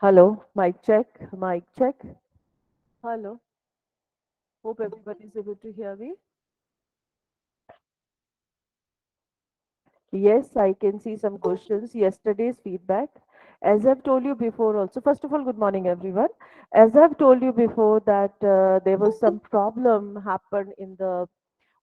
Hello, mic check, mic check. Hello, hope everybody is able to hear me. Yes, I can see some questions. Yesterday's feedback. As I've told you before, also, first of all, good morning, everyone. As I've told you before, that there was some problem happened in the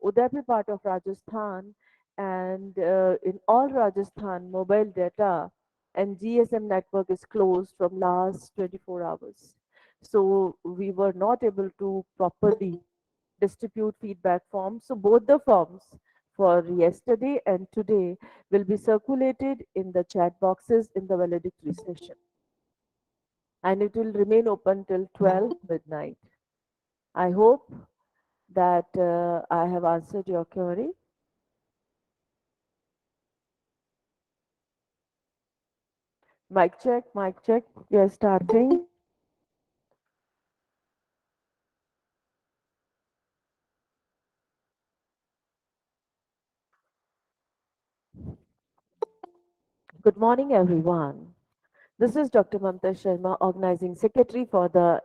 Udaipur part of Rajasthan, and in all Rajasthan, mobile data and GSM network is closed from last 24 hours. So we were not able to properly distribute feedback forms. So both the forms for yesterday and today will be circulated in the chat boxes in the valedictory session, and it will remain open till 12 midnight. I hope that I have answered your query. Mic check, mic check. We are starting. Good morning, everyone. This is Dr. Mamta Sharma, Organizing Secretary for the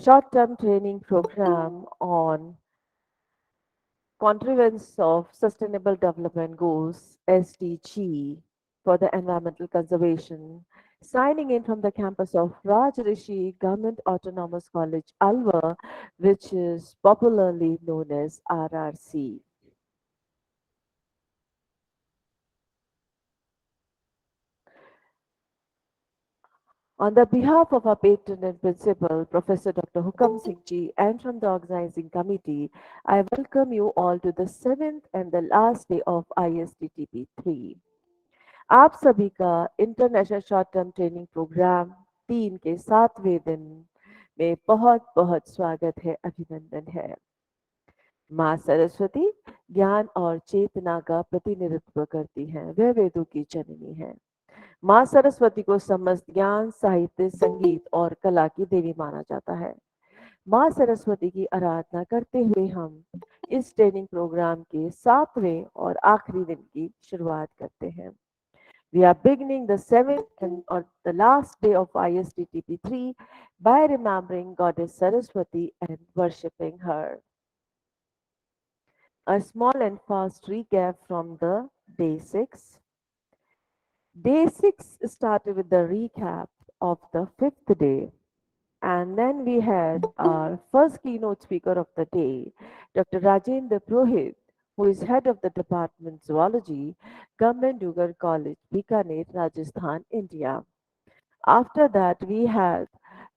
short-term training program on Contrivance of Sustainable Development Goals, SDG, for the environmental conservation. Signing in from the campus of Rajrishi Government Autonomous College, Alwar, which is popularly known as RRC. On the behalf of our patron and principal, Professor Dr. Hukam Singh Ji, and from the organizing committee, I welcome you all to the seventh and the last day of ISTTP-3. आप सभी का international short term training programme 3 के 7वें दिन में बहुत बहुत स्वागत है, अभिनंदन है। माँ सरस्वती ज्ञान और चेतना का प्रतिनिधित्व करती हैं, वह वेदों की जननी है। माँ सरस्वती को समस्त ज्ञान, साहित्य, संगीत और कला की देवी माना जाता है। माँ सरस्वती की आराधना करते हुए हम इस ट्रेनिंग प्रोग्राम के 7वें और आखिरी दिन की शुरुआत करते हैं। We are beginning the seventh and or the last day of ISTTP-3 by remembering Goddess Saraswati and worshipping her. A small and fast recap from the day 6. Day 6 started with the recap of the fifth day, and then we had our first keynote speaker of the day, Dr. Rajendra Purohit, who is head of the Department Zoology, Government Dugar College, Bikaner, Rajasthan, India. After that, we had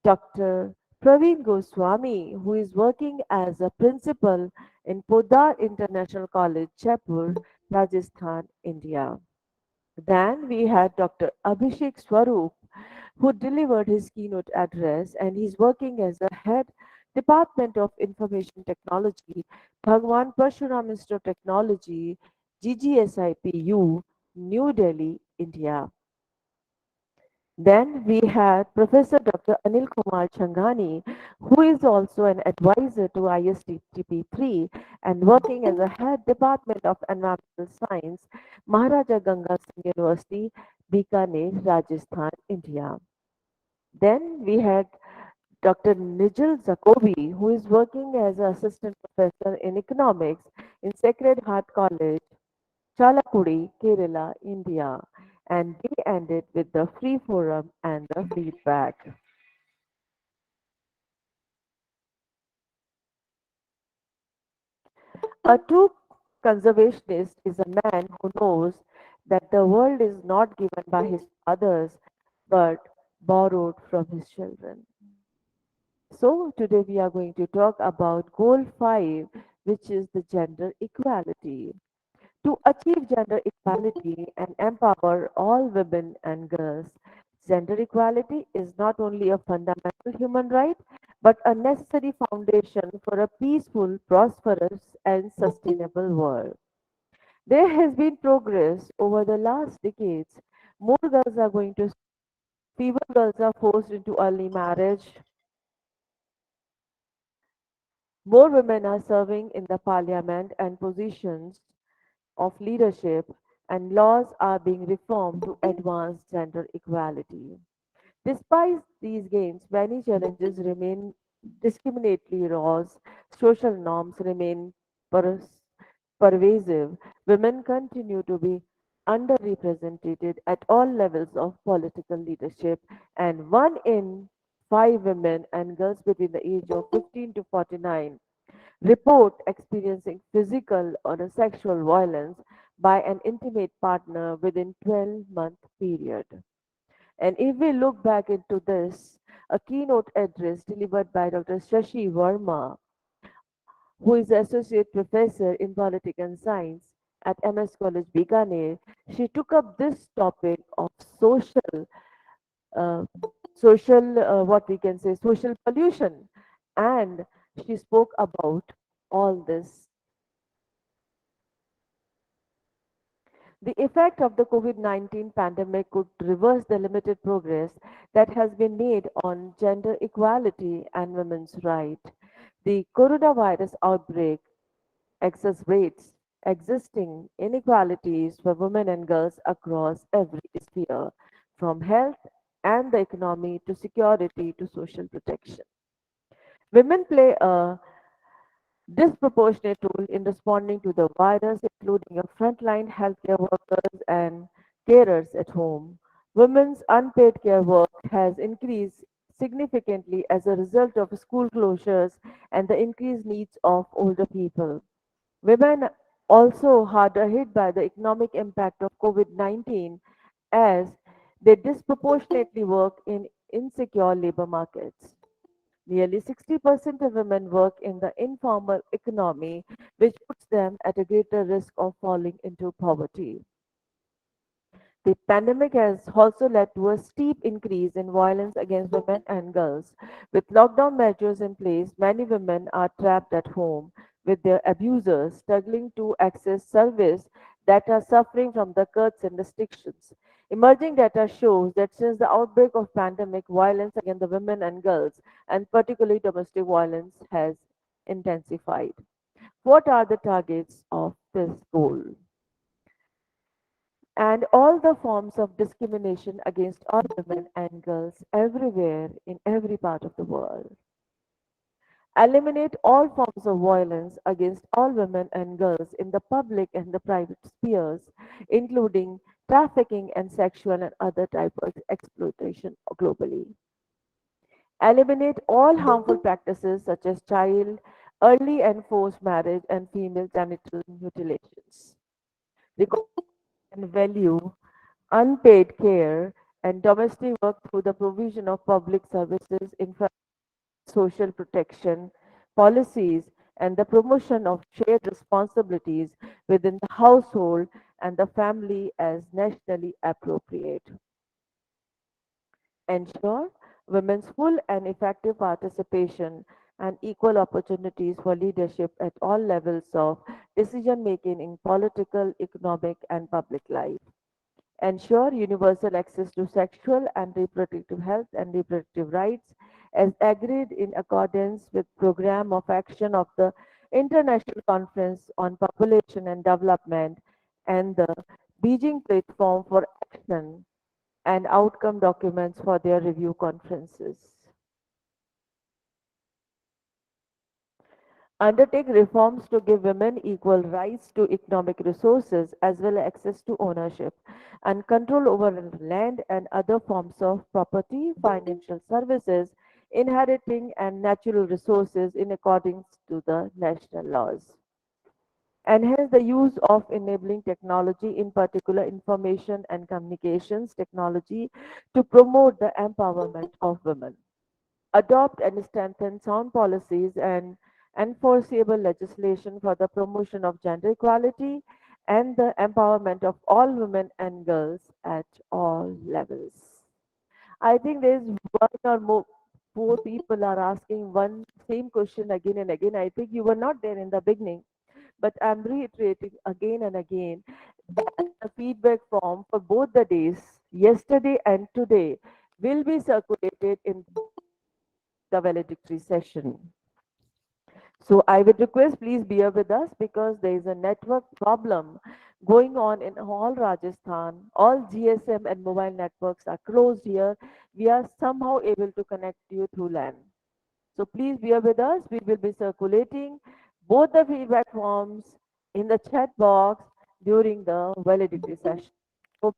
Dr. Praveen Goswami, who is working as a principal in Podar International College, Jaipur, Rajasthan, India. Then we had Dr. Abhishek Swarup, who delivered his keynote address, and he's working as a head Department of Information Technology, Bhagwan Parshuram Institute of Technology, GGSIPU, New Delhi, India. Then we had Professor Dr. Anil Kumar Changani, who is also an advisor to ISTTP-3 and working as a head Department of Environmental Science, Maharaja Ganga Singh University, Bikaner, Rajasthan, India. Then we had Dr. Nigel Jacobi, who is working as an assistant professor in economics in Sacred Heart College, Chalakudi, Kerala, India, and we ended with the free forum and the feedback. A true conservationist is a man who knows that the world is not given by his fathers but borrowed from his children. So, today we are going to talk about Goal 5, which is the gender equality. To achieve gender equality and empower all women and girls, gender equality is not only a fundamental human right but a necessary foundation for a peaceful, prosperous, and sustainable world. There has been progress over the last decades. More girls are going to fewer girls are forced into early marriage. More women are serving in the parliament and positions of leadership, and laws are being reformed to advance gender equality. Despite these gains, many challenges remain discriminatory laws, social norms remain pers- pervasive, women continue to be underrepresented at all levels of political leadership, and 1 in 5 women and girls between the age of 15 to 49 report experiencing physical or sexual violence by an intimate partner within 12-month period. And if we look back into this, a keynote address delivered by Dr. Shashi Verma, who is Associate Professor in Politics and Science at MS College Bikaner, she took up this topic of uh, what we can say, social pollution, and she spoke about all this. The effect of the COVID-19 pandemic could reverse the limited progress that has been made on gender equality and women's rights. The coronavirus outbreak exacerbates existing inequalities for women and girls across every sphere, from health and the economy to security to social protection. Women play a disproportionate role in responding to the virus, including a frontline healthcare workers and carers at home. Women's unpaid care work has increased significantly as a result of school closures and the increased needs of older people. Women also harder hit by the economic impact of COVID-19 as they disproportionately work in insecure labor markets. Nearly 60% of women work in the informal economy, which puts them at a greater risk of falling into poverty. The pandemic has also led to a steep increase in violence against women and girls. With lockdown measures in place, many women are trapped at home with their abusers, struggling to access service that are suffering from the curbs and restrictions. Emerging data shows that since the outbreak of pandemic, violence against the women and girls, and particularly domestic violence, has intensified. What are the targets of this goal? And all the forms of discrimination against all women and girls everywhere in every part of the world. Eliminate all forms of violence against all women and girls in the public and the private spheres, including trafficking and sexual and other types of exploitation globally. Eliminate all harmful practices such as child, early and forced marriage, and female genital mutilations. Recognize and value unpaid care, and domestic work through the provision of public services, social protection policies, and the promotion of shared responsibilities within the household and the family as nationally appropriate. Ensure women's full and effective participation and equal opportunities for leadership at all levels of decision making in political, economic, and public life. Ensure universal access to sexual and reproductive health and reproductive rights as agreed in accordance with program of action of the International Conference on Population and Development and the Beijing Platform for Action and outcome documents for their review conferences. Undertake reforms to give women equal rights to economic resources as well as access to ownership and control over land and other forms of property, financial services, inheriting and natural resources in accordance to the national laws. Enhance the use of enabling technology, in particular information and communications technology, to promote the empowerment of women. Adopt and strengthen sound policies and enforceable legislation for the promotion of gender equality and the empowerment of all women and girls at all levels. I think there's one or more people are asking one same question again and again. I think you were not there in the beginning, but I'm reiterating again and again that the feedback form for both the days, yesterday and today, will be circulated in the valedictory session. So I would request please bear with us because there is a network problem going on in all Rajasthan. All GSM and mobile networks are closed here. We are somehow able to connect you through LAN. So please bear with us. We will be circulating both the feedback forms in the chat box during the validity session. So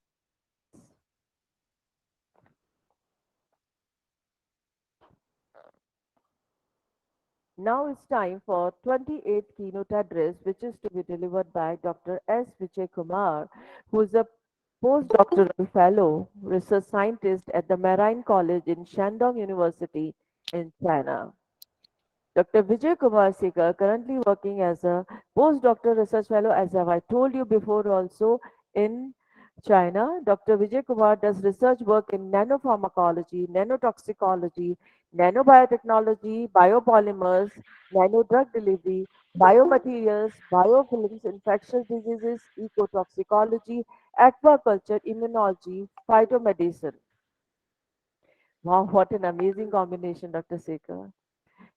now it's time for 28th keynote address, which is to be delivered by Dr. S. Vijay Kumar, who is a postdoctoral fellow, research scientist at the Marine College in Shandong University in China. Dr. Vijay Kumar Sikar, currently working as a postdoctoral research fellow, as I told you before, also in China. Dr. Vijay Kumar does research work in nanopharmacology, nanotoxicology, nanobiotechnology, biopolymers, nanodrug delivery, biomaterials, biofilms, infectious diseases, ecotoxicology, aquaculture, immunology, phytomedicine. Wow, what an amazing combination, Dr. Sekar.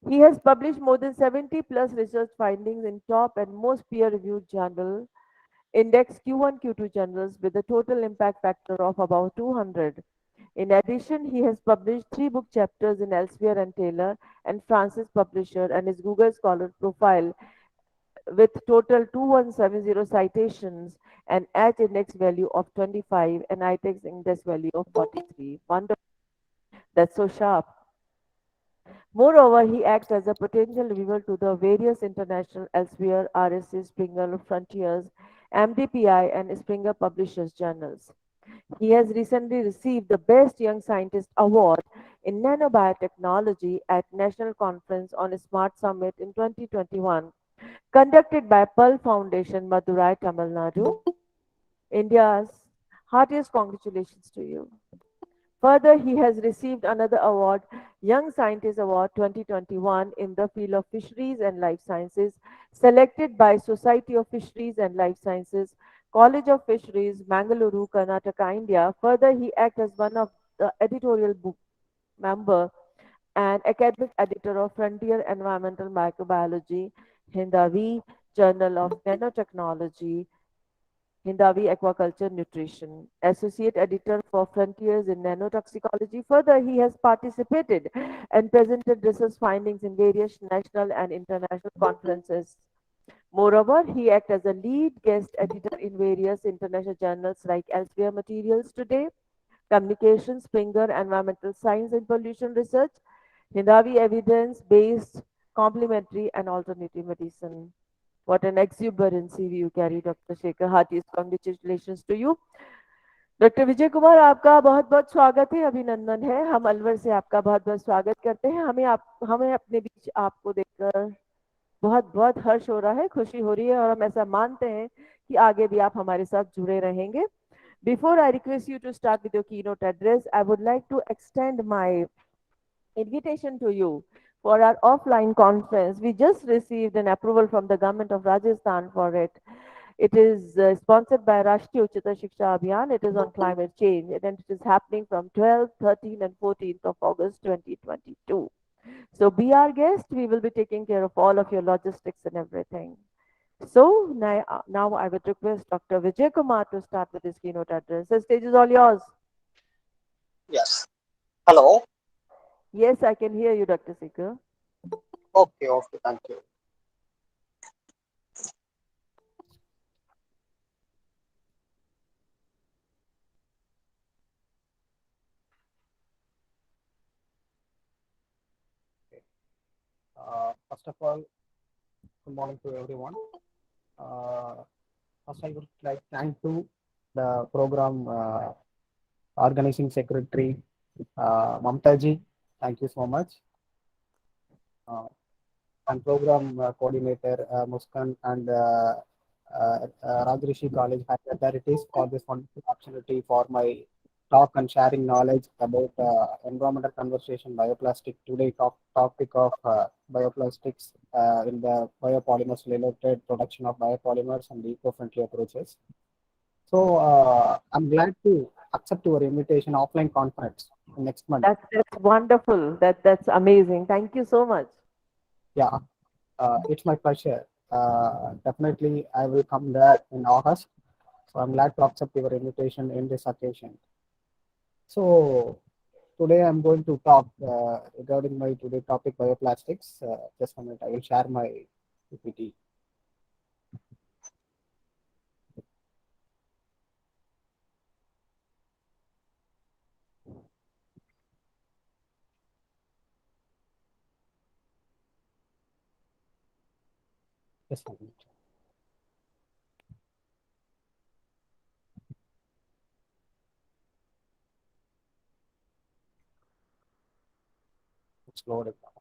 He has published more than 70 plus research findings in top and most peer-reviewed journal, index Q1, Q2 journals with a total impact factor of about 200. In addition, he has published 3 book chapters in Elsevier and Taylor and Francis Publisher and his Google Scholar profile with total 2170 citations and H index value of 25 and ITEX index value of 43. Wonderful. That's so sharp. Moreover, he acts as a potential reviewer to the various international Elsevier, RSC, Springer Frontiers, MDPI, and Springer Publishers journals. He has recently received the Best Young Scientist Award in Nanobiotechnology at National Conference on Smart Summit in 2021, conducted by Pearl Foundation, Madurai, Tamil Nadu. India's heartiest congratulations to you. Further, he has received another award, Young Scientist Award 2021 in the field of fisheries and life sciences, selected by Society of Fisheries and Life Sciences, College of Fisheries, Mangaluru, Karnataka, India. Further, he acts as one of the editorial book member and academic editor of Frontier Environmental Microbiology, Hindavi, Journal of Nanotechnology, Hindavi Aquaculture Nutrition, Associate Editor for Frontiers in Nanotoxicology. Further, he has participated and presented research findings in various national and international conferences. Moreover, he acts as a lead guest editor in various international journals like Elsevier Materials Today, Communication, Springer, Environmental Science and Pollution Research, Hindavi Evidence Based Complementary and Alternative Medicine. What an exuberant CV you carry, Dr. Shekhar. Heartiest congratulations to you. Doctor Vijay Kumar आपका बहुत बहुत स्वागत है, अभिनंदन है। हम अलवर से आपका बहुत बहुत स्वागत करते हैं। हमें अपने बीच आपको देखकर बहुत बहुत हर्ष हो रहा है, खुशी हो रही है और हम ऐसा मानते हैं कि आगे भी आप हमारे साथ जुड़े रहेंगे। Before I request you to start with your keynote address, I would like to extend my invitation to you for our offline conference. We just received an approval from the government of Rajasthan for it. It is sponsored by Rashtriya Uchita Shiksha Abhiyan. It is on climate change and it is happening from 12th, 13th and 14th of August 2022. So be our guest. We will be taking care of all of your logistics and everything. So now I would request Dr. Vijay Kumar to start with his keynote address. The stage is all yours. Yes. Hello. Yes, I can hear you, Dr. Sikar. Okay. Okay. Thank you. Okay. First of all, good morning to everyone. Uh, First, I would like thank to the program organizing secretary Mamta ji. Thank you so much. Uh, and program coordinator Muskan and Rajrishi College Higher Authorities for this wonderful opportunity for my talk and sharing knowledge about environmental conversation bioplastic. Today topic of bioplastics in the biopolymers related production of biopolymers and eco-friendly approaches. So I'm glad to accept your invitation offline conference next month. That's wonderful. That's amazing. Thank you so much. Yeah. It's my pleasure. Definitely, I will come there in August. So I'm glad to accept your invitation in this occasion. So today I'm going to talk regarding my today topic bioplastics. Just a minute, I will share my PPT. Just a minute. It's loaded now.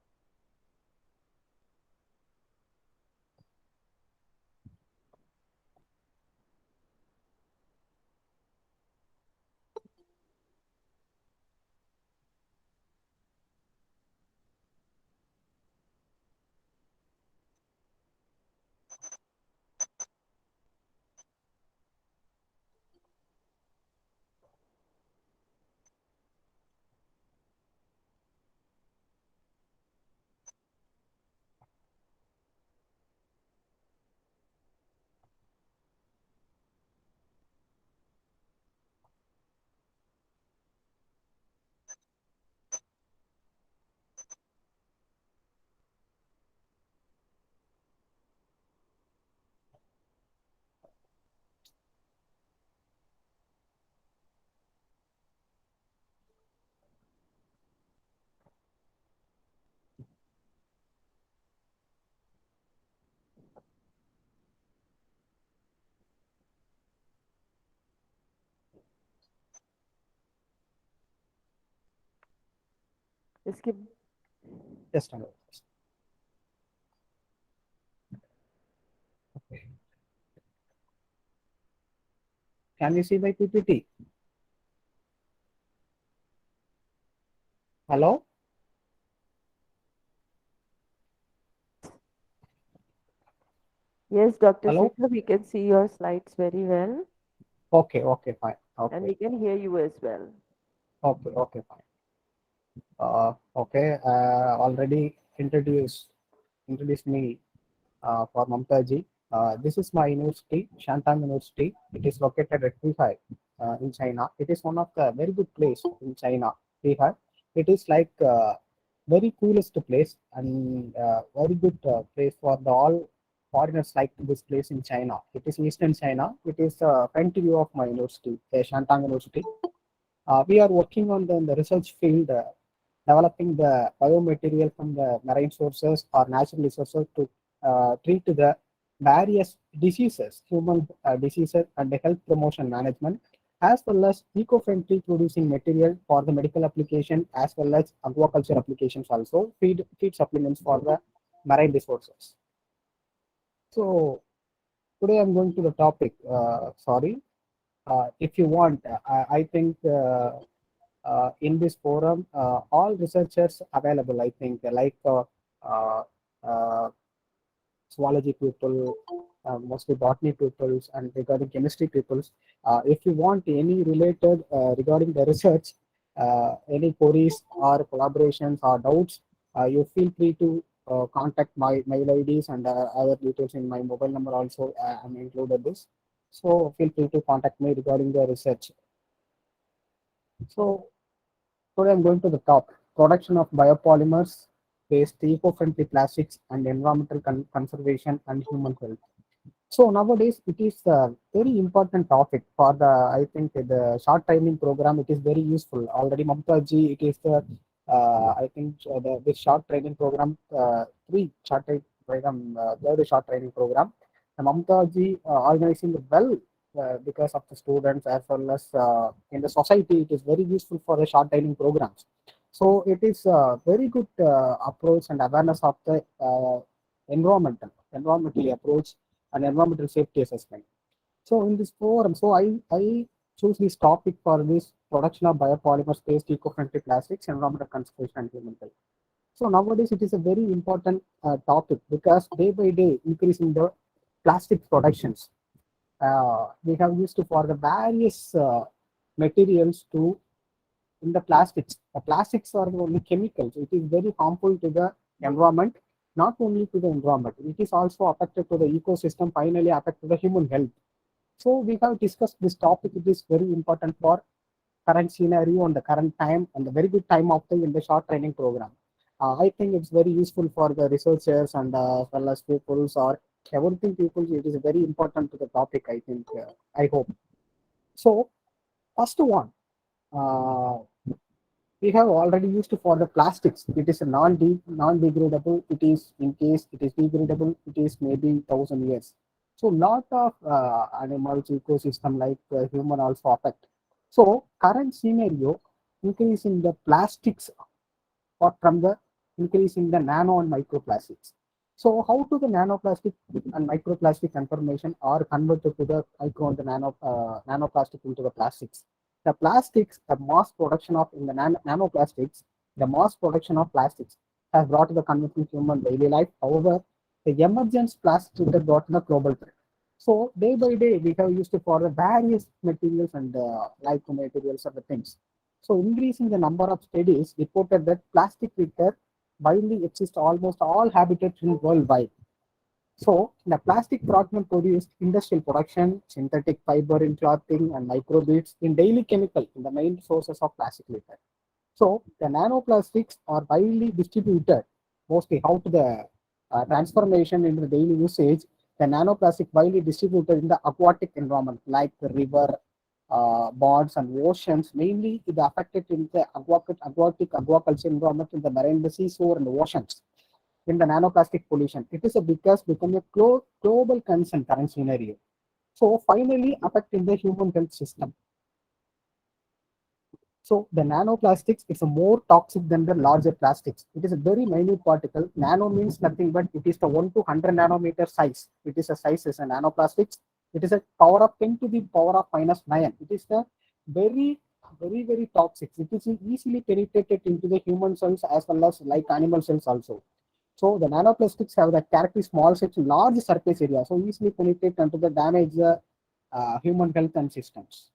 इसके Just a minute. Okay. Can you see my PPT? Hello? Yes, Dr. Hello? Shekhar, we can see your slides very well, Okay, okay, fine. and Okay, we can hear you as well. okay, okay, fine. Okay, already introduced me for Mamtaji. This is my university, Shanghai University. It is located at Wuhan in China. It is one of the very good place in China. Wuhan. It is like very coolest place and very good place for the all foreigners like this place in China. It is Eastern China. It is front view of my university, Shanghai University. We are working on the research field, developing the biomaterial from the marine sources or natural resources to treat the various diseases, human diseases, and the health promotion management, as well as eco-friendly producing material for the medical application, as well as aquaculture applications also, feed supplements for the marine resources. So today I'm going to the topic. Sorry, if you want, I think in this forum, all researchers available, I think, like uh, uh, zoology people, mostly botany peoples, and regarding chemistry peoples. If you want any related regarding the research, any queries or collaborations or doubts, you feel free to contact my mail IDs and other details in my mobile number also. I'm included this. So feel free to contact me regarding the research. So today I'm going to the top production of biopolymers based eco-friendly plastics and environmental conservation and human health. So nowadays it is a very important topic for the, I think, the short training program. It is very useful. Already Mamtaji, it is the I think this short training program, three short training program, third short training program. The Mamtaji organizing well because of the students as well as in the society. It is very useful for the short training programs. So it is a very good approach and awareness of the environmentally approach and environmental safety assessment. So in this forum, I choose this topic for this production of biopolymers based eco-friendly plastics, environmental conservation and human health. So nowadays it is a very important topic because day by day increasing the plastic productions. We have used to for the various materials to in the plastics. The plastics are only chemicals. It is very harmful to the environment not only to the environment, it is also affected to the ecosystem, finally affected the human health. So we have discussed this topic. It is very important for current scenario and the current time and the very good time of the in the short training program. I think it's very useful for the researchers and as well as pupils or everything people. It is very important to the topic. I think. I hope. So first one. Uh, we have already used for the plastics. It is a non-degradable. It is in case it is degradable, it is maybe 1,000 years. So lot of animals ecosystem like human also affect. So current scenario increase in the plastics or from the increase in the nano and microplastics. So how to the nanoplastic and microplastic information are converted to the micro and the nanoplastic into the plastics. The plastics, the mass production of in the nanoplastics, the mass production of plastics has brought to the conventional human daily life. However, the emergence plastics that brought the global threat. So day by day, we have used it for the various materials and like materials of the things. So increasing the number of studies reported that plastic litter widely exists almost all habitats in worldwide. So the plastic fragment produced industrial production, synthetic fiber in clothing, and microbeads in daily chemical in the main sources of plastic litter. So the nanoplastics are widely distributed, mostly how to the transformation into the daily usage. The nanoplastic widely distributed in the aquatic environment like the river, ponds and oceans, mainly it affected in the aquatic aquaculture environment in the marine, the seashore and the oceans in the nanoplastic pollution. It is a because become a global concern current scenario. So finally affecting the human health system. So the nanoplastics is a more toxic than the larger plastics. It is a very minute particle. Nano means nothing but it is the 1 to 100 nanometer size. It is a size as a nanoplastics. It is a power of 10 to the power of -9. It is the very, very toxic. It is easily penetrated into the human cells as well as like animal cells also. So the nanoplastics have the character small size, large surface area, so easily penetrate into the damage human health and systems.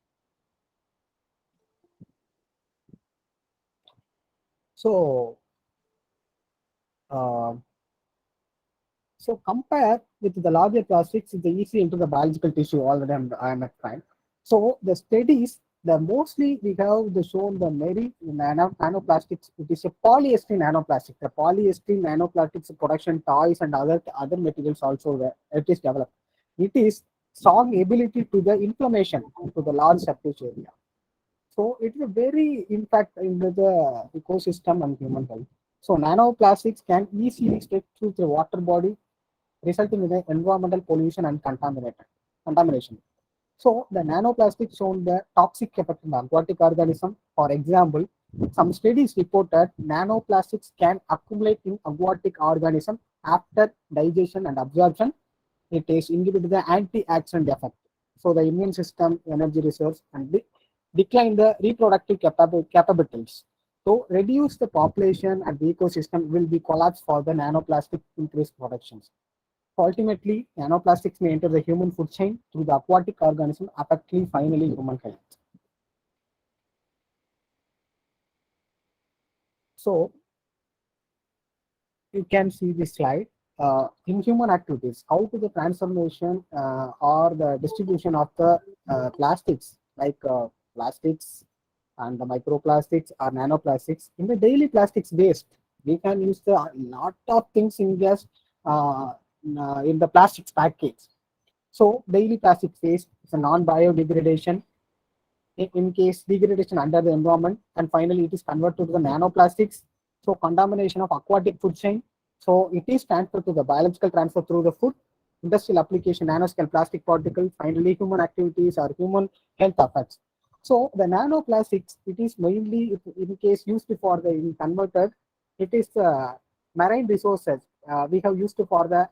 So uh, So compare with the larger plastics, it's easy into the biological tissue already I'm at fine. So the studies, the mostly we have the shown the very nanoplastics, it is a polyester nanoplastic. The polyester nanoplastics production toys and other materials also it is developed. It is strong ability to the inflammation to the large surface area. So it is a very impact into the ecosystem and human health. So nanoplastics can easily stretch through the water body resulting in the environmental pollution and contamination. So the nanoplastics shown the toxic effect in the aquatic organism. For example, some studies reported nanoplastics can accumulate in aquatic organism after digestion and absorption. It is inhibit the antioxidant effect. So the immune system, energy reserves, and decline the reproductive capabilities. So reduce the population and the ecosystem will be collapsed for the nanoplastic increased productions. Ultimately, nanoplastics may enter the human food chain through the aquatic organism, affecting finally human health. So, you can see this slide. In human activities, how to the transformation or the distribution of the plastics, like plastics and the microplastics or nanoplastics in the daily plastics waste. We can use the lot of things in just in the plastics package. So daily plastic waste is a non-biodegradation in case degradation under the environment, and finally it is converted to the nanoplastics. So contamination of aquatic food chain. So it is transferred to the biological transfer through the food, industrial application, nanoscale plastic particles, finally human activities or human health effects. So the nanoplastics, it is mainly in case used for the in converted, it is marine resources. We have used for the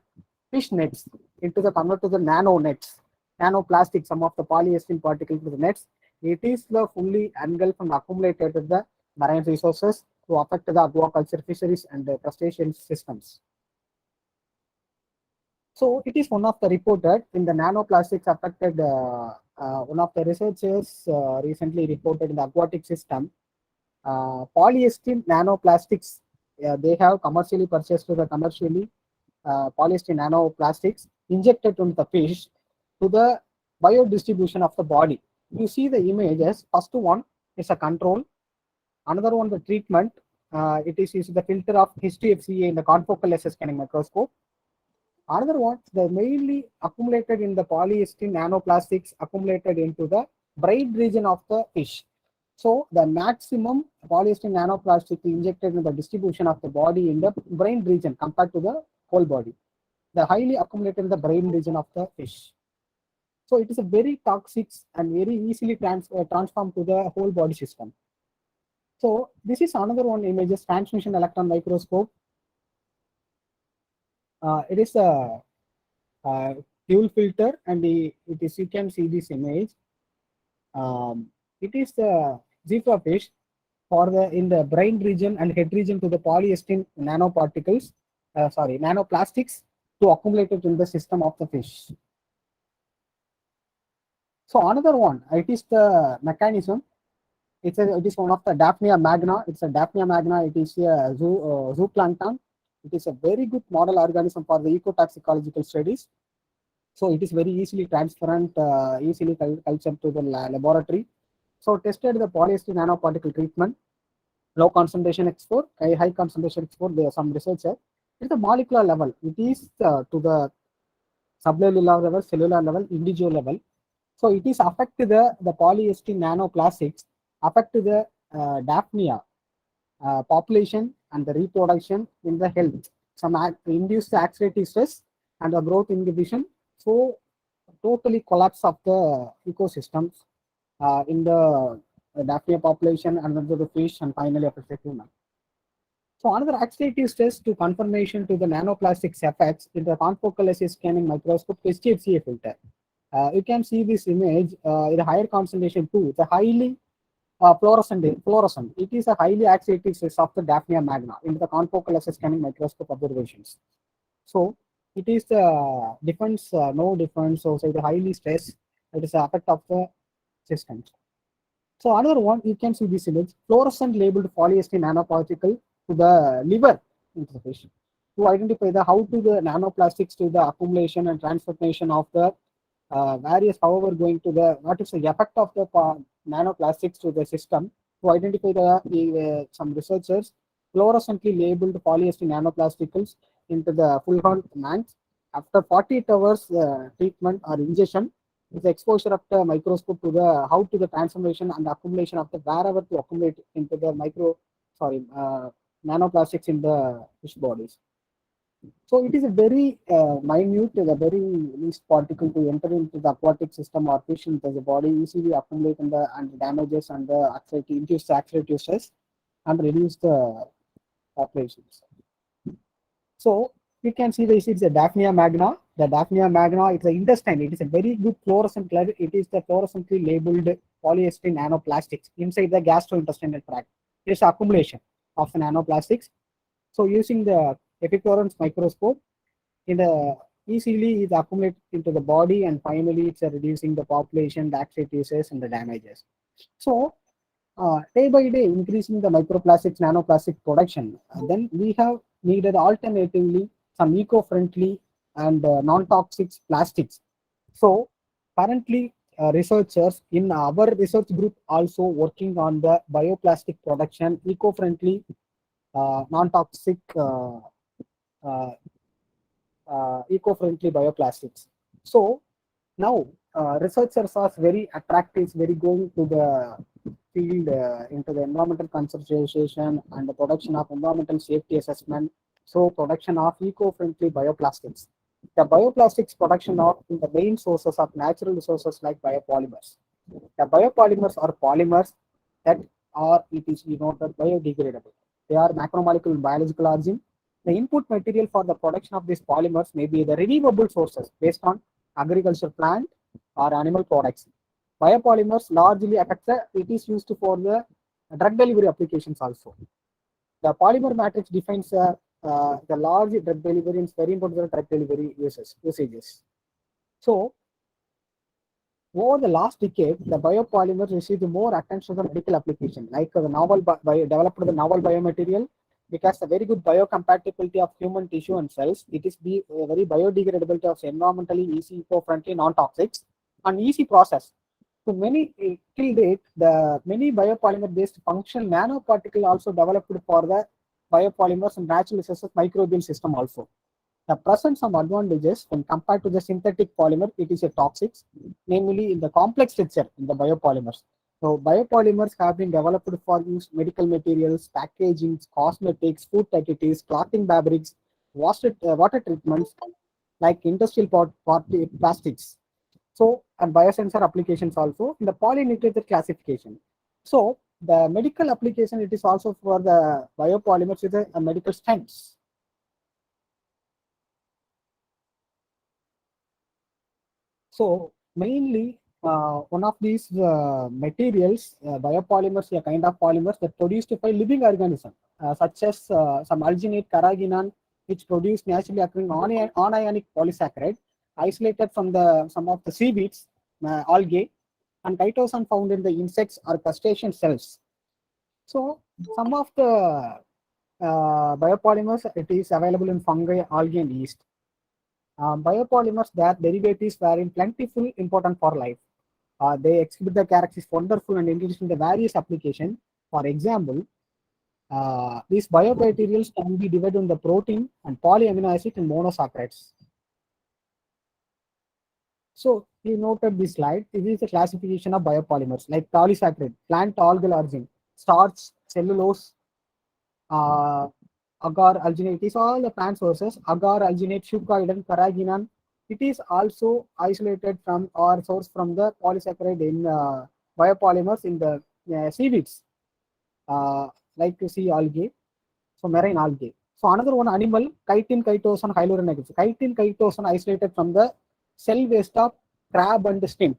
fish nets into the convert to the nano nets, nanoplastic, some of the polyester particles to the nets. It is the fully engulfed and accumulated with the marine resources to affect the aquaculture fisheries and the crustacean systems. So it is one of the reported in the nanoplastics affected. One of the researchers recently reported in the aquatic system polyester nanoplastics. They have commercially purchased to the commercially. polyester nanoplastics injected into the fish to the biodistribution of the body. You see the images. First one is a control. Another one, the treatment. It is the filter of HTFCA in the confocal laser scanning microscope. Another one, the mainly accumulated in the polyester nanoplastics accumulated into the brain region of the fish. So the maximum polyester nanoplastic injected in the distribution of the body in the brain region compared to the whole body. The highly accumulated in the brain region of the fish. So it is a very toxic and very easily transformed to the whole body system. So this is another one images transmission electron microscope. It is a fuel filter, and it is, you can see this image. It is the zebrafish for the in the brain region and head region to the polyester nanoparticles, nanoplastics to accumulate it in the system of the fish. So another one, it is the mechanism. It is one of the Daphnia magna. It's a Daphnia magna. It is a zooplankton. It is a very good model organism for the ecotoxicological studies. So it is very easily transparent, easily cultured to the laboratory. So tested the polyester nanoparticle treatment, low concentration export, high concentration export. There are some research. At the molecular level, it is to the subcellular level, cellular level, individual level. So it is affect the polyester nanoplastics, affect the Daphnia population and the reproduction in the health. Some induce the oxidative stress and the growth inhibition. So totally collapse of the ecosystems in the Daphnia population and then the fish and finally affect the human. So another oxidative stress to confirmation to the nanoplastics effects in the confocal laser scanning microscope HTFCA filter. You can see this image in a higher concentration too. The highly fluorescent. It is a highly oxidative stress of the Daphnia magna in the confocal laser scanning microscope observations. So it is the difference, no difference. So it is highly stress. It is the effect of the systems. So another one, you can see this image, fluorescent labeled polyester nanoparticle to the liver into the fish to identify the how to the nanoplastics to the accumulation and transformation of the various, however, going to the what is the effect of the nanoplastics to the system to identify the some researchers fluorescently labeled polyester nanoplasticles into the full horn mans after 48 hours treatment or ingestion with the exposure of the microscope to the how to the transformation and accumulation of the wherever to accumulate into the nanoplastics in the fish bodies. So it is a very minute, a very least particle to enter into the aquatic system or fish into the body, easily accumulate in the and damages and the induce the oxidative stress and reduce the populations. So you can see this is the Daphnia magna. The Daphnia magna is the intestine. It is a very good fluorescent color. It is the fluorescently labeled polyester nanoplastics inside the gastrointestinal tract. It is accumulation of the nanoplastics. So using the epifluorescence microscope, in the easily is accumulated into the body and finally it's reducing the population, the oxidative and the damages. So day by day increasing the microplastics, nanoplastic production. Then we have needed alternatively some eco-friendly and non-toxic plastics. So currently researchers in our research group also working on the bioplastic production, eco-friendly, non-toxic, eco-friendly bioplastics. So now researchers are very attractive, very going to the field into the environmental conservation and the production of environmental safety assessment. So production of eco-friendly bioplastics. The bioplastics production of the main sources of natural resources like biopolymers. The biopolymers are polymers that are, it is denoted biodegradable. They are macromolecule in biological origin. The input material for the production of these polymers may be the renewable sources based on agriculture plant or animal products. Biopolymers largely affect it is used for the drug delivery applications also. The polymer matrix defines the large drug delivery is very important for drug delivery usages. So over the last decade, the biopolymers received more attention from medical application, like the developed the novel biomaterial It has a very good biocompatibility of human tissue and cells. It is very biodegradability of environmentally easy, eco-friendly, non-toxic, and easy process. So many till date, the many biopolymer-based functional nanoparticle also developed for the biopolymers and natural resources microbial system also. The present some advantages when compared to the synthetic polymer, it is a toxic, namely in the complex structure in the biopolymers. So biopolymers have been developed for use medical materials, packaging, cosmetics, food additives, clothing fabrics, water treatments like industrial plastics. So and biosensor applications also in the polynucleotide classification. So the medical application it is also for the biopolymers with a medical stents. So mainly one of these materials, biopolymers, a kind of polymers that produced by living organism, such as some alginate carrageenan, which produce naturally occurring anionic polysaccharide, isolated from the some of the seaweeds, algae, and chitosan found in the insects or crustacean cells. So some of the biopolymers it is available in fungi, algae, and yeast. Biopolymers, their derivatives were in plentiful important for life. They exhibit the characteristics wonderful and introduced in the various application. For example, these biomaterials can be divided into protein and polyamino acid and monosaccharides. So he noted this slide. This is the classification of biopolymers like polysaccharide, plant algal origin, starch, cellulose, uh, agar alginate. It is all the plant sources. Agar alginate, fucoidan, carrageenan. It is also isolated from or sourced from the polysaccharide in biopolymers in the seaweeds, uh, like sea algae, so marine algae. So another one animal, chitin, chitosan, hyaluronic acid. Chitin, chitosan isolated from the cell waste of crab and shrimp.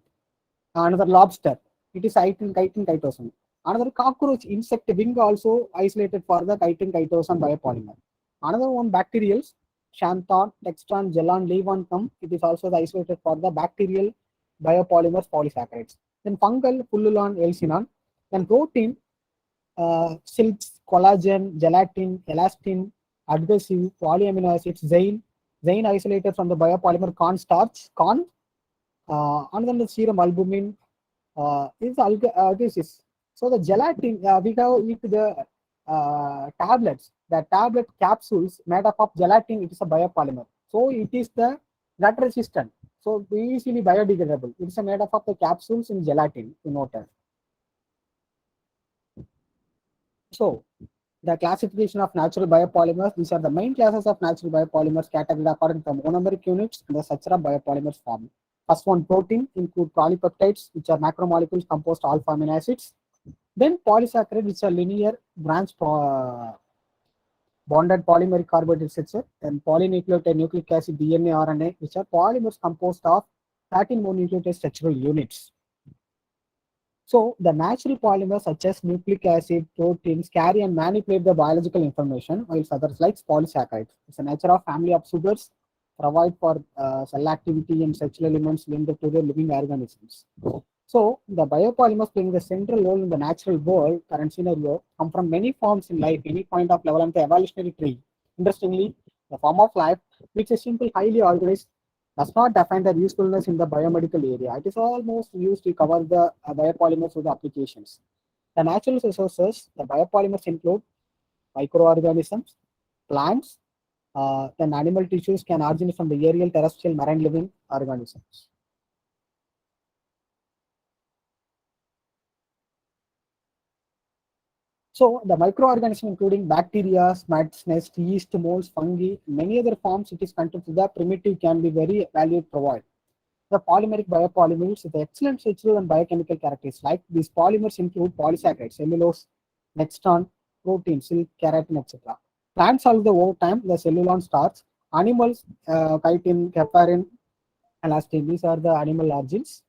Another lobster, it is chitin, chitosan. Another cockroach insect wing also isolated for the chitin, chitosan biopolymer. Another one bacterials, xanthan, dextran, gelan, levanthum. It is also isolated for the bacterial biopolymers polysaccharides. Then fungal, pullulan, elsinan. Then protein, silks, collagen, gelatin, elastin, adhesive, polyamino acids, zein isolated from the biopolymer cornstarch, corn, and then the serum albumin this is so the gelatin we have eat the tablets, the tablet capsules made up of gelatin. It is a biopolymer, so it is the gut resistant, so easily biodegradable. It is made up of the capsules in gelatin in water. So the classification of natural biopolymers, these are the main classes of natural biopolymers categorized according to monomeric units and the structure of biopolymers form. First one, protein, include polypeptides, which are macromolecules composed of alpha amino acids. Then polysaccharides, which are linear branch bonded polymeric carbohydrate structure. Then polynucleotide, nucleic acid, DNA, RNA, which are polymers composed of 13 mononucleotide structural units. So the natural polymers such as nucleic acid, proteins carry and manipulate the biological information, while others like polysaccharides. It's a nature of family of sugars, provide for cell activity and sexual elements linked to the living organisms. So the biopolymers playing the central role in the natural world current scenario come from many forms in life, any point of level on the evolutionary tree. Interestingly, the form of life, which is simple, highly organized, does not define their usefulness in the biomedical area. It is almost used to cover the biopolymers with the applications. The natural resources, the biopolymers include microorganisms, plants, then animal tissues can originate from the aerial, terrestrial, marine living organisms. So the microorganisms including bacteria, mites, nest, yeast, molds, fungi, many other forms it is contained to the primitive can be very valued provide. The polymeric biopolymers with excellent structural and biochemical characteristics. Like these polymers include polysaccharides, cellulose, dextran, protein, silk, keratin, etc. Plants solve the over time, the cellulose starch. Animals, chitin, heparin, elastin. These are the animal origins.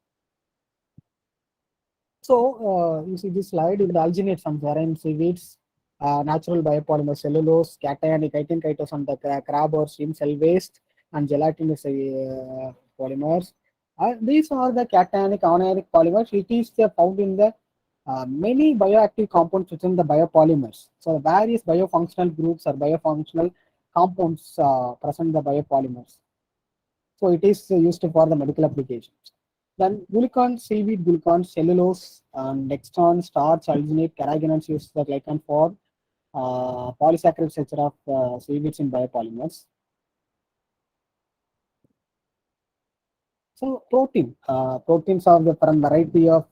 So you see this slide, it will alginate some marine seaweeds, natural biopolymer cellulose, cationic chitin, chitosan, the crab or shrimp cell waste, and gelatinous polymers. These are the cationic anionic polymers. It is found in the many bioactive compounds within the biopolymers. So various biofunctional groups or biofunctional compounds present in the biopolymers. So it is used for the medical applications. Then glucan, seaweed glucan, cellulose, dextran, starch, alginate, carrageenans use the glycan for polysaccharide structure of seaweeds in biopolymers. So proteins are the from variety of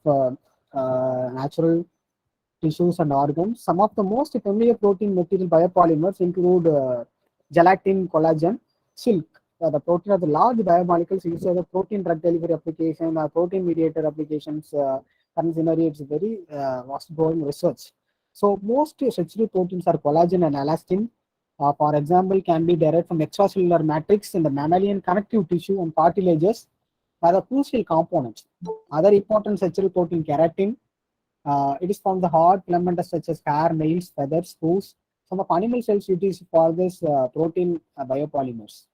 natural tissues and organs. Some of the most familiar protein material biopolymers include gelatin, collagen, silk. The protein are the large biomolecules used as a protein drug delivery application or protein mediator applications. Current scenario, it's very vast growing research. So most essentially proteins are collagen and elastin. For example, can be derived from extracellular matrix in the mammalian connective tissue and cartilages are the crucial components. Other important essential protein keratin, it is from the hard filamentous such as hair, nails, feathers, hooves. Some of animal cells used for this protein biopolymers.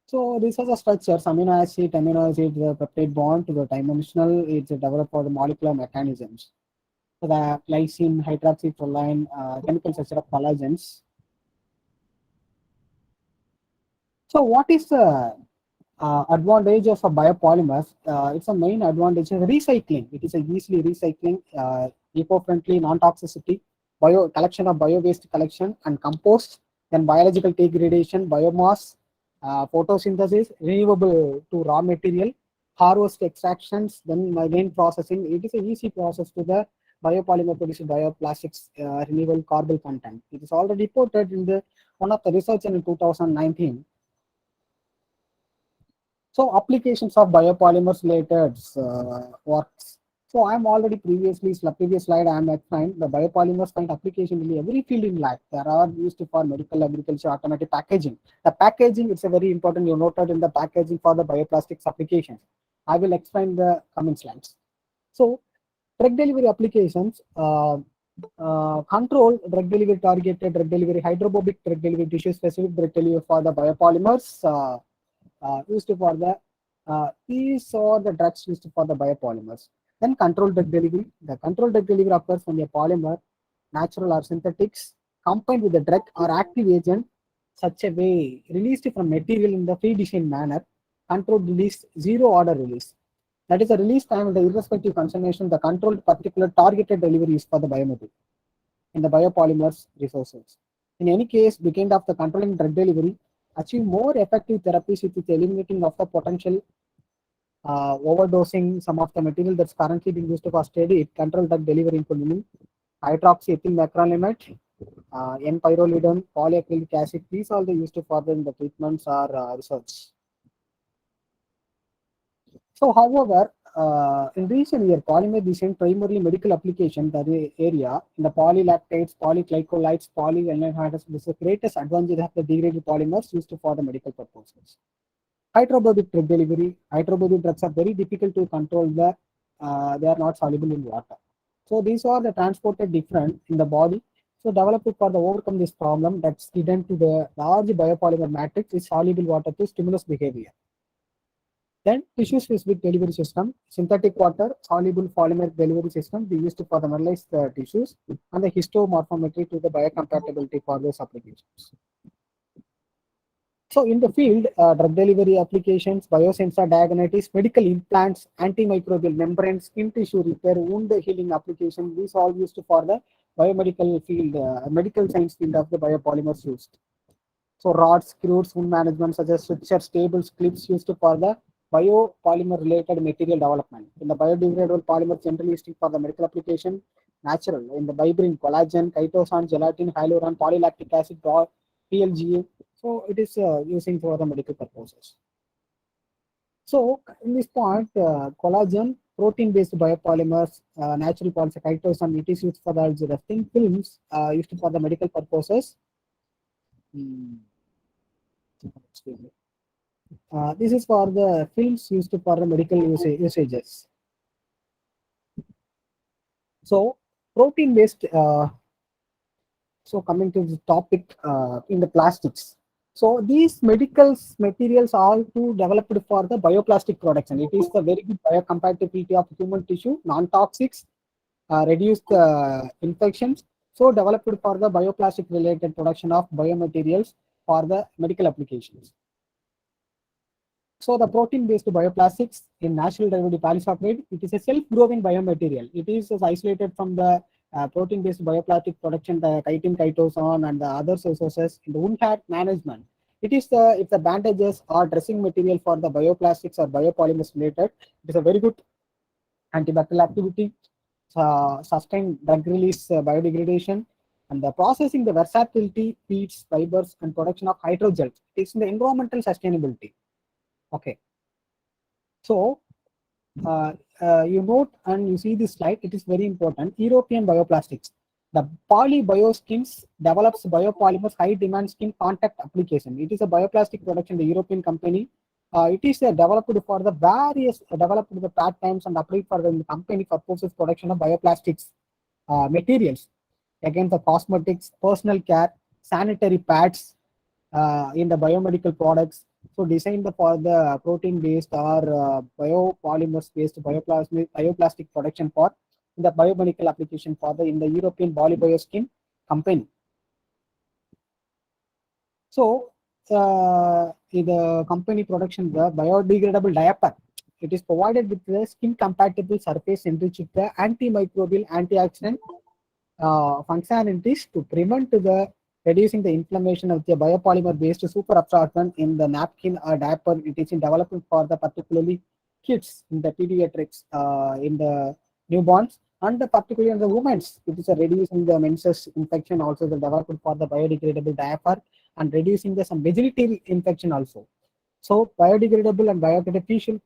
So these are the structures: amino acid, the peptide bond to the dimensional. It's developed for the molecular mechanisms. So the lysine, hydroxyproline, chemical structure of collagens. So what is the advantage of a biopolymers? It's a main advantage is recycling. It is a easily recycling, eco-friendly, non-toxicity, bio collection of bio waste collection and compost, then biological degradation, biomass, photosynthesis, renewable to raw material, harvest extractions, then again processing. It is a easy process to the biopolymer produced bioplastics renewable carbon content. It is already reported in the one of the research in 2019. So applications of biopolymers related works. So I'm already previous slide I am explained the biopolymers find application in every field in life. They are used for medical, agriculture, automotive packaging. The packaging is a very important. You noted in the packaging for the bioplastics applications. I will explain the coming slides. So drug delivery applications. Control drug delivery, targeted drug delivery, hydrophobic drug delivery, tissue specific drug delivery for the biopolymers. Used for the these are the drugs used for the biopolymers. Then controlled drug delivery. The controlled drug delivery occurs when a polymer, natural or synthetics, combined with the drug or active agent, such a way released from material in the predefined manner. Controlled release, zero order release. That is the release time and the irrespective concentration. The controlled particular targeted delivery is for the biomaterial in the biopolymers resources. In any case, the kind of the controlling drug delivery achieve more effective therapies with the eliminating of the potential overdosing some of the material that's currently being used for steady control drug delivery, including hydroxyethyl macrolide, N-pyrrolidine, polyacrylic acid. These are the used for the treatments or research. So, however, in recent year, polymer design primarily medical application that area in the polylactates, polyglycolides, polyaldehydes. This is the greatest advantage of the degraded polymers used for the medical purposes. Hydrophobic drug delivery. Hydrophobic drugs are very difficult to control. They are not soluble in water. So these are the transported different in the body. So developed for the overcome this problem that's hidden to the large biopolymer matrix is soluble water to stimulus behavior. Then tissue-specific delivery system, synthetic water, soluble polymer delivery system, we used for the mineralized tissues, and the histomorphometry to the biocompatibility for those applications. So in the field, drug delivery applications, biosensor diagnostics, medical implants, antimicrobial membranes, skin tissue repair, wound healing application, these all used for the biomedical field, medical science field of the biopolymers used. So rods, screws, wound management such as switches, tables, clips used for the biopolymer related material development. In the biodegradable polymer generally used for the medical application, natural. In the fibrin, collagen, chitosan, gelatin, hyaluron, polylactic acid, PLGA. So it is using for the medical purposes. So in this point, collagen, protein-based biopolymers, natural polysaccharide, chitosan, it is used for the thin films used for the medical purposes. Hmm. This is for the films used for the medical usages. So protein-based. So coming to the topic in the plastics. So these medical materials are to developed for the bioplastic production. It is the very good biocompatibility of human tissue, non-toxics, reduce the infections. So developed for the bioplastic related production of biomaterials for the medical applications. So the protein-based bioplastics in natural derivative polysaccharide, it is a self-growing biomaterial. It is isolated from the protein-based bioplastic production, the chitin, chitosan, and the other sources in the wound care management. It is the if the bandages or dressing material for the bioplastics or biopolymers related, it is a very good antibacterial activity, sustain drug release biodegradation, and the processing the versatility, feeds, fibers, and production of hydrogels. It is in the environmental sustainability. Okay, so uh, you note and you see this slide, it is very important. European bioplastics. The polybioskin develops biopolymers high demand skin contact application. It is a bioplastic production, the European company. It is developed for the various developed the times and applied for the company purposes production of bioplastics materials. Again, the cosmetics, personal care, sanitary pads, in the biomedical products. So designed for the protein-based or biopolymers-based bioplastic production for the biomedical application for the in the European Polybioskin company. So the company production the biodegradable diaper. It is provided with the skin compatible surface enriched with the antimicrobial antioxidant functionalities to prevent the reducing the inflammation of the biopolymer based super absorption in the napkin or diaper. It is in development for the particularly kids in the pediatrics in the newborns and particularly in the women's. It is a reducing the menses infection also the development for the biodegradable diaper and reducing the some vegetable infection also. So biodegradable and biodegradable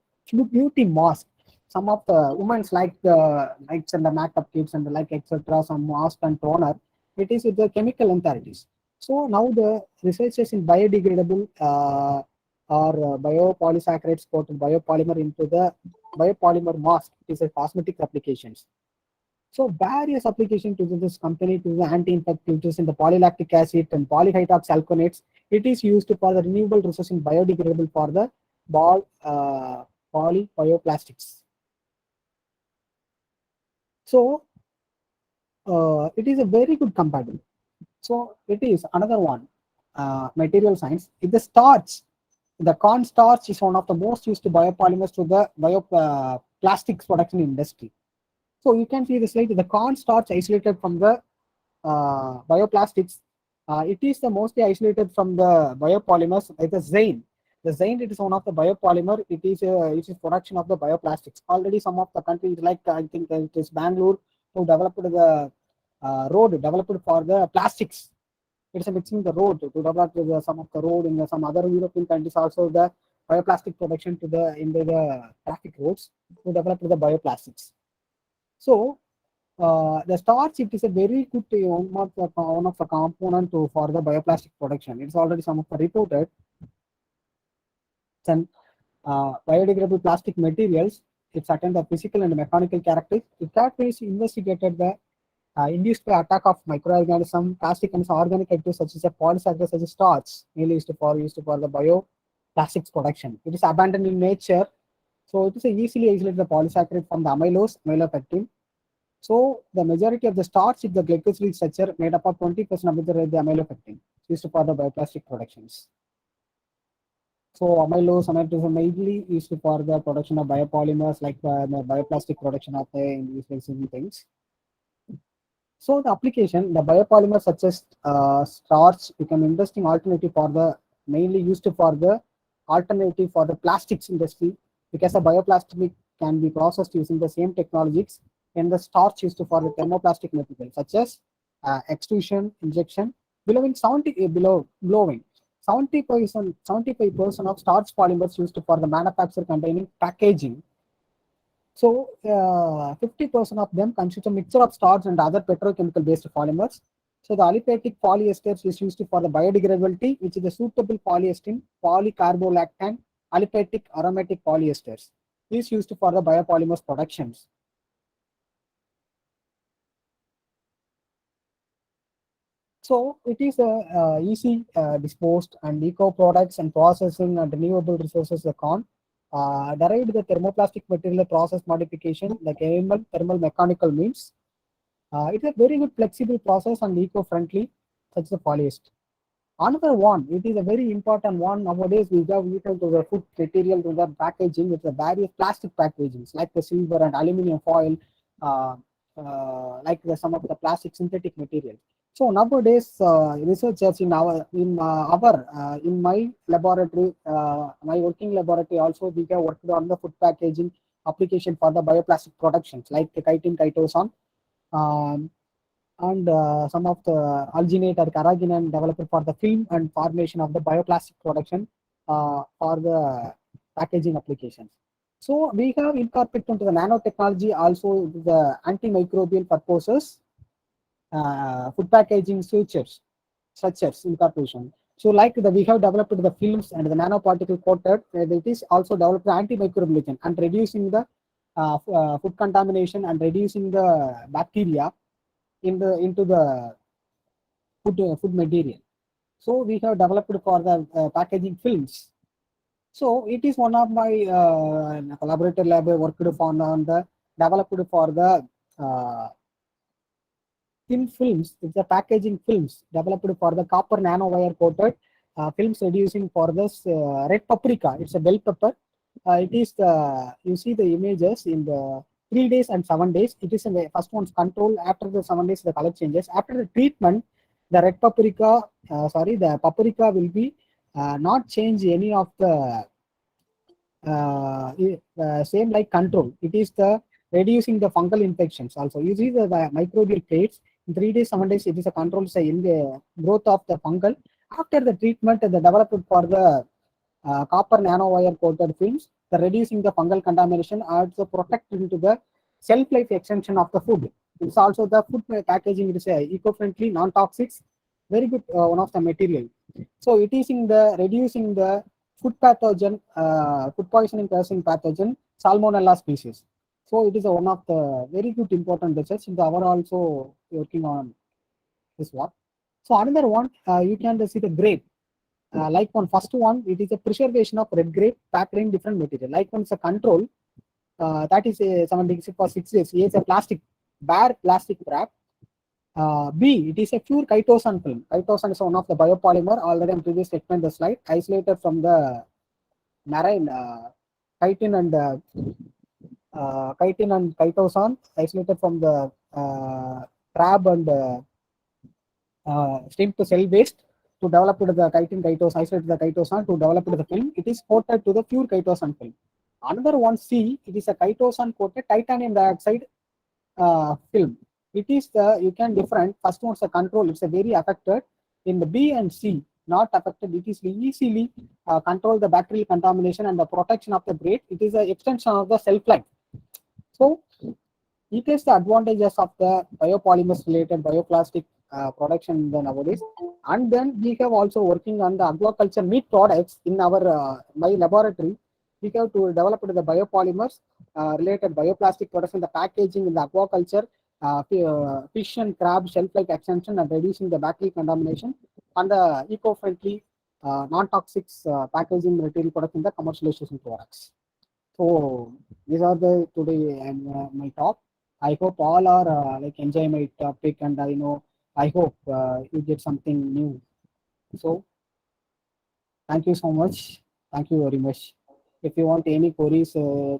beauty mask. Some of the women's like the likes and the makeup kits and the like etc. Some mask and toner. It is with the chemical entities. So now the researchers in biodegradable or biopolysaccharides coated biopolymer into the biopolymer mask. It is a cosmetic applications. So various applications to this company to the anti-infectives in the polylactic acid and polyhydroxyalkanoates. It is used for the renewable resource in biodegradable for the ball polybioplastics. So it is a very good compatible. So it is another one material science. If the starch, the corn starch is one of the most used biopolymers to the bioplastics production industry. So you can see this like the corn starch isolated from the bioplastics. It is the mostly isolated from the biopolymers like the Zane. The Zane it is one of the biopolymer. It is production of the bioplastics. Already some of the countries like I think it is Bangalore who developed the road developed for the plastics. It is a mixing the road to develop some of the road in some other European countries also the bioplastic production to the in the traffic roads to develop the bioplastics. So the starch it is a very good one of the component for the bioplastic production. It's already some of the reported and biodegradable plastic materials. It's attend the physical and mechanical characteristics. It characteristics investigated the induced by attack of microorganism, plastic and organic actives such as a polysaccharide such as starch, mainly used for the bioplastics production. It is abundant in nature, so it is easily isolate the polysaccharide from the amylose, amylopectin. So the majority of the starch is the glycosyl structure made up of 20% of the amylopectin used for the bioplastic productions. So amylose, amylose mainly used for the production of biopolymers like the bioplastic production of the these things. So the application, the biopolymer such as starch become interesting alternative for the mainly used for the alternative for the plastics industry because the bioplastic can be processed using the same technologies and the starch used for the thermoplastic material such as extrusion, injection, blowing 70 blowing. 75% of starch polymers used for the manufacture containing packaging. So 50% of them consist a mixture of starch and other petrochemical based polymers. So the aliphatic polyester is used for the biodegradability, which is a suitable polyester, polycarbolactam, aliphatic aromatic polyesters. Is used for the biopolymers productions. So it is easy disposed and eco products and processing and renewable resources the con. Derived the thermoplastic material process modification, the chemical thermal mechanical means. It's a very good flexible process and eco-friendly, such as polyester. Another one, it is a very important one nowadays. We have little to the food material to the packaging with the various plastic packagings like the silver and aluminum foil, uh, like some of the plastic synthetic materials. So nowadays, researchers in my laboratory, my working laboratory also, we have worked on the food packaging application for the bioplastic productions like the chitin, chitosan, um, and some of the alginate or carrageenan developed for the film and formation of the bioplastic production for the packaging applications. So we have incorporated into the nanotechnology also the antimicrobial purposes, food packaging structures incorporation. So like we have developed the films and the nanoparticle coated, it is also developed the antimicrobial agent and reducing the food contamination and reducing the bacteria into the food material. So we have developed for the packaging films. So it is one of my collaborator lab worked on the developed for the uh, thin films. It's the packaging films developed for the copper nanowire coated films reducing for this red paprika. It's a bell pepper. It is the you see the images in the 3 days and 7 days. It is in the first one's control. After the 7 days, the color changes. After the treatment, the red paprika, the paprika will be not change any of the same like control. It is the reducing the fungal infections also. You see the microbial plates in 3 days, 7 days, it is a control say in the growth of the fungal. After the treatment, the developed for the copper nanowire coated films, the reducing the fungal contamination also protect into the shelf life extension of the food. It's also the food packaging. It is eco-friendly, non-toxic, very good one of the material. So it is in the reducing the food poisoning causing pathogen, Salmonella species. So it is one of the very good important research. In the our also working on this one. So another one, you can see the grape. Like one first one, it is a preservation of red grape packed in different material. Like one is a control, that is a 76 for 6 days. It is a plastic, bare plastic wrap. B, it is a pure chitosan film. Chitosan is one of the biopolymer. Already I previously explained the slide. Isolated from the marine chitin and chitosan, isolated from the crab and stem to cell waste to develop the chitin chitosan, isolate the chitosan to develop the film. It is coated to the pure chitosan film. Another one C, it is a chitosan coated titanium dioxide film. It is the you can different. First one's a control. It's a very affected. In the B and C, not affected. It is easily control the bacterial contamination and the protection of the grade. It is an extension of the shelf life. So it is the advantages of the biopolymers related bioplastic production nowadays. And then we have also working on the aquaculture meat products in our my laboratory. We have to develop the biopolymers related bioplastic products in the packaging in the aquaculture, fish and crab shelf life extension and reducing the bacterial contamination and the eco-friendly non-toxic packaging material products in the commercialization products. So these are the today and my talk. I hope all are like enjoy my topic, and I hope you get something new. So thank you so much. Thank you very much. If you want any queries,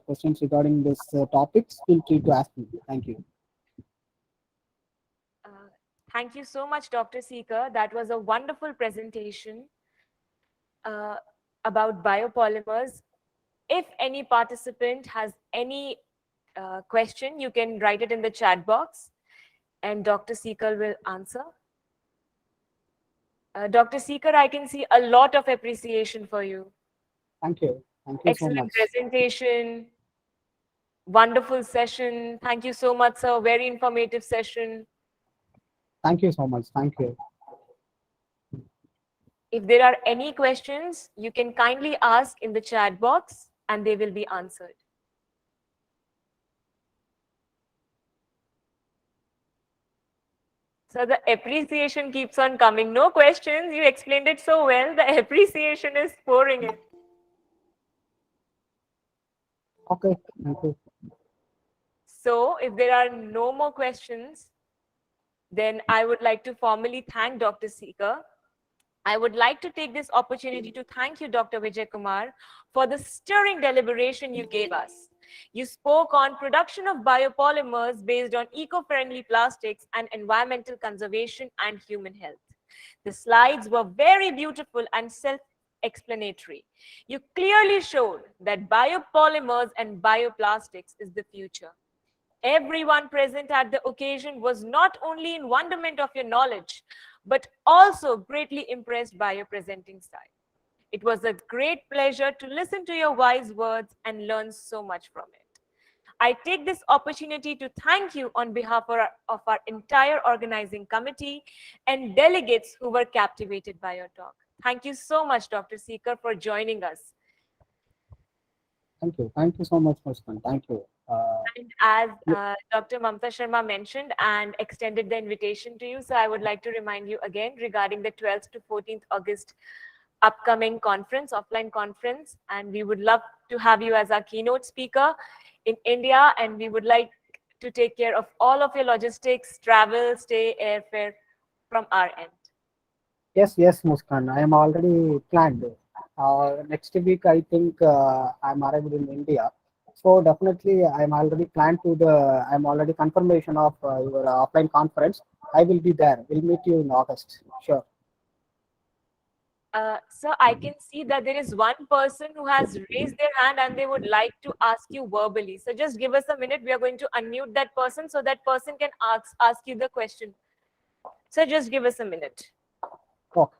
questions regarding this topics, feel free to ask me. Thank you. Uh, Thank you so much, Dr. Seeker. That was a wonderful presentation uh, about biopolymers. If any participant has any question, you can write it in the chat box and Dr. Seeker will answer. Dr. Seeker, I can see a lot of appreciation for you. Thank you. Thank you so Excellent much. presentation, wonderful session. Thank you so much, sir. Very informative session. Thank you so much. Thank you. If there are any questions, you can kindly ask in the chat box and they will be answered. So the appreciation keeps on coming. No questions. You explained it so well. The appreciation is pouring in. Okay, thank you. So if there are no more questions, then I would like to formally thank Dr. Seeker. I would like to take this opportunity to thank you, Dr. Vijay Kumar, for the stirring deliberation you gave us. You spoke on production of biopolymers based on eco-friendly plastics and environmental conservation and human health. The slides were very beautiful and self-explanatory. You clearly showed that biopolymers and bioplastics is the future. Everyone present at the occasion was not only in wonderment of your knowledge, but also greatly impressed by your presenting style. It was a great pleasure to listen to your wise words and learn so much from it. I take this opportunity to thank you on behalf of our entire organizing committee and delegates who were captivated by your talk. Thank you so much, Dr. Seeker, for joining us. Thank you so much, Muskan. Thank you. And as Yeah, Dr. Mamta Sharma mentioned and extended the invitation to you, so I would like to remind you again regarding the 12th to 14th August upcoming conference, offline conference, and we would love to have you as our keynote speaker in India, and we would like to take care of all of your logistics, travel, stay, airfare from our end. yes, Muskan. I am already planned. Next week, I think I'm arrived in India. So definitely, I'm already planned to the. I'm already confirmation of your offline conference. I will be there. We'll meet you in August. Sure. So I can see that there is one person who has raised their hand and they would like to ask you verbally. So just give us a minute. We are going to unmute that person so that person can ask you the question. So just give us a minute. Okay.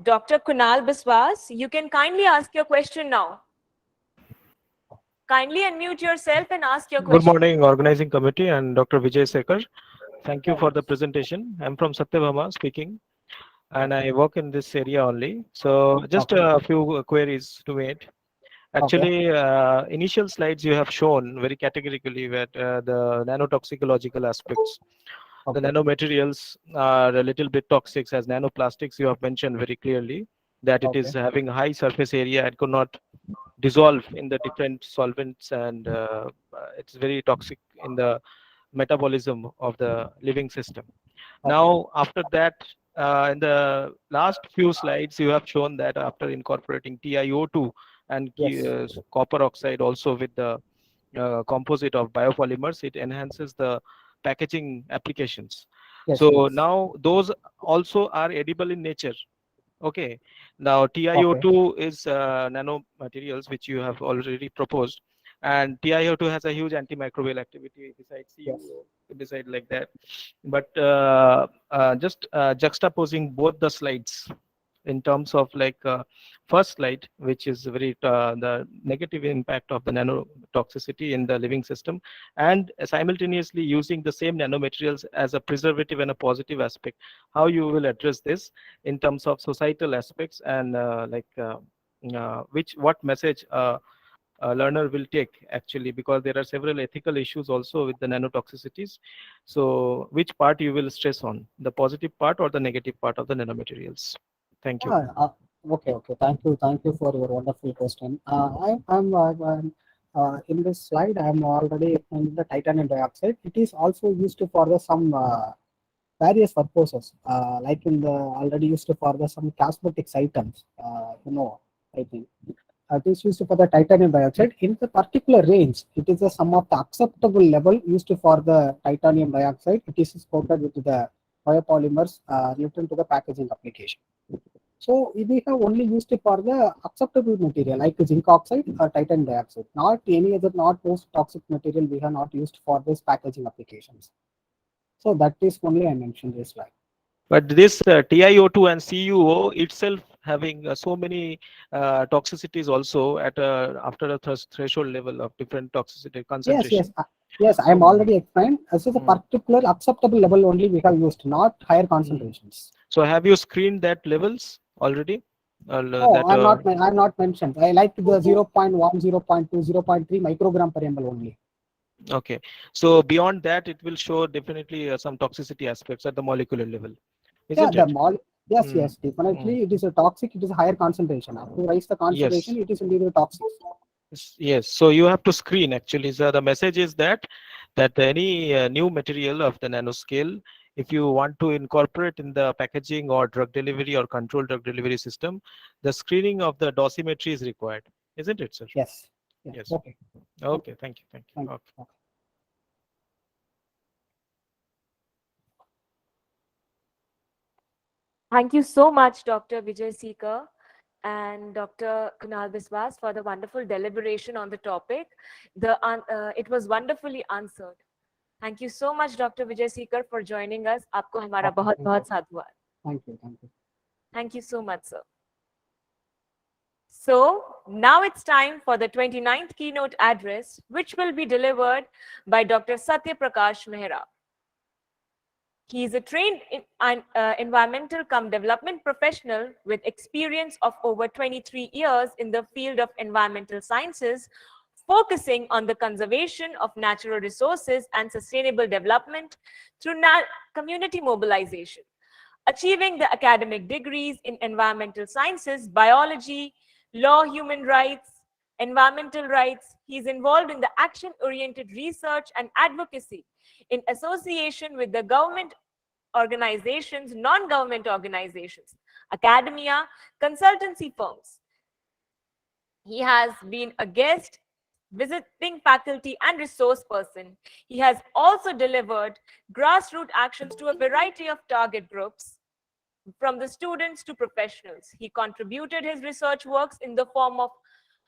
Dr. Kunal Biswas, you can kindly ask your question now. Kindly unmute yourself and ask your Good question. morning, organizing committee and Dr. Vijay Sekhar. Thank you for the presentation. I'm from Satyabhama speaking, and I work in this area only. So just Okay. a few queries to make. Okay. Actually, initial slides you have shown very categorically that the nanotoxicological aspects, the Okay. nanomaterials are a little bit toxic as nanoplastics. You have mentioned very clearly that it is Okay. having high surface area and could not dissolve in the different solvents, and it's very toxic in the metabolism of the living system. Okay. Now, after that, in the last few slides, you have shown that after incorporating TiO2 and Yes. copper oxide also with the composite of biopolymers, it enhances the packaging applications. Yes. So Yes. now those also are edible in nature. Okay. Now Okay. TiO2 is nanomaterials which you have already proposed, and TiO2 has a huge antimicrobial activity besides Yes. CuO, beside like that. But just juxtaposing both the slides in terms of like first slide, which is very the negative impact of the nanotoxicity in the living system, and simultaneously using the same nanomaterials as a preservative and a positive aspect. How you will address this in terms of societal aspects, and what message a learner will take actually, because there are several ethical issues also with the nanotoxicities. So which part you will stress on, the positive part or the negative part of the nanomaterials? Thank you. Okay, okay. Thank you for your wonderful question. I'm in this slide. I'm already in the titanium dioxide. It is also used for the some various purposes, like in the already used for the some cosmetics items. I think it is used for the titanium dioxide in the particular range. It is a some of the acceptable level used for the titanium dioxide. It is coated with the biopolymers related to the packaging application. So we have only used it for the acceptable material like zinc oxide or titanium dioxide. Not any other, not most toxic material we have not used for this packaging applications. So that is only I mentioned this slide. But this TiO2 and CuO itself having so many toxicities also at after a threshold level of different toxicity Yes, concentration. yes. I am So, already explained. This is a mm, particular acceptable level only we have used, not higher mm. concentrations. So have you screened that levels already? No, that I'm not mentioned. I like the 0.1, 0.2, 0.3 microgram per ml only. okay. So beyond that, it will show definitely some toxicity aspects at the molecular level, Yeah, isn't it? yes, Mm, yes, definitely. mm. It is a toxic. It is a higher concentration. To raise the concentration, Yes. it is indeed toxic. Yes. So you have to screen actually. So the message is that any new material of the nanoscale, if you want to incorporate in the packaging or drug delivery or controlled drug delivery system, the screening of the dosimetry is required, isn't it, sir? Yes. Yeah. Yes. Okay. Okay. Okay. Thank you. Thank Thank you. Okay. you. Okay. Thank you so much, Dr. Vijay Seeker and Dr. Kunal Biswas for the wonderful deliberation on the topic. It was wonderfully answered. Thank you so much, Dr. Vijay Seeker, for joining us. आपको हमारा Okay. बहुत Thank you. बहुत साधुवाद. Thank you. Thank you. Thank you so much, sir. So now it's time for the 29th keynote address, which will be delivered by Dr. Satya Prakash Mehra. He is a trained environmental cum development professional with experience of over 23 years in the field of environmental sciences, focusing on the conservation of natural resources and sustainable development through community mobilization. Achieving the academic degrees in environmental sciences, biology, law, human rights, environmental rights, he is involved in the action-oriented research and advocacy in association with the government organizations, non-government organizations, academia, consultancy firms. He has been a guest, visiting faculty, and resource person. He has also delivered grassroots actions to a variety of target groups, from the students to professionals. He contributed his research works in the form of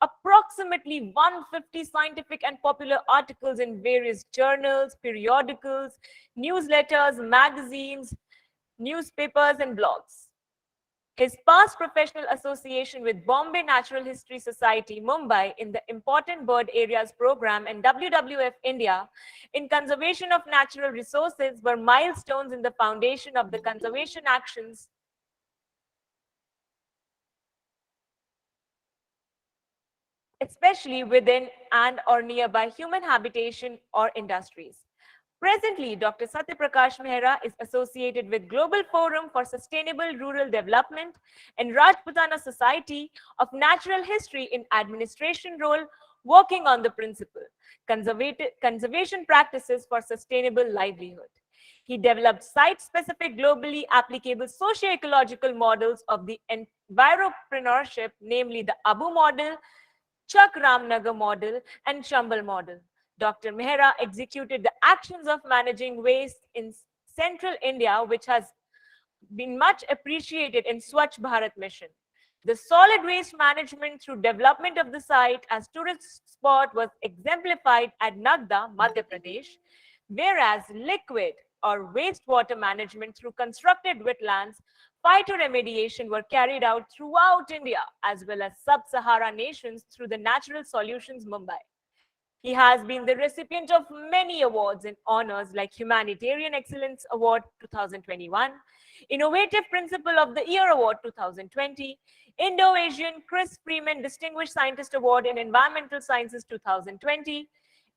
approximately 150 scientific and popular articles in various journals, periodicals, newsletters, magazines, newspapers, and blogs. His past professional association with Bombay Natural History Society, Mumbai, in the Important Bird Areas program and WWF India in conservation of natural resources were milestones in the foundation of the conservation actions, especially within and or nearby human habitation or industries. Presently, Dr. Satya Prakash Mehra is associated with Global Forum for Sustainable Rural Development and Rajputana Society of Natural History in Administration role, working on the principle, conservation practices for sustainable livelihood. He developed site-specific, globally applicable socio-ecological models of the enviropreneurship, namely the Abu model, Chak Ramnagar model, and Chambal model. Dr. Mehra executed the actions of managing waste in central India, which has been much appreciated in Swachh Bharat mission. The solid waste management through development of the site as tourist spot was exemplified at Nagda, Madhya Pradesh, whereas liquid or wastewater management through constructed wetlands, phytoremediation were carried out throughout India as well as sub-Sahara nations through the Natural Solutions Mumbai. He has been the recipient of many awards and honors like Humanitarian Excellence Award 2021, Innovative Principal of the Year Award 2020, Indo-Asian Chris Freeman Distinguished Scientist Award in Environmental Sciences 2020,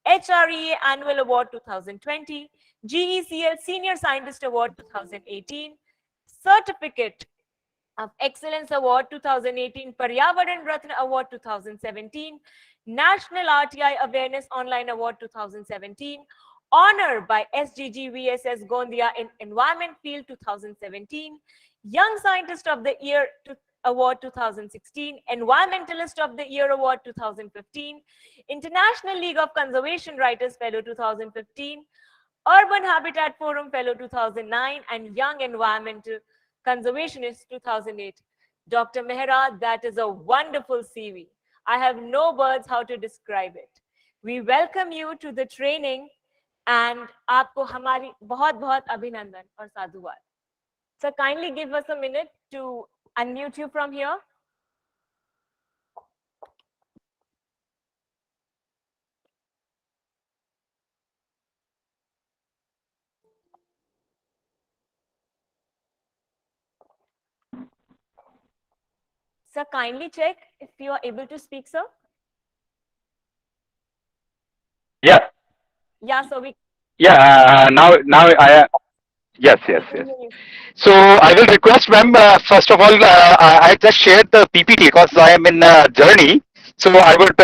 HREA Annual Award 2020, GECL Senior Scientist Award 2018, Certificate of Excellence Award 2018, Paryavaran Ratna Award 2017, National RTI Awareness Online Award 2017, Honor by SGG VSS Gondia in Environment Field 2017, Young Scientist of the Year Award 2016, Environmentalist of the Year Award 2015, International League of Conservation Writers Fellow 2015, Urban Habitat Forum Fellow 2009, and Young Environmental Conservationist 2008. Dr. Mehra, that is a wonderful CV. I have no words how to describe it. We welcome you to the training and आपको हमारी बहुत बहुत अभिनंदन और साधुवाद. Sir, kindly give us a minute to unmute you from here. Sir, kindly check if you are able to speak, sir. Yeah, Yeah, so we yeah. Now I yes, yes, can yes. hear you. So I will request, ma'am. First of all, I just shared the PPT because I am in a journey. So I would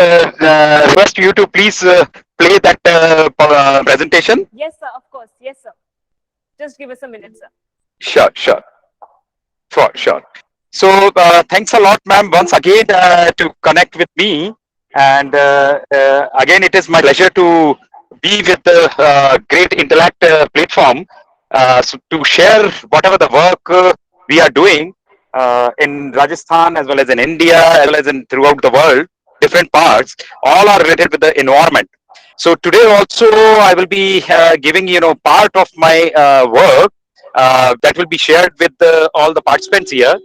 request you to please play that presentation. Yes, sir, of course. Yes, sir. Just give us a minute, sir. Sure, sure. Sure. So thanks a lot, ma'am, once again to connect with me. And again, it is my pleasure to be with the Great Intellect platform so to share whatever the work we are doing in Rajasthan as well as in India as well as in throughout the world, different parts, all are related with the environment. So today also I will be giving part of my work that will be shared with all the participants here.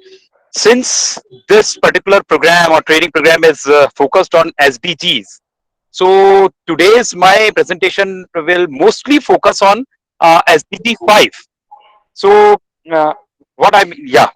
Since this particular program or training program is focused on SDGs, so today's my presentation will mostly focus on SDG 5. So uh, what I mean, yeah,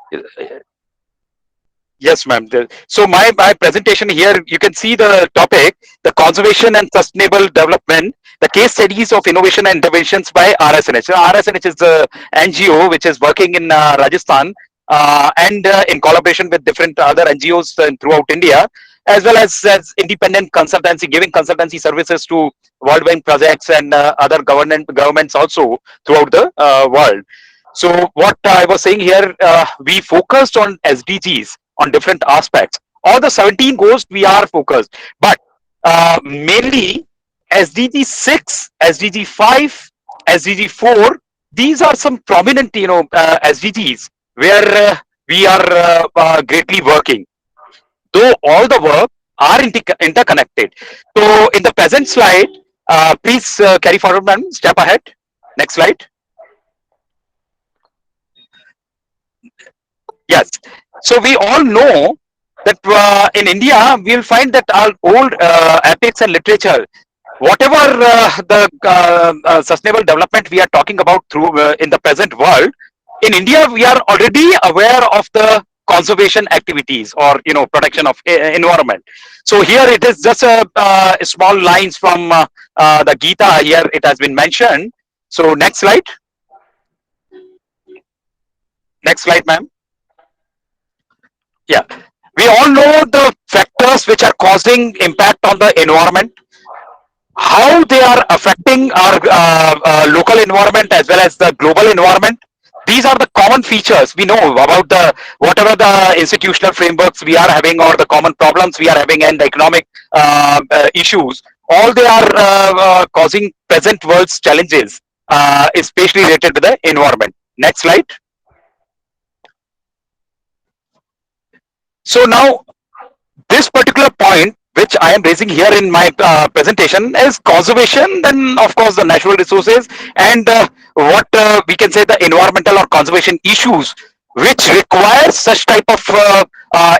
yes, ma'am. So my presentation here, you can see the topic, the conservation and sustainable development, the case studies of innovation and interventions by RSNH. So RSNH is the NGO which is working in Rajasthan and in collaboration with different other NGOs throughout India, as well as independent consultancy, giving consultancy services to World Bank projects and other governments also throughout the world. So what I was saying here, we focused on SDGs on different aspects. All the 17 goals we are focused, but mainly SDG 6, SDG 5, SDG 4. These are some prominent, SDGs where we are greatly working. Though all the work are interconnected. So in the present slide, please carry forward, ma'am. Step ahead. Next slide. Yes. So we all know that in India, we'll find that our old epics and literature, whatever the sustainable development we are talking about through in the present world, in India, we are already aware of the conservation activities or protection of environment. So here it is just a small lines from the Gita. Here it has been mentioned. So next slide. Next slide, ma'am. Yeah, we all know the factors which are causing impact on the environment, how they are affecting our local environment as well as the global environment. These are the common features we know about the whatever the institutional frameworks we are having or the common problems we are having and the economic issues. All they are causing present world's challenges, especially related to the environment. Next slide. So now this particular point which I am raising here in my presentation is conservation, then of course the natural resources and what we can say the environmental or conservation issues which require such type of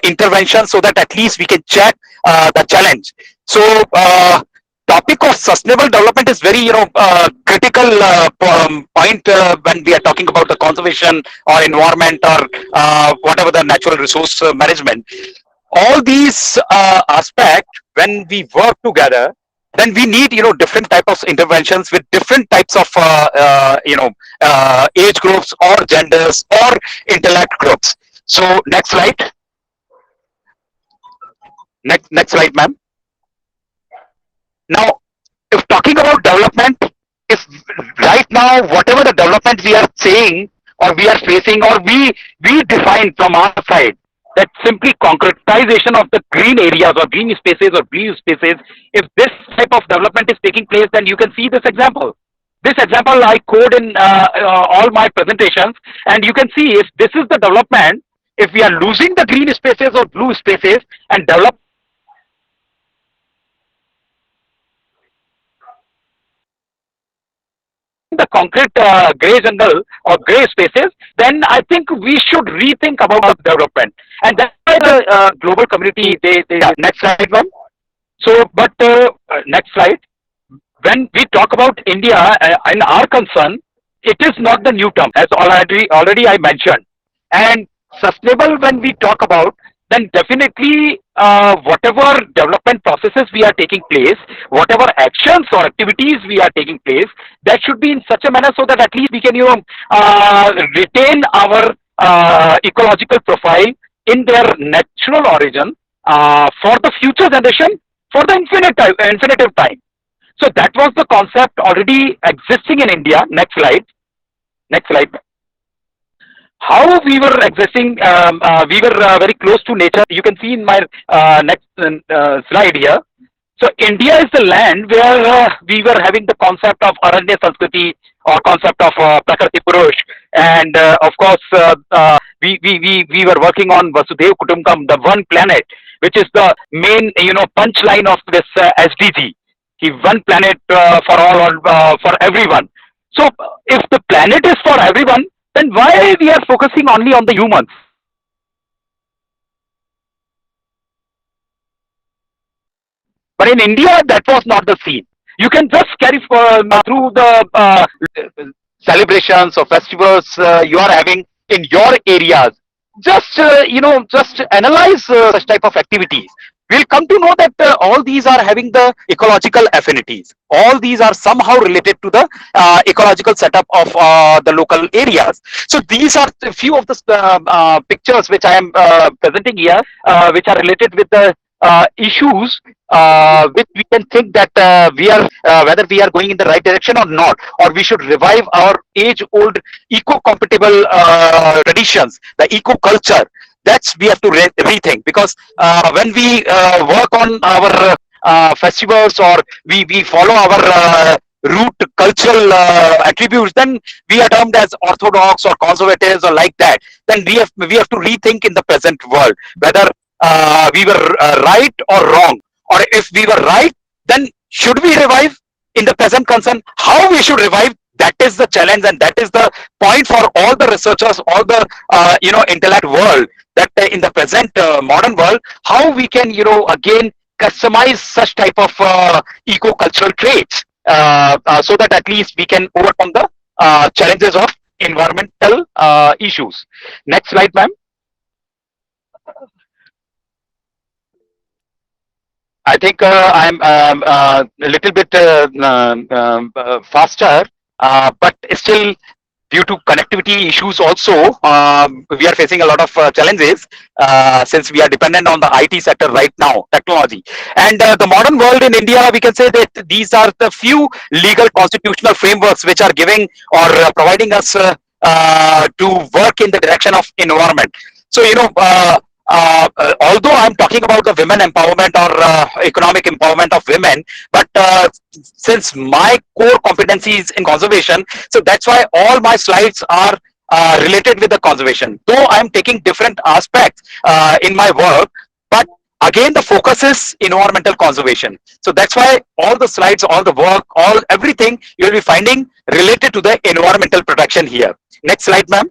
intervention so that at least we can check the challenge. So topic of sustainable development is very critical point when we are talking about the conservation or environment or whatever the natural resource management. All these aspects, when we work together, then we need different type of interventions with different types of age groups or genders or intellect groups. So next slide. Next slide, ma'am. Now, if talking about development, if right now whatever the development we are saying or we are facing or we define from our side, that simply concretization of the green areas or green spaces or blue spaces, if this type of development is taking place, then you can see this example. This example I code in all my presentations, and you can see if this is the development, if we are losing the green spaces or blue spaces and develop the concrete gray jungle or gray spaces, then I think we should rethink about the development. And that's why the global community, they next slide, ma'am. So, but next slide. When we talk about India in our concern, it is not the new term, as already I mentioned. And sustainable, when we talk about, then definitely whatever development processes we are taking place, whatever actions or activities we are taking place, that should be in such a manner so that at least we can retain our ecological profile in their natural origin for the future generation for the infinitive time. So that was the concept already existing in India. Next slide. Next slide. How we were existing, we were very close to nature. You can see in my next slide here. So India is the land where we were having the concept of Aranya Sanskriti or concept of Prakriti Purush, and of course we were working on Vasudev Kutumbakam, the one planet, which is the main punchline of this SDG. One planet for all or for everyone. So if the planet is for everyone, then why we are focusing only on the humans? But in India, that was not the scene. You can just carry through the celebrations or festivals you are having in your areas. Just just analyze such type of activities. We'll come to know that all these are having the ecological affinities. All these are somehow related to the ecological setup of the local areas. So these are a few of the pictures which I am presenting here, which are related with the issues which we can think that we are whether we are going in the right direction or not, or we should revive our age-old eco-compatible traditions, the eco-culture. That's we have to rethink, because when we work on our festivals, or we follow our root cultural attributes, then we are termed as orthodox or conservatives or like that. Then we have to rethink in the present world whether we were right or wrong, or if we were right, then should we revive in the present concern? How we should revive? That is the challenge, and that is the point for all the researchers, all the intellect world, that in the present modern world, how we can again customize such type of eco-cultural traits so that at least we can overcome the challenges of environmental issues. Next slide, ma'am. I think I'm a little bit faster, but still, due to connectivity issues also, we are facing a lot of challenges since we are dependent on the IT sector right now, technology. And the modern world in India, we can say that these are the few legal constitutional frameworks which are giving or providing us to work in the direction of environment. So, although I'm talking about the women empowerment or economic empowerment of women, but since my core competency is in conservation, so that's why all my slides are related with the conservation. Though I'm taking different aspects in my work, but again the focus is environmental conservation. So that's why all the slides, all the work, everything you'll be finding related to the environmental protection here. Next slide, ma'am.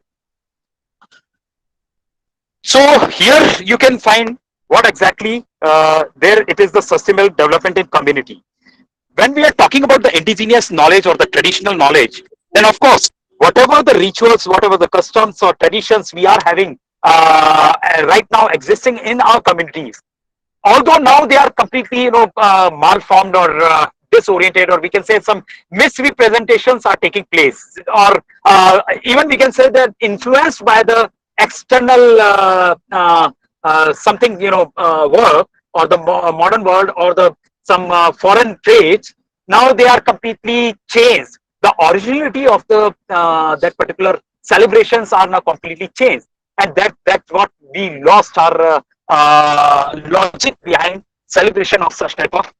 So here you can find what exactly there it is, the sustainable development in community. When we are talking about the indigenous knowledge or the traditional knowledge, then of course, whatever the rituals, whatever the customs or traditions we are having right now existing in our communities, although now they are completely malformed or disoriented, or we can say some misrepresentations are taking place, or even we can say that influenced by the external something work, or the modern world, or the some foreign trades. Now they are completely changed. The originality of the that particular celebrations are now completely changed, and that's what we lost our logic behind celebration of such type of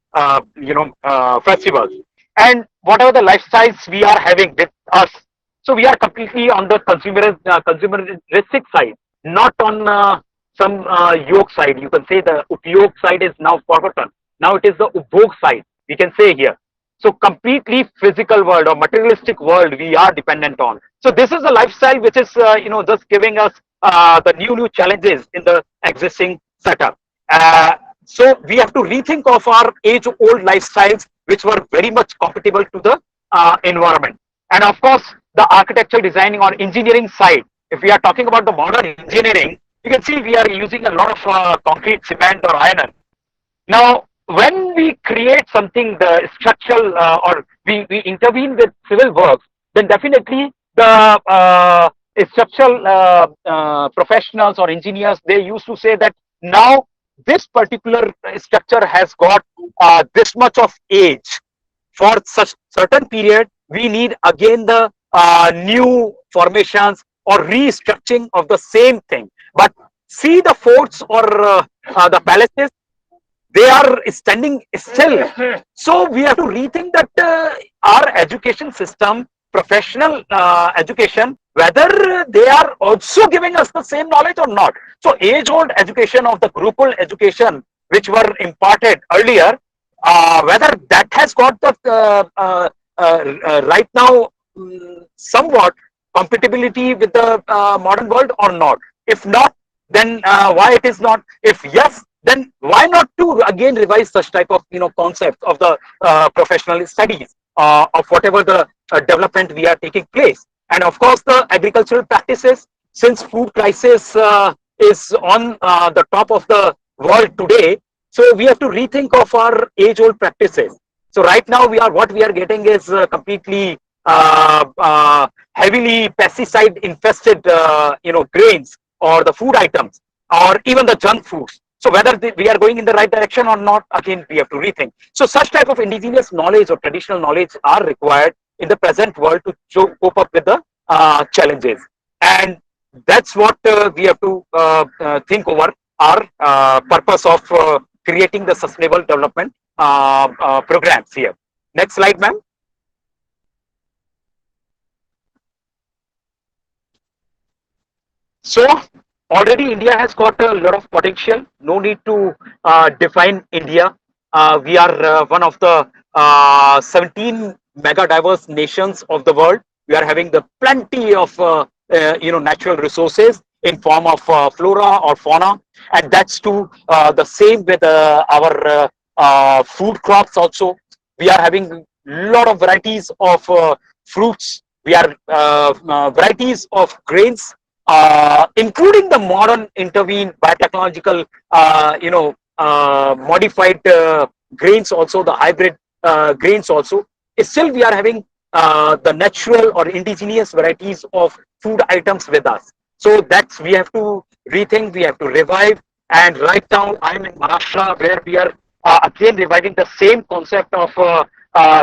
festivals. And whatever the lifestyles we are having with us, so we are completely on the consumeristic side, not on some yoke side. You can say the upyog side is now forgotten. Now it is the upbhog side, we can say here. So completely physical world or materialistic world we are dependent on. So this is a lifestyle which is just giving us the new challenges in the existing setup. So we have to rethink of our age-old lifestyles, which were very much compatible to the environment. And of course, the architecture, designing or engineering side, if we are talking about the modern engineering, You can see we are using a lot of concrete, cement, or iron. Now, when we create something, the structural or we intervene with civil works, then definitely the structural professionals or engineers, they used to say that now this particular structure has got this much of age. For such certain period, we need again the new formations or restructuring of the same thing. But see the forts or the palaces, they are standing still. So we have to rethink that our education system, professional education, whether they are also giving us the same knowledge or not. So age-old education of the Gurukul education, which were imparted earlier, whether that has got the right now somewhat compatibility with the modern world or not. If not, then why it is not? If yes, then why not to again revise such type of concepts of the professional studies of whatever the development we are taking place. And of course the agricultural practices, since food crisis is on the top of the world today, so we have to rethink of our age old practices. So right now what we are getting is completely heavily pesticide infested grains or the food items or even the junk foods. So whether we are going in the right direction or not, again, we have to rethink. So such type of indigenous knowledge or traditional knowledge are required in the present world to cope up with the challenges. And that's what we have to think over our purpose of creating the sustainable development programs here. Next slide, ma'am. So already India has got a lot of potential. No need to define India. We are one of the 17 mega diverse nations of the world. We are having the plenty of natural resources in form of flora or fauna, and that's too the same with our food crops also. We are having lot of varieties of fruits. We are varieties of grains, including the modern intervened biotechnological, modified grains also, the hybrid grains also. Still, we are having the natural or indigenous varieties of food items with us. So that's we have to rethink, we have to revive. And right now, I'm in Maharashtra, where we are again reviving the same concept of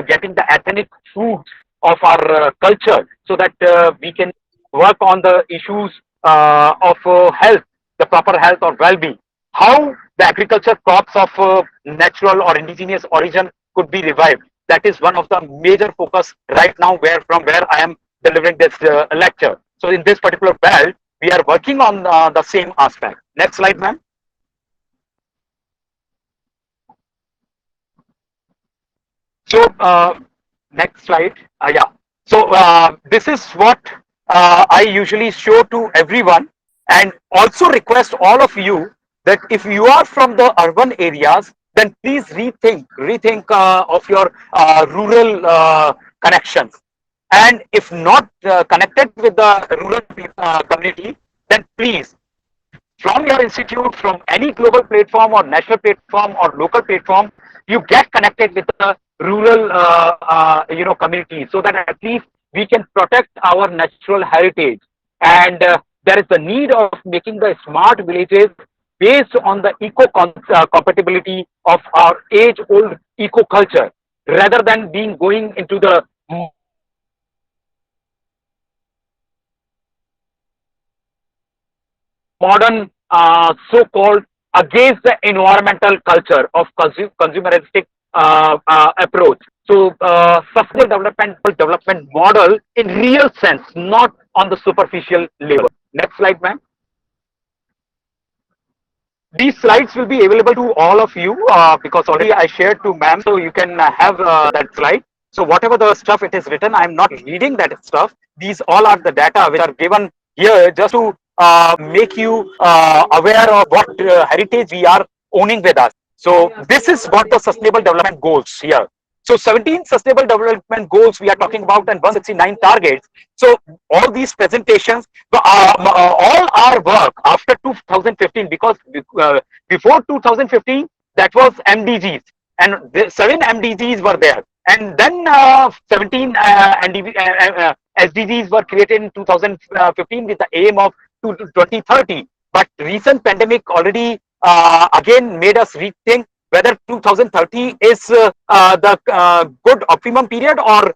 getting the ethnic food of our culture, so that we can work on the issues of health, the proper health or well-being. How the agriculture crops of natural or indigenous origin could be revived. That is one of the major focus right now, from where I am delivering this lecture. So in this particular belt, we are working on the same aspect. Next slide, ma'am. So next slide. Yeah. So this is what I usually show to everyone, and also request all of you that if you are from the urban areas, then please rethink of your rural connections. And if not connected with the rural community, then please, from your institute, from any global platform or national platform or local platform, you get connected with the rural community, so that at least we can protect our natural heritage. And there is the need of making the smart villages based on the compatibility of our age old eco culture, rather than being going into the modern so-called against the environmental culture of consumeristic approach. So sustainable development model in real sense, not on the superficial level. Next slide, ma'am. These slides will be available to all of you because already I shared to ma'am, so you can have that slide. So whatever the stuff it is written, I'm not reading that stuff. These all are the data which are given here just to make you aware of what heritage we are owning with us. So this is what the sustainable development goals here. So 17 sustainable development goals we are talking about and 169 targets. So all these presentations, all our work after 2015, because before 2015, that was MDGs, and the 7 MDGs were there. And then 17 SDGs were created in 2015 with the aim of 2030. But recent pandemic already again made us rethink whether 2030 is the good optimum period, or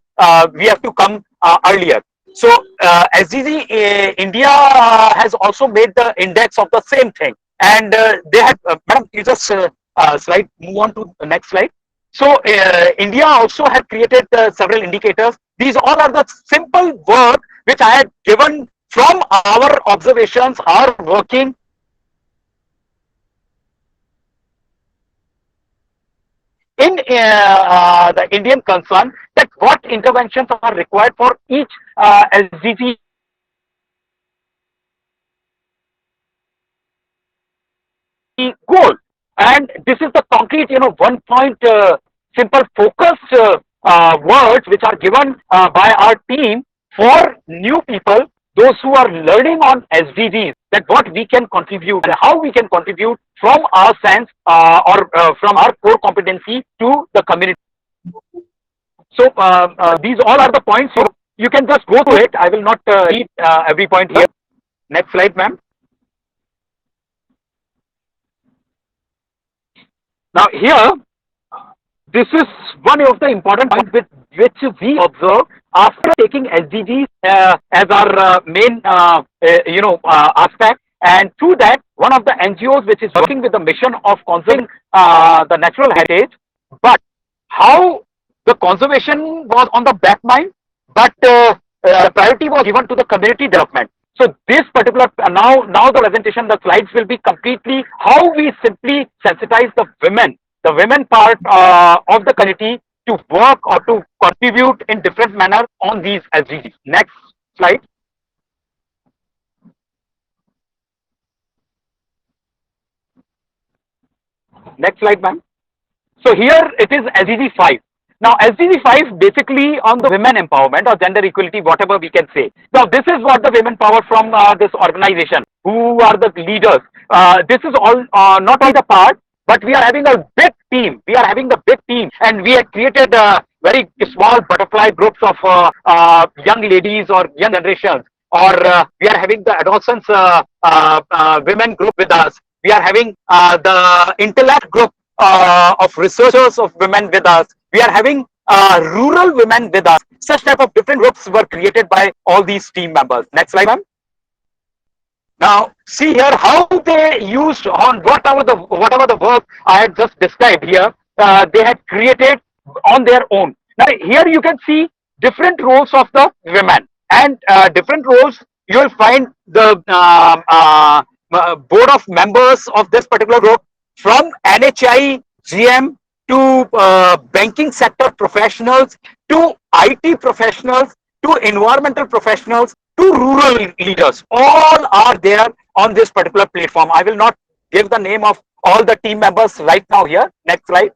we have to come earlier. So SDG India has also made the index of the same thing, and they have, madam, you just slide, move on to the next slide. So India also had created several indicators. These all are the simple work which I had given from our observations, our working in the Indian concern, that what interventions are required for each SDG goal. And this is the concrete, 1 point simple focused words which are given by our team for new people, those who are learning on SDGs, that what we can contribute and how we can contribute from our sense or from our core competency to the community. So these all are the points. So you can just go through it. I will not read every point here. Next slide, ma'am. Now here, this is one of the important points which we observe after taking SDGs as our main, aspect. And through that, one of the NGOs which is working with the mission of conserving the natural heritage, but how the conservation was on the back mind, but priority was given to the community development. So this particular, now the presentation, the slides will be completely how we simply sensitize the women part of the community to work or to contribute in different manner on these SDGs. Next slide. Next slide, ma'am. So here it is SDG 5. Now SDG 5 basically on the women empowerment or gender equality, whatever we can say. Now this is what the women power from this organization, who are the leaders. This is all not only the part, but we are having a big team. We are having the big team, and we have created very small butterfly groups of young ladies or young generations. Or we are having the adolescents women group with us. We are having the intellect group of researchers of women with us. We are having rural women with us. Such type of different groups were created by all these team members. Next slide, ma'am. Now, see here how they used on whatever the work I had just described here. They had created on their own. Now, here you can see different roles of the women, and different roles. You will find the board of members of this particular group, from NHI, GM to banking sector professionals, to IT professionals, to environmental professionals, to rural leaders. All are there on this particular platform. I will not give the name of all the team members right now here. Next slide.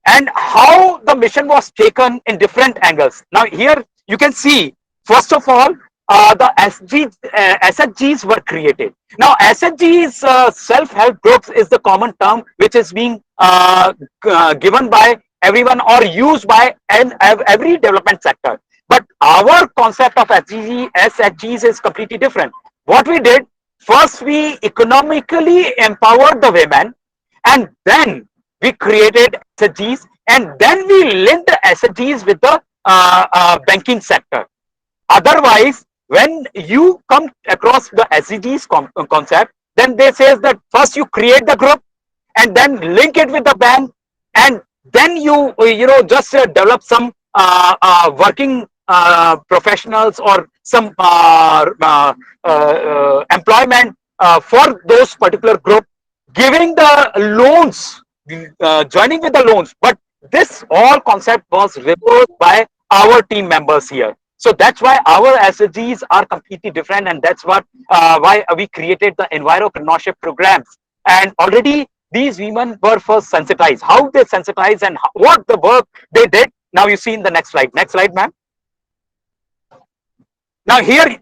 And how the mission was taken in different angles. Now here you can see, first of all, the SDGs were created. Now SDGs, self-help groups, is the common term which is being given by everyone or used by every development sector. But our concept of SDGs is completely different. What we did, first we economically empowered the women, and then we created SDGs, and then we linked the SDGs with the banking sector. Otherwise, when you come across the SDGs concept, then they says that first you create the group and then link it with the bank, and then you just develop some working professionals or some employment for those particular group, giving the loans, joining with the loans. But this all concept was reversed by our team members here. So that's why our SDGs are completely different, and that's what why we created the environmental entrepreneurship programs. And already these women were first sensitized, how they sensitized and what the work they did. Now you see in the next slide. Next slide, ma'am. Now here,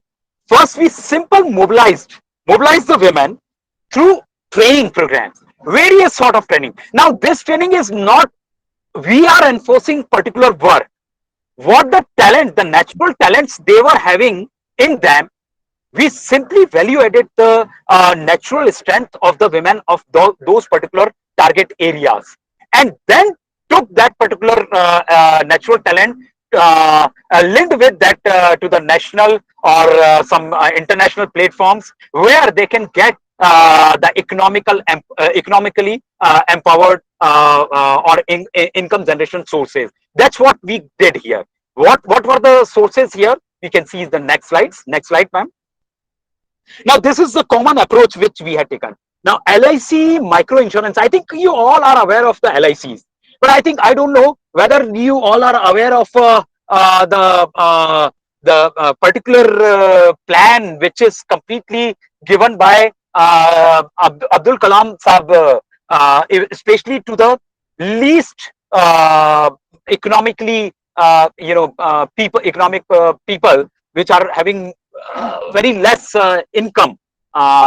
first we mobilized the women through training programs, various sort of training. Now this training is not, we are enforcing particular work. What the talent, the natural talents they were having in them, we simply value added the natural strength of the women of those particular target areas, and then took that particular natural talent, linked with that to the national or some international platforms where they can get the economically empowered or income generation sources. That's what we did here. What were the sources here? We can see the next slides. Next slide, ma'am. Now, this is the common approach which we had taken. Now, LIC micro insurance, I think you all are aware of the LICs, but I don't know whether you all are aware of the particular plan which is completely given by Abdul Kalam Saab, especially to the least economically, people which are having very less income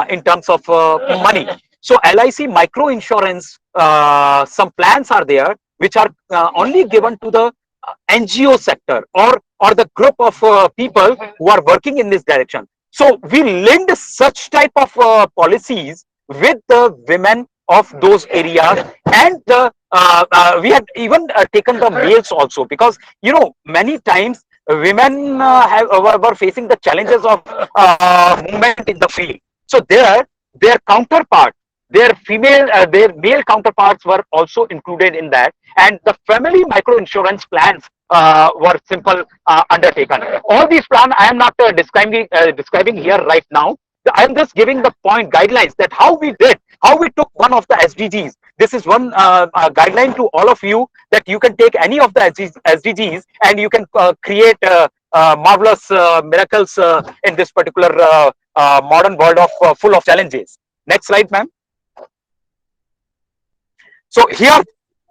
in terms of money. So LIC micro insurance, some plans are there which are only given to the NGO sector or the group of people who are working in this direction. So we linked such type of policies with the women of those areas, and we had even taken the males also, because many times women were facing the challenges of movement in the field. So their counterpart, their male counterparts were also included in that, and the family micro insurance plans were undertaken. All these plans I am not describing here right now. I am just giving the point guidelines that how we took one of the SDGs. This is one guideline to all of you, that you can take any of the SDGs and you can create marvelous miracles in this particular modern world of full of challenges. Next slide, ma'am. So here,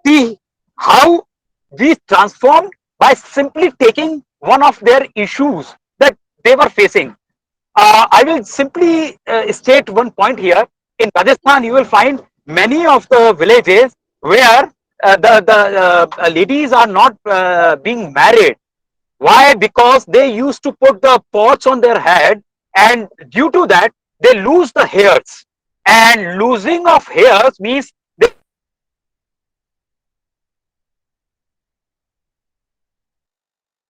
see how we transformed by simply taking one of their issues that they were facing. I will simply state one point here. In Rajasthan, you will find many of the villages where the ladies are not being married. Why? Because they used to put the pots on their head, and due to that, they lose the hairs. And losing of hairs means they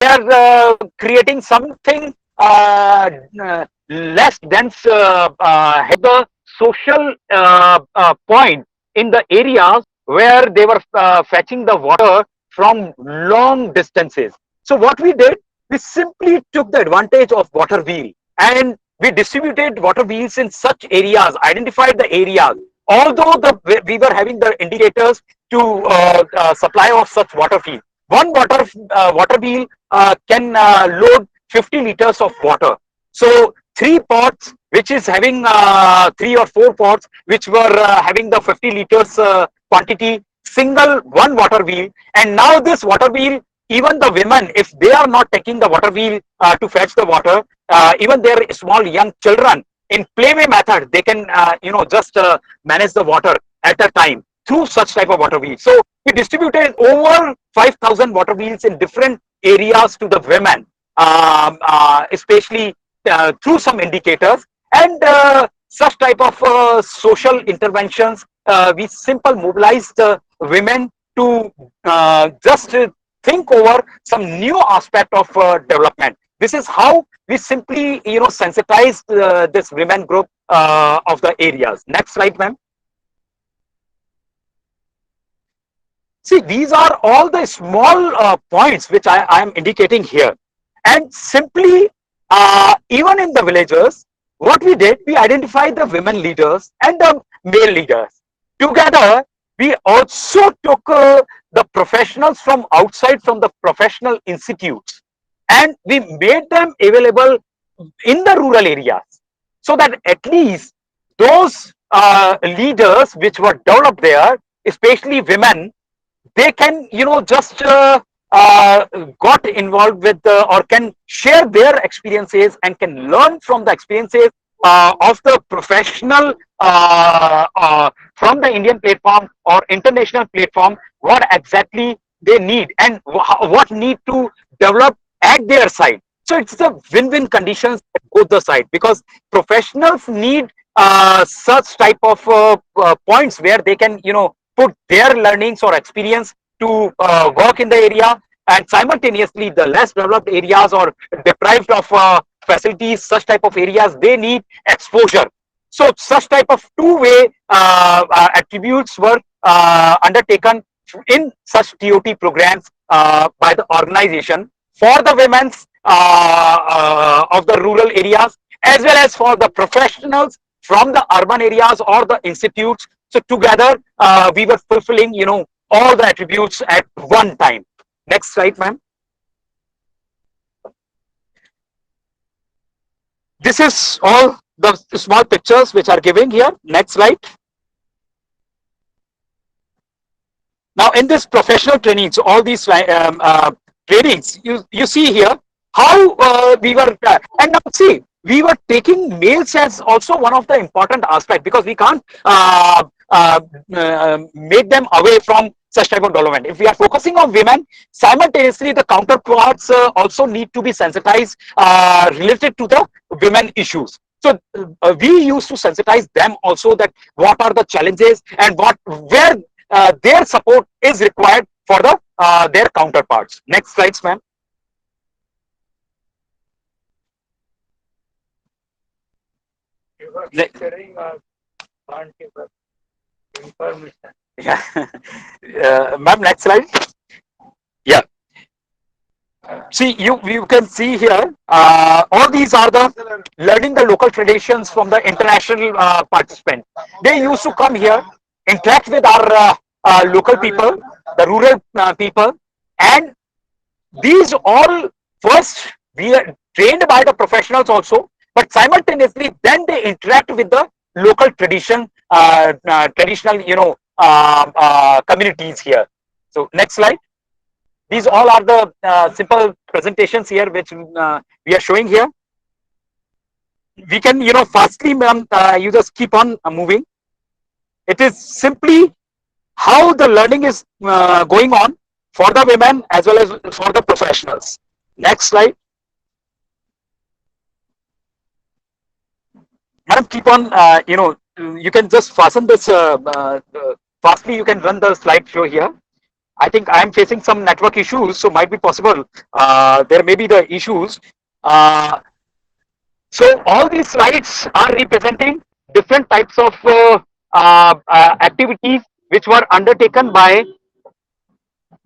are creating something less dense the social point in the areas where they were fetching the water from long distances. So what we did, we simply took the advantage of water wheel, and we distributed water wheels in such areas, identified the areas. Although we were having the indicators to supply of such water wheel. One water wheel can load 50 liters of water. So 3 pots, which is having 3 or 4 pots, which were having the 50 liters quantity, one water wheel. And now this water wheel, even the women, if they are not taking the water wheel to fetch the water, even their small young children, in playway method, they can just manage the water at a time through such type of water wheel. So we distributed over 5,000 water wheels in different areas to the women, especially through some indicators, and such type of social interventions. We mobilized women to just think over some new aspect of development. This is how we simply sensitized this women group of the areas. Next slide, ma'am. See, these are all the small points which I am indicating here. And simply, even in the villages, what we did, we identified the women leaders and the male leaders. Together, we also took the professionals from outside, from the professional institutes, and we made them available in the rural areas, so that at least those leaders which were developed there, especially women, they can just got involved with or can share their experiences and can learn from the experiences of the professional from the Indian platform or international platform, what exactly they need and what need to develop at their side. So it's the win-win conditions at both the side, because professionals need such type of points where they can put their learnings or experience to work in the area, and simultaneously the less developed areas or deprived of facilities, such type of areas, they need exposure. So such type of two-way attributes were undertaken in such TOT programs by the organization for the women's of the rural areas, as well as for the professionals from the urban areas or the institutes. So together we were fulfilling all the attributes at one time. Next slide, ma'am. This is all the small pictures which are giving here. Next slide. Now, in this professional training, so all these trainings, you see here how we were, and now see, we were taking males as also one of the important aspects, because we can't make them away from such type of development. If we are focusing on women, simultaneously the counterparts also need to be sensitized related to the women issues. So we used to sensitize them also, that what are the challenges and where their support is required for the their counterparts. Next slides, ma'am. Yeah. Ma'am, next slide. Yeah. See, you can see here, all these are the learning the local traditions from the international participant. They used to come here, interact with our local people, the rural people, and these all first we are trained by the professionals also, but simultaneously then they interact with the local traditional communities here. So next slide. These all are the simple presentations here which we are showing here. We can fastly, ma'am, you just keep on moving. It is simply how the learning is going on for the women as well as for the professionals. Next slide. Madam, keep on, you can just fasten this, fastly you can run the slide show here. I think I'm facing some network issues, so might be possible. There may be the issues. So all these slides are representing different types of activities which were undertaken by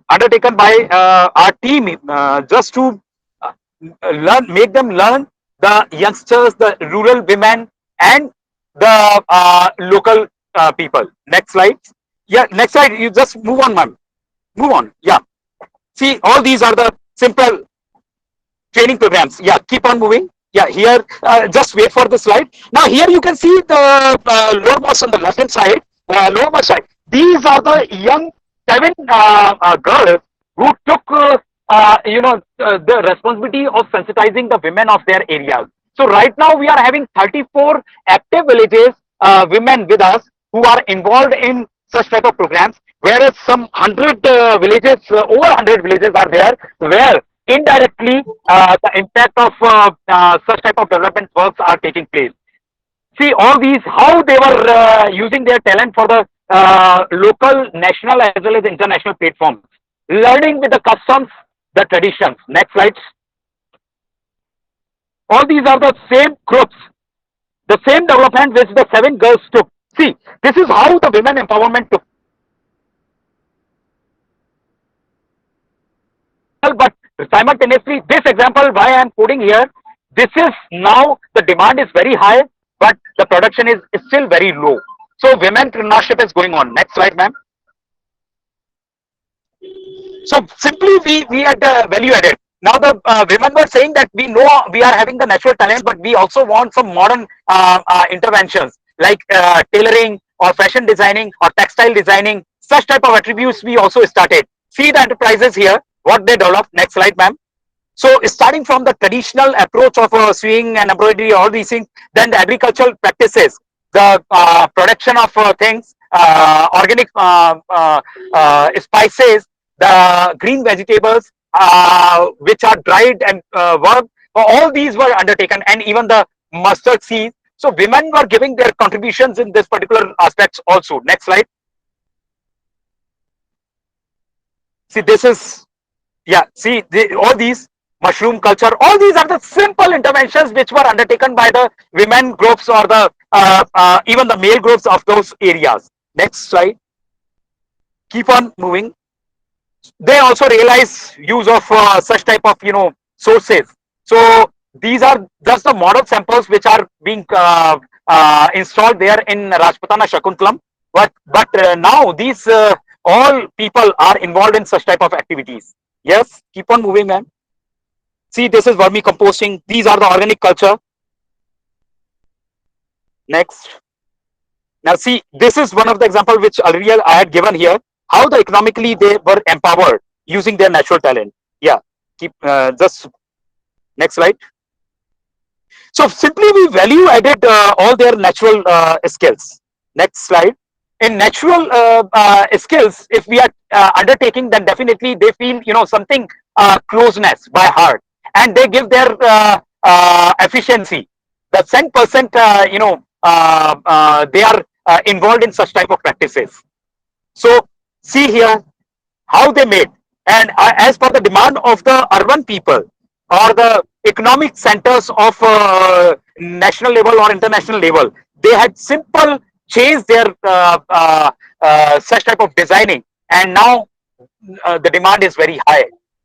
our team just to make them learn, the youngsters, the rural women, and the local people. Next slide. Yeah, next slide. You just move on, ma'am. Move on. Yeah. See, all these are the simple training programs. Yeah, keep on moving. Yeah, here, just wait for the slide. Now, here you can see the lowermost on the left hand side, lowermost side. These are the young 7 girls who took, the responsibility of sensitizing the women of their areas. So right now we are having 34 active villages, women with us who are involved in such type of programs, whereas some 100 villages, over 100 villages are there where indirectly the impact of such type of development works are taking place. See, all these, how they were using their talent for the local, national as well as international platforms, learning with the customs, the traditions. Next slides. All these are the same groups, the same development which the 7 girls took. See, this is how the women empowerment took. But simultaneously, this example, why I am putting here, this is now the demand is very high, but the production is still very low. So women entrepreneurship is going on. Next slide, ma'am. So simply we had value added. Now the women were saying that we know we are having the natural talent, but we also want some modern interventions. like tailoring or fashion designing or textile designing. Such type of attributes we also started. See the enterprises here, what they develop. Next slide, ma'am. So starting from the traditional approach of sewing and embroidery, all these things, then the agricultural practices, the production of things, organic spices, the green vegetables, which are dried and worked. All these were undertaken, and even the mustard seeds. So women were giving their contributions in this particular aspects also. Next slide. See, this is, yeah, see, all these mushroom culture, all these are the simple interventions which were undertaken by the women groups or the even the male groups of those areas. Next slide. Keep on moving. They also realize use of such type of sources. So these are just the model samples which are being installed there in Rajputana Shakuntalam. But now these all people are involved in such type of activities. Yes, keep on moving, ma'am. See, this is vermicomposting. These are the organic culture. Next. Now see, this is one of the example which earlier I had given here. How the economically they were empowered using their natural talent. Yeah, keep just next slide. So simply we value added all their natural skills. Next slide. In natural skills, if we are undertaking, then definitely they feel something closeness by heart, and they give their efficiency. The 10% they are involved in such type of practices. So see here how they made, and as per the demand of the urban people or the economic centers of national level or international level, they had simple changed their such type of designing, and now the demand is very high.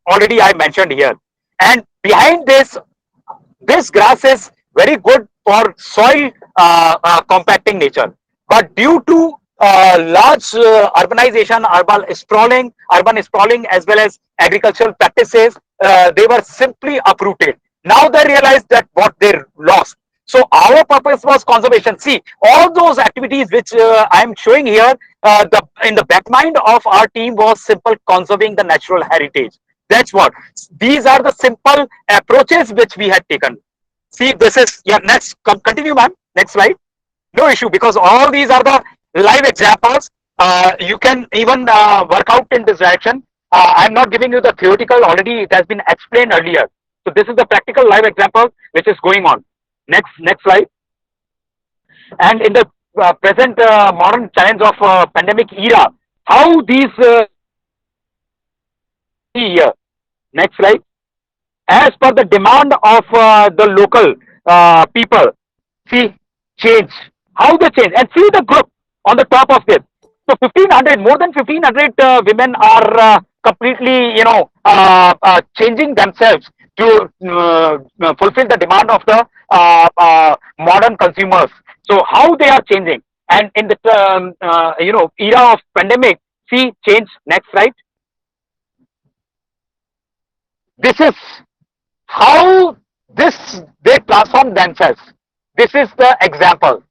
Already I mentioned here, and behind this grass is very good for soil compacting nature, but due to large urbanization, urban sprawling as well as agricultural practices, they were simply uprooted. Now they realize that what they lost. So our purpose was conservation. See, all those activities which I am showing here, in the back mind of our team was simple conserving the natural heritage. That's what. These are the simple approaches which we had taken. See, this is, yeah, next, continue, ma'am. Next slide. No issue, because all these are the live examples. You can even work out in this direction. I'm not giving you the theoretical, already it has been explained earlier. So this is the practical live example which is going on. Next slide. And in the present modern challenge of pandemic era, how these here. Next slide. As per the demand of the local people, see, change, how they change, and see the group on the top of this. So 1500, more than 1500 women are completely, changing themselves to fulfill the demand of the modern consumers. So how they are changing, and in the era of pandemic, see change. Next slide. This is how they transform themselves. This is the example.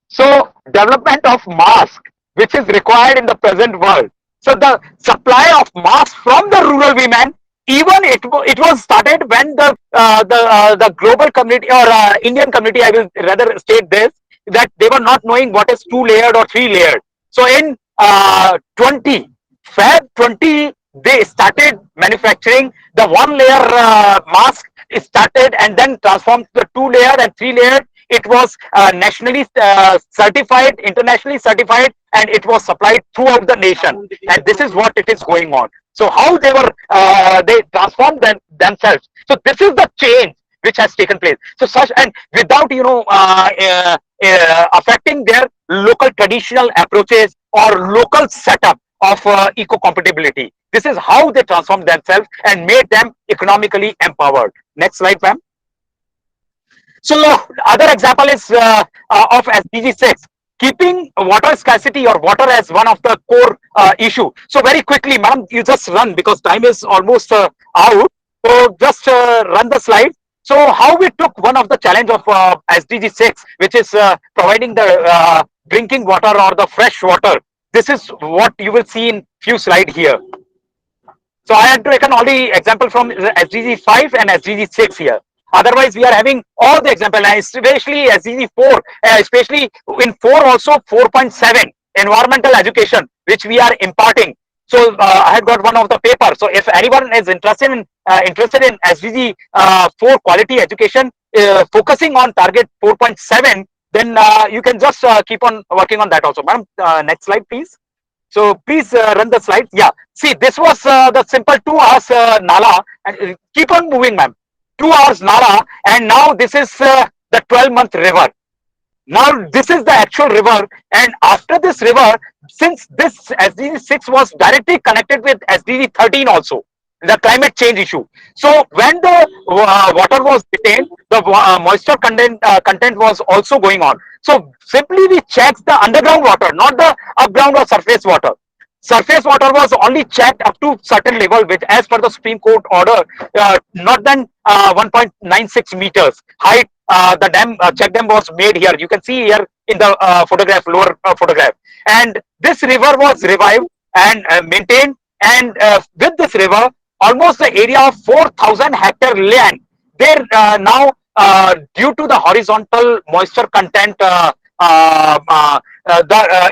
So development of mask, which is required in the present world. So the supply of masks from the rural women, even it was started when the global community or Indian community, I will rather state this, that they were not knowing what is 2-layered or 3-layered. So in 20, they started manufacturing the 1-layer mask. It started and then transformed to the 2-layer and 3-layer. It was nationally certified, internationally certified, and it was supplied throughout the nation. And this is what it is going on. So how they were, they transformed themselves. So this is the change which has taken place. So such, and without affecting their local traditional approaches or local setup of eco-compatibility. This is how they transformed themselves and made them economically empowered. Next slide, ma'am. So other example is of SDG 6, keeping water scarcity or water as one of the core issue. So very quickly, ma'am, you just run because time is almost out. So just run the slide. So how we took one of the challenge of SDG 6, which is providing the drinking water or the fresh water. This is what you will see in few slides here. So I had taken all the example from the SDG 5 and SDG 6 here. Otherwise, we are having all the example, and especially SDG 4, especially in 4 also 4.7 environmental education, which we are imparting. So I had got one of the paper. So if anyone is interested in SDG 4 quality education, focusing on target 4.7, then you can just keep on working on that also. Madam, next slide, please. So please run the slide. Yeah. See, this was the simple 2 hours Nala. And keep on moving, ma'am. 2 hours Nala, and now this is the 12-month river. Now this is the actual river, and after this river, since this SDG 6 was directly connected with SDG 13 also, the climate change issue. So when the water was detained, the moisture content was also going on. So simply we checked the underground water, not the upground or surface water. Surface water was only checked up to certain level, which as per the Supreme Court order, not than 1.96 meters height. The dam check dam was made here. You can see here in the photograph, lower photograph. And this river was revived and maintained. And with this river, almost the area of 4,000 hectare land, there now due to the horizontal moisture content, the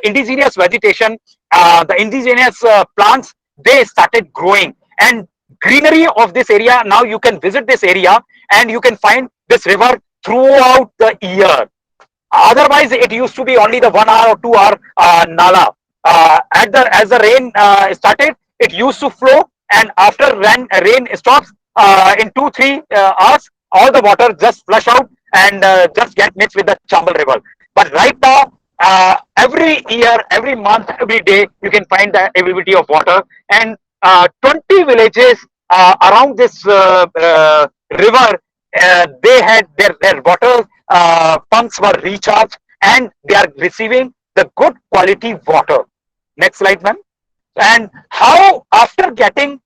indigenous vegetation, the indigenous plants, they started growing, and greenery of this area. Now you can visit this area and you can find this river throughout the year. Otherwise, it used to be only the 1 hour or 2 hour nala. As the rain started, it used to flow, and after rain stops in 2-3 hours, all the water just flush out and just get mixed with the Chambal River. But right now, every year, every month, every day, you can find the availability of water, and 20 villages around this river, they had their water pumps were recharged, and they are receiving the good quality water. Next slide, ma'am. And how after getting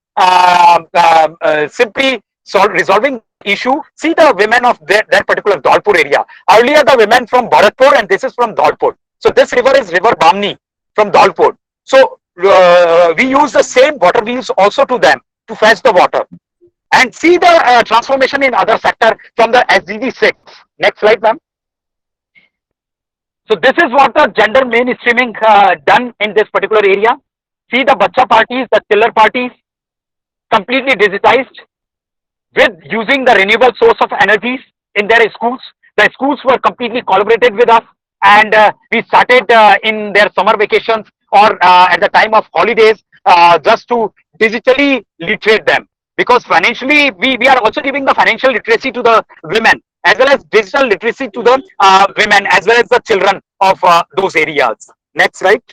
simply resolving issue, see the women of that particular Dholpur area. Earlier the women from Bharatpur, and this is from Dholpur. So this river is river Bamni from Dholpur. So we use the same water wheels also to them to fetch the water. And see the transformation in other sector from the SDG 6. Next slide, ma'am. So this is what the gender mainstreaming done in this particular area. See the bacha parties, the tiller parties, completely digitized with using the renewable source of energies in their schools. The schools were completely collaborated with us, and we started in their summer vacations or at the time of holidays just to digitally literate them. Because financially, we are also giving the financial literacy to the women, as well as digital literacy to the women, as well as the children of those areas. Next slide.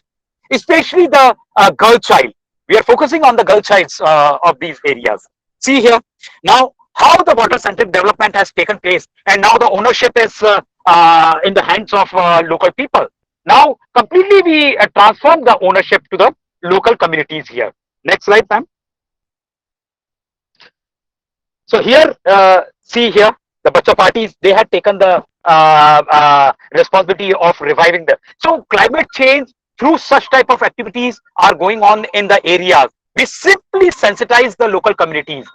Especially the girl child. We are focusing on the girl childs of these areas. See here, now how the water-centric development has taken place, and now the ownership is in the hands of local people. Now, completely we transform the ownership to the local communities here. Next slide, ma'am. So here, see here, the bacha parties, they had taken the responsibility of reviving them. So climate change through such type of activities are going on in the areas. We simply sensitize the local communities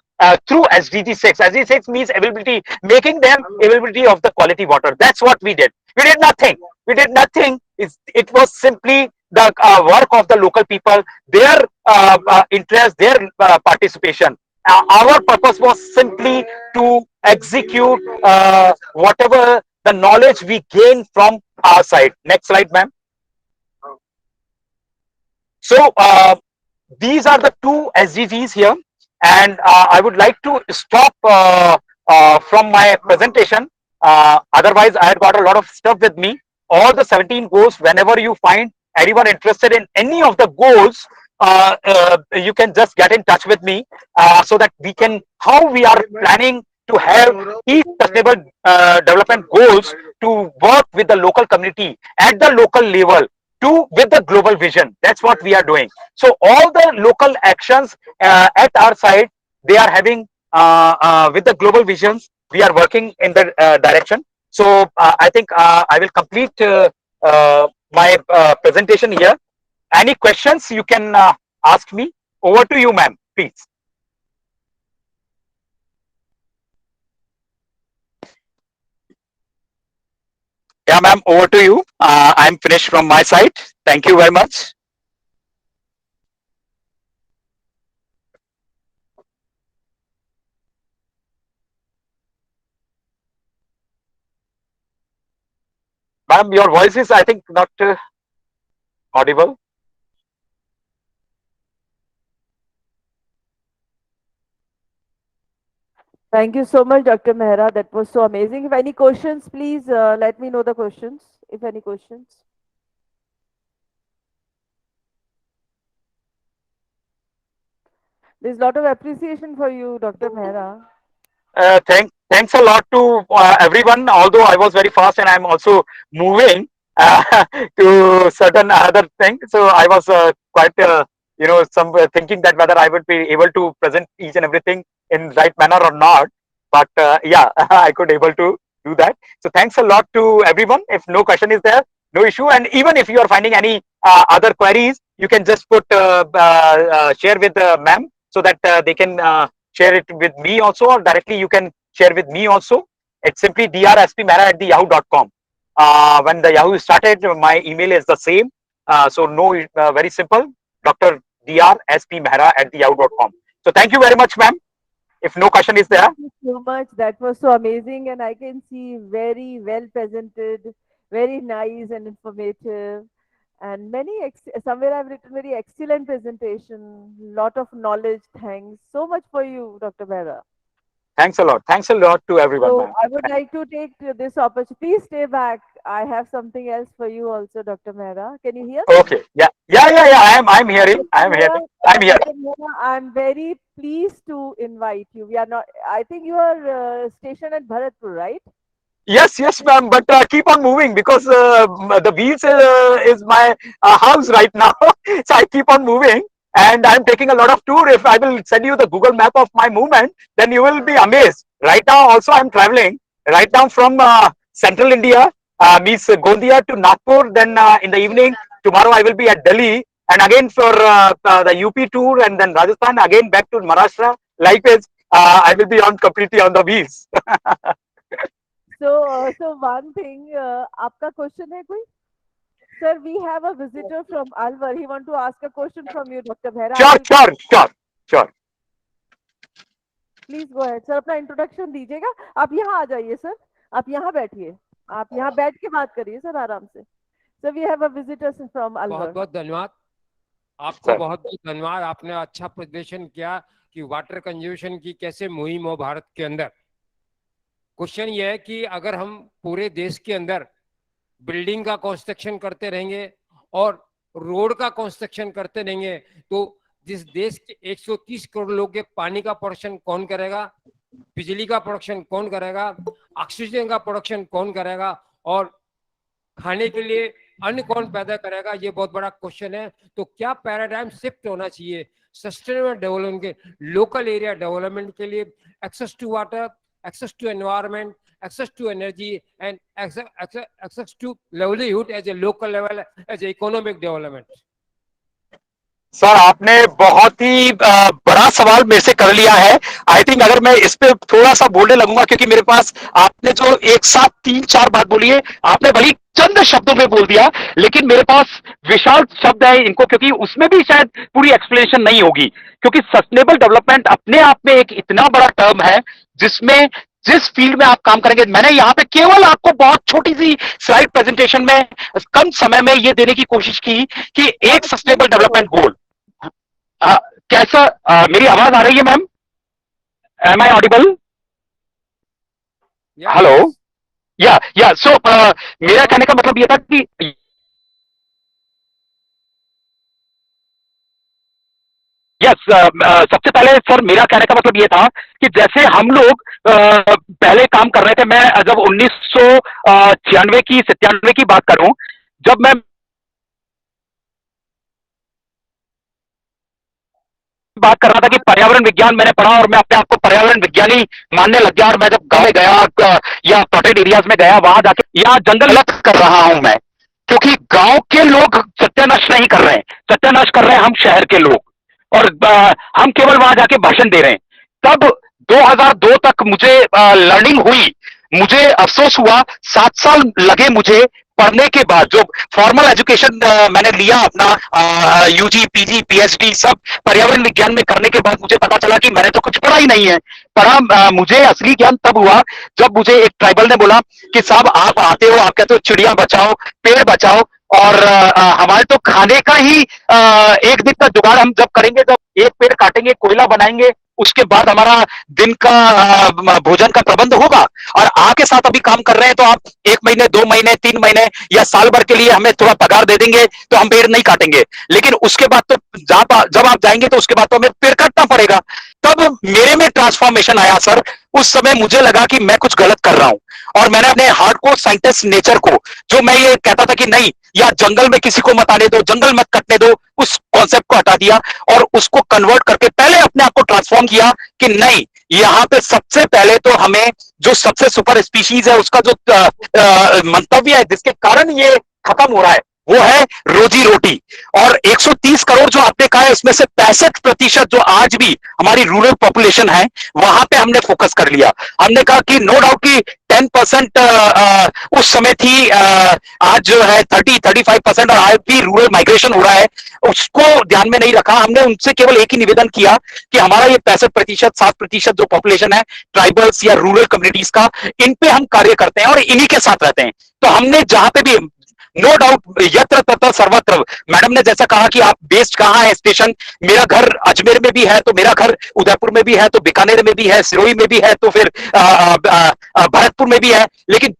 through SDG 6. SDG 6 means availability, making them availability of the quality water. That's what we did. We did nothing. We did nothing. It was simply the work of the local people, their interest, their participation. Our purpose was simply to execute whatever the knowledge we gain from our side. Next slide, ma'am. So these are the two SDGs here, and I would like to stop from my presentation. Otherwise, I had got a lot of stuff with me. All the 17 goals, whenever you find anyone interested in any of the goals, you can just get in touch with me so that we can, how we are planning to have these sustainable development goals to work with the local community at the local level to with the global vision. That's what we are doing. So all the local actions at our side, they are having with the global visions, we are working in the direction. So I think I will complete my presentation here. Any questions you can ask me? Over to you, ma'am, please. Yeah, ma'am, over to you. I'm finished from my side. Thank you very much. Ma'am, your voice is, I think, not audible. Thank you so much, Dr. Mehra. That was so amazing. If any questions, please let me know the questions. If any questions. There's a lot of appreciation for you, Dr. Mehra. Thanks a lot to everyone. Although I was very fast and I'm also moving to certain other thing, so I was quite some thinking that whether I would be able to present each and everything in right manner or not. But yeah, I could able to do that. So thanks a lot to everyone. If no question is there, no issue. And even if you are finding any other queries, you can just put share with ma'am so that they can share it with me also, or directly you can share with me also. It's simply drspmehra@yahoo.com. When the Yahoo started, my email is the same. So no, very simple, Dr. drspmehra@yahoo.com. So thank you very much, ma'am. If no question is there. Thank you so much. That was so amazing, and I can see very well presented, very nice and informative, and somewhere I've written very excellent presentation, lot of knowledge. Thanks so much for you, Dr. Mehra. Thanks a lot. Thanks a lot to everyone, So ma'am. I would like to take this opportunity. Please stay back. I have something else for you also, Dr. Mehra. Can you hear? Okay. Yeah. Yeah. Yeah. Yeah. I'm hearing. Dr. I'm Mehra, hearing. I'm here. Dr. Mehra, I'm very pleased to invite you. We are not. I think you are stationed at Bharatpur, right? Yes, yes, ma'am. But keep on moving because the wheels is my house right now. So I keep on moving, and I'm taking a lot of tour. If I will send you the Google map of my movement, then you will be amazed. Right now, also I'm traveling right now from central India, means Gondia to Nagpur. Then in the evening tomorrow I will be at Delhi, and again for the UP tour, and then Rajasthan again back to Maharashtra. Likewise, I will be on completely on the wheels. So one thing, आपका question है कोई? Sir, we have a visitor from Alwar. He want to ask a question from you, Dr. Mehra. Sure, sure, sure, sure. Please go ahead. Sir, अपना introduction दीजिएगा. आप यहाँ आ जाइए, sir. आप यहाँ बैठिए. आप यहाँ बैठ के बात करिए, sir, आराम से. So we have a visitor from Alwar. बहुत बहुत धन्यवाद आपको, सर। बहुत बहुत धन्यवाद. आपने अच्छा प्रदर्शन किया कि वाटर कंजर्वेशन की कैसे मुहिम हो भारत के अंदर. क्वेश्चन ये है कि अगर हम पूरे देश के अंदर बिल्डिंग का कंस्ट्रक्शन करते रहेंगे और रोड का कंस्ट्रक्शन करते रहेंगे तो जिस देश के 130 करोड़ लोग के पानी का प्रोडक्शन कौन करेगा, बिजली का प्रोडक्शन कौन करेगा, ऑक्सीजन का प्रोडक्शन कौन करेगा और खाने के लिए अन्न कौन पैदा करेगा, ये बहुत बड़ा क्वेश्चन है. तो क्या पैराडाइम शिफ्ट होना चाहिए सस्टेनेबल डेवलपमेंट के, लोकल एरिया डेवलपमेंट के लिए, access to water, access to environment, access to energy, and access to livelihood as a local level, as a economic development. Sir आपने बहुत ही बड़ा सवाल मेरे से कर लिया है. आई थिंक अगर मैं इस पे थोड़ा सा बोलने लगूंगा, क्योंकि मेरे पास आपने जो एक साथ 3-4 बात बोली है, आपने बड़ी चंद शब्दों में बोल दिया, लेकिन मेरे पास विशाल शब्द है इनको, क्योंकि उसमें भी शायद पूरी एक्सप्लेनेशन नहीं होगी. क्योंकि सस्टेनेबल डेवलपमेंट अपने आप में एक इतना बड़ा टर्म है जिसमें जिस फील्ड में आप काम करेंगे, मैंने यहाँ पे केवल आपको बहुत छोटी सी स्लाइड प्रेजेंटेशन में कम समय में ये देने की कोशिश की कि एक सस्टेनेबल डेवलपमेंट गोल कैसा. मेरी आवाज आ रही है ma'am? Am I audible? Hello. Yeah so मेरा कहने का मतलब ये था कि यस सबसे पहले सर मेरा कहने का मतलब ये था कि जैसे हम लोग पहले काम कर रहे थे, मैं जब 1996 की 97 की बात करूं, जब मैं बात कर रहा था कि पर्यावरण विज्ञान मैंने पढ़ा और मैं अपने आप को पर्यावरण विज्ञानी मानने लग गया, और मैं जब गाँव में गया या प्रोटेक्टेड एरियाज में गया, वहां जाके या जंगल गलत कर रहा हूं मैं, क्योंकि गांव के लोग सत्यानाश नहीं कर रहे हैं, सत्यानाश कर रहे हैं हम शहर के लोग, और हम केवल वहां जाके भाषण दे रहे हैं। तब 2002 तक मुझे लर्निंग हुई, मुझे अफसोस हुआ, 7 साल लगे मुझे पढ़ने के बाद। जो फॉर्मल एजुकेशन मैंने लिया अपना यूजी पीजी पीएचडी सब पर्यावरण विज्ञान में करने के बाद, मुझे पता चला कि मैंने तो कुछ पढ़ा ही नहीं है। पढ़ा मुझे असली ज्ञान तब हुआ जब मुझे एक ट्राइबल ने बोला कि साहब आप आते हो, आप कहते हो चिड़िया बचाओ पेड़ बचाओ, और हमारे तो खाने का ही एक दिन का जुगाड़ हम जब करेंगे, जब एक पेड़ काटेंगे कोयला बनाएंगे, उसके बाद हमारा दिन का भोजन का प्रबंध होगा। और आपके साथ अभी काम कर रहे हैं तो आप 1 महीने 2 महीने 3 महीने या साल भर के लिए हमें थोड़ा पगार दे देंगे तो हम पेड़ नहीं काटेंगे, लेकिन उसके बाद तो जब आप जाएंगे तो उसके बाद तो हमें पेड़ काटना पड़ेगा। तब मेरे में ट्रांसफॉर्मेशन आया सर। उस समय मुझे लगा कि मैं कुछ गलत कर रहा हूं, और मैंने अपने हार्डकोर साइंटिस्ट नेचर को, जो मैं ये कहता था कि नहीं या जंगल में किसी को मत आने दो, जंगल मत कटने दो, उस कॉन्सेप्ट को हटा दिया और उसको कन्वर्ट करके पहले अपने आप को ट्रांसफॉर्म किया कि नहीं, यहाँ पे सबसे पहले तो हमें जो सबसे सुपर स्पीशीज है उसका जो मंतव्य है जिसके कारण ये खत्म हो रहा है, वो है रोजी रोटी। और 130 करोड़ जो आपने कहा है उसमें से 65% जो आज भी हमारी रूरल पॉपुलेशन है, वहां पे हमने फोकस कर लिया। हमने कहा कि नो डाउट कि 10% उस समय थी, आज जो है 30-35%, और आज भी रूरल माइग्रेशन हो रहा है, उसको ध्यान में नहीं रखा। हमने उनसे केवल एक ही निवेदन किया कि हमारा ये 65% 7% जो पॉपुलेशन है ट्राइबल्स या रूरल कम्युनिटीज का, इन पे हम कार्य करते हैं और इन्हीं के साथ रहते हैं। तो हमने जहां पे भी, नो डाउट यत्र तत्र सर्वत्र, मैडम ने जैसा कहा कि आप बेस्ड कहाँ है स्टेशन, मेरा घर अजमेर में भी है तो मेरा घर उदयपुर में भी है, तो बीकानेर में भी है, सिरोही में भी है, तो फिर भरतपुर में भी है, लेकिन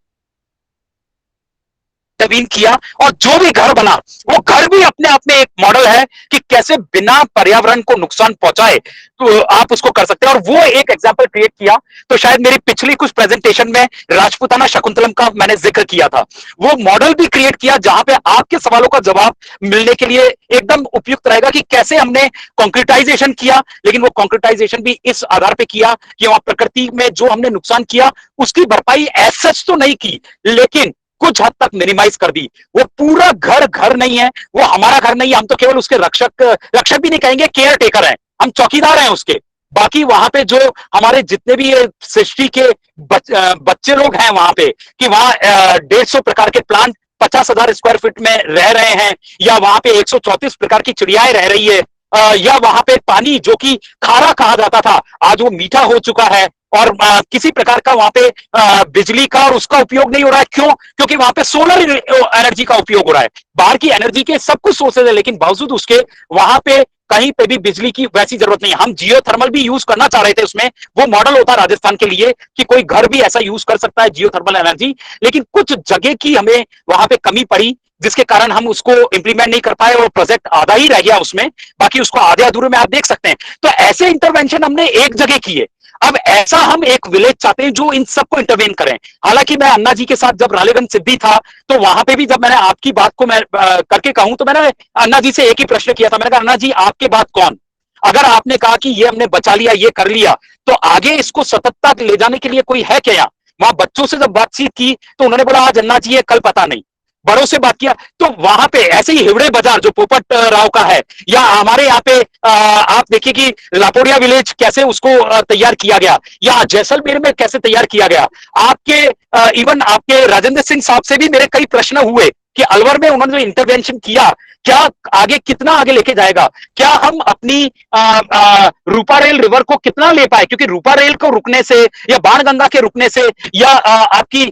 इंटरवीन किया और जो भी घर बना वो घर भी अपने आप में एक मॉडल है कि कैसे बिना पर्यावरण को नुकसान पहुंचाए तो आप उसको कर सकते हैं। और वो एक एग्जांपल क्रिएट किया। तो शायद मेरी पिछली कुछ प्रेजेंटेशन में राजपूताना शकुंतलम का मैंने जिक्र किया था, वो मॉडल भी क्रिएट किया जहां पे आपके सवालों का जवाब मिलने के लिए एकदम उपयुक्त रहेगा कि कैसे हमने कॉन्क्रीटाइजेशन किया, लेकिन वो कॉन्क्रीटाइजेशन भी इस आधार पर किया कि वहां प्रकृति में जो हमने नुकसान किया उसकी भरपाई एज सच तो नहीं की, लेकिन कुछ हद तक मिनिमाइज कर दी। वो पूरा घर घर नहीं है, वो हमारा घर नहीं है, हम तो केवल उसके रक्षक भी नहीं कहेंगे, केयर टेकर हैं, हम चौकीदार हैं उसके। बाकी वहां पे जो हमारे जितने भी सृष्टि के बच्चे लोग हैं वहां पे, कि वहां 150 प्रकार के प्लांट 50,000 स्क्वायर फीट में रह रहे हैं, या वहां पे 134 प्रकार की चिड़ियाएं रह रही है, या वहां पे पानी जो कि खारा कहा जाता था आज वो मीठा हो चुका है, और किसी प्रकार का वहां पे बिजली का और उसका उपयोग नहीं हो रहा है। क्यों? क्योंकि वहां पे सोलर एनर्जी का उपयोग हो रहा है। बाहर की एनर्जी के सब कुछ सोर्सेज है, लेकिन बावजूद उसके वहां पे कहीं पे भी बिजली की वैसी जरूरत नहीं। हम जियो थर्मल भी यूज करना चाह रहे थे उसमें, वो मॉडल होता राजस्थान के लिए कि कोई घर भी ऐसा यूज कर सकता है जियो थर्मल एनर्जी, लेकिन कुछ जगह की हमें वहां पे कमी पड़ी जिसके कारण हम उसको इंप्लीमेंट नहीं कर पाए और प्रोजेक्ट आधा ही रह गया उसमें, बाकी उसको आधे अधूरे में आप देख सकते हैं। तो ऐसे इंटरवेंशन हमने एक जगह किए। अब ऐसा हम एक विलेज चाहते हैं जो इन सबको इंटरवेन करें। हालांकि मैं अन्ना जी के साथ जब रालेगंज सिद्धि था तो वहां पे भी जब मैंने आपकी बात को मैं करके कहूं तो मैंने अन्ना जी से एक ही प्रश्न किया था। मैंने कहा अन्ना जी आपके बाद कौन, अगर आपने कहा कि ये हमने बचा लिया ये कर लिया तो आगे इसको सततता ले जाने के लिए कोई है क्या? वहां बच्चों से जब बातचीत की तो उन्होंने बोला आज अन्ना जी है कल पता नहीं। बड़ों से बात किया तो वहां पे ऐसे ही हिवड़े बाजार जो पोपट राव का है, या हमारे यहाँ पे आप देखिए कि लापोड़िया विलेज कैसे उसको तैयार किया गया, या जैसलमेर में कैसे तैयार किया गया। आपके इवन आपके राजेंद्र सिंह साहब से भी मेरे कई प्रश्न हुए कि अलवर में उन्होंने जो इंटरवेंशन किया क्या आगे कितना आगे लेके जाएगा, क्या हम अपनी रूपा रेल रिवर को कितना ले पाए, क्योंकि रूपा रेल को रुकने से या बाणगंगा के रुकने से या आपकी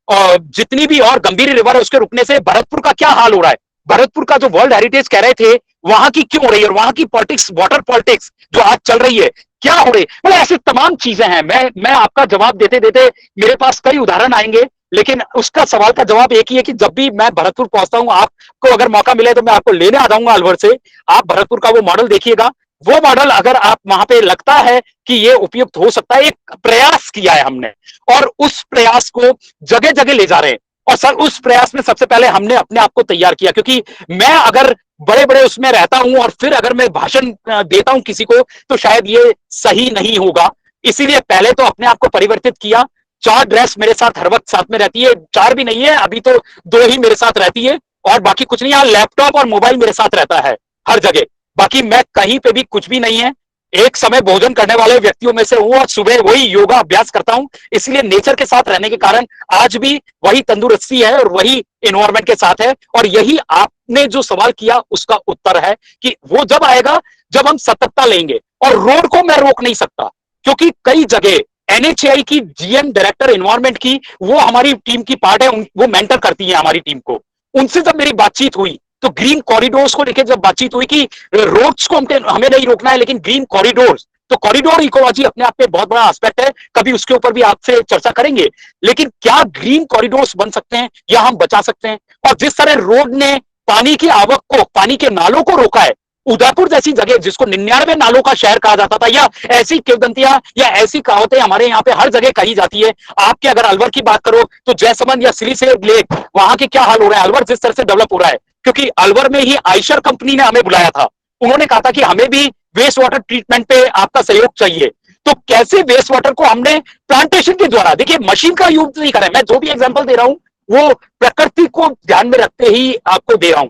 जितनी भी और गंभीर रिवर है उसके रुकने से भरतपुर का क्या हाल हो रहा है। भरतपुर का जो वर्ल्ड हेरिटेज कह रहे थे वहां की क्यों हो रही है, और वहां की पॉलिटिक्स वाटर पॉलिटिक्स जो आज चल रही है क्या हो रही है। मतलब ऐसी तमाम चीजें हैं। मैं आपका जवाब देते देते मेरे पास कई उदाहरण आएंगे, लेकिन उसका सवाल का जवाब एक ही है कि जब भी मैं भरतपुर पहुंचता हूं आपको अगर मौका मिले तो मैं आपको लेने आ जाऊंगा अलवर से। आप भरतपुर का वो मॉडल देखिएगा, वो मॉडल अगर आप वहां पे लगता है कि ये उपयुक्त हो सकता है, एक प्रयास किया है हमने और उस प्रयास को जगह जगह ले जा रहे हैं। और सर उस प्रयास में सबसे पहले हमने अपने आप को तैयार किया, क्योंकि मैं अगर बड़े बड़े उसमें रहता हूं और फिर अगर मैं भाषण देता हूं किसी को, तो शायद ये सही नहीं होगा। इसीलिए पहले तो अपने आप को परिवर्तित किया। 4 ड्रेस मेरे साथ हर वक्त साथ में रहती है, 4 भी नहीं है, अभी तो 2 ही मेरे साथ रहती है, और बाकी कुछ नहीं। यहाँ लैपटॉप और मोबाइल मेरे साथ रहता है हर जगह, बाकी मैं कहीं पे भी कुछ भी नहीं है। एक समय भोजन करने वाले व्यक्तियों में से हूं और सुबह वही योगा अभ्यास करता हूं। इसलिए नेचर के साथ रहने के कारण आज भी वही तंदुरुस्ती है और वही एनवायरमेंट के साथ है। और यही आपने जो सवाल किया उसका उत्तर है कि वो जब आएगा जब हम सतर्कता लेंगे। और रोड को मैं रोक नहीं सकता, क्योंकि कई जगह एनएचएआई की जीएम डायरेक्टर एनवायरमेंट की, वो हमारी टीम की पार्ट है, वो मेंटर करती है हमारी टीम को। उनसे जब मेरी बातचीत हुई तो ग्रीन कॉरिडोर्स को लेकर जब बातचीत हुई कि रोड्स को हमें नहीं रोकना है, लेकिन ग्रीन कॉरिडोर्स, तो कॉरिडोर इकोलॉजी अपने आप में बहुत बड़ा एस्पेक्ट है, कभी उसके ऊपर भी आपसे चर्चा करेंगे। लेकिन क्या ग्रीन कॉरिडोर्स बन सकते हैं या हम बचा सकते हैं? और जिस तरह रोड ने पानी की आवक को, पानी के नालों को रोका है, उदयपुर जैसी जगह जिसको 99 नालों का शहर कहा जाता था, या ऐसी किंवदंतियां या ऐसी कहावतें हमारे यहाँ पे हर जगह कही जाती है। आपके अगर अलवर की बात करो तो जयसमंद या सिलीसेब लेक, वहां के क्या हाल हो रहा है, अलवर जिस तरह से डेवलप हो रहा है, क्योंकि अलवर में ही आयशर कंपनी ने हमें बुलाया था। उन्होंने कहा था कि हमें भी वेस्ट वाटर ट्रीटमेंट पे आपका सहयोग चाहिए। तो कैसे वेस्ट वाटर को हमने प्लांटेशन के द्वारा, देखिए मशीन का यूज नहीं करा, मैं जो भी एग्जांपल दे रहा हूं वो प्रकृति को ध्यान में रखते ही आपको दे रहा हूं।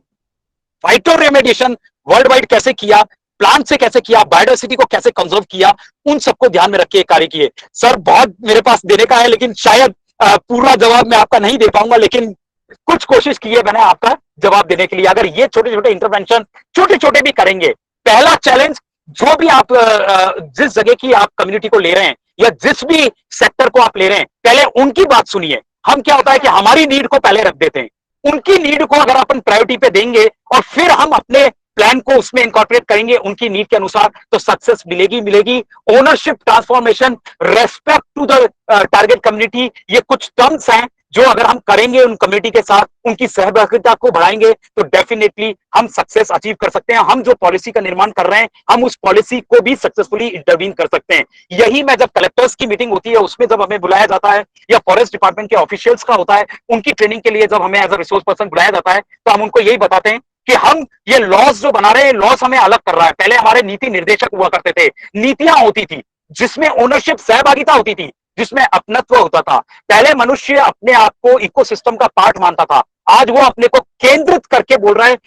फाइटो रेमेडिएशन वर्ल्ड वाइड कैसे किया, प्लांट से कैसे किया, बायोडाइवर्सिटी को कैसे कंजर्व किया, उन सबको ध्यान में रख के कार्य किए। सर बहुत मेरे पास देने का है, लेकिन शायद पूरा जवाब मैं आपका नहीं दे पाऊंगा, लेकिन कुछ कोशिश की है मैंने आपका जवाब देने के लिए। अगर ये छोटे छोटे इंटरवेंशन छोटे छोटे भी करेंगे, पहला चैलेंज जो भी आप जिस जगह की आप कम्युनिटी को ले रहे हैं या जिस भी सेक्टर को आप ले रहे हैं, पहले उनकी बात सुनिए। हम क्या होता है कि हमारी नीड को पहले रख देते हैं, उनकी नीड को अगर अपन प्रायोरिटी पे देंगे और फिर हम अपने प्लान को उसमें इंकॉर्पोरेट करेंगे उनकी नीड के अनुसार, तो सक्सेस मिलेगी मिलेगी। Ownership, transformation, respect to the target community, ये कुछ टर्म्स हैं जो अगर हम करेंगे उन कम्युनिटी के साथ, उनकी सहभागिता को बढ़ाएंगे, तो डेफिनेटली हम सक्सेस अचीव कर सकते हैं। हम जो पॉलिसी का निर्माण कर रहे हैं, हम उस पॉलिसी को भी सक्सेसफुली इंटरवीन कर सकते हैं। यही मैं जब कलेक्टर्स की मीटिंग होती है उसमें जब हमें बुलाया जाता है, या फॉरेस्ट डिपार्टमेंट के ऑफिशियल्स का होता है, उनकी ट्रेनिंग के लिए जब हमें एज अ रिसोर्स पर्सन बुलाया जाता है, तो हम उनको यही बताते हैं कि हम ये लॉस जो बना रहे हैं, लॉस हमें अलग कर रहा है। पहले हमारे नीति निर्देशक हुआ करते थे, नीतियां होती थी जिसमें ओनरशिप, सहभागिता होती थी, जिसमें अपनत्व होता था। पहले मनुष्य अपने आप को इकोसिस्टम का पार्ट मानता था, आज वो अपने को केंद्रित करके बोल रहा है।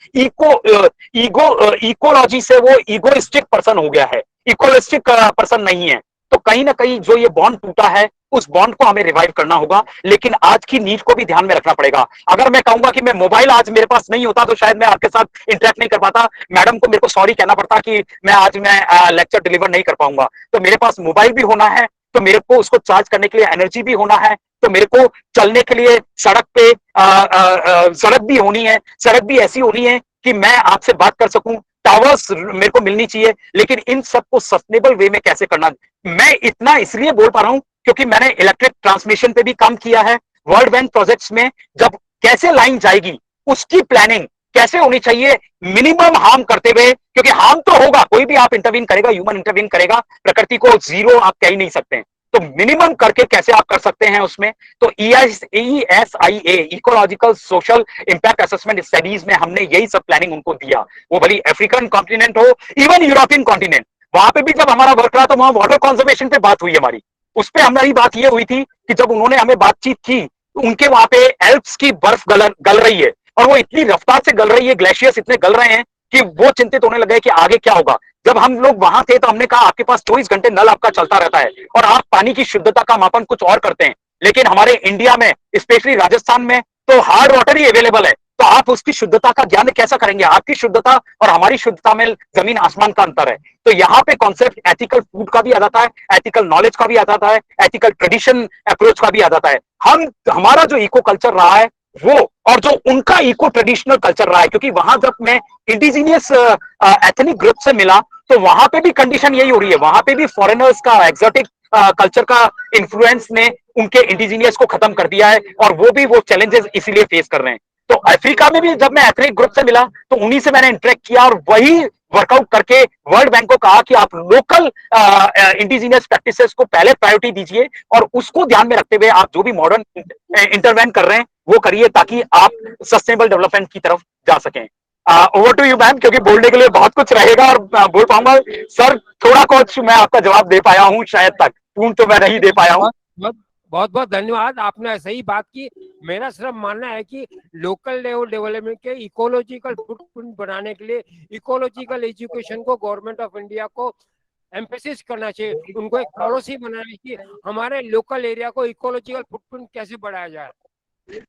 इकोलॉजी से वो इगोइस्टिक पर्सन हो गया है, इकोलिस्टिक पर्सन नहीं है। तो कहीं ना कहीं जो ये बॉन्ड टूटा है, उस बॉन्ड को हमें रिवाइव करना होगा, लेकिन आज की नीड को भी ध्यान में रखना पड़ेगा। अगर मैं कहूंगा कि मैं मोबाइल आज मेरे पास नहीं होता तो शायद मैं आपके साथ इंटरेक्ट नहीं कर पाता, मैडम को मेरे को सॉरी कहना पड़ता कि मैं आज लेक्चर डिलीवर नहीं कर पाऊंगा। तो मेरे पास मोबाइल भी होना है, तो मेरे को उसको चार्ज करने के लिए एनर्जी भी होना है, तो मेरे को चलने के लिए सड़क पे सड़क भी होनी है, सड़क भी ऐसी होनी है कि मैं आपसे बात कर सकूं, टावर्स मेरे को मिलनी चाहिए। लेकिन इन सबको सस्टेनेबल वे में कैसे करना, मैं इतना इसलिए बोल पा रहा हूं क्योंकि मैंने इलेक्ट्रिक ट्रांसमिशन पे भी काम किया है। वर्ल्ड बैंक प्रोजेक्ट्स में जब कैसे लाइन जाएगी, उसकी प्लानिंग कैसे होनी चाहिए, मिनिमम हार्म करते हुए, क्योंकि हार्म तो होगा, कोई भी आप इंटरवीन करेगा, ह्यूमन इंटरवीन करेगा, प्रकृति को जीरो आप कह ही नहीं सकते, तो मिनिमम करके कैसे आप कर सकते हैं उसमें। तो ESIA, ecological social impact assessment studies में हमने यही सब प्लानिंग उनको दिया। वो भली अफ्रीकन कॉन्टिनेंट हो, इवन यूरोपियन कॉन्टिनेंट, वहां पे भी जब हमारा वर्क रहा तो वहां वाटर कंजर्वेशन पे बात हुई हमारी। उस पर हमारी बात ये हुई थी कि जब उन्होंने हमें बातचीत की, उनके वहां पे एल्प्स की बर्फ गल रही है, और वो इतनी रफ्तार से गल रही है, ग्लेशियर्स इतने गल रहे हैं कि वो चिंतित होने लगे कि आगे क्या होगा। जब हम लोग वहां थे तो हमने कहा आपके पास 24 घंटे नल आपका चलता रहता है और आप पानी की शुद्धता का मापन कुछ और करते हैं, लेकिन हमारे इंडिया में, स्पेशली राजस्थान में, तो हार्ड वाटर ही अवेलेबल है, तो आप उसकी शुद्धता का ज्ञान कैसा करेंगे? आपकी शुद्धता और हमारी शुद्धता में जमीन आसमान का अंतर है। तो यहाँ पे कॉन्सेप्ट एथिकल फूड का भी आ जाता है, एथिकल नॉलेज का भी आ जाता है, एथिकल ट्रेडिशन अप्रोच का भी आ जाता है। हमारा जो इको कल्चर रहा है वो, और जो उनका इको ट्रेडिशनल कल्चर रहा है, क्योंकि वहां जब मैं इंडिजीनियस एथनिक ग्रुप से मिला तो वहां पे भी कंडीशन यही हो रही है, वहां पे भी फॉरेनर्स का, एक्सोटिक कल्चर का इन्फ्लुएंस ने उनके इंडिजीनियस को खत्म कर दिया है, और वो भी वो चैलेंजेस इसीलिए फेस कर रहे हैं। तो अफ्रीका में भी जब मैं एथनिक ग्रुप से मिला तो उन्हीं से मैंने इंटरेक्ट किया, और वही वर्कआउट करके वर्ल्ड बैंक को कहा कि आप लोकल इंडिजीनियस प्रैक्टिसेस को पहले प्रायोरिटी दीजिए, और उसको ध्यान में रखते हुए आप जो भी मॉडर्न इंटरवेंट कर रहे हैं वो करिए ताकि आप सस्टेनेबल डेवलपमेंट की तरफ जा सकें। ओवर टू यू मैम, क्योंकि बोलने के लिए बहुत कुछ रहेगा और बोल पाऊंगा सर, थोड़ा कुछ मैं आपका जवाब दे पाया हूँ, शायद तक पूर्ण तो मैं नहीं दे पाया हूँ। बहुत बहुत धन्यवाद, आपने सही बात की। मेरा सिर्फ मानना है कि लोकल लेवल डेवलपमेंट के इकोलॉजिकल फुटप्रिंट बनाने के लिए इकोलॉजिकल एजुकेशन को गवर्नमेंट ऑफ इंडिया को एम्फेसिस करना चाहिए, उनको एक पॉलिसी बनानी चाहिए हमारे लोकल एरिया को इकोलॉजिकल फुटप्रिंट कैसे बढ़ाया जाए।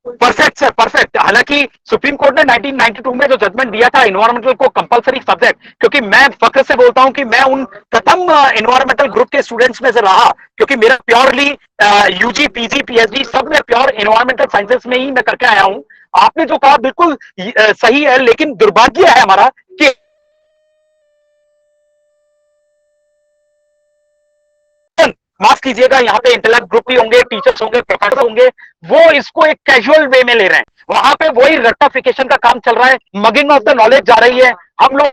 Perfect sir, perfect. हालांकि सुप्रीम कोर्ट ने 1992 में जो जजमेंट दिया था एनवायरमेंटल को कंपलसरी सब्जेक्ट, क्योंकि मैं फख्र से बोलता हूं कि मैं उन प्रथम एनवायरमेंटल ग्रुप के स्टूडेंट्स में से रहा, क्योंकि मेरा प्योरली यूजी पीजी पीएचडी सब में प्योर एनवायरमेंटल साइंसेस में ही मैं करके आया हूं। आपने जो कहा बिल्कुल सही है, लेकिन दुर्भाग्य है हमारा कि माफ कीजिएगा, यहाँ पे इंटेलेक्ट ग्रुप भी होंगे, टीचर्स होंगे, प्रोफेसर होंगे, वो इसको एक कैजुअल वे में ले रहे हैं। वहां पे वही रेक्टिफिकेशन का काम चल रहा है, मगिंग ऑफ द नॉलेज जा रही है। हम लोग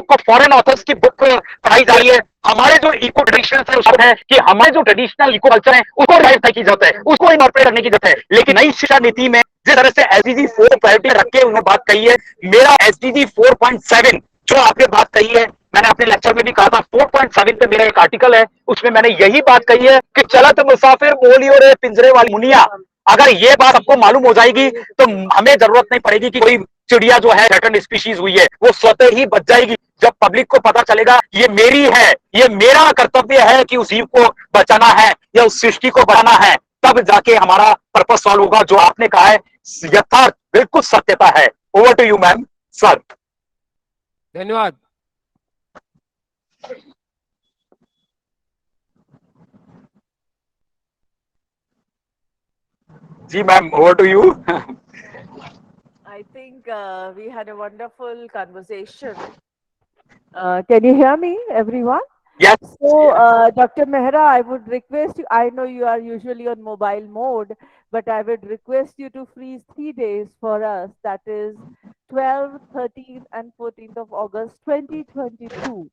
को फॉरेन ऑथर्स की बुक पढ़ाई जा रही है। हमारे जो इको ट्रेडिशनल है उसको है कि हमारे जो ट्रेडिशनल इको कल्चर है उसको रिवाइव करने की जरूरत है, उसको इनॉर्पोरेट करने की जरूरत है। लेकिन नई शिक्षा नीति में जिस तरह से एसडीजी 4 प्रायोरिटी रख के उन्होंने बात कही है, मेरा एसडीजी 4.7 जो आपने बात कही है, मैंने अपने लेक्चर में भी कहा था, 4.7 पे मेरा एक आर्टिकल है, उसमें मैंने यही बात कही है कि चलत मुसाफिर मोलियो रे पिंजरे वाली मुनिया। अगर ये बात आपको मालूम हो जाएगी तो हमें जरूरत नहीं पड़ेगी कि कोई चिड़िया जो है थ्रेटन स्पीशीज हुई है, वो स्वतः ही बच जाएगी। जब पब्लिक को पता चलेगा ये मेरी है, ये मेरा कर्तव्य है कि उस जीव को बचाना है या उस सृष्टि को बढ़ाना है, तब जाके हमारा पर्पस सॉल्व होगा। जो आपने कहा है यथार्थ, बिल्कुल सत्यता है। Over to you ma'am. Sir धन्यवाद। जी ma'am, over to you. I think we had a wonderful conversation. Can you hear me, everyone? Yes So, Dr. Mehra, I would request you, I know you are usually on mobile mode, but I would request you to freeze 3 days for us. That is 12th, 13th, and 14th of August 2022.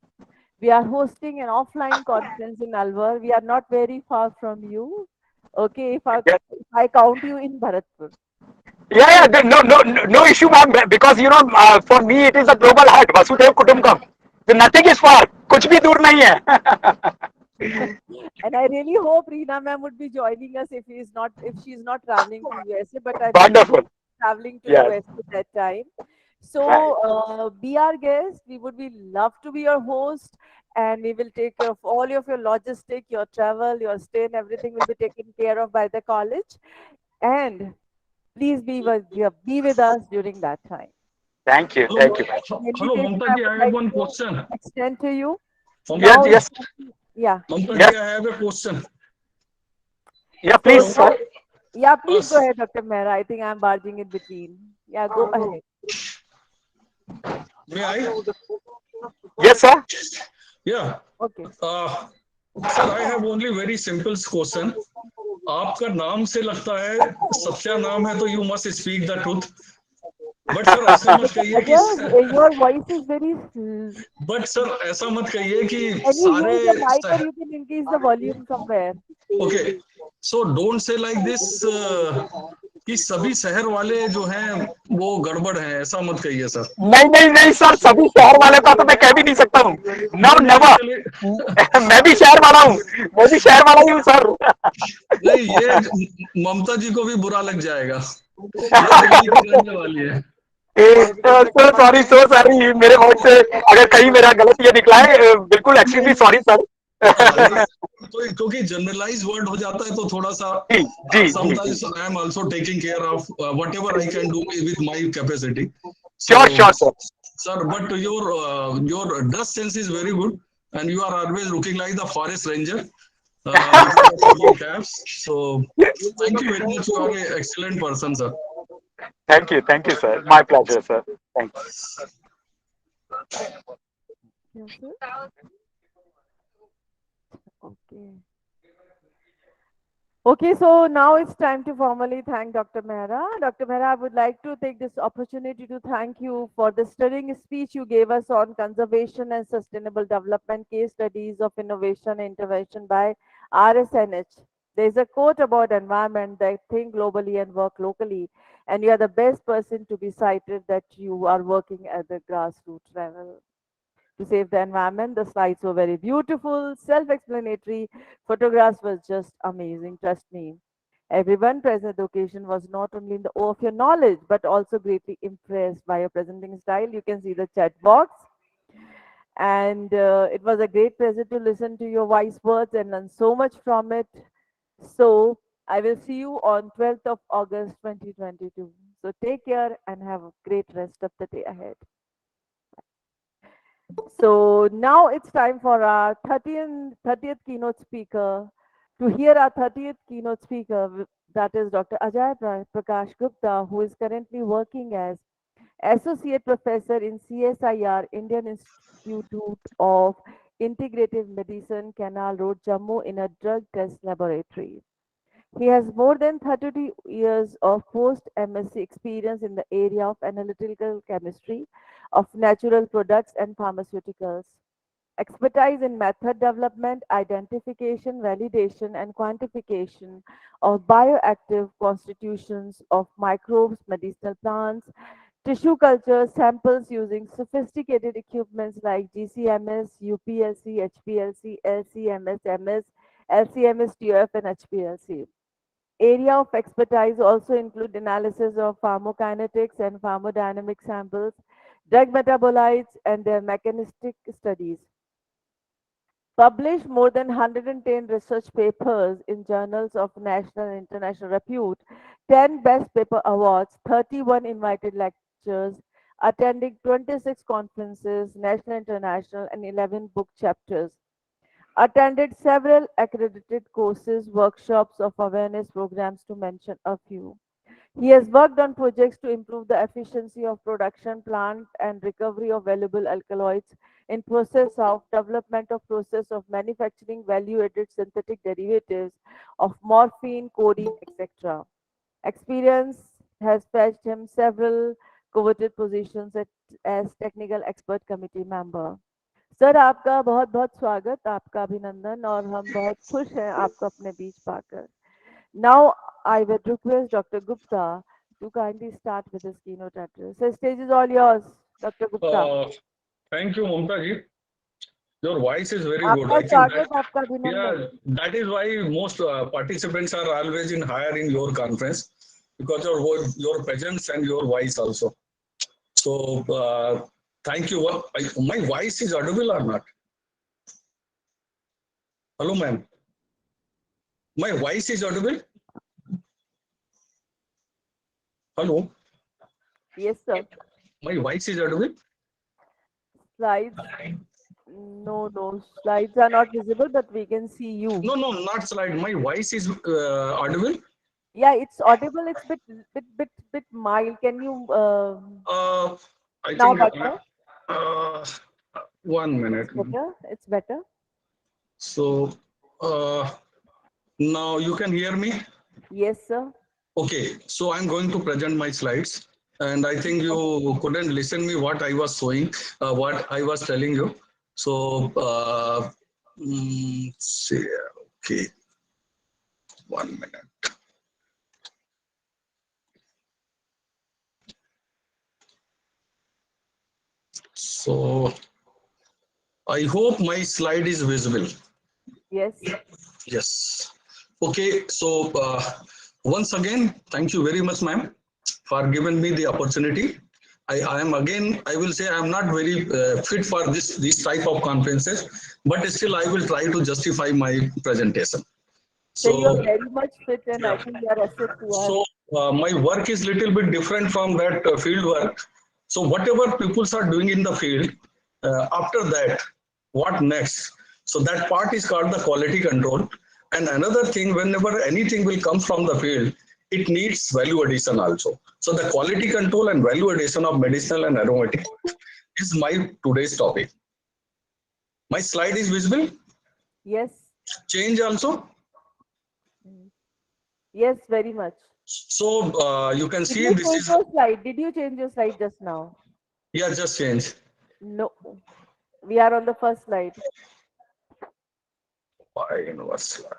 We are hosting an offline conference in Alwar. We are not very far from you. Okay, if I count you in Bharatpur. yeah, no issue ma'am, because for me it is a global heart, Vasudev Kutumbakam, so nothing is far, कुछ भी दूर नहीं है। And I really hope Reena ma'am would be joining us if she's not traveling to USA, but I believe Wonderful. she's traveling to Yes. USA at that time. So be our guest. We would be love to be your host, and we will take care of all of your logistic, your travel, your stay, and everything will be taken care of by the college. And please be with us during that time. Thank you, Hello, thank you. The hello, invitation Mamta I ji. would I have like one to question. extend to you. Mamta Now, ji, Yes, yeah, Mamta yes, ji, I have a question. yeah, so please Hello. sir. yeah, please go Us. ahead, Dr. Mehra. I think I'm barging in between. Yeah, go ahead. May I? Yes sir. Yeah. Okay. Sir, I have only very simple question. आपका नाम से लगता है सत्या नाम है, तो you must speak the truth. But sir, ऐसा मत कहिए कि Your voice is very. but sir, ऐसा मत कहिए कि Can you सारे use the mic or you can increase the volume somewhere? okay. So don't say like this कि सभी शहर वाले जो हैं वो गड़बड़ हैं, ऐसा मत कहिए सर। नहीं नहीं नहीं सर, सभी शहर वाले का तो मैं कह भी नहीं सकता हूँ। नो नहीं नहीं नेवर। चलिए मैं भी शहर वाला हूँ, मैं भी शहर वाला ही हूँ सर। नहीं, ये ममता जी को भी बुरा लग जाएगा, ये दिल्ली की रहने वाली है। सो सॉरी मेरे मुंह से अगर कहीं मेरा गलत ये निकला है, बिल्कुल एक्सट्रीमली सॉरी सर। नहीं तो क्योंकि जनरलाइज वर्ड हो जाता है तो थोड़ा सा जी जी जी जी, sometimes I am also taking care of whatever I can do with my capacity. Sure so sure sir. sir, but your dress sense is very good and you are always looking like the forest ranger because of your caps. So thank you very much, you are an excellent person sir. Thank you sir, my pleasure sir, thank Yes, sir. Okay. Okay, so now it's time to formally thank Dr. Mehra. Dr. Mehra, I would like to take this opportunity to thank you for the stirring speech you gave us on conservation and sustainable development case studies of innovation and intervention by RSNH. There's a quote about environment that think globally and work locally, and you are the best person to be cited that you are working at the grassroots level to save the environment. The slides were very beautiful, self explanatory. Photographs was just amazing, trust me. Everyone present at the occasion was not only in the awe of your knowledge, but also greatly impressed by your presenting style. You can see the chat box. And it was a great pleasure to listen to your wise words and learn so much from it. So I will see you on 12th of August 2022. So take care and have a great rest of the day ahead. So now it's time for our 30th keynote speaker. To hear our 30th keynote speaker, that is Dr. Ajay Prakash Gupta, who is currently working as Associate Professor in CSIR, Indian Institute of Integrative Medicine, Canal Road, Jammu, in a drug test laboratory. He has more than 30 years of post-MSc experience in the area of analytical chemistry, of natural products and pharmaceuticals. Expertise in method development, identification, validation, and quantification of bioactive constitutions of microbes, medicinal plants, tissue culture samples using sophisticated equipments like GCMS, UPLC, HPLC, LCMS, MS, LCMS, TOF, and HPLC. Area of expertise also include analysis of pharmacokinetics and pharmacodynamic samples, drug metabolites, and their mechanistic studies. Published more than 110 research papers in journals of national and international repute, 10 Best Paper Awards, 31 invited lectures, attending 26 conferences, national, international, and 11 book chapters. Attended several accredited courses, workshops of awareness programs, to mention a few. He has worked on projects to improve the efficiency of production plant and recovery of valuable alkaloids in process of development of process of manufacturing value-added synthetic derivatives of morphine, codeine, etc. Experience has fetched him several coveted positions as technical expert committee member. Sir आपका बहुत बहुत स्वागत आपका अभिनंदन और हम बहुत खुश हैं आपको अपने बीच पाकर Now I would request Dr. Gupta to kindly start with his keynote address. The stage is all yours, Dr. Gupta. Thank you, Mamta ji. Your voice is very good. आपका I think that, स्वागत आपका अभिनंदन yeah, that is why most participants are always in higher in your conference because your presence and your voice also. So thank you. My voice is audible or not? Hello, ma'am. My voice is audible? Hello. Yes, sir. My voice is audible? Slides. No, slides are not visible, but we can see you. No, not slide. My voice is audible. Yeah, it's audible. It's bit mild. Can you I now think better? 1 minute. It's better. It's better. So now you can hear me. Yes, sir. Okay, so I'm going to present my slides, and I think you couldn't listen me what I was showing, what I was telling you. So see, okay, 1 minute. So I hope my slide is visible. Yes. Yes. Okay, so once again, thank you very much, ma'am, for giving me the opportunity. I am again, I will say I am not very fit for this type of conferences, but still I will try to justify my presentation. So you are So, very much fit, and I yeah. think you are asset to us. So my work is little bit different from that field work. So whatever people are doing in the field, after that, what next? So that part is called the quality control. And another thing, whenever anything will come from the field, it needs value addition also. So the quality control and value addition of medicinal and aromatic is my today's topic. My slide is visible. Yes. Change also. Yes, very much. So you can Did see you this change is, your slide? Did you change your slide just now? yeah, just change. No. We are on the first slide. Why universal?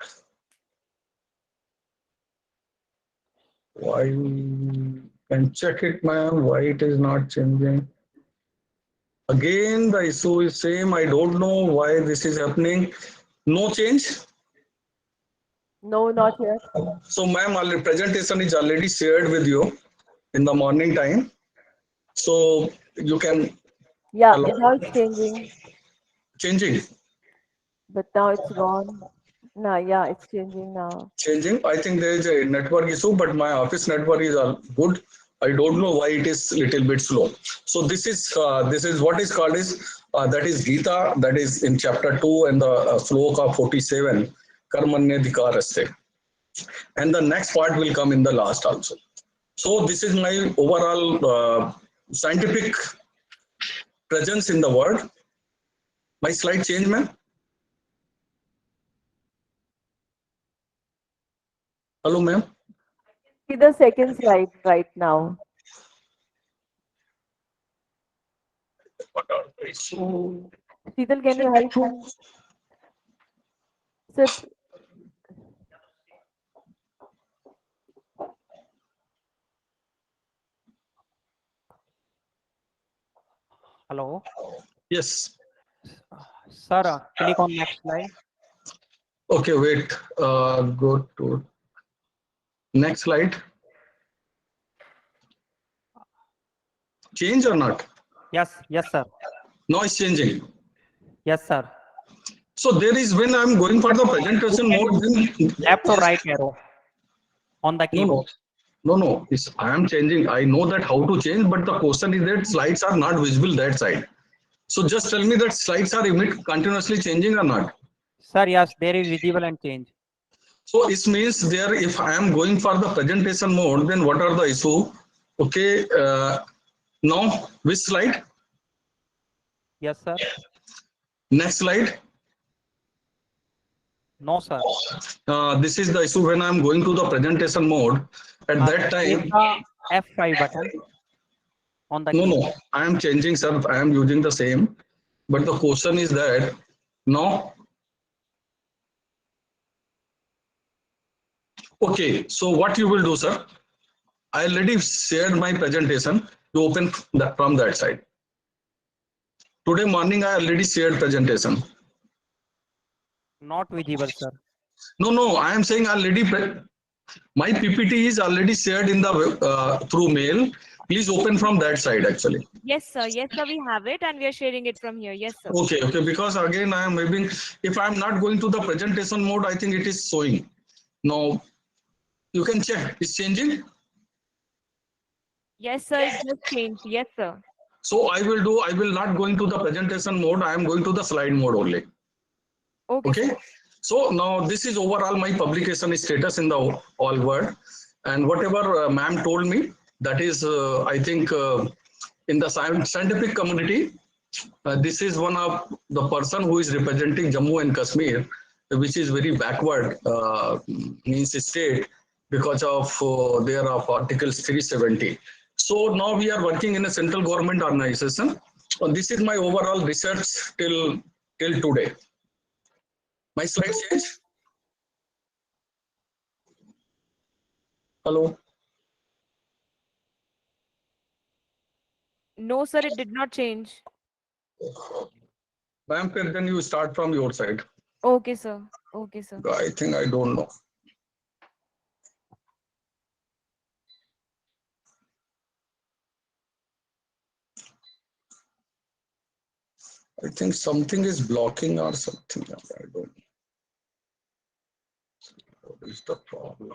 Why can check it, ma'am? Why it is not changing? Again, the issue is same. I don't know why this is happening. No change. No, not yet. So, ma'am, presentation is already shared with you in the morning time. So you can Yeah, allow now it's changing, changing. but now it's gone. Nah, yeah, it's changing now. Changing. I think there is a network issue, but my office network is all good. I don't know why it is little bit slow. So this is what is called is that is Gita, that is in chapter 2 and the sloka 47 karmanya dhikaraste, and the next part will come in the last also. So this is my overall scientific presence in the world. My slide change, man. Hello, ma'am. See the second slide right now. What are the issue? Sheetal, can you help him? Sit. Hello. Yes. Sir, click on next slide. Okay, wait. Go to next slide. Change or not? Yes, yes, sir. No, it's changing. Yes, sir. So there is when I'm going for the You presentation can mode, then left or yes, right arrow on the no, no, keyboard. no, no. It's, I am changing. I know that how to change, but the question is that slides are not visible that side. So just tell me that slides are emit continuously changing or not. Sir, yes, there is visible and change. So it means there, if I am going for the presentation mode, then what are the issue? Okay, now which slide? Yes, sir. Next slide. No, sir. This is the issue when I'm going to the presentation mode. At that Press time, the F5 button on the no, no, keyboard. I am changing, sir. I am using the same. But the question is that no. Okay, so what you will do, sir? I already shared my presentation. You open that from that side. Today morning, I already shared presentation. Not visible, sir. No, no, I am saying already. My PPT is already shared in the through mail. Please open from that side actually. Yes, sir. Yes, sir. We have it and we are sharing it from here. Yes, sir. Okay, okay. Because again, I am maybe if I am not going to the presentation mode, I think it is showing. Now you can check. It's changing. Yes, sir. It just changed. Yes, sir. So I will do. I will not going to the presentation mode. I am going to the slide mode only. Okay, Okay. sir. So now this is overall my publication status in the all world, and whatever ma'am told me, that is I think in the scientific community, this is one of the person who is representing Jammu and Kashmir, which is very backward means state because of there of articles 370. So now we are working in a central government organization. This is my overall research till today. My slide change. Hello. No, sir. It did not change. Ma'am, then you start from your side. Okay, sir. Okay, sir. I think I don't know. I think something is blocking or something. I don't know. What is the problem?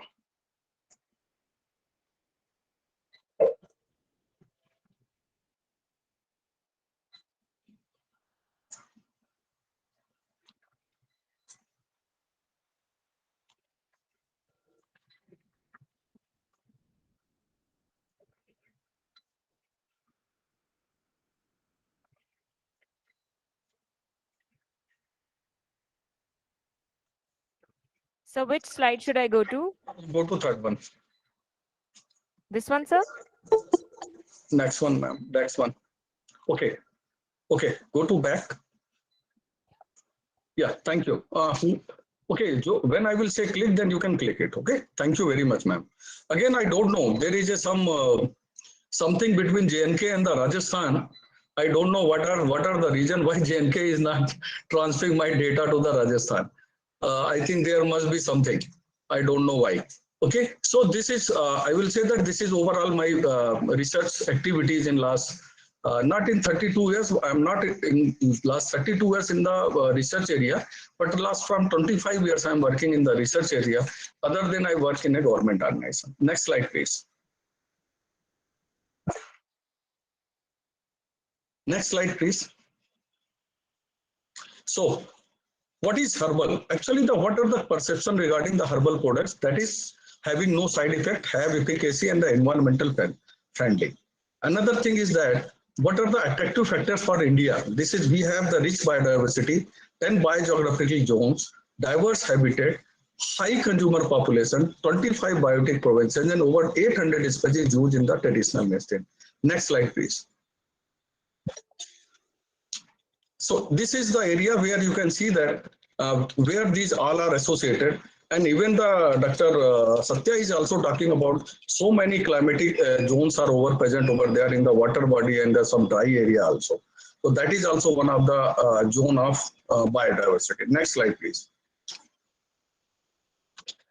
So which slide should I go to? Go to third one. This one, sir? Next one, ma'am. Next one. Okay. Okay. Go to back. Yeah. Thank you. Okay. So when I will say click, then you can click it. Okay. Thank you very much, ma'am. Again, I don't know. There is something between JNK and the Rajasthan. I don't know what are the reason why JNK is not transferring my data to the Rajasthan. I think there must be something. I don't know why. Okay, so this is I will say that this is overall my research activities in last not in 32 years. I'm not in last 32 years in the research area, but last from 25 years I'm working in the research area. Other than I work in a government organization. Next slide, please. Next slide, please. So, what is herbal? Actually, what are the perception regarding the herbal products? That is having no side effect, have efficacy, and the environmental friendly. Another thing is that what are the attractive factors for India? This is we have the rich biodiversity, 10 biogeographical zones, diverse habitat, high consumer population, 25 biotic provinces, and over 800 species used in the traditional medicine. Next slide, please. So this is the area where you can see that where these all are associated, and even the Dr. Satya is also talking about so many climatic zones are present over there in the water body and some dry area also. So that is also one of the zone of biodiversity. Next slide, please.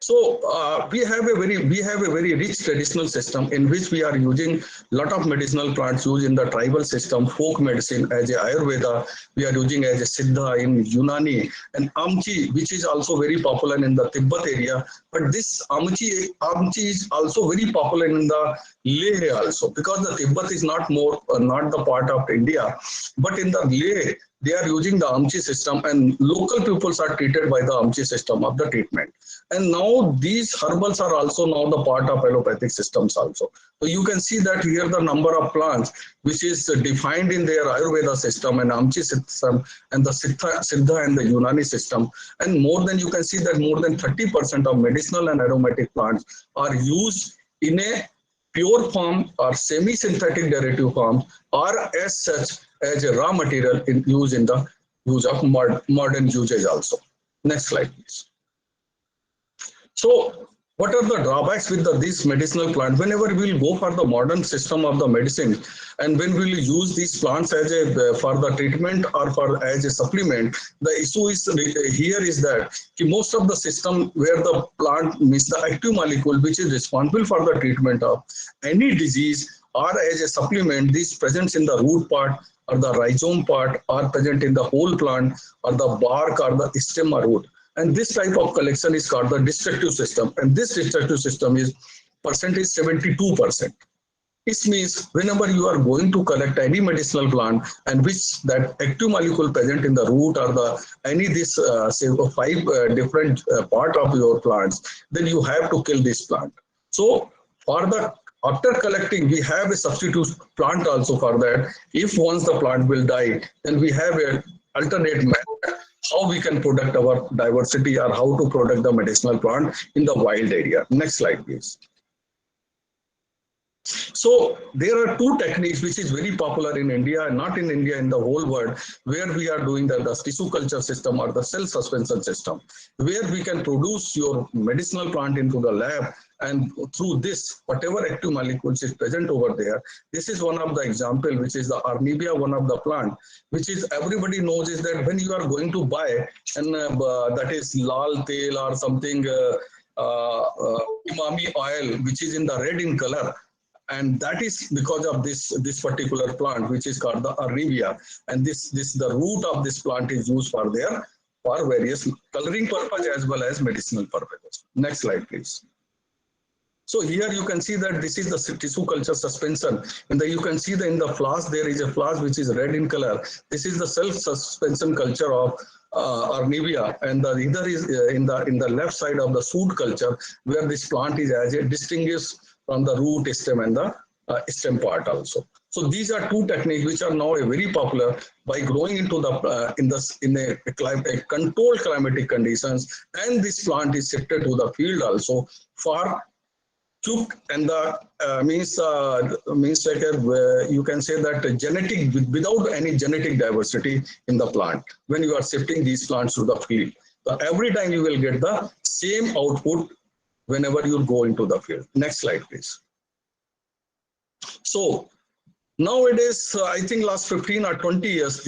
So we have a very rich traditional system in which we are using lot of medicinal plants used in the tribal system, folk medicine as a Ayurveda. We are using as a Siddha in Unani, and Amchi, which is also very popular in the Tibet area. But this Amchi is also very popular in the Leh also, because the Tibet is not the part of India, but in the Leh they are using the Amchi system, and local peoples are treated by the Amchi system of the treatment. And now these herbals are also now the part of allopathic systems also. So you can see that here the number of plants which is defined in their Ayurveda system and Amchi system and the Siddha and the Unani system. And more than you can see that more than 30% of medicinal and aromatic plants are used in a pure form or semi-synthetic derivative form, or as such as a raw material in use of modern usage also. Next slide, please. So what are the drawbacks with this medicinal plant? Whenever we will go for the modern system of the medicine, and when we will use these plants as for the treatment or as a supplement, the issue is here is that most of the system where the plant means the active molecule which is responsible for the treatment of any disease or as a supplement, these presents in the root part or the rhizome part, or present in the whole plant or the bark or the stem or root. And this type of collection is called the destructive system. And this destructive system is percentage 72%. It means whenever you are going to collect any medicinal plant and which that active molecule present in the root or say 5 different part of your plants, then you have to kill this plant. So after collecting, we have a substitute plant also for that. If once the plant will die, then we have an alternate method how we can protect our diversity or how to protect the medicinal plant in the wild area. Next slide, please. So there are two techniques which is very popular in India, not in India, in the whole world, where we are doing the tissue culture system or the cell suspension system, where we can produce your medicinal plant into the lab, and through this, whatever active molecules is present over there. This is one of the example, which is the Arnibia, one of the plant, which is everybody knows is that when you are going to buy, and that is lal tel or something, umami oil, which is in the red in color. And that is because of this particular plant, which is called the Arnibia. And the root of this plant is used for various coloring purpose as well as medicinal purposes. Next slide, please. So here you can see that this is the tissue culture suspension, and you can see that in the flask there is a flask which is red in color. This is the self suspension culture of Arnibia, and the other is in the left side of the shoot culture, where this plant is as a distinguished from the root, stem, and the stem part also. So these are two techniques which are now very popular by growing into the a controlled climatic conditions, and this plant is shifted to the field also for took and the means like you can say that genetic without any genetic diversity in the plant. When you are shifting these plants to the field, so every time you will get the same output whenever you go into the field. Next slide, please. So nowadays, I think last 15 or 20 years,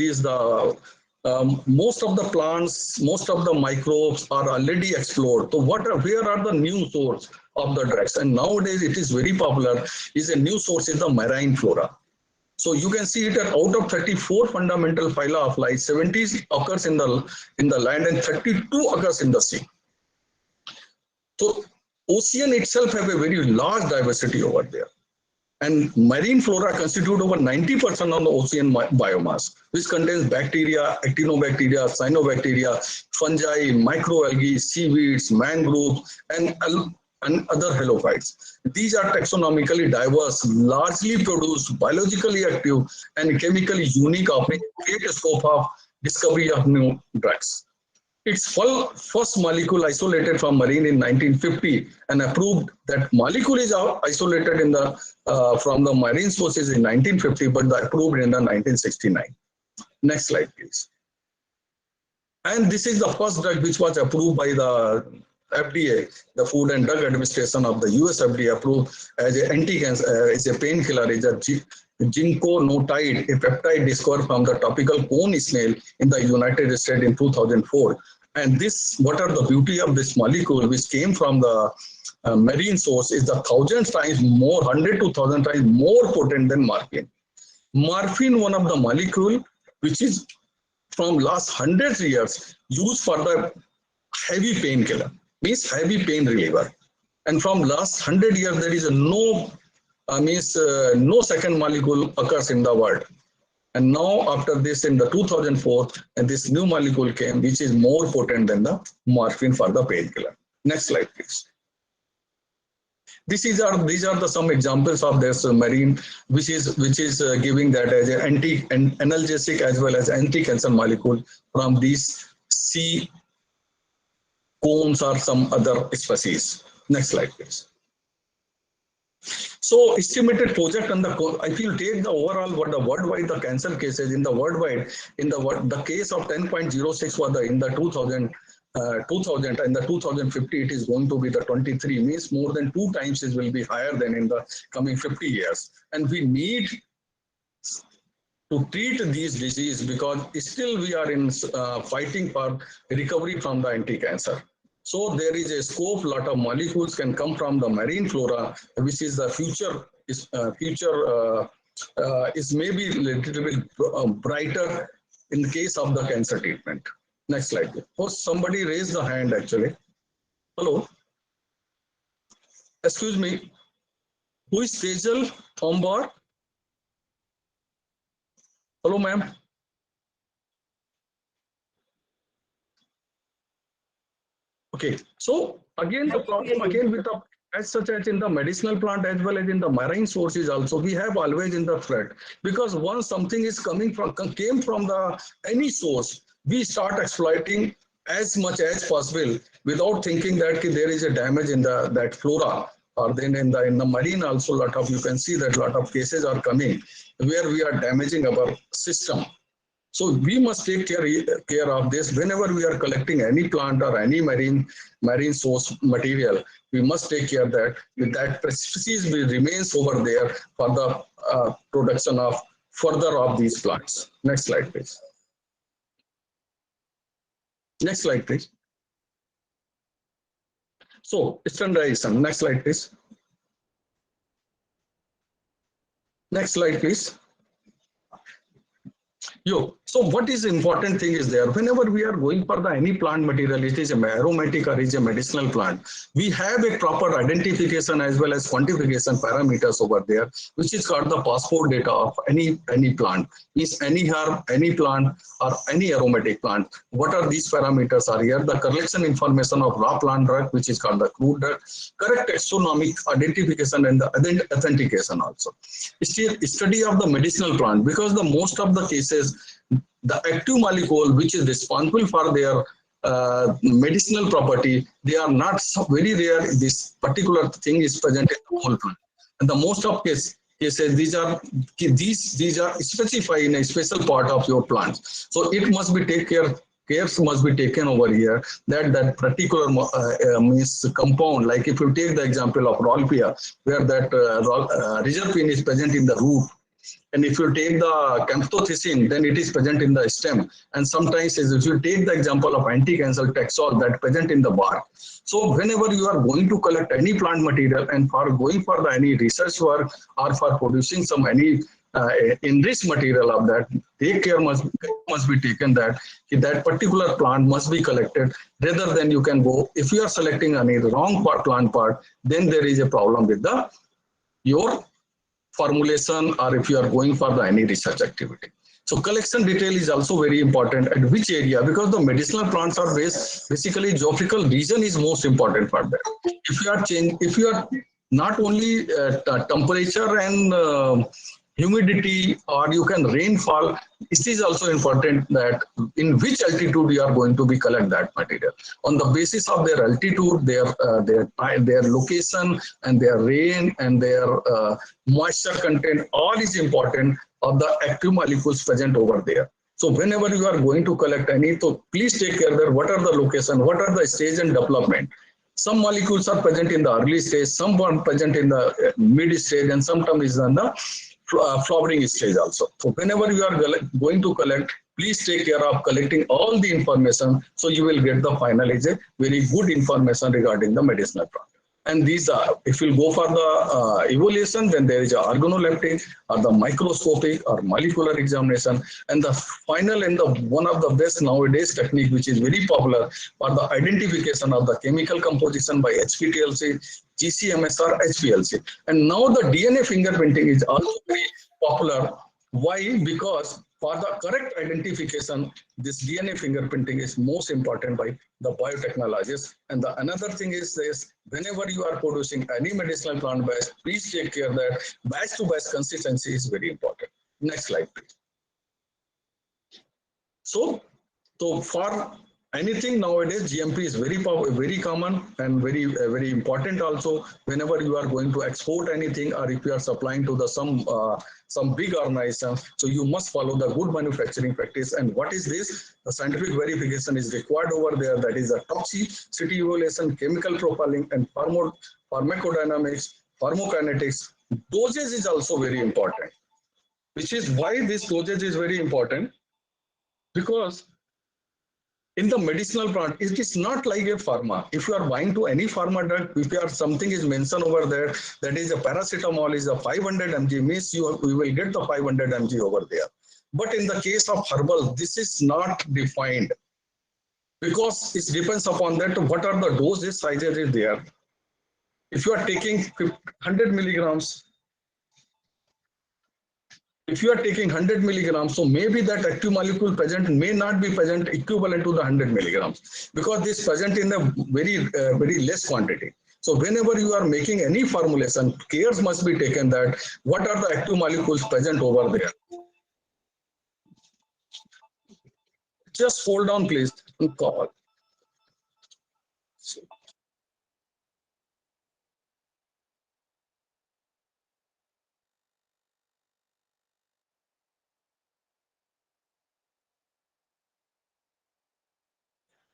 most of the plants, most of the microbes are already explored. So where are the new source of the drugs? And nowadays it is very popular, is a new source is the marine flora. So you can see it that out of 34 fundamental phyla of life, 70 occurs in the land and 32 occurs in the sea. So ocean itself have a very large diversity over there. And marine flora constitute over 90% of the ocean biomass, which contains bacteria, actinobacteria, cyanobacteria, fungi, microalgae, seaweeds, mangroves, and other halophytes. These are taxonomically diverse, largely produced, biologically active, and chemically unique, offering great scope of discovery of new drugs. Its first molecule isolated from marine in 1950 and approved. That molecule is isolated in from the marine sources in 1950, but approved in the 1969. Next slide, please. And this is the first drug which was approved by the FDA, the Food and Drug Administration of the US FDA, approved as an anti-cancer, is a painkiller, is a ginkonotide, a peptide discovered from the tropical cone snail in the United States in 2004. And what are the beauty of this molecule, which came from the marine source, is the 1,000 times more, 100 to 1,000 times more potent than morphine. Morphine, one of the molecule which is from last 100 years used for the heavy painkiller, means heavy pain reliever. And from last 100 years, there is no second molecule occurs in the world. And now after this in the 2004, and this new molecule came, which is more potent than the morphine for the painkiller. Next slide, please. These are some examples of this marine, which is giving that as an analgesic as well as anti-cancer molecule from these sea cones or some other species. Next slide, please. So estimated project on if you take the overall worldwide the cancer cases in the worldwide, the case of 10.06 was in the 2000 and the 2050 it is going to be the 23, means more than 2 times it will be higher than in the coming 50 years. And we need to treat these diseases because still we are in fighting for recovery from the anti-cancer. So there is a scope, lot of molecules can come from the marine flora, which is the future is maybe a little bit brighter in the case of the cancer treatment. Next slide. Oh, somebody raised the hand actually. Hello. Excuse me. Who is Sejal Thombar? Hello, ma'am. Okay, so again the problem again with the as such as in the medicinal plant as well as in the marine sources also, we have always in the threat, because once something is came from the any source, we start exploiting as much as possible without thinking that there is a damage in that flora. Or then in the marine also, lot of you can see that lot of cases are coming where we are damaging our system. So we must take care of this whenever we are collecting any plant or any marine source material. We must take care that species will remains over there for the production of further of these plants. Next slide, please. Next slide, please. So standardization. Next slide, please. Next slide, please. So what is important thing is there, whenever we are going for the any plant material, it is a aromatic or is a medicinal plant, we have a proper identification as well as quantification parameters over there, which is called the passport data of any plant. Is any herb, any plant or any aromatic plant, what are these parameters are here? The collection information of raw plant drug, which is called the crude drug, correct taxonomic identification and the authentication also. Still, study of the medicinal plant, because the most of the cases, the active molecule which is responsible for their medicinal property, they are not so very rare. This particular thing is present in the whole plant, and the most of cases these are specified in a special part of your plant. So it must be cares must be taken over here, that particular means compound. Like if you take the example of Rolpia, where that reserpine is present in the root, and if you take the camptothecin, then it is present in the stem. And sometimes if you take the example of anti-cancer Taxol, that present in the bark. So whenever you are going to collect any plant material and for going for the any research work or for producing some any enriched material of that, take care must be taken that that particular plant must be collected, rather than you can go, if you are selecting any wrong plant part, then there is a problem with the your formulation, or if you are going for the any research activity. So collection detail is also very important. At which area, because the medicinal plants are basically geographical region is most important for that. If you are not only temperature and humidity, or you can rainfall, it is also important that in which altitude you are going to be collect that material. On the basis of their altitude, their location and their rain and their moisture content, all is important of the active molecules present over there. So whenever you are going to collect any, so please take care that what are the location, what are the stage and development. Some molecules are present in the early stage, some are present in the mid stage, and sometimes is on the flowering stage also. So whenever you are going to collect, please take care of collecting all the information, so you will get the final is a very good information regarding the medicinal plant. And these are, if you go for the evaluation, then there is a organoleptic or the microscopic or molecular examination, and the final and the one of the best nowadays technique, which is very popular for the identification of the chemical composition by HPTLC, GCMS or HPLC. And now the DNA fingerprinting is also very popular. Why? Because for the correct identification, this DNA fingerprinting is most important by the biotechnologists. And the another thing is this, whenever you are producing any medicinal plant batch, please take care that batch to batch consistency is very important. Next slide, please. So for anything nowadays, GMP is very common and very important also. Whenever you are going to export anything, or if you are supplying to the some big organization, so you must follow the good manufacturing practice. And what is this? The scientific verification is required over there. That is a toxicity evaluation, chemical profiling, and pharmacodynamics, pharmacokinetics. Dosage is also very important. Which is why this dosage is very important, because in the medicinal plant, it is not like a pharma. If you are buying to any pharma drug, if you are something is mentioned over there, that is a paracetamol is a 500 mg, means you will get the 500 mg over there. But in the case of herbal, this is not defined, because it depends upon that what are the doses sizes is there. If you are taking 100 milligrams, if you are taking 100 milligrams, so maybe that active molecule present may not be present equivalent to the 100 milligrams, because this present in a very less quantity. So whenever you are making any formulation, cares must be taken that what are the active molecules present over there. Just hold on, please. Call.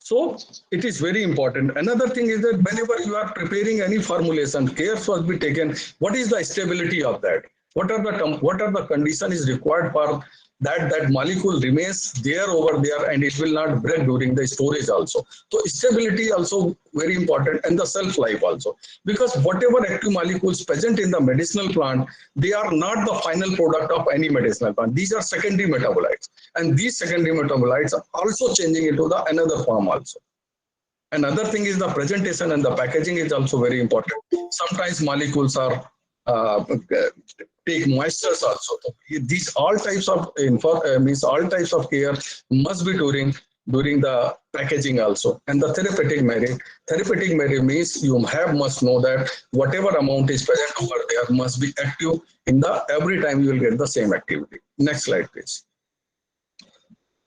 So it is very important. Another thing is that whenever you are preparing any formulation, care must be taken. What is the stability of that? What are the condition is required for that molecule remains there over there and it will not break during the storage also. So stability also very important, and the shelf life also, because whatever active molecules present in the medicinal plant, they are not the final product of any medicinal plant. These are secondary metabolites, and these secondary metabolites are also changing into the another form also. Another thing is the presentation and the packaging is also very important. Sometimes molecules are take moistures also. These all types of all types of care must be during the packaging also. And the therapeutic merit means you must know that whatever amount is present over there must be active in the every time you will get the same activity. Next slide, please.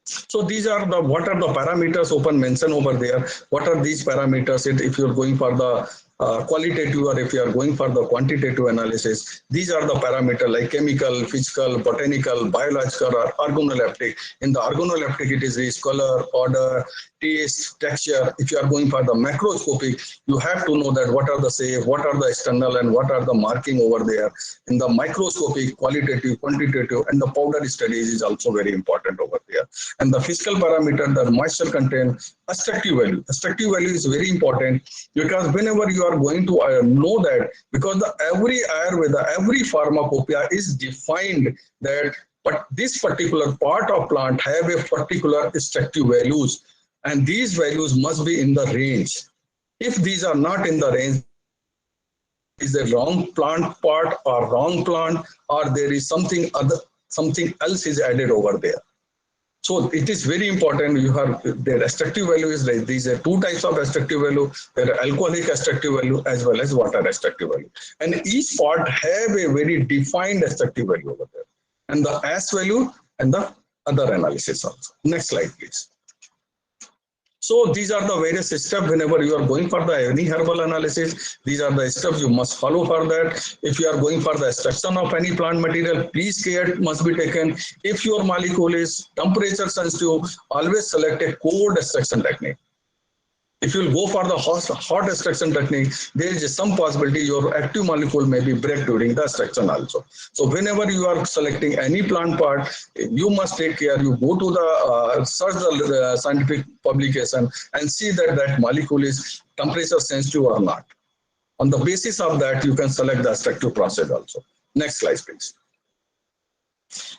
So these are the what are the parameters open mention over there. What are these parameters? If you're going for the qualitative or if you are going for the quantitative analysis, these are the parameters like chemical, physical, botanical, biological, or organoleptic. In the organoleptic, it is this color, odor, taste, texture. If you are going for the macroscopic, you have to know that what are the safe, what are the external, and what are the marking over there. In the microscopic, qualitative, quantitative, and the powder studies is also very important over there. And the physical parameter, the moisture content, extractive value. Extractive value is very important because whenever you are going to know that, because every Ayurveda, every pharmacopoeia is defined that, but this particular part of plant have a particular extractive values, and these values must be in the range. If these are not in the range, is a wrong plant part or wrong plant, or there is something else is added over there. So it is very important. You have their extractive value is like these are two types of extractive value. There are alcoholic extractive value as well as water extractive value, and each part have a very defined extractive value over there, and the S value and the other analysis also. Next slide, please. So these are the various steps whenever you are going for the any herbal analysis. These are the steps you must follow for that. If you are going for the extraction of any plant material, please care must be taken. If your molecule is temperature sensitive, always select a cold extraction technique. If you will go for the hot extraction technique, there is some possibility your active molecule may be break during the extraction also. So whenever you are selecting any plant part, you must take care. You go to the search the scientific publication and see that molecule is temperature sensitive or not. On the basis of that, you can select the extractive process also. Next slide, please.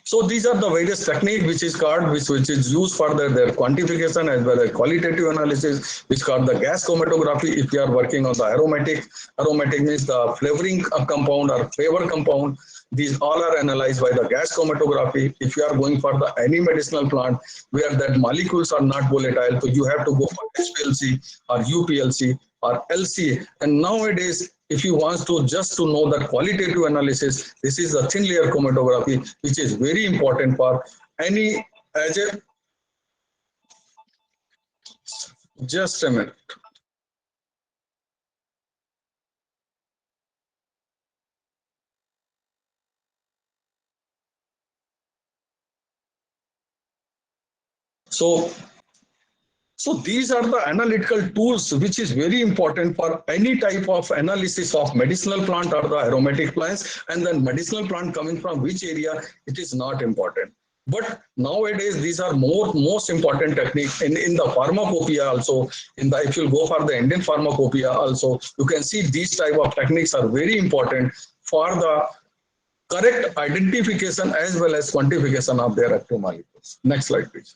So these are the various techniques which is called which is used for their quantification as well as qualitative analysis, which called the gas chromatography. If you are working on the aromatic means the flavoring compound or flavor compound. These all are analyzed by the gas chromatography. If you are going for the any medicinal plant where that molecules are not volatile, so you have to go for HPLC or UPLC or LCA. And nowadays, if you want to just to know the qualitative analysis, this is the thin layer chromatography, which is very important for any agent. Just a minute. So these are the analytical tools which is very important for any type of analysis of medicinal plant or the aromatic plants, and then medicinal plant coming from which area, it is not important. But nowadays these are most important techniques in the pharmacopoeia also. If you go for the Indian pharmacopoeia also, you can see these type of techniques are very important for the correct identification as well as quantification of their active molecules. Next slide, please.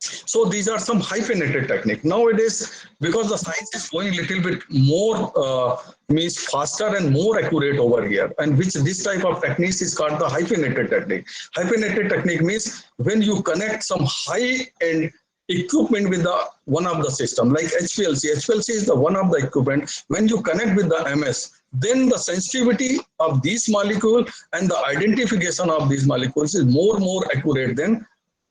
So these are some hyphenated technique. Nowadays, because the science is going a little bit more means faster and more accurate over here, and which this type of techniques is called the hyphenated technique. Hyphenated technique means when you connect some high-end equipment with the one of the system like HPLC. HPLC is the one of the equipment. When you connect with the MS, then the sensitivity of these molecule and the identification of these molecules is more accurate than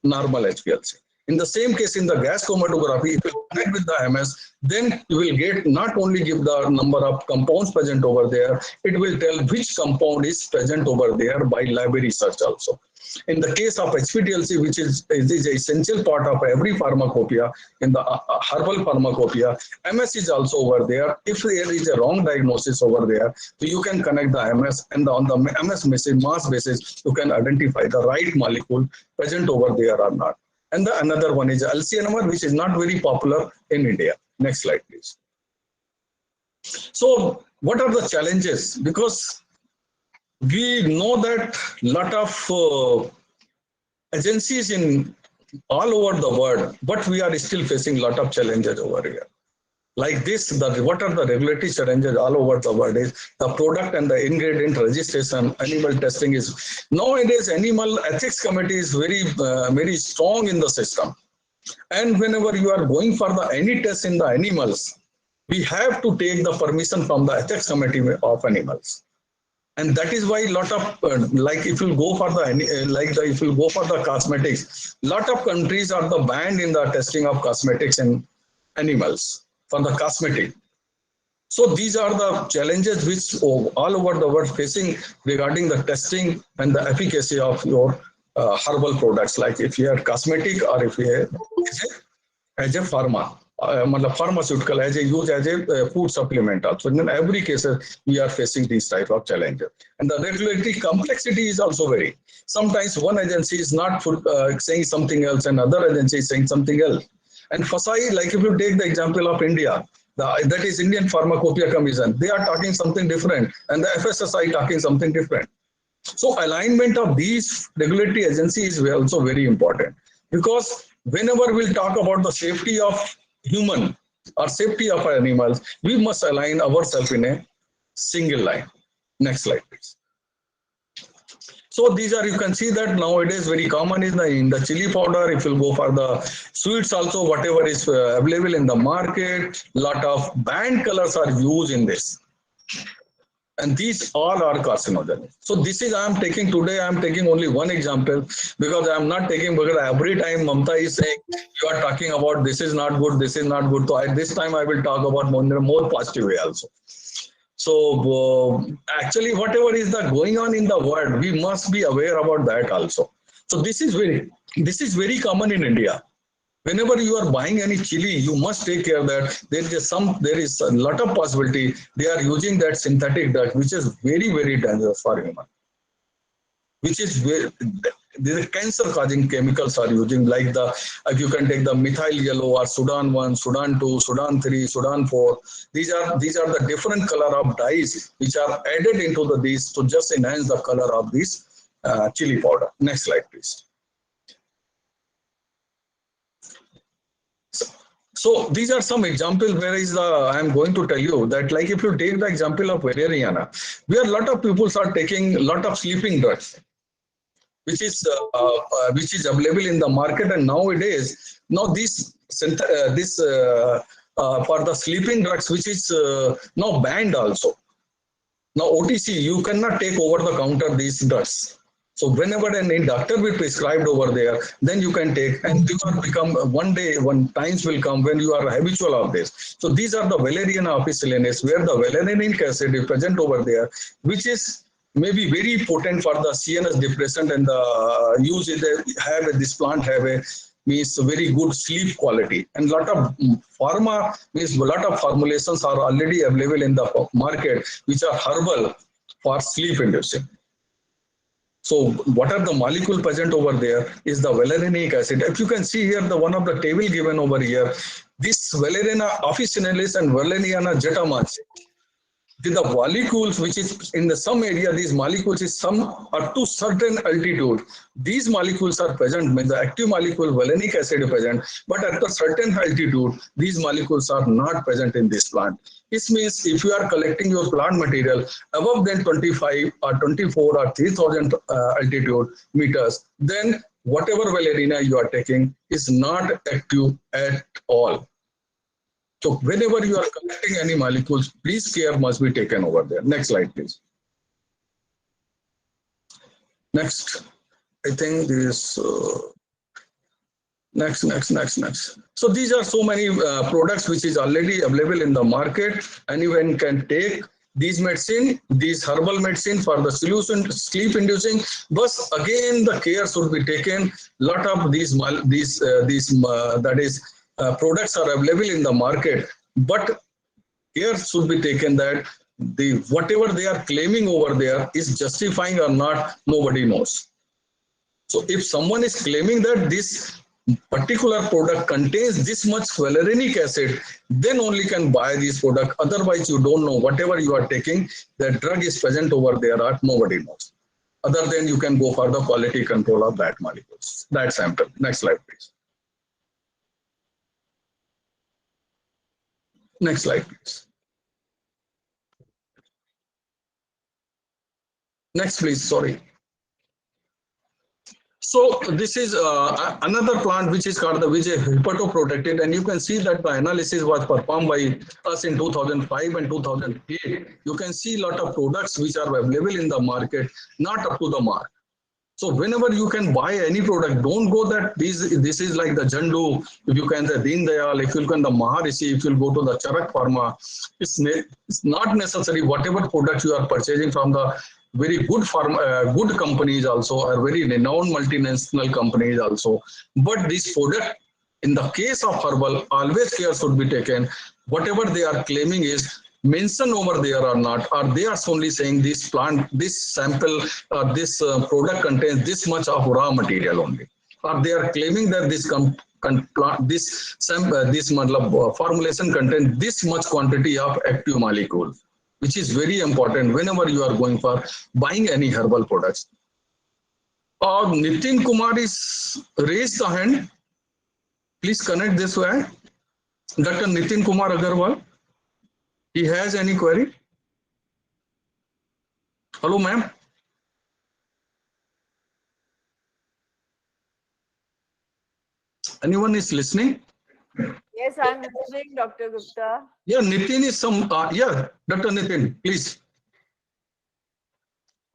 normal HPLC. In the same case, in the gas chromatography, if you connect with the MS, then you will get not only give the number of compounds present over there, it will tell which compound is present over there by library search also. In the case of HPTLC, which is an essential part of every pharmacopoeia, in the herbal pharmacopoeia, MS is also over there. If there is a wrong diagnosis over there, so you can connect the MS, and on the MS mass basis, you can identify the right molecule present over there or not. And the another one is LCNMR, which is not very popular in India. Next slide, please. So what are the challenges? Because we know that lot of agencies in all over the world, but we are still facing lot of challenges over here. Like this, what are the regulatory challenges all over the world is the product and the ingredient registration, animal testing is nowadays animal ethics committee is very strong in the system. And whenever you are going for the any test in the animals, we have to take the permission from the ethics committee of animals. And that is why a lot of like if you go for if you go for the cosmetics, lot of countries are the banned in the testing of cosmetics in animals for the cosmetic. So these are the challenges which all over the world facing regarding the testing and the efficacy of your herbal products, like if you are cosmetic or if you are as a pharma, pharmaceutical, as a use as a food supplement also. In every case, we are facing these type of challenges. And the regulatory complexity is also very. Sometimes one agency is not saying something else and other agency is saying something else. And FSSAI, like if you take the example of India, that is Indian Pharmacopoeia Commission, they are talking something different and the FSSAI talking something different. So alignment of these regulatory agencies is also very important, because whenever we'll talk about the safety of human or safety of animals, we must align ourselves in a single line. Next slide, please. So these are, you can see that nowadays very common is in the chili powder. If you go for the sweets also, whatever is available in the market, lot of banned colors are used in this. And these all are carcinogenic. So this is I am taking today. I am taking only one example, because I am not taking, because every time Mamta is saying you are talking about this is not good, this is not good. So this time I will talk about more positive way also. So actually, whatever is going on in the world, we must be aware about that also. So this is very common in India. Whenever you are buying any chili, you must take care that there is a lot of possibility they are using that synthetic drug, which is very dangerous for human. Which is the cancer-causing chemicals are using, like if you can take the methyl yellow or Sudan 1, Sudan 2, Sudan 3, Sudan 4. These are the different color of dyes which are added into these to just enhance the color of this chili powder. Next slide, please. So these are some examples where I am going to tell you that, like if you take the example of valeriana, where a lot of people are taking a lot of sleeping drugs, which is available in the market, and nowadays this for the sleeping drugs, which is now banned also. Now OTC, you cannot take over the counter these drugs. So whenever any doctor will prescribe over there, then you can take, and you will become one times will come when you are habitual of this. So these are the valeriana officinalis, where the valerianic acid is present over there, which is maybe very potent for the CNS depressant, and the this plant have a means very good sleep quality. And lot of pharma means a lot of formulations are already available in the market, which are herbal for sleep inducing. So what are the molecule present over there is the valerianic acid. If you can see here, the one of the table given over here, this valeriana officinalis and valeriana jetamas, the molecules which is in some area, these molecules is some up to certain altitude. These molecules are present, when the active molecule valerianic acid is present, but at a certain altitude, these molecules are not present in this plant. This means if you are collecting your plant material above than 25 or 24 or 3000 altitude meters, then whatever valeriana you are taking is not active at all. So whenever you are collecting any molecules, please care must be taken over there. Next slide, please. Next, I think this. Next. So these are so many products which is already available in the market. Anyone can take these medicine, these herbal medicine for the solution sleep inducing. But again, the care should be taken. Lot of these that is products are available in the market, but care should be taken that the whatever they are claiming over there is justifying or not. Nobody knows. So if someone is claiming that this particular product contains this much hyaluronic acid, then only can buy this product. Otherwise, you don't know. Whatever you are taking, the drug is present over there, or nobody knows. Other than you can go for the quality control of that molecules, that sample. Next slide, please. Next slide, please. Next, please. Sorry. So this is another plant which is called the hepatoprotected, and you can see that the analysis was performed by us in 2005 and 2008. You can see a lot of products which are available in the market, not up to the mark. So whenever you can buy any product, don't go that this is like the Jandu, if you can the Deen Dayal, if you can the Maharishi, if you go to the Charak Pharma, it's not necessary whatever product you are purchasing from the very good good companies also, or very renowned multinational companies also. But this product, in the case of herbal, always care should be taken. Whatever they are claiming is mentioned over there or not, or they are only saying this plant, this sample, this product contains this much of raw material only, or they are claiming that this formulation contains this much quantity of active molecule, which is very important whenever you are going for buying any herbal products. Nitin Kumar is raised the hand. Please connect this way. Dr. Nitin Kumar Agarwal. He has any query? Hello, ma'am. Anyone is listening? Yes, I'm listening, Dr. Gupta. Yeah, Nitin is some. Yeah, Dr. Nitin, please.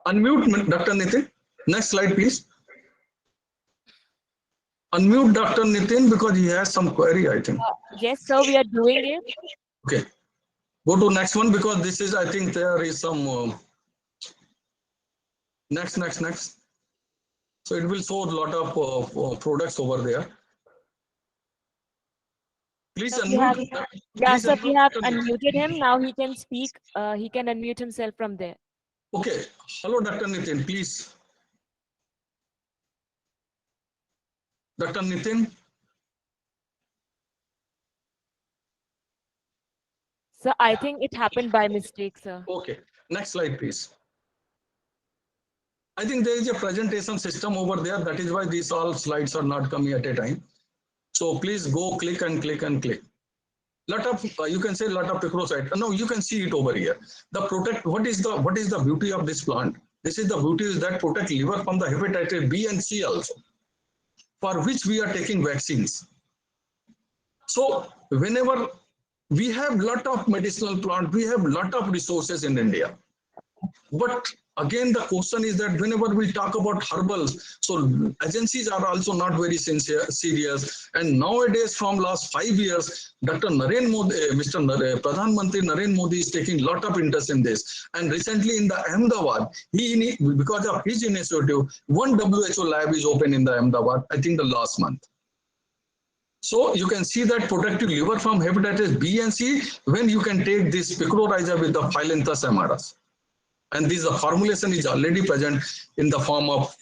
Unmute, Dr. Nitin. Next slide, please. Unmute Dr. Nitin because he has some query, I think. Yes, sir, we are doing it. Okay. Go to next one because this is, I think there is some next. So it will show a lot of products over there. Please unmute. Yeah, sir, we have unmuted him. Now he can speak. He can unmute himself from there. Okay. Hello, Dr. Nitin, please. Dr. Nitin. Sir, I think it happened by mistake, sir. Okay. Next slide, please. I think there is a presentation system over there. That is why these all slides are not coming at a time. So please go click and click and click. Lot of you can say lot of picrosite. No, you can see it over here. The protect. What is the beauty of this plant? This is the beauty is that protect liver from the hepatitis B and C also, for which we are taking vaccines. So whenever we have lot of medicinal plant, we have lot of resources in India. But again, the question is that whenever we talk about herbals, so agencies are also not very serious. And nowadays, from last 5 years, Dr. Narendra Modi, Mr. Pradhan Mantri Narendra Modi is taking lot of interest in this. And recently in the Ahmedabad, because of his initiative, one WHO lab is open in the Ahmedabad, I think the last month. So you can see that protective liver from hepatitis B and C when you can take this picrorhiza with the Phyllanthus amaris. And this formulation is already present in the form of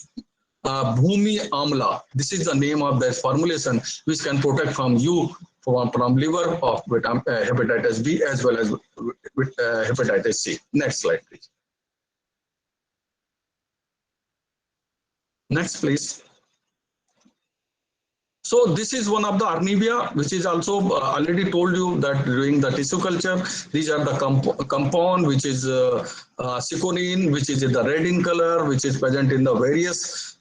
Bhumi Amla. This is the name of that formulation which can protect from you from liver of hepatitis B as well as with hepatitis C. Next slide, please. Next, please. So this is one of the Arnivia, which is also already told you that during the tissue culture, these are the compound which is ciconine, which is in the red in color, which is present in the various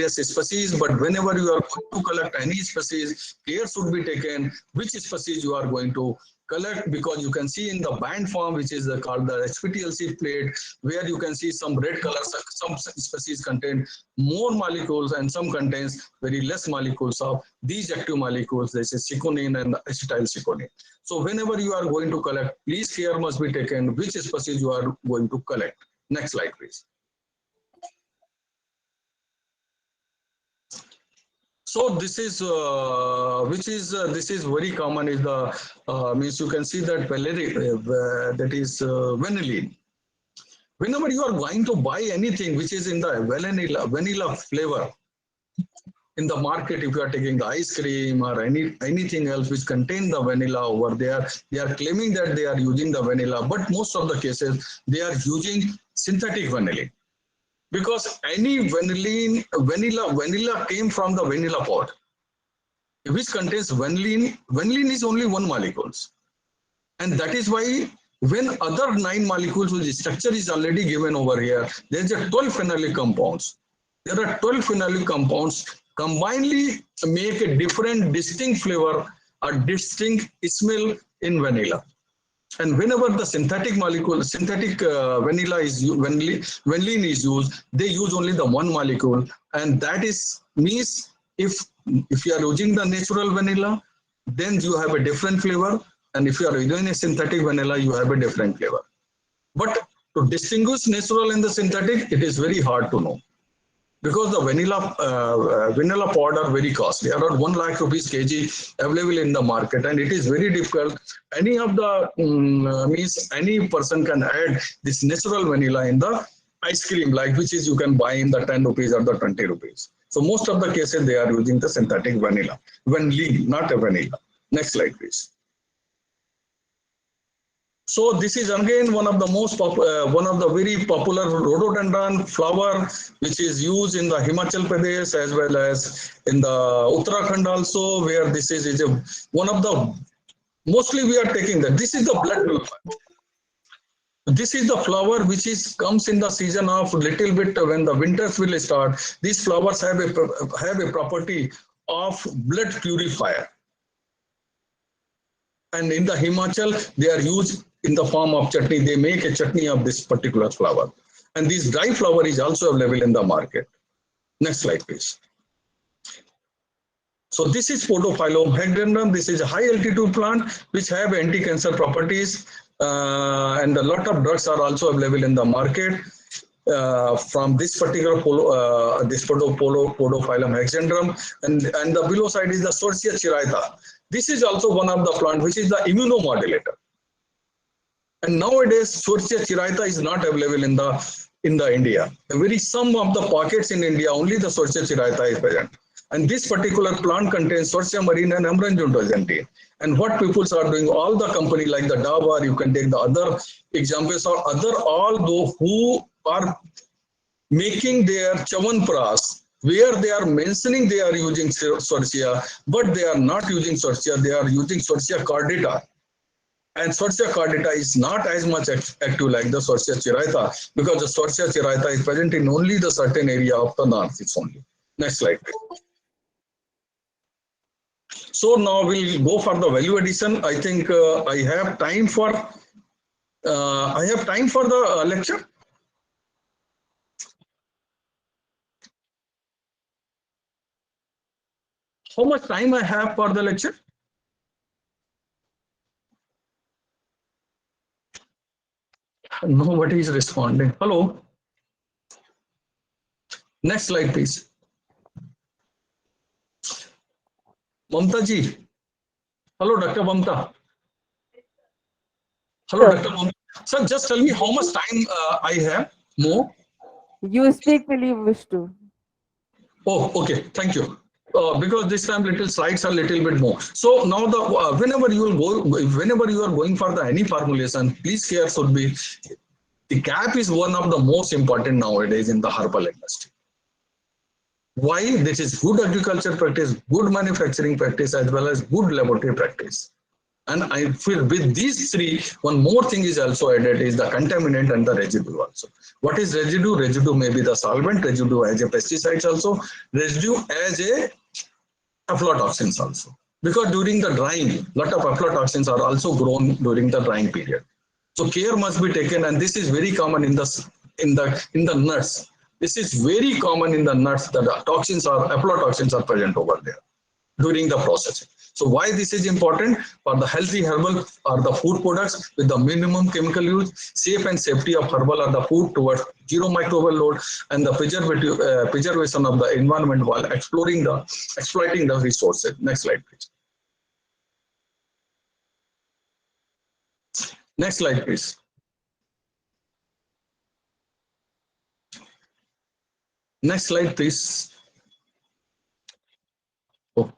species. But whenever you are going to collect any species, care should be taken which species you are going to collect, because you can see in the band form, which is called the HPTLC plate, where you can see some red colors. Some species contain more molecules and some contains very less molecules of these active molecules. This is ciconine and acetylciconine. So whenever you are going to collect, please care must be taken which species you are going to collect. Next slide, please. So this is this is very common. Is the means you can see that that is vanillin. Whenever you are going to buy anything which is in the vanilla flavor in the market, if you are taking the ice cream or anything else which contain the vanilla over there, they are claiming that they are using the vanilla, but most of the cases they are using synthetic vanillin. Because any vanilla came from the vanilla pod, which contains vanillin. Vanillin is only one molecules, and that is why when other 9 molecules whose structure is already given over here, there is a 12 phenolic compounds. There are 12 phenolic compounds combinedly make a different distinct flavor or distinct smell in vanilla. And whenever the synthetic molecule, vanilla is vanillin is used, they use only the one molecule, and that is means if you are using the natural vanilla, then you have a different flavor, and if you are using a synthetic vanilla, you have a different flavor. But to distinguish natural and the synthetic, it is very hard to know, because the vanilla pod are very costly, around 1 lakh rupees kg available in the market, and it is very difficult. Any of the means any person can add this natural vanilla in the ice cream, like which is you can buy in the 10 rupees or the 20 rupees. So most of the cases they are using the synthetic vanillin, not a vanilla. Next slide, please. So this is again one of the very popular rhododendron flower, which is used in the Himachal Pradesh as well as in the Uttarakhand also, where this is one of the mostly we are taking that. This is the blood purifier. This is the flower which comes in the season of little bit when the winters will start. These flowers have a property of blood purifier, and in the Himachal they are used in the form of chutney. They make a chutney of this particular flower, and this dry flower is also available in the market. Next slide, please. So this is Podophyllum hecdendrum. This is a high altitude plant which have anti-cancer properties, and a lot of drugs are also available in the market from this particular Podophyllum hecdendrum. And the below side is the Sorcia chiraita. This is also one of the plant which is the immunomodulator. And nowadays, Sorcia chiraita is not available in the India. Very some of the pockets in India, only the Sorcia chiraita is present. And this particular plant contains Sorcia marina and Amaranthine. And what people are doing, all the company like the Dabar, you can take the other examples, or all those who are making their Chavanpras, where they are mentioning they are using Sorcia, but they are not using Sorcia, they are using Sorcia cordata. And Sorcia cordata is not as much active like the Sorcia chiraita, because the Sorcia chiraita is present in only the certain area of the northeast only. Next slide, please. So now we'll go for the value addition. I think I have time for the lecture. How much time I have for the lecture? Nobody is responding. Hello. Next slide, please. Mamta ji. Hello, Dr. Mamta. Hello, Sir. Dr. Mamta. Sir, just tell me how much time I have more. You speak till you wish to. Oh, okay. Thank you. Because this time little slides are little bit more. So now whenever you are going for the any formulation, please care should be the gap is one of the most important nowadays in the herbal industry. Why? This is good agriculture practice, good manufacturing practice, as well as good laboratory practice. And I feel with these three, one more thing is also added is the contaminant and the residue also. What is residue? Residue may be the solvent, residue as a pesticides also, residue as a aflatoxins also. Because during the drying, lot of aflatoxins are also grown during the drying period. So care must be taken, and this is very common in the nuts. This is very common in the nuts that the toxins are aflatoxins are present over there during the processing. So why this is important? For the healthy herbal or the food products with the minimum chemical use, safe and safety of herbal or the food towards zero microbial load, and the preservation of the environment while exploiting the resources. Next slide, please. Next slide, please. Next slide, please. Oh.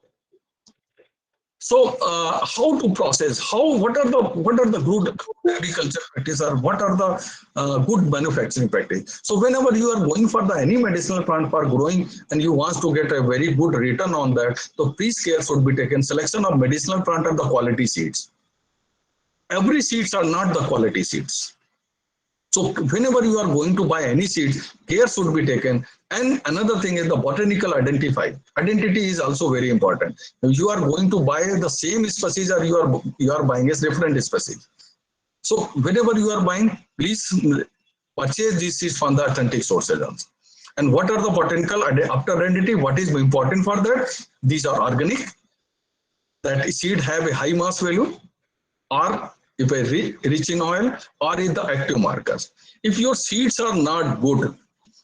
So how to process? What are the good agriculture practice, or what are the good manufacturing practice? So whenever you are going for any medicinal plant for growing and you want to get a very good return on that, so please care should be taken. Selection of medicinal plant and the quality seeds. Every seeds are not the quality seeds. So whenever you are going to buy any seeds, care should be taken. And another thing is the botanical identity is also very important. You are going to buy the same species, or you are buying a different species. So whenever you are buying, please purchase these seeds from the authentic sources also. And what are the botanical identity? What is important for that? These are organic. That seed have a high mass value, or if I rich in oil, or in the active markers. If your seeds are not good,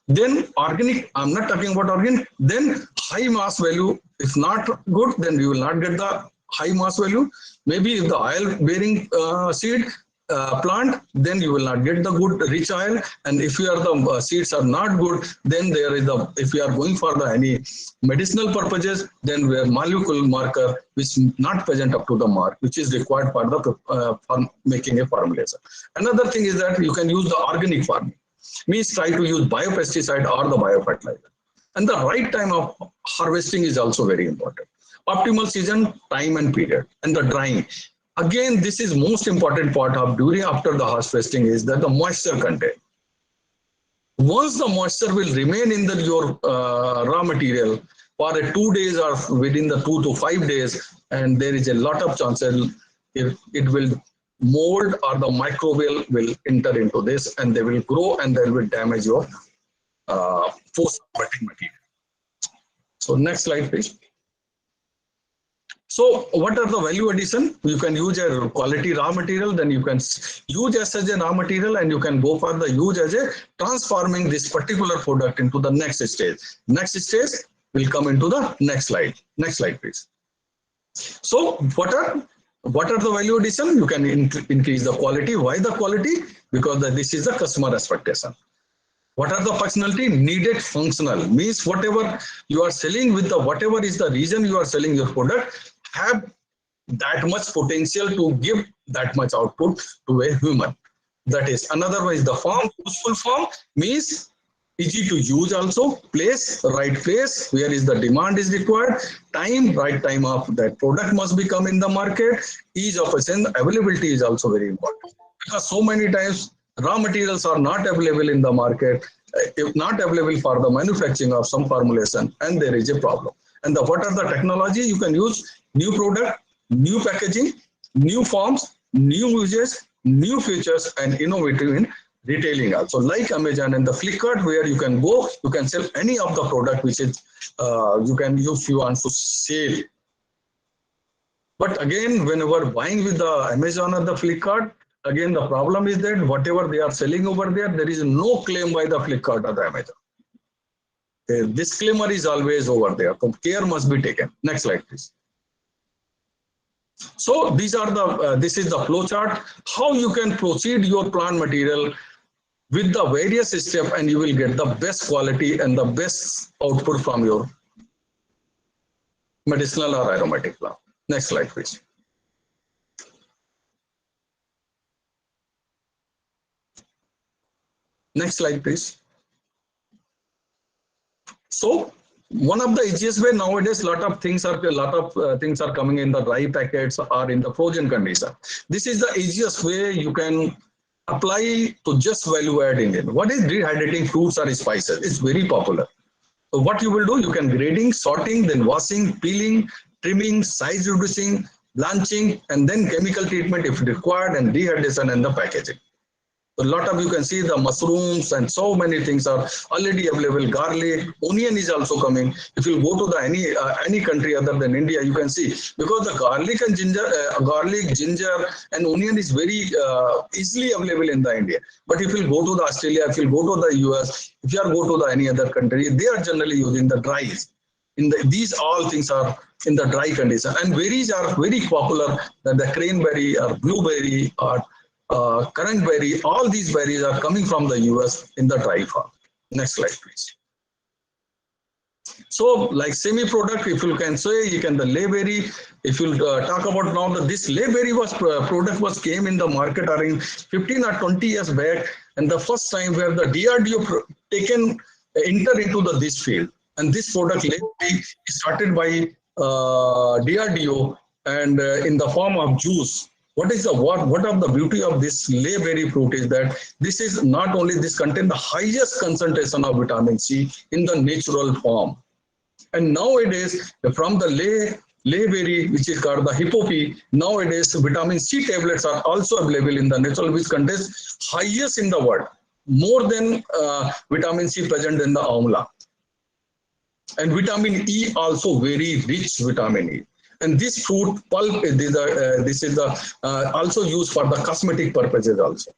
then organic, I'm not talking about organic, then high mass value, if not good, then you will not get the high mass value. Maybe if the oil bearing seed plant, then you will not get the good rich oil. And if the seeds are not good, then there is if you are going for any medicinal purposes, then we have molecule marker which is not present up to the mark, which is required for making a formulation. Another thing is that you can use the organic farming. Means try to use biopesticide or the biofertilizer. And the right time of harvesting is also very important. Optimal season, time and period, and the drying. Again, this is most important part of after the harvesting is that the moisture content. Once the moisture will remain in your raw material for 2 days or within the 2 to 5 days, and there is a lot of chances it will mold or the microbial will enter into this, and they will grow and they will damage your post-converting material. So next slide, please. So what are the value addition? You can use a quality raw material, then you can use as a raw material, and you can go for the use as a transforming this particular product into the next stage. Next stage will come into the next slide. Next slide, please. So what are the value addition? You can increase the quality. Why the quality? Because this is the customer expectation. What are the functionality? Needed functional means whatever you are selling with whatever is the reason you are selling your product, have that much potential to give that much output to a human. That is another way is the form. Useful form means easy to use also. Place, right place, where is the demand is required. Time, right time of that product must become in the market. Ease of availability is also very important. Because so many times raw materials are not available in the market, if not available for the manufacturing of some formulation, and there is a problem. And what are the technology? You can use new product, new packaging, new forms, new uses, new features, and innovative in retailing also. Like Amazon and the Flipkart, where you can go, you can sell any of the product which is you can use if you want to sell. But again, whenever buying with the Amazon or the Flipkart, again the problem is that whatever they are selling over there, there is no claim by the Flipkart or the Amazon. The disclaimer is always over there. So care must be taken. Next slide, please. So these are this is the flow chart. How you can proceed your plant material with the various steps, and you will get the best quality and the best output from your medicinal or aromatic plant. Next slide, please. Next slide, please. So one of the easiest way nowadays, lot of things are coming in the dry packets or in the frozen condition. This is the easiest way you can apply to just value add in it. What is dehydrating fruits or spices? It's very popular. So what you will do, you can grading, sorting, then washing, peeling, trimming, size reducing, blanching, and then chemical treatment if required, and dehydration and the packaging. A lot of you can see the mushrooms and so many things are already available. Garlic, onion is also coming. If you go to the any country other than India, you can see, because the garlic and ginger and onion is very easily available in the India. But if you go to the Australia, if you go to the US, if you are go to the any other country, they are generally using the dries. These all things are in the dry condition, and berries are very popular. That the cranberry or blueberry or currant berry, all these berries are coming from the US in the dry form. Next slide, please. So, like semi-product, if you can say, you can the layberry. If you talk about now that this layberry product was came in the market around 15 or 20 years back, and the first time where the DRDO enter into this field, and this product layberry is started by DRDO and in the form of juice. What of the beauty of this layberry fruit is that this is not only this contain the highest concentration of vitamin C in the natural form. And nowadays, from the layberry, which is called the hippopea, nowadays vitamin C tablets are also available in the natural, which contains highest in the world, more than vitamin C present in the amla. And vitamin E also very rich vitamin E. And this fruit pulp, this is also used for the cosmetic purposes also,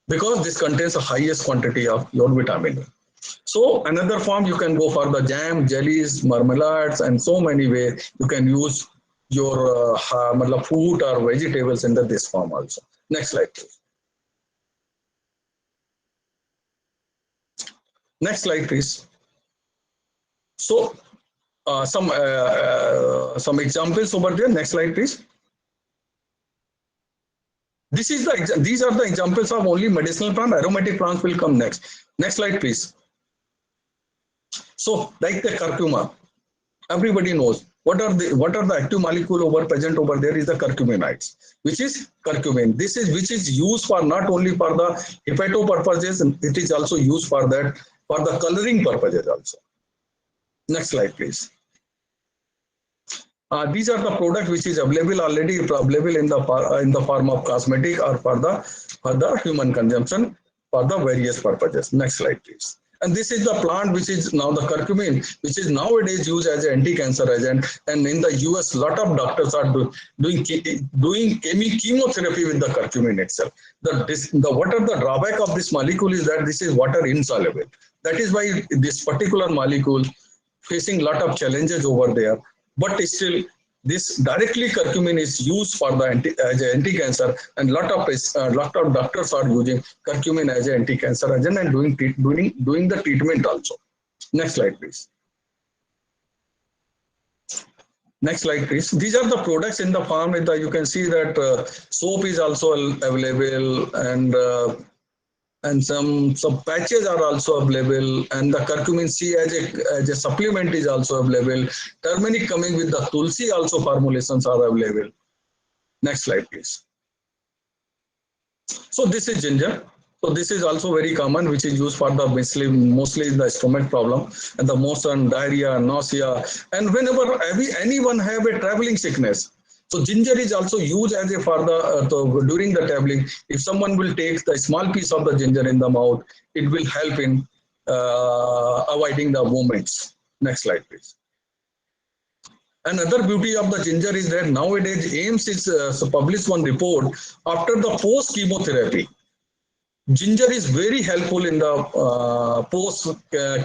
because this contains the highest quantity of your vitamin E. So another form you can go for the jam, jellies, marmalades, and so many ways you can use your fruit or vegetables in this form also. Next slide, please. Next slide, please. So some examples over there. Next slide, please. These are the examples of only medicinal plant. Aromatic plants will come next. Next slide, please. So, like the curcuma, everybody knows what are the active molecule present over there is the curcuminoids, which is curcumin. Which is used for not only for the hepato purposes, it is also used for the coloring purposes also. Next slide, please. These are the products which is already available in the form of cosmetic or for the human consumption for the various purposes. Next slide, please. And this is the plant which is now the curcumin, which is nowadays used as an anti-cancer agent. And in the US, a lot of doctors are doing chemotherapy with the curcumin itself. What are the drawback of this molecule is that this is water insoluble. That is why this particular molecule facing a lot of challenges over there. But still, this directly curcumin is used for as an anti-cancer, and lot of doctors are using curcumin as an anti-cancer agent and doing the treatment also. Next slide, please. Next slide, please. These are the products in the farm. You can see that soap is also available, and some patches are also available, and the curcumin C as a supplement is also available. Turmeric coming with the tulsi also formulations are available. Next slide, please. So this is ginger. So this is also very common, which is used for the mostly the stomach problem and the motion, diarrhea, nausea, and whenever anyone have a traveling sickness. So ginger is also used as a during the traveling. If someone will take the small piece of the ginger in the mouth, it will help in avoiding the movements. Next slide, please. Another beauty of the ginger is that nowadays AIMS is published one report after the post chemotherapy. Ginger is very helpful in the post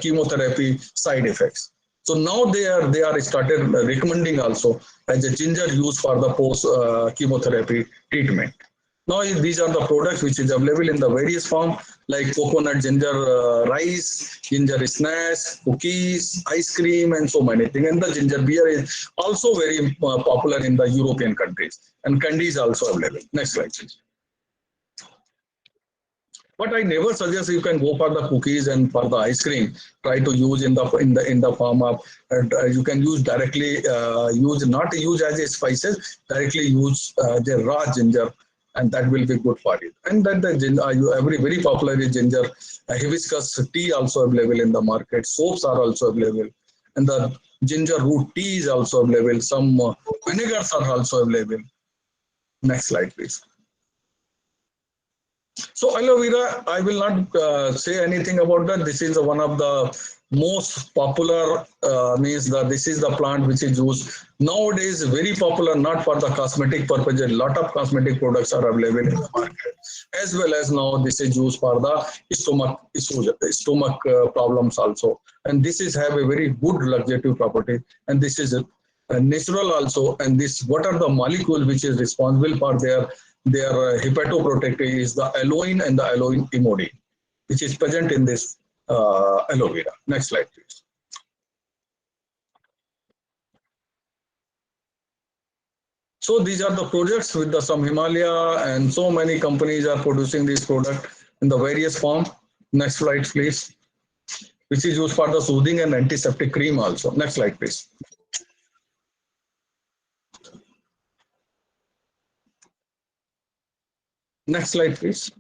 chemotherapy side effects. So now they are started recommending also as a ginger used for the post chemotherapy treatment. Now these are the products which is available in the various form, like coconut ginger rice, ginger snacks, cookies, ice cream, and so many things. And the ginger beer is also very popular in the European countries, and candy is also available. Next slide, please. But I never suggest you can go for the cookies and for the ice cream. Try to use in the form of you can use directly use not use as a spices, directly use the raw ginger, and that will be good for you. And then the ginger, every very popular is ginger. Hibiscus tea also available in the market. Soaps are also available, and the ginger root tea is also available. Some vinegars are also available. Next slide, please. So aloe vera, I will not say anything about that. This is one of the most popular means that this is the plant which is used nowadays, very popular, not for the cosmetic purpose. A lot of cosmetic products are available in the market, as well as now this is used for the stomach issues, stomach problems also. And this is have a very good laxative property, and this is natural also. And this, what are the molecule which is responsible for their hepatoprotective is the aloin and the aloin imodine, which is present in this aloe vera. Next slide, please. So these are the projects with the some Himalaya, and so many companies are producing this product in the various form. Next slide, please. Which is used for the soothing and antiseptic cream also. Next slide, please. Next slide, please.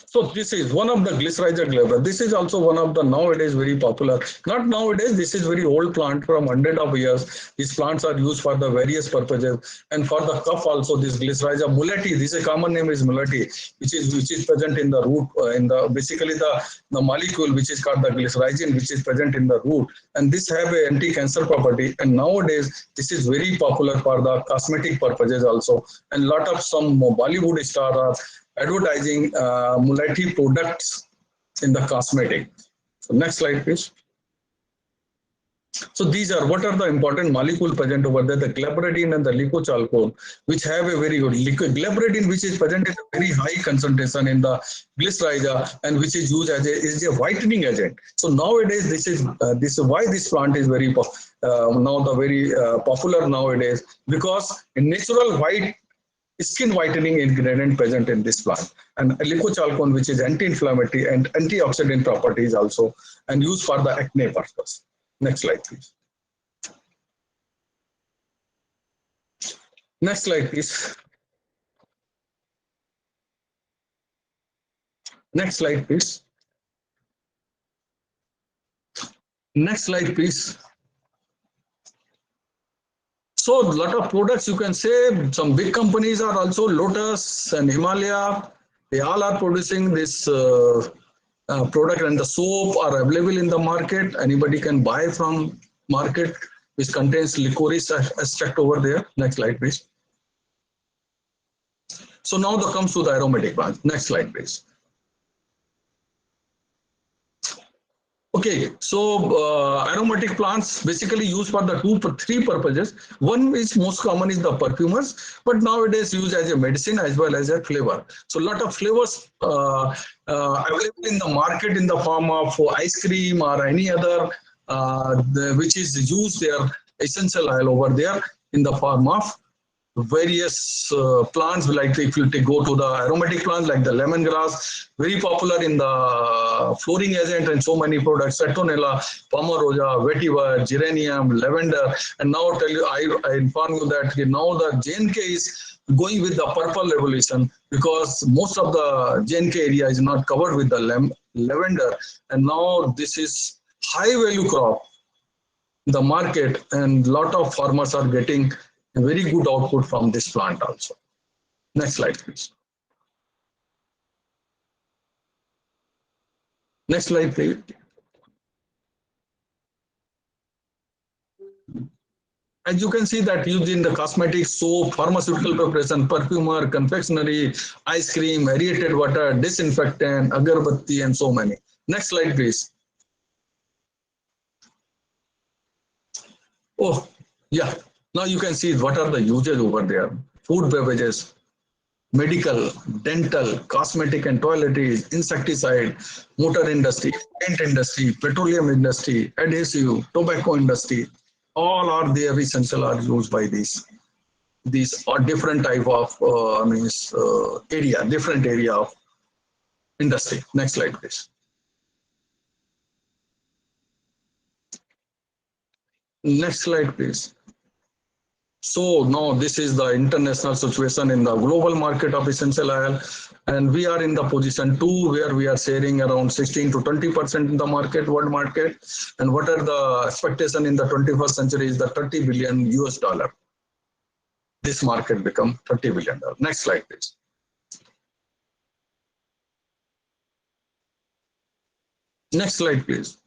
So this is one of the glycerizer glaber. This is also one of the nowadays very popular. Not nowadays, this is very old plant from hundred of years. These plants are used for the various purposes. And for the cough also, this glycerizer mullety, this is a common name is mullety, which is present in the root, in the basically the molecule which is called the glycyrrhizin, which is present in the root. And this have a anti-cancer property. And nowadays, this is very popular for the cosmetic purposes also. And lot of some Bollywood stars are advertising mullety products in the cosmetic. So next slide, please. So these are what are the important molecules present over there, the glabradine and the licochalcone, which have a very good glabradine, which is present in a very high concentration in the glycerizer, and which is used as a whitening agent. So nowadays, this is why this plant is very now the very popular nowadays, because a natural white skin whitening ingredient present in this plant, and licochalcone, which is anti-inflammatory and antioxidant properties also, and used for the acne purpose. Next slide, please. Next slide, please. Next slide, please. Next slide, please. So a lot of products you can say, some big companies are also Lotus and Himalaya. They all are producing this product, and the soap are available in the market. Anybody can buy from market, which contains licorice extract over there. Next slide, please. So now that comes to the aromatic plants. Next slide, please. Okay, so aromatic plants basically used for the three purposes. One is most common is the perfumers, but nowadays used as a medicine as well as a flavor. So a lot of flavors available in the market in the form of ice cream or any other which is used their essential oil over there in the form of various plants, like if you go to the aromatic plants like the lemongrass, very popular in the flooring agent, and so many products, citronella, pomarosa, vetiver, geranium, lavender. And now tell you, I inform you that now the JNK is going with the purple revolution, because most of the JNK area is not covered with the lavender, and now this is high value crop in the market, and lot of farmers are getting a very good output from this plant also. Next slide, please. Next slide, please. As you can see that used in the cosmetics, soap, pharmaceutical preparation, perfumer, confectionery, ice cream, aerated water, disinfectant, agarbatti, and so many. Next slide, please. Oh, yeah. Now you can see what are the uses over there. Food, beverages, medical, dental, cosmetic and toiletries, insecticide, motor industry, paint industry, petroleum industry, adhesive, tobacco industry, all are there essential are used by these. these are different type of different area of industry. Next slide, please. Next slide, please. So now this is the international situation in the global market of essential oil, and we are in the position 2 where we are sharing around 16 to 20% in the market, world market. And what are the expectation in the 21st century is the 30 billion US dollar. This market become $30 billion. Next slide, please. Next slide, please.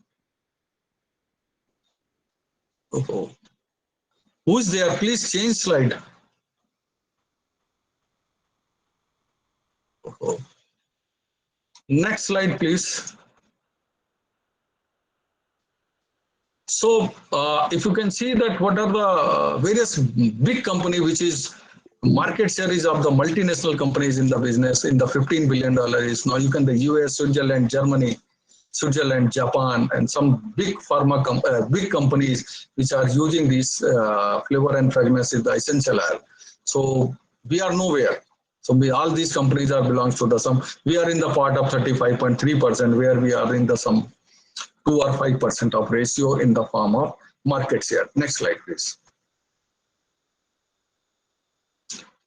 Oh. Who is there? Please change slide. Oh. Next slide, please. So if you can see that what are the various big company which is market share is of the multinational companies in the business in the $15 billion is now you can the US, Switzerland, Germany, Switzerland, Japan, and some big pharma big companies which are using this flavor and fragrance is the essential oil. So we are nowhere. So all these companies are belongs to the some. We are in the part of 35.3% where we are in the some 2 or 5% of ratio in the form of market share. Next slide, please.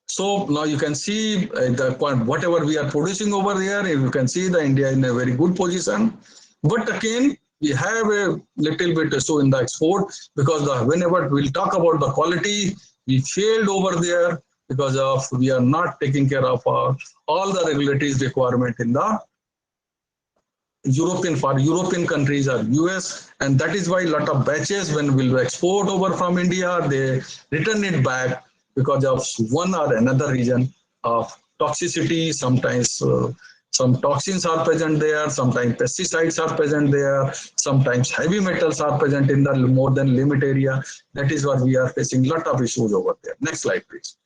So now you can see the point, whatever we are producing over there, you can see the India in a very good position. But again, we have a little bit issue in the export because whenever we'll talk about the quality, we failed over there because of we are not taking care of all the regulatory requirement in the European countries or US, and that is why a lot of batches when we'll export over from India, they return it back because of one or another reason of toxicity. Sometimes some toxins are present there, sometimes pesticides are present there, sometimes heavy metals are present in the more than limit area. That is what we are facing a lot of issues over there. Next slide, please.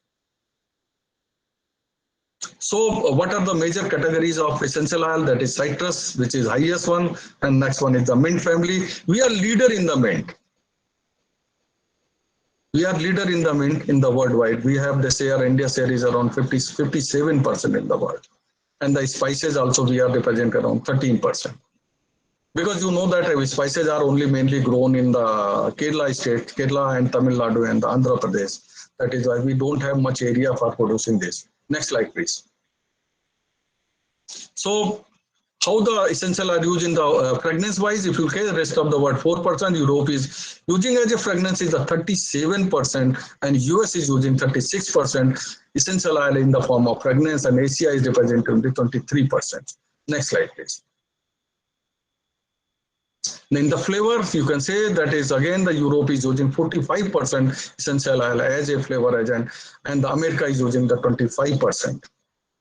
So what are the major categories of essential oil? That is citrus, which is highest one, and next one is the mint family. We are leader in the mint. We are leader in the mint in the worldwide. We have the share, India share is around 57% in the world. And the spices also we are represent around 13%. Because you know that spices are only mainly grown in the Kerala state, Kerala and Tamil Nadu and the Andhra Pradesh. That is why we don't have much area for producing this. Next slide, please. So how the essential are used in the fragrance wise, if you look at the rest of the world, 4%, Europe is using as a fragrance is the 37%, and US is using 36% essential oil in the form of fragrance, and Asia is representing 23%. Next slide, please. In the flavors, you can say that is again the Europe is using 45% essential oil as a flavor agent, and the America is using the 25%.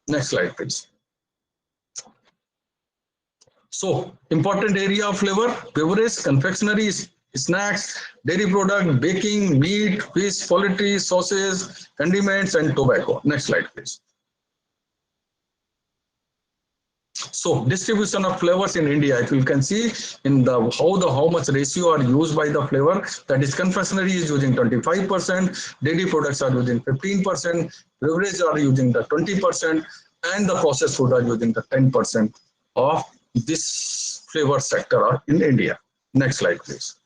Next slide, please. So important area of flavor: beverage, confectionery, snacks, dairy product, baking, meat, fish, poultry, sauces, condiments, and tobacco. Next slide, please. So distribution of flavors in India, if you can see in the how much ratio are used by the flavor, that is confectionery is using 25%, dairy products are using 15%, beverages are using the 20%, and the processed food are using the 10% of this flavor sector in India. Next slide, please.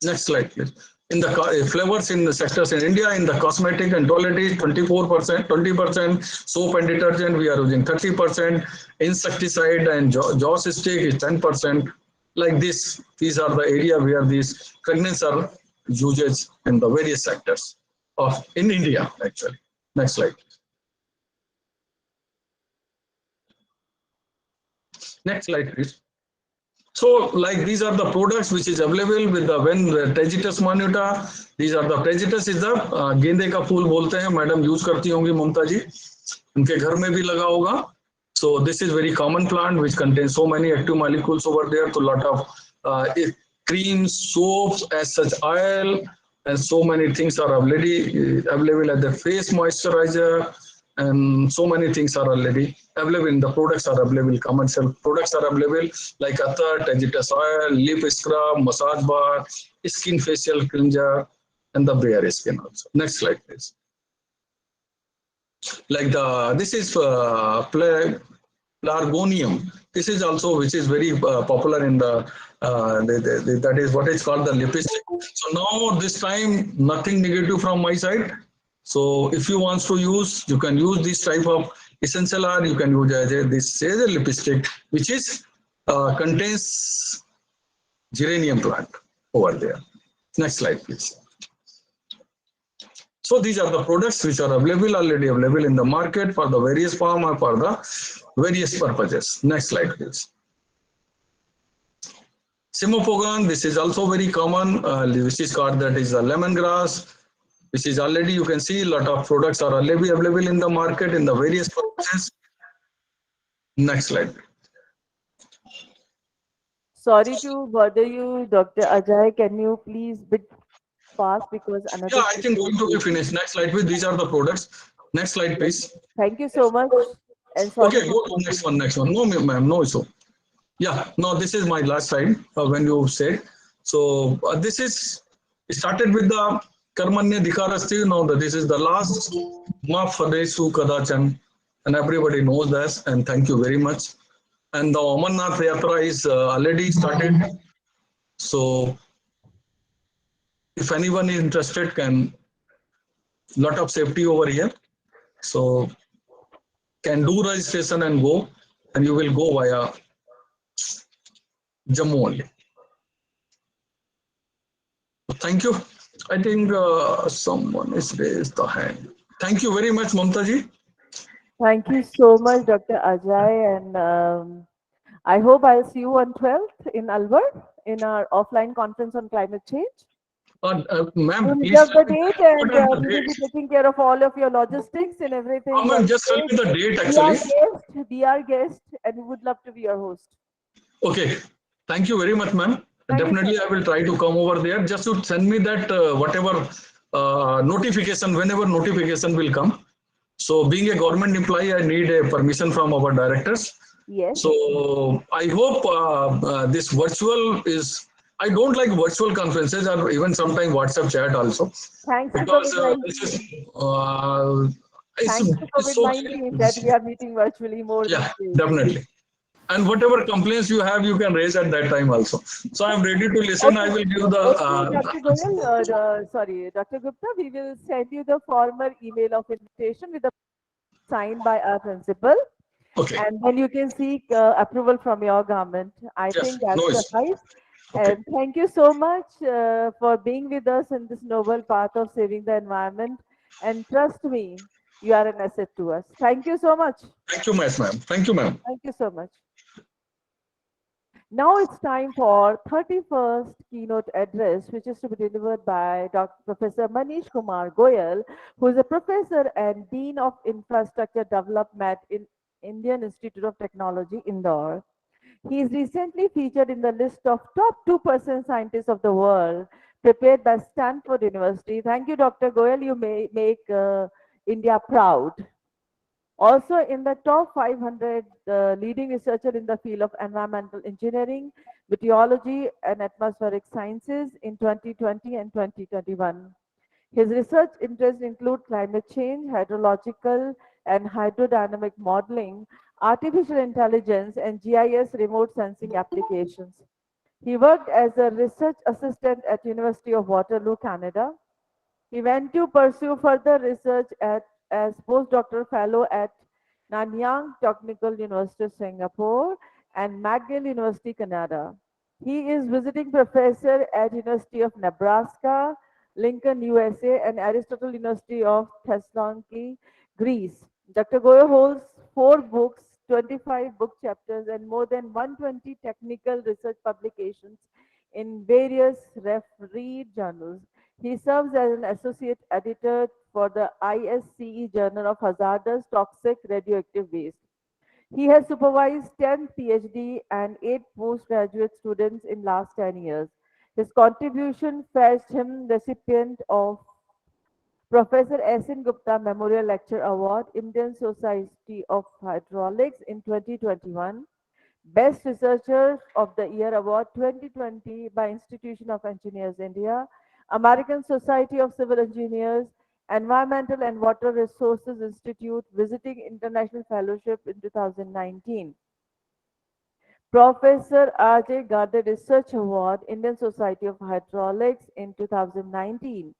Next slide, please. In the flavors in the sectors in India, in the cosmetic and toiletries, 24%, 20%, soap and detergent, we are using 30%, insecticide and jaw stick is 10%. Like this, these are the area where these fragrances are used in the various sectors of in India, actually. Next slide. Next slide, please. So, like these are the products which is available with the when Tacitus minuta. These are the Tacitus is the गेंदे का फूल बोलते हैं. Madam use करती होंगी ममता जी. उनके घर में भी लगा होगा. So this is very common plant which contains so many active molecules over there. So lot of creams, soaps, as such oil, and so many things are already available as the face moisturizer. and so many things are already available. The products are available, commercial products are available like Atta, Tagitas oil, lip scrub, massage bar, skin facial cleanser, and the bare skin also. Next slide, please. Like this is Pelargonium. This is also which is very popular in that is what is called the lipstick. So now this time nothing negative from my side. So if you want to use, you can use this type of essential oil. You can use this as a lipstick, which is contains geranium plant over there. Next slide, please. So these are the products which are already available in the market for the various form or for the various purposes. Next slide, please. Simopogan, this is also very common, which is called that is the lemongrass, which is already you can see a lot of products are already available in the market in the various purposes. Next slide. Sorry to bother you, Dr. Ajay. Can you please bit fast because another Yeah, I think speaker is going to be waiting. finished. Next slide, please. These are the products. Next slide, please. Thank you so much. And sorry Okay, for go to next one, next one. No, ma'am, no issue. Yeah, no, this is my last slide when you said. So this is started with the Karmanya Dikarasti. Now this is the last Ma Fadesu Kadachan, and everybody knows this. And thank you very much. And the Amarnath Yatra is already started. So if anyone is interested, can lot of safety over here. So can do registration and go, and you will go via Jammu only. Thank you. I think someone is raised the hand. Thank you very much, Mamtaji. Thank you so much, Dr. Ajay. And I hope I'll see you on 12th in Alwar in our offline conference on climate change. Ma'am, You please reserve tell the me date what and are the we will be dates. taking care of all of your logistics and everything. Ma'am, And just tell me the date we are actually. guest, we are guest, and we would love to be your host. Okay. Thank you very much, ma'am. Thank you so Definitely, I much. will try to come over there. Just to send me that whatever notification, whenever notification will come. So, being a government employee, I need a permission from our directors. Yes. So I hope this virtual is. I don't like virtual conferences or even sometimes WhatsApp chat also Thanks to because this is COVID-19. Thanks to it's so COVID-19 that we are meeting virtually more these yeah, days. definitely. And whatever complaints you have, you can raise at that time also. So I'm ready to listen. I Okay. will give the Okay, Dr. Goyal, sorry, Dr. Gupta, we will send you the formal email of invitation with the signed by our principal, okay. and then you can seek approval from your government. I Yes, think that no issue. suffice. Okay. And thank you so much for being with us in this noble path of saving the environment. And trust me, you are an asset to us. Thank you so much. Thank you, ma'am. Thank you, ma'am. Thank you so much. Now it's time for 31st keynote address, which is to be delivered by Dr. Professor Manish Kumar Goyal, who is a professor and Dean of Infrastructure Development in Indian Institute of Technology, Indore. He is recently featured in the list of top 2% scientists of the world, prepared by Stanford University. Thank you, Dr. Goyal. You may make India proud. Also in the top 500 leading researcher in the field of environmental engineering, meteorology and atmospheric sciences in 2020 and 2021. His research interests include climate change, hydrological and hydrodynamic modeling, artificial intelligence, and GIS remote sensing applications. He worked as a research assistant at University of Waterloo, Canada. He went to pursue further research as postdoctoral fellow at Nanyang Technical University, Singapore, and McGill University, Canada. He is visiting professor at University of Nebraska, Lincoln, USA, and Aristotle University of Thessaloniki, Greece. Dr. Goyo holds 4 books, 25 book chapters, and more than 120 technical research publications in various refereed journals. He serves as an associate editor for the ISCE Journal of Hazardous Toxic Radioactive Waste. He has supervised 10 PhD and 8 postgraduate students in last 10 years. His contribution fetched him recipient of Professor S.N. Gupta Memorial Lecture Award, Indian Society of Hydraulics in 2021. Best Researcher of the Year Award 2020 by Institution of Engineers India, American Society of Civil Engineers, Environmental and Water Resources Institute Visiting International Fellowship in 2019. Professor R.J. Gade Research Award, Indian Society of Hydraulics in 2019.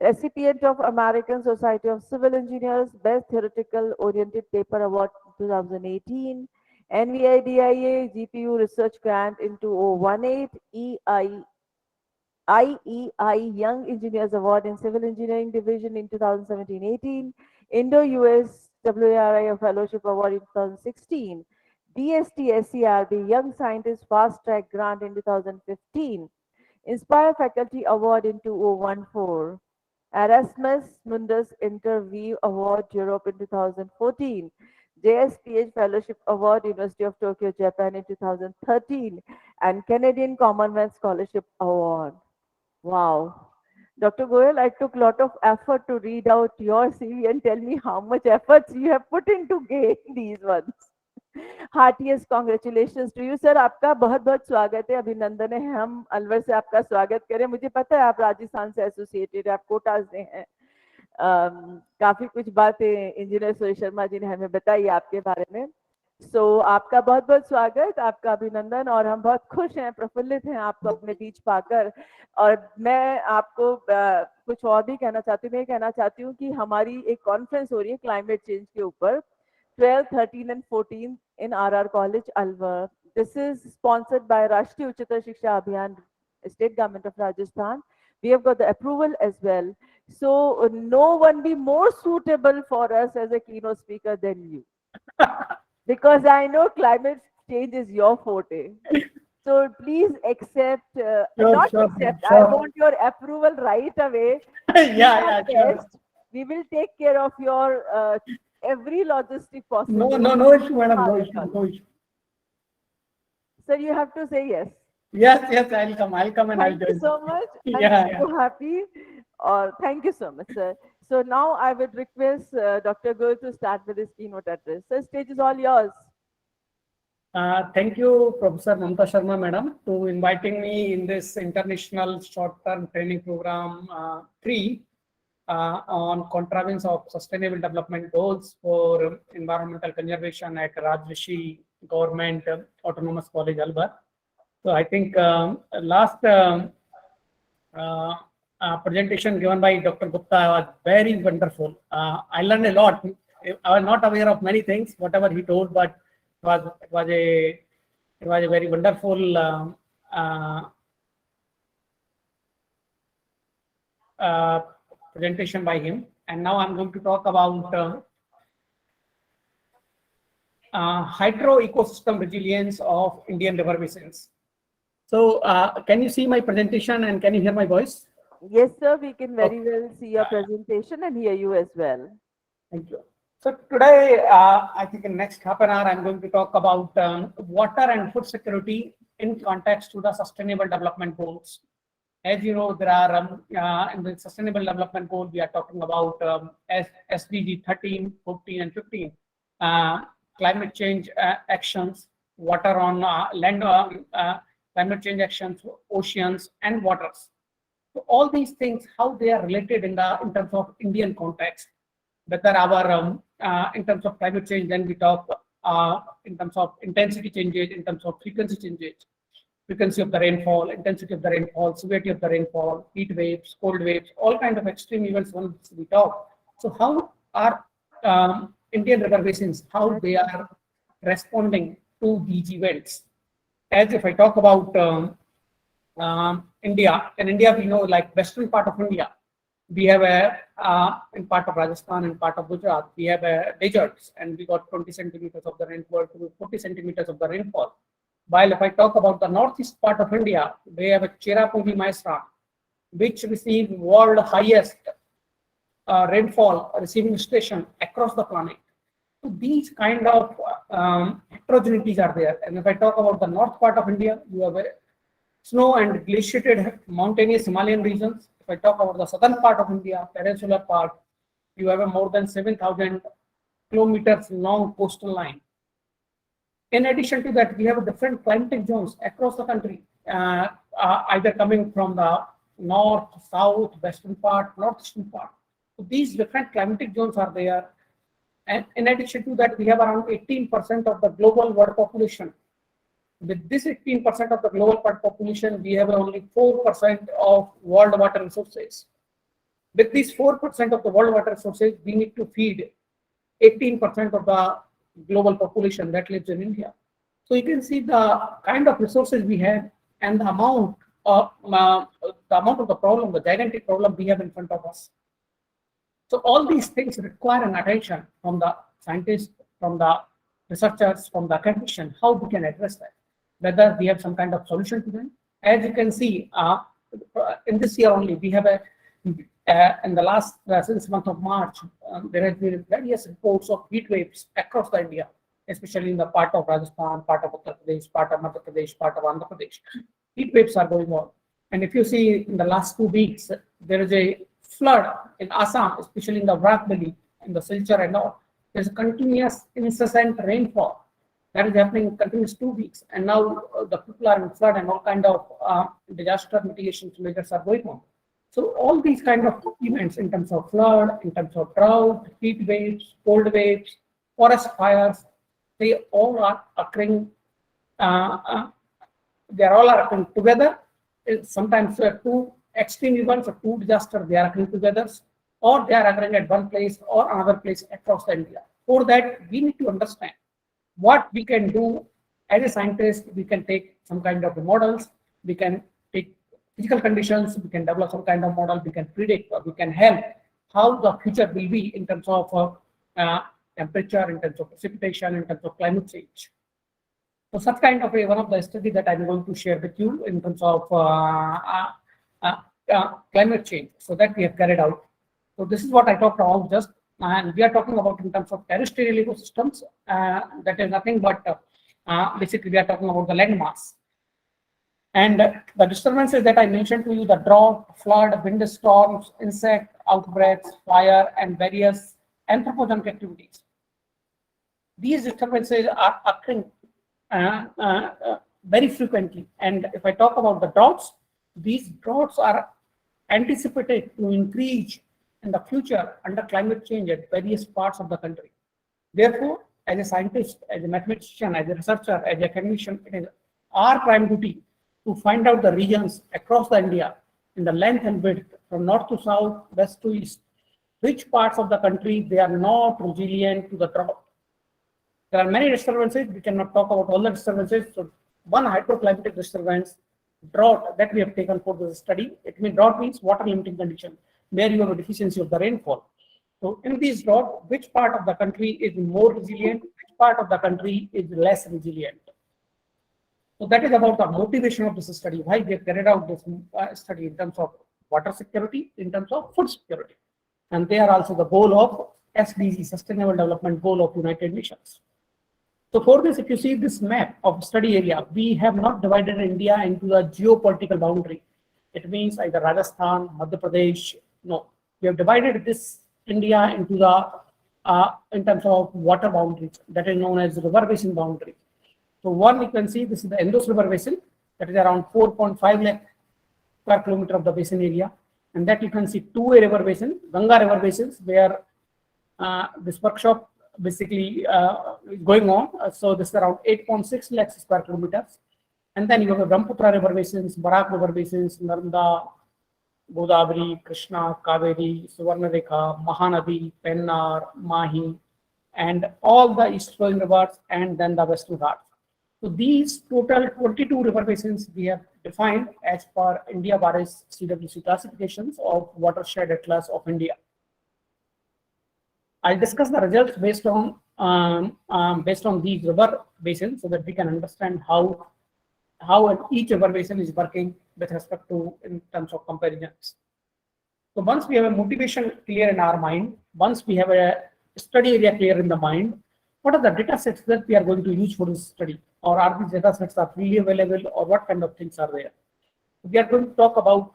Recipient of American Society of Civil Engineers Best Theoretical Oriented Paper Award 2018. NVIDIA GPU Research Grant in 2018. IEI Young Engineers Award in Civil Engineering Division in 2017-18. Indo-US WARI Fellowship Award in 2016. DST-SCRB Young Scientist Fast Track Grant in 2015. Inspire Faculty Award in 2014. Erasmus Mundus Interview Award Europe in 2014. JSPH Fellowship Award University of Tokyo, Japan in 2013. And Canadian Commonwealth Scholarship Award. Wow. Dr. Goyal, I took a lot of effort to read out your CV and tell me how much efforts you have put into gain these ones. Heartiest congratulations to you, sir. आपका बहुत बहुत स्वागत है, अभिनंदन है। हम अलवर से आपका स्वागत करें। मुझे पता है आप राजस्थान से एसोसिएटेड, आप कोटा से हैं। काफी कुछ बातें इंजीनियर सुरेश शर्मा जी ने हमें बताई आपके बारे में। आपका बहुत बहुत स्वागत, आपका अभिनंदन, और हम बहुत खुश हैं, प्रफुल्लित हैं आपको अपने बीच पाकर। और मैं आपको कुछ और भी कहना चाहती हूँ। मैं कहना चाहती हूँ कि हमारी एक कॉन्फ्रेंस हो रही है क्लाइमेट चेंज के ऊपर 12, 13 and 14 in RR College, Alwar. This is sponsored by Rashtriya Uchchatar Shiksha Abhiyan, State Government of Rajasthan. We have got the approval as well. So no one be more suitable for us as a keynote speaker than you. Because I know climate change is your forte. So please accept, accept. I want your approval right away. Sure. We will take care of your every logistic possible. No issue, madam. No issue. Sir, you have to say yes. Yes, I'll come and Thank I'll join. you so much. Yeah, I'm so happy. Thank you so much, sir. So now I would request Dr. Goel to start with his keynote address. Sir, stage is all yours. Thank you, Professor Mamta Sharma, madam, to inviting me in this international short-term training program 3 on contrivance of sustainable development goals for environmental conservation at Rajrishi Government Autonomous College, Alwar. So I think last presentation given by Dr. Gupta was very wonderful. I learned a lot. I was not aware of many things, whatever he told, but it was a very wonderful presentation by him. And now I'm going to talk about hydro ecosystem resilience of Indian river basins. So can you see my presentation and can you hear my voice? Yes, sir, we can very well see your presentation and hear you as well. Thank you. So today, I think in the next half an hour, I'm going to talk about water and food security in context to the Sustainable Development Goals. As you know, there are in the Sustainable Development Goal, we are talking about SDG 13, 14, and 15. Climate change actions, water on land, climate change actions, oceans, and waters. So all these things, how they are related in terms of Indian context. Whether our in terms of climate change, then we talk in terms of intensity changes, in terms of frequency changes, frequency of the rainfall, intensity of the rainfall, severity of the rainfall, heat waves, cold waves, all kinds of extreme events once we talk. So how are Indian river basins, how they are responding to these events? As if I talk about India, in India we know, like western part of India, we have in part of Rajasthan and part of Gujarat, we have deserts, and we got 20 centimeters of the rainfall to 40 centimeters of the rainfall. While if I talk about the northeast part of India, they have a Cherrapunji Mysra, which receive world highest rainfall receiving station across the planet. So these kind of heterogeneities are there. And if I talk about the north part of India, you have snow and glaciated mountainous Himalayan regions. If I talk about the southern part of India, peninsular part, you have a more than 7,000 kilometers long coastal line. In addition to that, we have different climatic zones across the country, either coming from the north, south, western part, northeastern part. So these different climatic zones are there. And in addition to that, we have around 18% of the global world population. With this 18% of the global world population, we have only 4% of world water resources. With these 4% of the world water resources, we need to feed 18% of the global population that lives in India. So you can see the kind of resources we have and the amount of the problem, the gigantic problem we have in front of us. So all these things require an attention from the scientists, from the researchers, from the academicians, how we can address that, whether we have some kind of solution to them. As you can see, in this year only, we have in the last, since month of March, there has been various reports of heat waves across the India, especially in the part of Rajasthan, part of Uttar Pradesh, part of Madhya Pradesh, part of Andhra Pradesh. Heat waves are going on. And if you see in the last 2 weeks, there is a flood in Assam, especially in the Vrak Valley, in the Silchar and all. There's a continuous, incessant rainfall that is happening in continuous 2 weeks. And now the people are in flood and all kind of disaster mitigation measures are going on. So all these kind of events in terms of flood, in terms of drought, heat waves, cold waves, forest fires, they all are occurring. They are all occurring together. Sometimes two extreme events or two disasters they are occurring together, or they are occurring at one place or another place across India. For that, we need to understand what we can do as a scientist. We can take some kind of models. We can take physical conditions, we can develop some kind of model, we can predict, or we can help how the future will be in terms of temperature, in terms of precipitation, in terms of climate change. So such kind of one of the study that I'm going to share with you in terms of climate change, so that we have carried out. So this is what I talked about just, and we are talking about in terms of terrestrial ecosystems. That is nothing but basically we are talking about the land mass. And the disturbances that I mentioned to you, the drought, flood, windstorms, insect outbreaks, fire, and various anthropogenic activities. These disturbances are occurring very frequently. And if I talk about the droughts, these droughts are anticipated to increase in the future under climate change at various parts of the country. Therefore, as a scientist, as a mathematician, as a researcher, as a academician, it is our prime duty to find out the regions across the India in the length and width from north to south, west to east, which parts of the country they are not resilient to the drought. There are many disturbances. We cannot talk about all the disturbances. So one hydroclimatic disturbance, drought, that we have taken for this study. It means drought means water limiting condition, where you have a deficiency of the rainfall. So in this drought, which part of the country is more resilient, which part of the country is less resilient. So that is about the motivation of this study, why we have carried out this study in terms of water security, in terms of food security. And they are also the goal of SDGs, Sustainable Development Goal of United Nations. So for this, if you see this map of study area, we have not divided India into the geopolitical boundary. It means either Rajasthan, Madhya Pradesh. No, we have divided this India into the in terms of water boundaries, that is known as river basin boundary. So one, you can see this is the Indus River Basin, that is around 4.5 lakh per kilometer of the basin area. And that you can see two river basin, Ganga river basins, where this workshop basically is going on. So this is around 8.6 lakhs square kilometers. And then you have Brahmaputra river basins, Barak river basins, Narmada, Godavari, Krishna, Kaveri, Suvarnarekha, Mahanadi, Pennar, Mahi, and all the east flowing rivers, and then the western Ghats. So these total 22 river basins we have defined as per India Baris CWC classifications of watershed atlas of India. I'll discuss the results based on these river basins, so that we can understand how each river basin is working with respect to in terms of comparisons. So once we have a motivation clear in our mind, once we have a study area clear in the mind, what are the data sets that we are going to use for this study? Or are these data sets are freely available, or what kind of things are there? We are going to talk about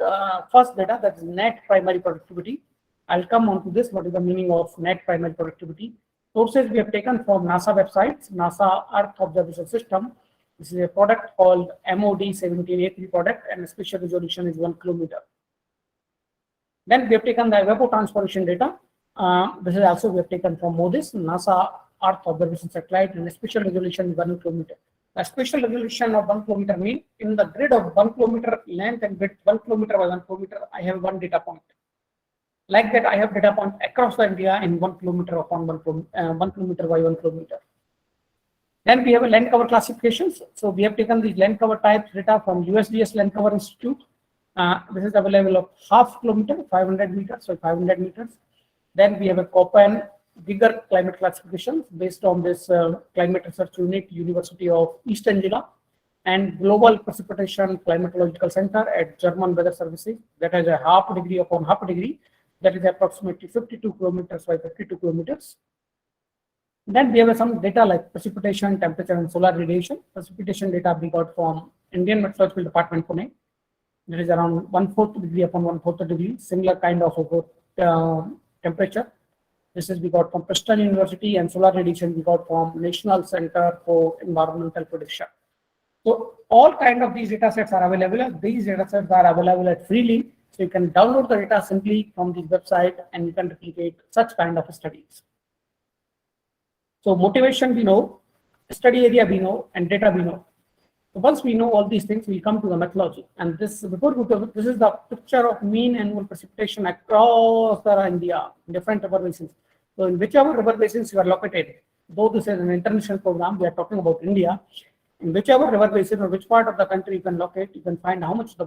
first data, that is net primary productivity. I'll come on to this. What is the meaning of net primary productivity? Sources we have taken from NASA websites, NASA Earth Observation System. This is a product called MOD-17A3 product, and the spatial resolution is 1 kilometer. Then we have taken the evapotranspiration data. This is also we have taken from MODIS, NASA Earth Observation Satellite, and the spatial resolution is 1 kilometer. The spatial resolution of 1 kilometer means in the grid of 1 kilometer length and width, 1 kilometer by 1 kilometer, I have one data point. Like that, I have data point across the India in 1 kilometer upon 1 kilometer by 1 kilometer. Then we have a land cover classifications. So we have taken the land cover types data from USDS Land Cover Institute. This is available of half kilometer, 500 meters, so 500 meters. Then we have a Köppen bigger climate classifications based on this climate research unit, University of East Anglia, and Global Precipitation Climatological Center at German Weather Services. That has a half degree upon half degree. That is approximately 52 kilometers by 52 kilometers. Then we have some data like precipitation, temperature, and solar radiation. Precipitation data we got from Indian Meteorological Department, Pune. That is around 1/4 degree upon 1/4 degree, similar kind of temperature. This is we got from Princeton University, and solar radiation we got from National Center for Environmental Prediction. So all kind of these data sets are available. These data sets are available at freely. So you can download the data simply from this website, and you can replicate such kind of studies. So motivation we know, study area we know, and data we know. So once we know all these things, we come to the methodology. And this before we go, this is the picture of mean annual precipitation across the India, different river basins. So in whichever river basins you are located, though this is an international program, we are talking about India. In whichever river basin or which part of the country you can locate, you can find how much the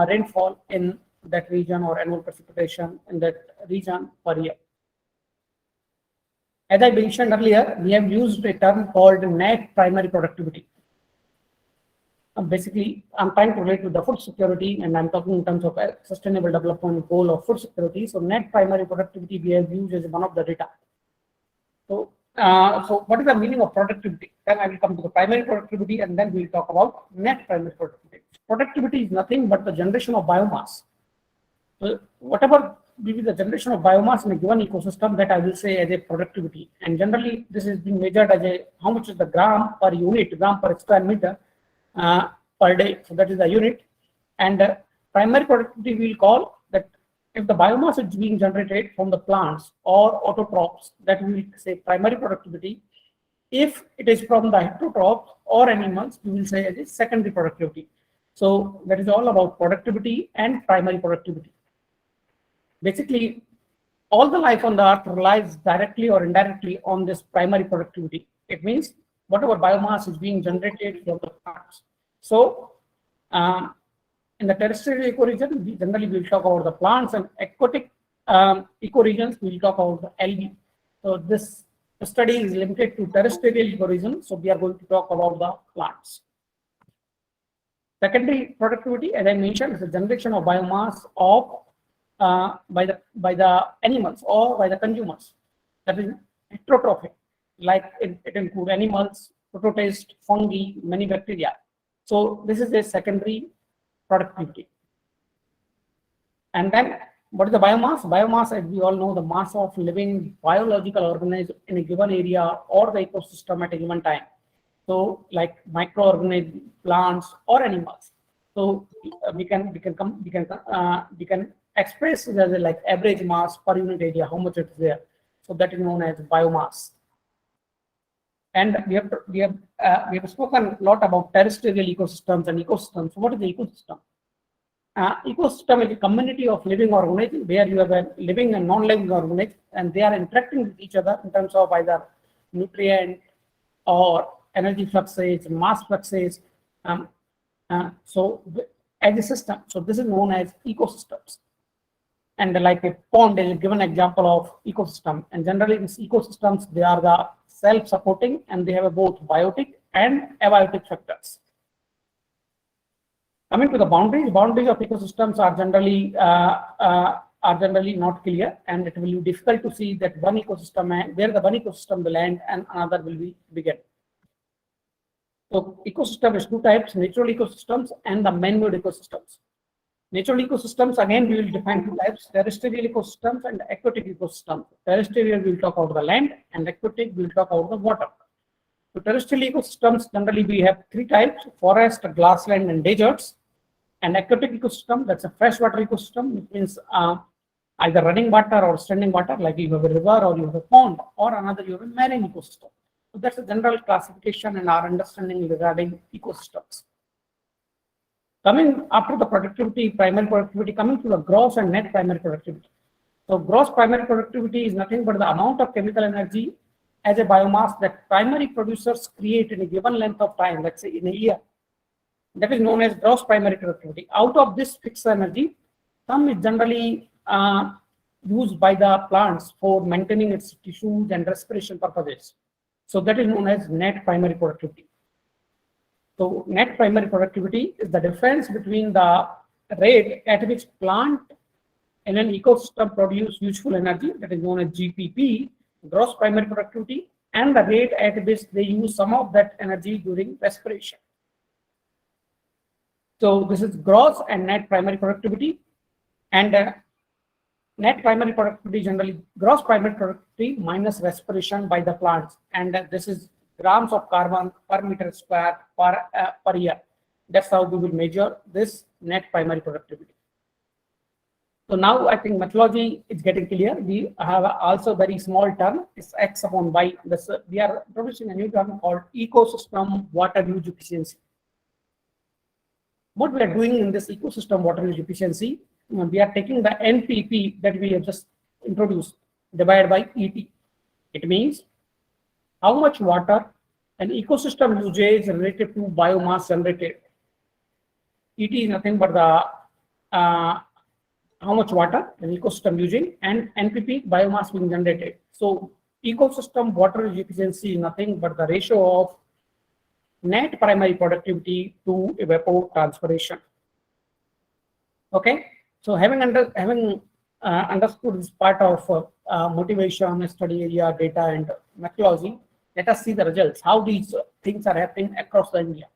rainfall in that region or annual precipitation in that region per year. As I mentioned earlier, we have used a term called net primary productivity. Basically, I'm trying to relate to the food security, and I'm talking in terms of a sustainable development goal of food security. So net primary productivity we have used as one of the data. So, what is the meaning of productivity? Then I will come to the primary productivity, and then we'll talk about net primary productivity. Productivity is nothing but the generation of biomass. So whatever will be the generation of biomass in a given ecosystem, that I will say as a productivity. And generally, this is being measured as a how much is the gram per unit, gram per square meter per day. So that is the unit. And primary productivity we will call that if the biomass is being generated from the plants or autotrophs, that we will say primary productivity. If it is from the heterotrophs or animals, we will say as a secondary productivity. So that is all about productivity and primary productivity. Basically, all the life on the earth relies directly or indirectly on this primary productivity. It means whatever biomass is being generated from the plants. So, in the terrestrial ecoregion, we generally will talk about the plants, and aquatic ecoregions, we will talk about the algae. So, this study is limited to terrestrial ecoregion. So, we are going to talk about the plants. Secondary productivity, as I mentioned, is the generation of biomass of by the animals or by the consumers. That is heterotrophic, like it includes animals, prototists, fungi, many bacteria. So this is a secondary productivity. And then what is the biomass? Biomass, as we all know, the mass of living biological organism in a given area or the ecosystem at a given time. So like microorganisms, plants, or animals. So we can express it as a like average mass per unit area, how much it is there. So that is known as biomass. And we have spoken a lot about terrestrial ecosystems and ecosystems. So what is the ecosystem? Ecosystem is a community of living organisms where you have a living and non-living organisms, and they are interacting with each other in terms of either nutrient or energy fluxes, mass fluxes. So as a system, so this is known as ecosystems. And like a pond is a given example of ecosystem. And generally these ecosystems, they are the self-supporting, and they have both biotic and abiotic factors. Coming to the boundaries of ecosystems are generally not clear, and it will be difficult to see that one ecosystem where the one ecosystem will end and another will be begin. So ecosystem is two types: natural ecosystems and the man-made ecosystems. Natural ecosystems, again, we will define two types: terrestrial ecosystems and aquatic ecosystems. Terrestrial, we will talk about the land, and aquatic, we will talk about the water. So terrestrial ecosystems, generally we have three types: forest, grassland, and deserts. An aquatic ecosystem, that's a freshwater ecosystem, which means either running water or standing water, like you have a river or you have a pond, or another you have a marine ecosystem. So that's a general classification and our understanding regarding ecosystems. Coming after the productivity, primary productivity, coming to the gross and net primary productivity. So gross primary productivity is nothing but the amount of chemical energy as a biomass that primary producers create in a given length of time, let's say in a year. That is known as gross primary productivity. Out of this fixed energy, some is generally used by the plants for maintaining its tissues and respiration purposes. So that is known as net primary productivity. So net primary productivity is the difference between the rate at which plant in an ecosystem produce useful energy, that is known as GPP, gross primary productivity, and the rate at which they use some of that energy during respiration. So this is gross and net primary productivity, and net primary productivity generally gross primary productivity minus respiration by the plants, and this is grams of carbon per meter square per year. That's how we will measure this net primary productivity. So now I think methodology is getting clear. We have also very small term, it's X upon Y. This, we are introducing a new term called ecosystem water use efficiency. What we are doing in this ecosystem water use efficiency, we are taking the NPP that we have just introduced divided by ET. It means how much water an ecosystem uses relative to biomass generated. ET is nothing but the how much water an ecosystem using, and NPP, biomass being generated. So ecosystem water use efficiency is nothing but the ratio of net primary productivity to evapotranspiration. Okay, so having understood this part of motivation, study area, data, and methodology, let us see the results, how these things are happening across the India.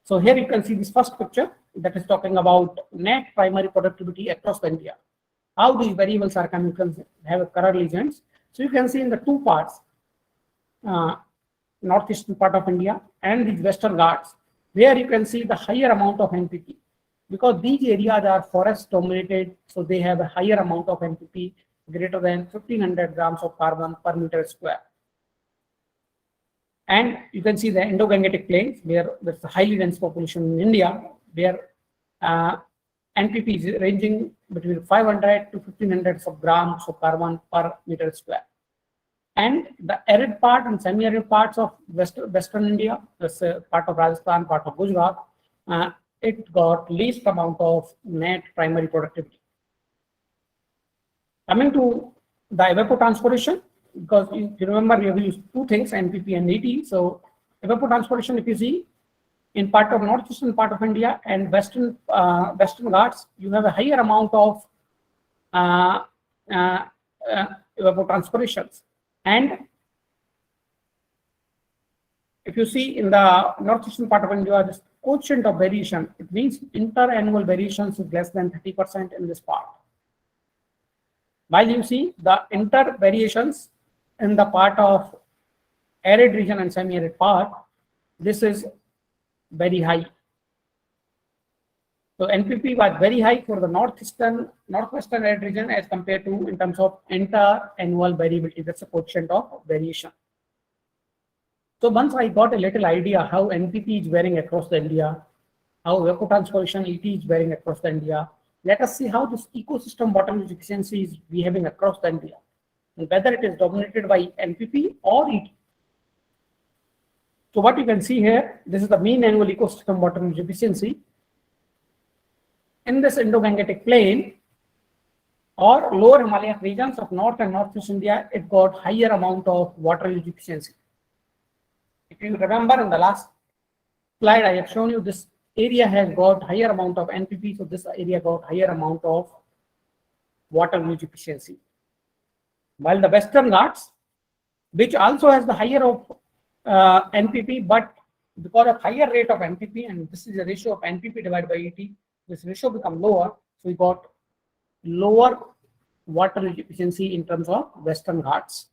So here you can see this first picture that is talking about net primary productivity across the India. How these variables are coming, have current legends. So you can see in the two parts, northeastern part of India and the Western Ghats, where you can see the higher amount of NPP, because these areas are forest dominated, so they have a higher amount of NPP, greater than 1500 grams of carbon per meter square. And you can see the Indo-Gangetic plains, where there's a highly dense population in India, where NPP is ranging between 500 to 1500 of grams of carbon per meter square. And the arid part and semi-arid parts of Western India, that's part of Rajasthan, part of Gujarat, it got least amount of net primary productivity. Coming to the evapotranspiration, because if you remember, we have used two things, NPP and ET. So evapotranspiration, if you see, in part of northeastern part of India and Western Ghats, you have a higher amount of evapotranspirations. And if you see in the northeastern part of India, this quotient of variation, it means inter-annual variations is less than 30% in this part. While you see the inter-variations in the part of arid region and semi-arid part, this is very high. So NPP was very high for the northwestern arid region as compared to in terms of inter-annual variability. That's a quotient of variation. So once I got a little idea how NPP is varying across the India, how evapotranspiration ET is varying across the India, let us see how this ecosystem water use efficiency is behaving across the India, and whether it is dominated by NPP or ET. So what you can see here, this is the mean annual ecosystem water use efficiency. In this Indo-Gangetic plain or lower Himalayan regions of North and Northeast India, it got higher amount of water use efficiency. If you remember in the last slide, I have shown you this area has got higher amount of NPP, so this area got higher amount of water use efficiency. While the Western Ghats, which also has the higher of NPP, but because of higher rate of NPP, and this is a ratio of NPP divided by ET, this ratio become lower. So we got lower water use efficiency in terms of Western Ghats.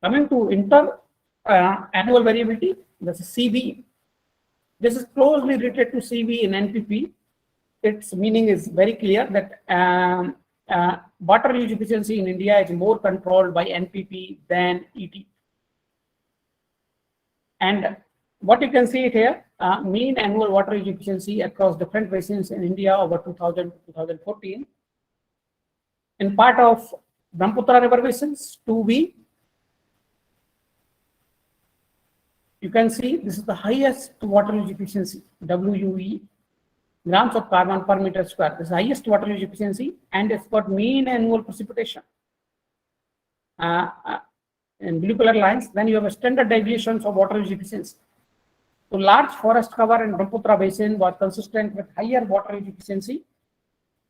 Coming to annual variability, this is CV. This is closely related to CV in NPP. Its meaning is very clear that water use efficiency in India is more controlled by NPP than ET. And what you can see here, mean annual water use efficiency across different basins in India over 2000 to 2014. In part of Brahmaputra river basins, 2B, you can see this is the highest water use efficiency, WUE, grams of carbon per meter square. This is the highest water use efficiency, and it's got mean annual precipitation in blue color lines. Then you have a standard deviations of water use efficiency. So large forest cover in Brahmaputra basin was consistent with higher water use efficiency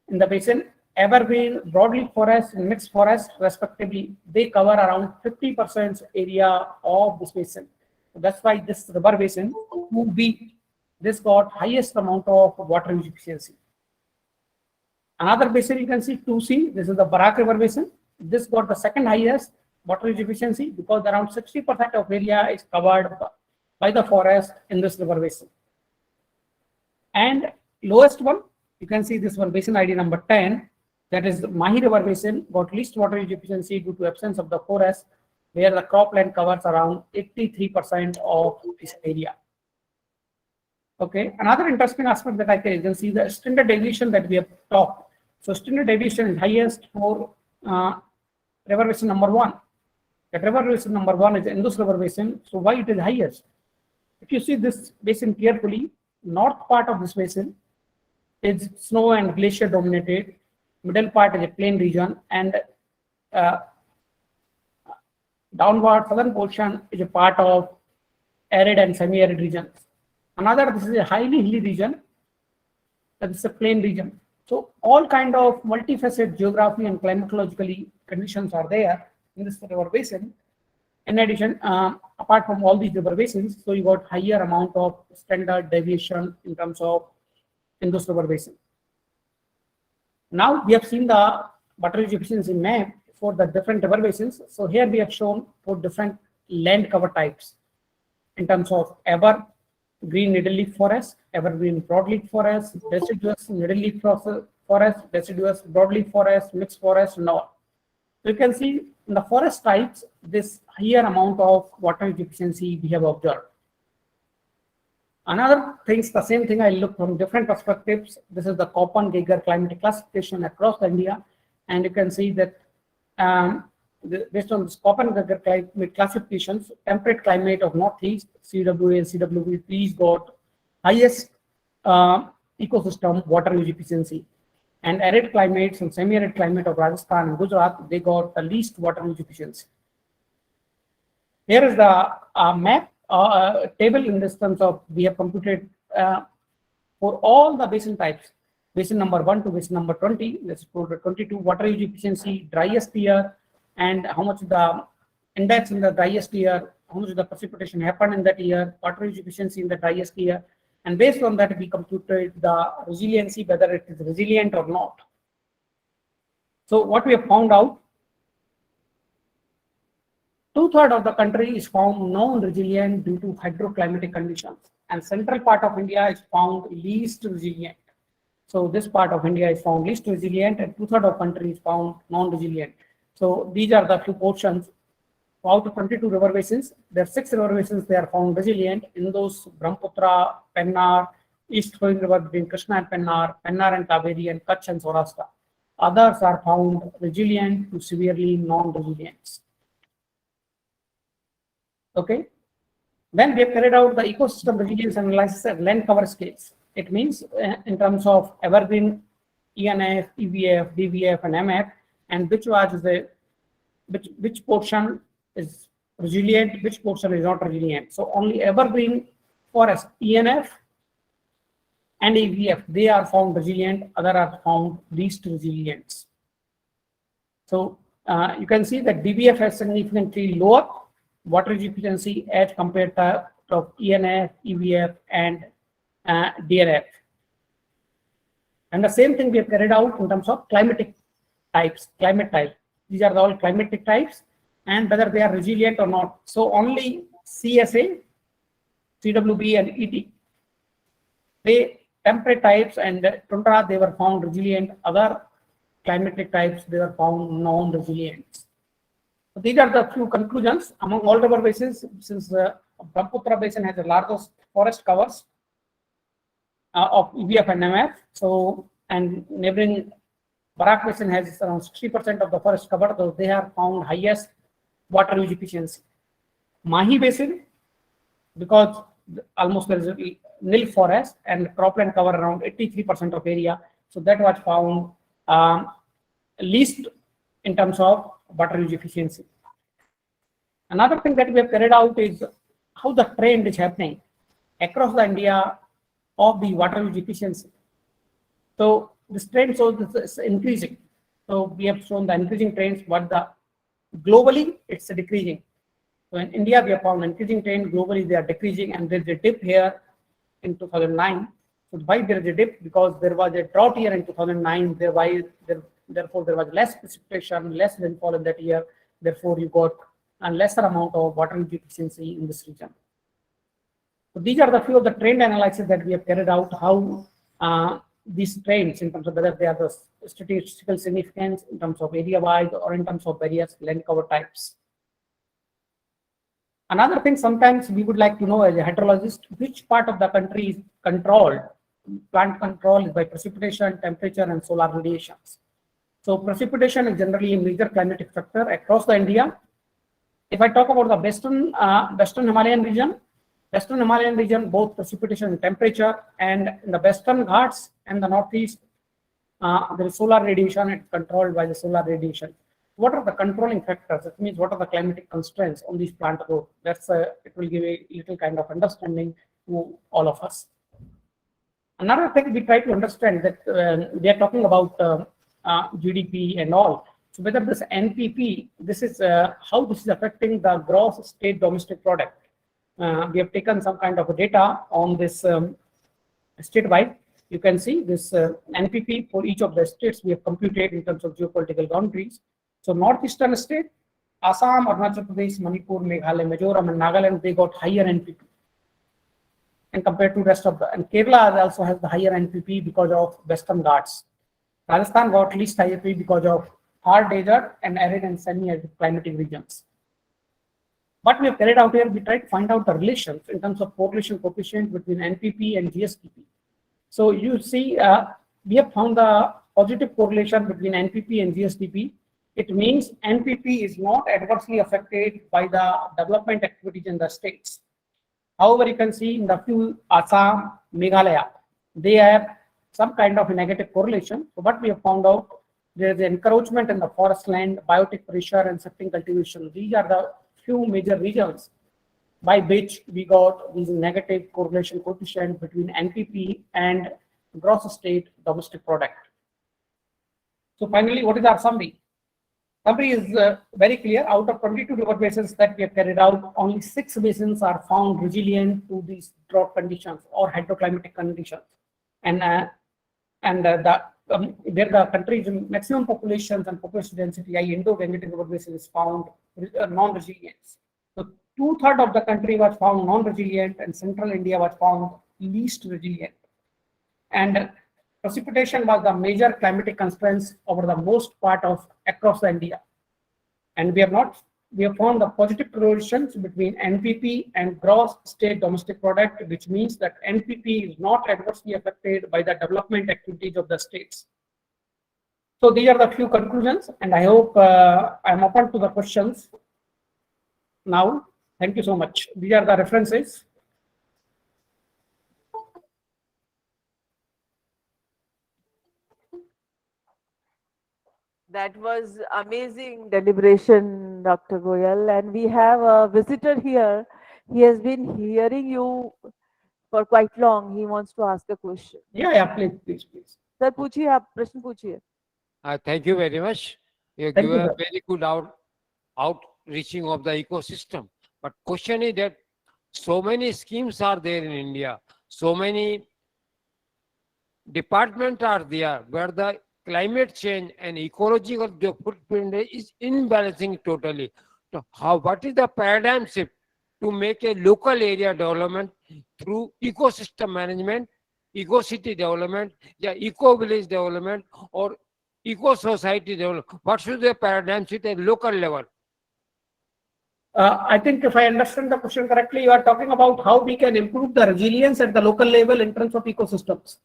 in the basin. Evergreen, broadleaf forest, and mixed forest, respectively, they cover around 50% area of this basin. So that's why this river basin, 2B, this got highest amount of water use efficiency. Another basin you can see, 2C, this is the Barak river basin. This got the second highest water use efficiency because around 60% of area is covered by the forest in this river basin. And lowest one, you can see this one, basin ID number 10, that is the Mahi river basin, got least water use efficiency due to absence of the forest, where the cropland covers around 83% of this area. Okay, another interesting aspect that I can see the standard deviation that we have talked. So standard deviation is highest for river basin number 1. That river basin number 1 is Indus river basin. So why it is highest? If you see this basin carefully, north part of this basin is snow and glacier dominated. Middle part is a plain region, and downward southern portion is a part of arid and semi-arid regions. Another, this is a highly hilly region, that is a plain region. So all kind of multifaceted geography and climatologically conditions are there in this river basin. In addition, apart from all these river basins, so you got higher amount of standard deviation in terms of Indus river basin. Now we have seen the water use efficiency map for the different river basins. So here we have shown for different land cover types in terms of evergreen needle-leaf forest, evergreen broadleaf forest, deciduous needle-leaf forest, deciduous broadleaf forest, mixed forest, and all. So you can see in the forest types, this higher amount of water use efficiency we have observed. Another things, the same thing I look from different perspectives. This is the Köppen-Geiger climatic classification across India, and you can see that based on this Köppen-Geiger climate classifications, temperate climate of Northeast, CWA and CWB, these got highest ecosystem water use efficiency. And arid climates and semi-arid climate of Rajasthan and Gujarat, they got the least water use efficiency. Here is the map table in this terms of we have computed for all the basin types, basin number 1 to basin number 20. Let's go to 22 water use efficiency, driest year, and how much the index in the driest year, how much the precipitation happened in that year, water use efficiency in the driest year. And based on that, we computed the resiliency, whether it is resilient or not. So what we have found out, 2/3 of the country is found non-resilient due to hydroclimatic conditions, and central part of India is found least resilient. So this part of India is found least resilient, and 2/3 of country is found non-resilient. So these are the few portions. Out of 22 river basins, there are 6 river basins they are found resilient. In those, Brahmaputra, Pennar, east flowing river between Krishna and Pennar and Kaveri, and Kutch and Saurashtra. Others are found resilient to severely non-resilient. Okay. Then we have carried out the ecosystem resilience analysis at land cover scales. It means in terms of evergreen, ENF, EVF, DVF, and MF, and which portion is resilient, which portion is not resilient. So only evergreen forest, ENF and EVF, they are found resilient, other are found least resilient. So you can see that DVF has significantly lower water efficiency as compared to ENF, EVF, and DNF. And the same thing we have carried out in terms of climatic types, climate types. These are all climatic types and whether they are resilient or not. So only CSA, CWB and ET, they temperate types and tundra, they were found resilient. Other climatic types, they were found non-resilient. So these are the few conclusions among all river basins. Since the Brahmaputra basin has the largest forest covers of EBF and MF, so and neighboring Barak basin has around 60% of the forest cover, though they have found highest water use efficiency. Mahi basin, because almost there is a nil forest and cropland cover around 83% of area, so that was found least in terms of water use efficiency. Another thing that we have carried out is how the trend is happening across the India of the water use efficiency. So this trend shows this is increasing. So we have shown the increasing trends, but the globally it's decreasing. So in India we have found increasing trend, globally they are decreasing, and there's a dip here in 2009. So why there is a dip? Because there was a drought here in 2009. Therefore there was less precipitation, less rainfall in that year. Therefore you got a lesser amount of water use efficiency in this region. So these are the few of the trend analysis that we have carried out, how these trends in terms of whether they are the statistical significance in terms of area wise or in terms of various land cover types. Another thing, sometimes we would like to know as a hydrologist, which part of the country is controlled. Plant control is by precipitation, temperature, and solar radiations. So precipitation is generally a major climatic factor across the India. If I talk about the western Himalayan region, both precipitation and temperature, and in the western Ghats and the northeast, there is solar radiation. It's controlled by the solar radiation. What are the controlling factors? It means what are the climatic constraints on these plant growth? It will give a little kind of understanding to all of us. Another thing we try to understand that we are talking about GDP and all. So whether this NPP, this is how this is affecting the gross state domestic product. We have taken some kind of data on this statewide. You can see this NPP for each of the states we have computed in terms of geopolitical boundaries. So northeastern state, Assam, Arunachal Pradesh, Manipur, Meghalaya, Mizoram, and Nagaland, they got higher NPP. And compared to rest of the, and Kerala also has the higher NPP because of Western Ghats. Rajasthan got least NPP because of hard desert and arid and semi-arid climatic regions. What we have carried out here, we tried to find out the relations in terms of correlation coefficient between NPP and GSTP. So you see, we have found the positive correlation between NPP and GSTP. It means NPP is not adversely affected by the development activities in the states. However, you can see in the few Assam, Meghalaya, they have some kind of a negative correlation. So what we have found out, there is encroachment in the forest land, biotic pressure, and shifting cultivation. These are the few major regions by which we got these negative correlation coefficient between NPP and gross state domestic product. So finally, what is our summary? Summary is very clear. Out of 22 river basins that we have carried out, only 6 basins are found resilient to these drought conditions or hydroclimatic conditions. And where the country's maximum populations and population density, Indo-Gangetic river basin is found non-resilient. So 2/3 of the country was found non-resilient, and central India was found least resilient. And precipitation was the major climatic constraints over the most part of across the India. And we have found the positive correlations between NPP and gross state domestic product, which means that NPP is not adversely affected by the development activities of the states. So these are the few conclusions, and I hope I'm open to the questions now. Thank you so much. These are the references. That was amazing deliberation, Dr. Goyal. And we have a visitor here. He has been hearing you for quite long. He wants to ask a question. Yeah, please. Sir, पूछिए आप प्रश्न पूछिए. Thank you very much. You give a very good outreaching of the ecosystem. But question is that so many schemes are there in India, so many departments are there where the climate change and ecological footprint is imbalancing totally. So what is the paradigm shift to make a local area development through ecosystem management, eco-city development, yeah, eco-village development, or eco-society development? What should the paradigm shift at local level? I think if I understand the question correctly, you are talking about how we can improve the resilience at the local level in terms of ecosystems.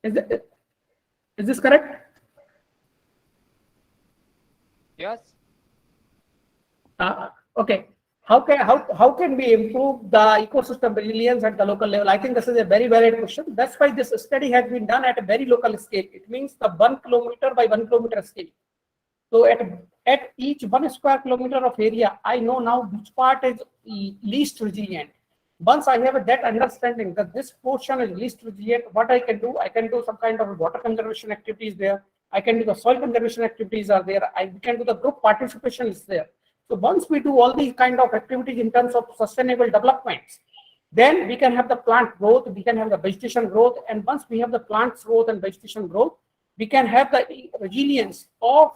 Is this correct? Yes. Okay. How can we improve the ecosystem resilience at the local level? I think this is a very valid question. That's why this study has been done at a very local scale. It means the 1 kilometer by 1 kilometer scale. So at each 1 square kilometer of area, I know now which part is least resilient. Once I have that understanding that this portion is least resilient, what I can do some kind of water conservation activities there. I can do the soil conservation activities are there. I can do the group participation is there. So once we do all these kind of activities in terms of sustainable developments, then we can have the plant growth, we can have the vegetation growth, and once we have the plants growth and vegetation growth, we can have the resilience of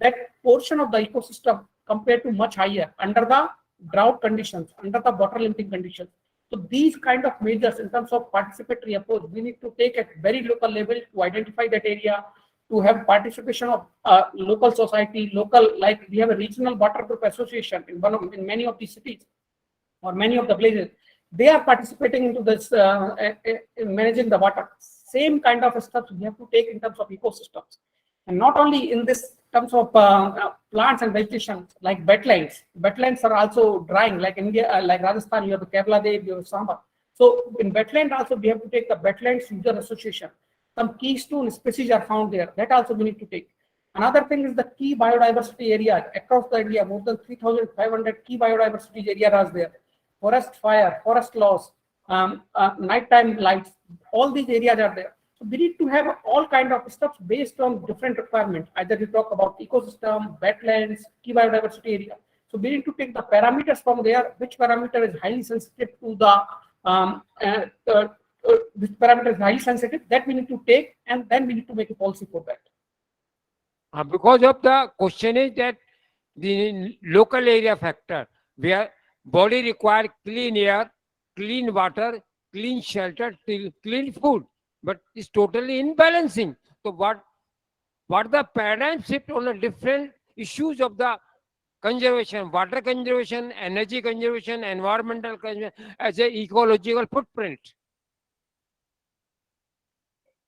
that portion of the ecosystem compared to much higher under the drought conditions, under the water limiting conditions. So these kind of measures in terms of participatory approach, we need to take at very local level to identify that area, to have participation of local society, like we have a regional water group association in many of these cities or many of the places. They are participating into this in managing the water. Same kind of steps we have to take in terms of ecosystems, and not only in this terms of plants and vegetation like wetlands. Wetlands are also drying, like India, like Rajasthan, you have the Kerala, you have Samba. So in wetland also we have to take the wetlands user association. Some keystone species are found there. That also we need to take. Another thing is the key biodiversity areas across the India. More than 3,500 key biodiversity areas are there. Forest fire, forest loss, nighttime lights, all these areas are there. So we need to have all kind of stuff based on different requirements. Either we talk about ecosystem, wetlands, key biodiversity area. So we need to take the parameters from there, which parameter is highly sensitive to the which parameter is highly sensitive, that we need to take, and then we need to make a policy for that. Because of the question is that the local area factor, where body require clean air, clean water, clean shelter, clean food, but it's totally imbalancing. So what the paradigm shift on the different issues of the conservation, water conservation, energy conservation, environmental conservation as a ecological footprint?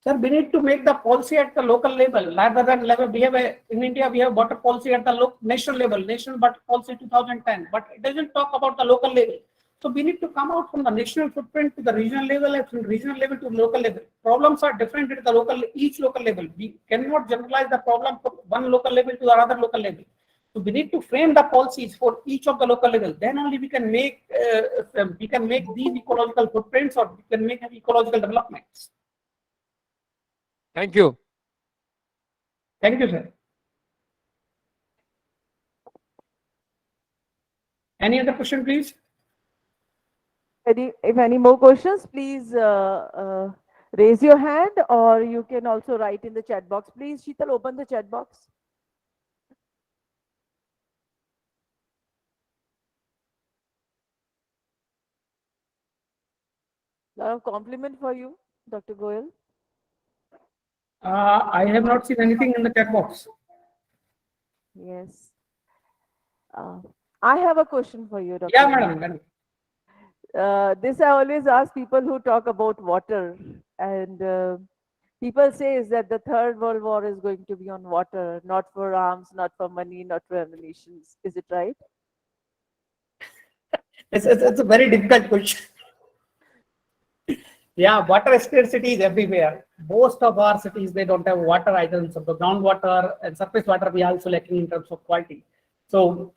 Sir, we need to make the policy at the local level rather than level. We have in India, we have water policy at the national level, national water policy 2010, but it doesn't talk about the local level. So we need to come out from the national footprint to the regional level, and from regional level to local level. Problems are different at the each local level. We cannot generalize the problem from one local level to another local level. So we need to frame the policies for each of the local level. Then only we can make these ecological footprints, or we can make ecological developments. Thank you. Thank you, sir. Any other question, please? If any more questions, please raise your hand, or you can also write in the chat box. Please, Sheetal, open the chat box. Lot of compliment for you, Dr. Goyal. I have not seen anything in the chat box. Yes. I have a question for you, Dr. Yeah, madam. This I always ask people who talk about water, and people say is that the third world war is going to be on water, not for arms, not for money, not for nations. Is it right? It's a very difficult question. Yeah, water scarcity is everywhere. Most of our cities, they don't have water either in terms of groundwater, and surface water we are also lacking in terms of quality. So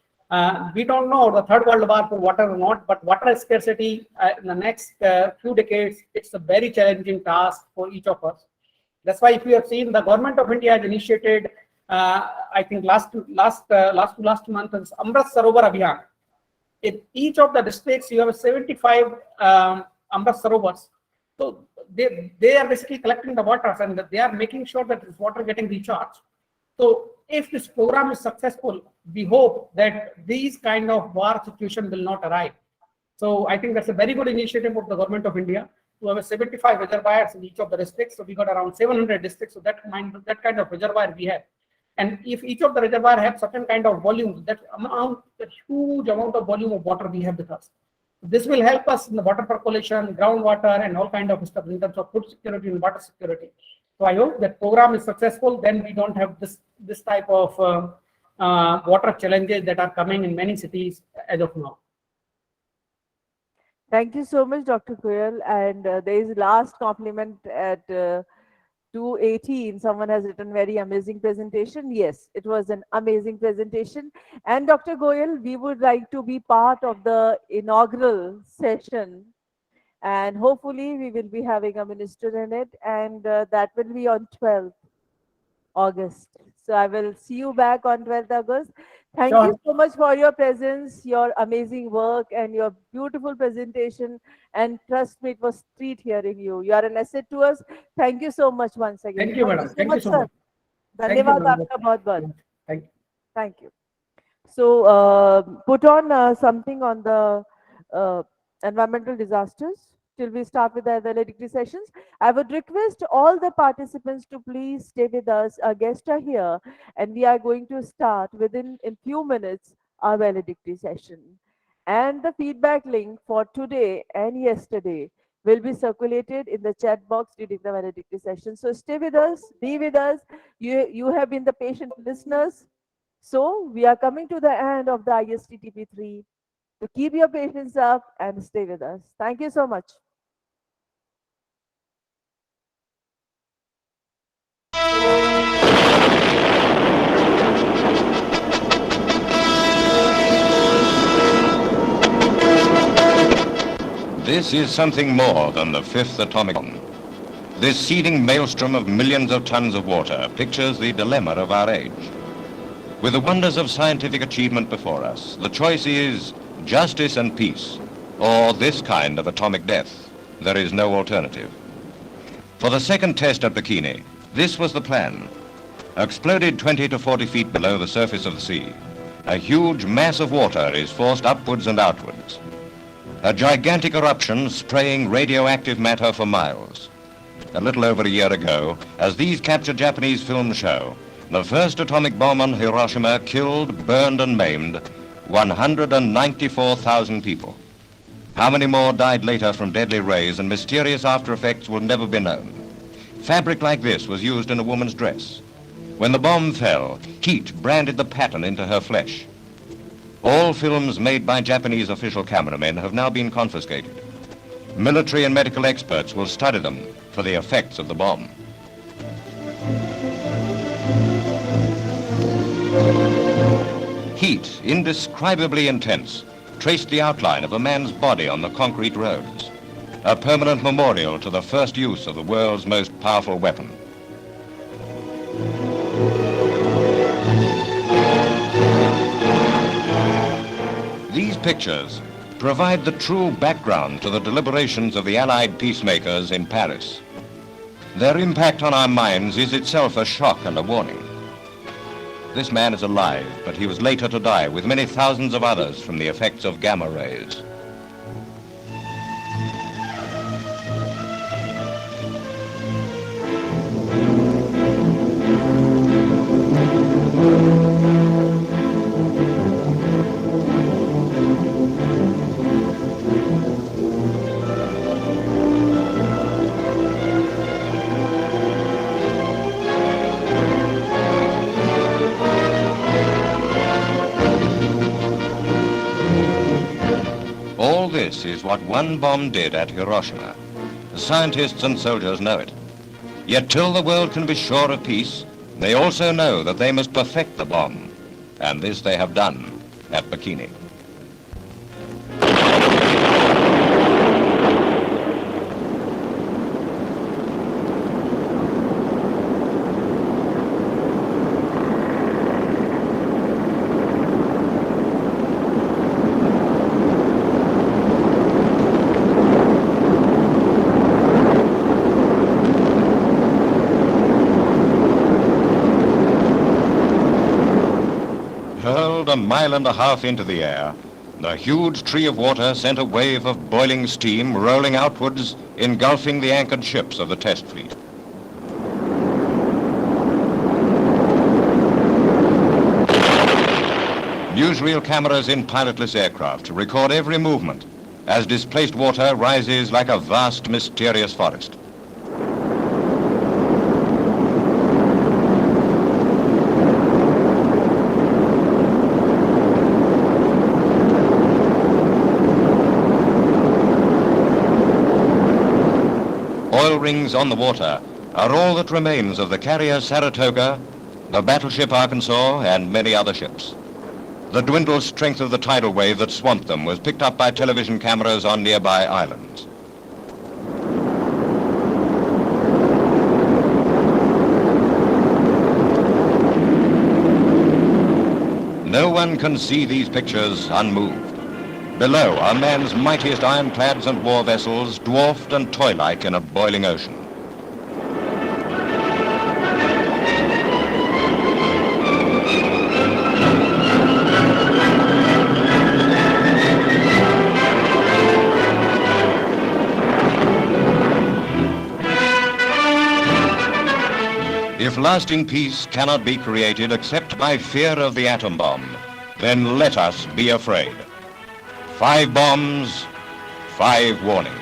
we don't know the third world war for water or not, but water scarcity in the next few decades, it's a very challenging task for each of us. That's why if you have seen, the government of India has initiated, I think last month, is Amrit Sarovar Abhiyan. In each of the districts, you have 75 Amrit Sarovars. So they are basically collecting the water and they are making sure that this water getting recharged. So if this program is successful, we hope that these kind of war situation will not arrive. So I think that's a very good initiative of the government of India to have a 75 reservoirs in each of the districts. So we got around 700 districts. So that kind of reservoir we have. And if each of the reservoir have certain kind of volume, that huge amount of volume of water we have with us. This will help us in the water percolation, groundwater, and all kind of stuff in terms of food security and water security. So I hope that program is successful. Then we don't have this type of water challenges that are coming in many cities as of now. Thank you so much, Dr. Goyal. And there is last compliment at 2:18. Someone has written very amazing presentation. Yes, it was an amazing presentation. And Dr. Goyal, we would like to be part of the inaugural session. And hopefully we will be having a minister in it. And that will be on 12th August. So I will see you back on 12th August. Thank you so much for your presence, your amazing work, and your beautiful presentation. And trust me, it was treat hearing you. You are an asset to us. Thank you so much once again. Thank you, madam. Thank you so much. धन्यवाद आपका बहुत बहुत. Thank you. Thank you. So put on something on the environmental disasters till we start with the valedictory sessions. I would request all the participants to please stay with us. Our guests are here and we are going to start within a few minutes our valedictory session. And the feedback link for today and yesterday will be circulated in the chat box during the valedictory session. So stay with us, be with us. You have been the patient listeners. So we are coming to the end of the ISTTP-3. So keep your patience up and stay with us. Thank you so much. This is something more than the fifth atomic bomb. This seething maelstrom of millions of tons of water pictures the dilemma of our age. With the wonders of scientific achievement before us, the choice is justice and peace, or this kind of atomic death. There is no alternative. For the second test at Bikini, this was the plan. Exploded 20 to 40 feet below the surface of the sea, a huge mass of water is forced upwards and outwards. A gigantic eruption spraying radioactive matter for miles. A little over a year ago, as these captured Japanese films show, the first atomic bomb on Hiroshima killed, burned and maimed 194,000 people. How many more died later from deadly rays and mysterious after effects will never be known. Fabric like this was used in a woman's dress. When the bomb fell, heat branded the pattern into her flesh. All films made by Japanese official cameramen have now been confiscated. Military and medical experts will study them for the effects of the bomb. Heat, indescribably intense, traced the outline of a man's body on the concrete roads, a permanent memorial to the first use of the world's most powerful weapon. These pictures provide the true background to the deliberations of the Allied peacemakers in Paris. Their impact on our minds is itself a shock and a warning. This man is alive, but he was later to die with many thousands of others from the effects of gamma rays. All this is what one bomb did at Hiroshima. The scientists and soldiers know it. Yet till the world can be sure of peace, they also know that they must perfect the bomb. And this they have done at Bikini. hurled a mile and a half into the air, the huge tree of water sent a wave of boiling steam rolling outwards, engulfing the anchored ships of the test fleet. Newsreel cameras in pilotless aircraft record every movement as displaced water rises like a vast, mysterious forest. Oil rings on the water are all that remains of the carrier Saratoga, the battleship Arkansas, and many other ships. The dwindled strength of the tidal wave that swamped them was picked up by television cameras on nearby islands. No one can see these pictures unmoved. Below are man's mightiest ironclads and war vessels, dwarfed and toy-like in a boiling ocean. If lasting peace cannot be created except by fear of the atom bomb, then let us be afraid. 5 bombs, 5 warnings.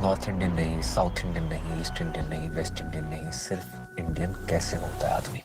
North Indian नहीं, south Indian नहीं, east Indian नहीं, West Indian नहीं, सिर्फ Indian कैसे होता है आदमी।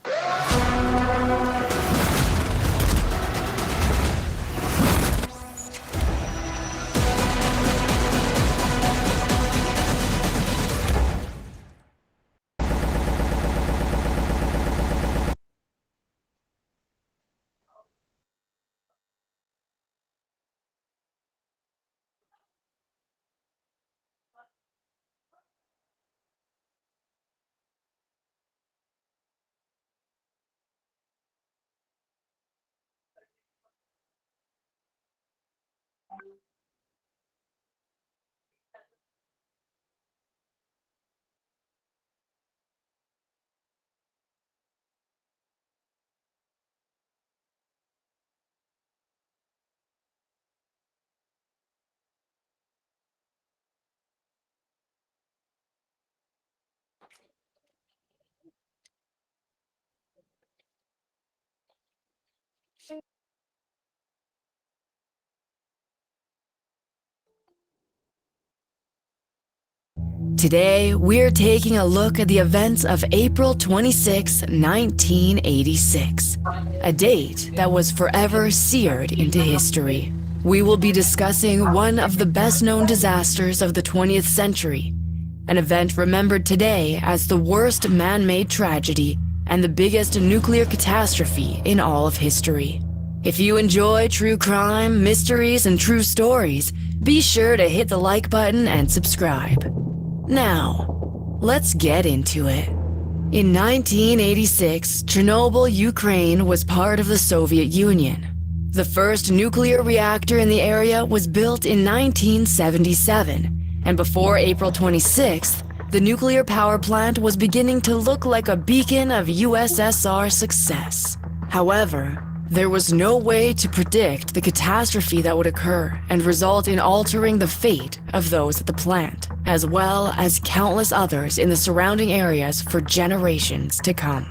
Today, we're taking a look at the events of April 26, 1986, a date that was forever seared into history. We will be discussing one of the best-known disasters of the 20th century, an event remembered today as the worst man-made tragedy and the biggest nuclear catastrophe in all of history. If you enjoy true crime, mysteries, and true stories, be sure to hit the like button and subscribe. Now, let's get into it. In 1986, Chernobyl, Ukraine was part of the Soviet Union. The first nuclear reactor in the area was built in 1977, and before April 26th, the nuclear power plant was beginning to look like a beacon of USSR success. However, there was no way to predict the catastrophe that would occur and result in altering the fate of those at the plant, as well as countless others in the surrounding areas for generations to come.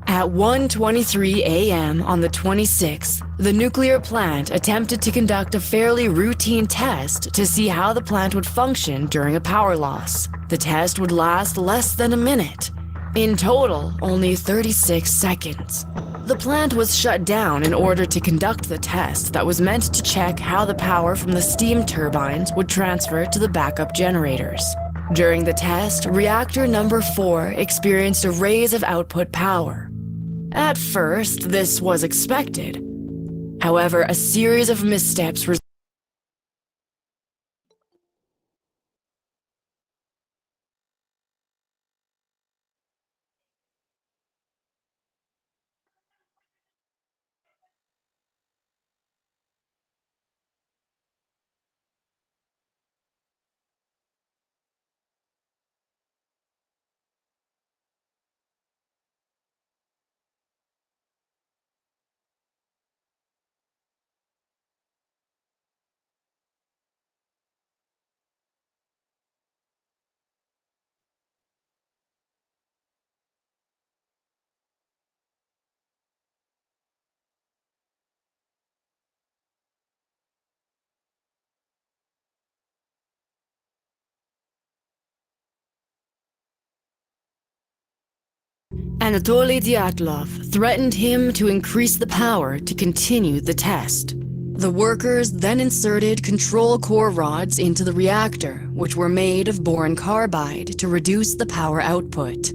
At 1:23 a.m. on the 26th, the nuclear plant attempted to conduct a fairly routine test to see how the plant would function during a power loss. The test would last less than a minute. In total, only 36 seconds. The plant was shut down in order to conduct the test that was meant to check how the power from the steam turbines would transfer to the backup generators. During the test, reactor number 4 experienced a raise of output power. At first, this was expected. However, a series of missteps resulted. Anatoly Dyatlov threatened him to increase the power to continue the test. The workers then inserted control core rods into the reactor, which were made of boron carbide to reduce the power output.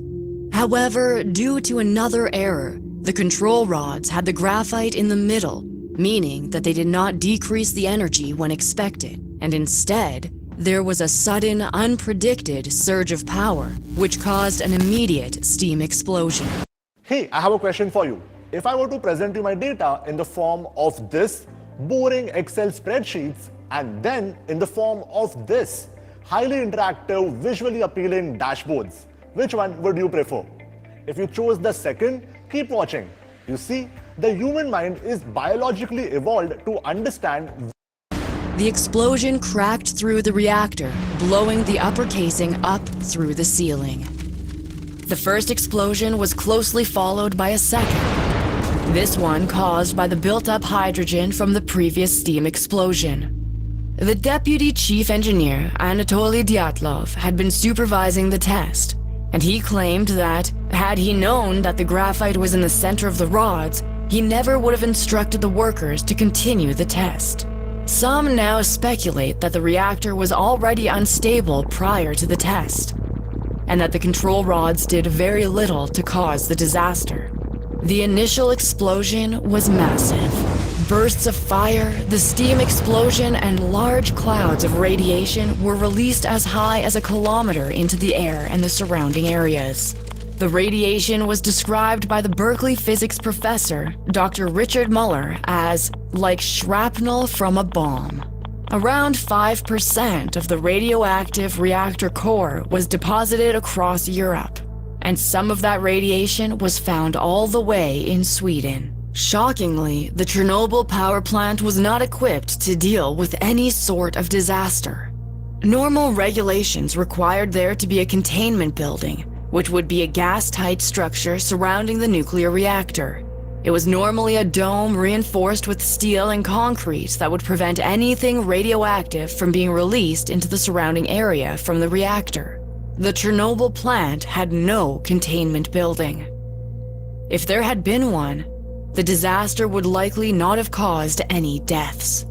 However, due to another error, the control rods had the graphite in the middle, meaning that they did not decrease the energy when expected, and instead, there was a sudden, unpredicted surge of power, which caused an immediate steam explosion. Hey, I have a question for you. If I were to present you my data in the form of this boring Excel spreadsheets and then in the form of this highly interactive, visually appealing dashboards, which one would you prefer? If you chose the second, keep watching. You see, the human mind is biologically evolved to understand. The explosion cracked through the reactor, blowing the upper casing up through the ceiling. The first explosion was closely followed by a second. This one caused by the built-up hydrogen from the previous steam explosion. The deputy chief engineer, Anatoly Dyatlov, had been supervising the test, and he claimed that, had he known that the graphite was in the center of the rods, he never would have instructed the workers to continue the test. Some now speculate that the reactor was already unstable prior to the test, and that the control rods did very little to cause the disaster. The initial explosion was massive. Bursts of fire, the steam explosion, and large clouds of radiation were released as high as a kilometer into the air and the surrounding areas. The radiation was described by the Berkeley physics professor, Dr. Richard Muller, as like shrapnel from a bomb. Around 5% of the radioactive reactor core was deposited across Europe, and some of that radiation was found all the way in Sweden. Shockingly, the Chernobyl power plant was not equipped to deal with any sort of disaster. Normal regulations required there to be a containment building, which would be a gas-tight structure surrounding the nuclear reactor. It was normally a dome reinforced with steel and concrete that would prevent anything radioactive from being released into the surrounding area from the reactor. The Chernobyl plant had no containment building. If there had been one, the disaster would likely not have caused any deaths.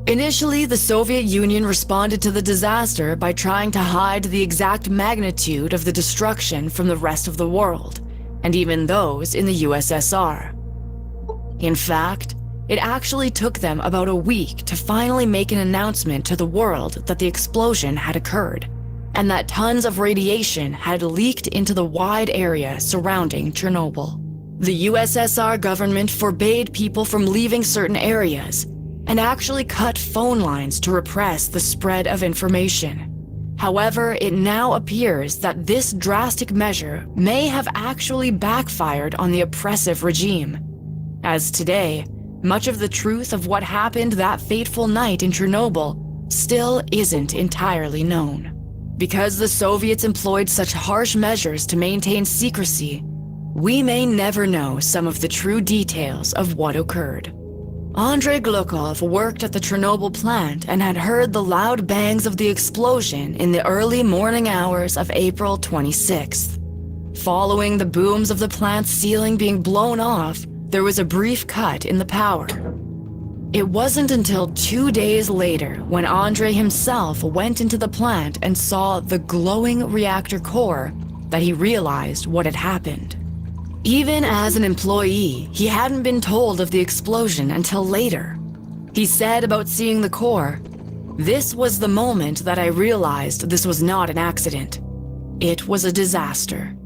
Initially, the Soviet Union responded to the disaster by trying to hide the exact magnitude of the destruction from the rest of the world, and even those in the USSR. In fact, it actually took them about a week to finally make an announcement to the world that the explosion had occurred, and that tons of radiation had leaked into the wide area surrounding Chernobyl. The USSR government forbade people from leaving certain areas, and actually cut phone lines to repress the spread of information. However, it now appears that this drastic measure may have actually backfired on the oppressive regime, as today, much of the truth of what happened that fateful night in Chernobyl still isn't entirely known. Because the Soviets employed such harsh measures to maintain secrecy, we may never know some of the true details of what occurred. Andrei Glukov worked at the Chernobyl plant and had heard the loud bangs of the explosion in the early morning hours of April 26th. Following the booms of the plant's ceiling being blown off, there was a brief cut in the power. It wasn't until 2 days later when Andrei himself went into the plant and saw the glowing reactor core that he realized what had happened. Even as an employee, he hadn't been told of the explosion until later. He said about seeing the core, "This was the moment that I realized this was not an accident. It was a disaster."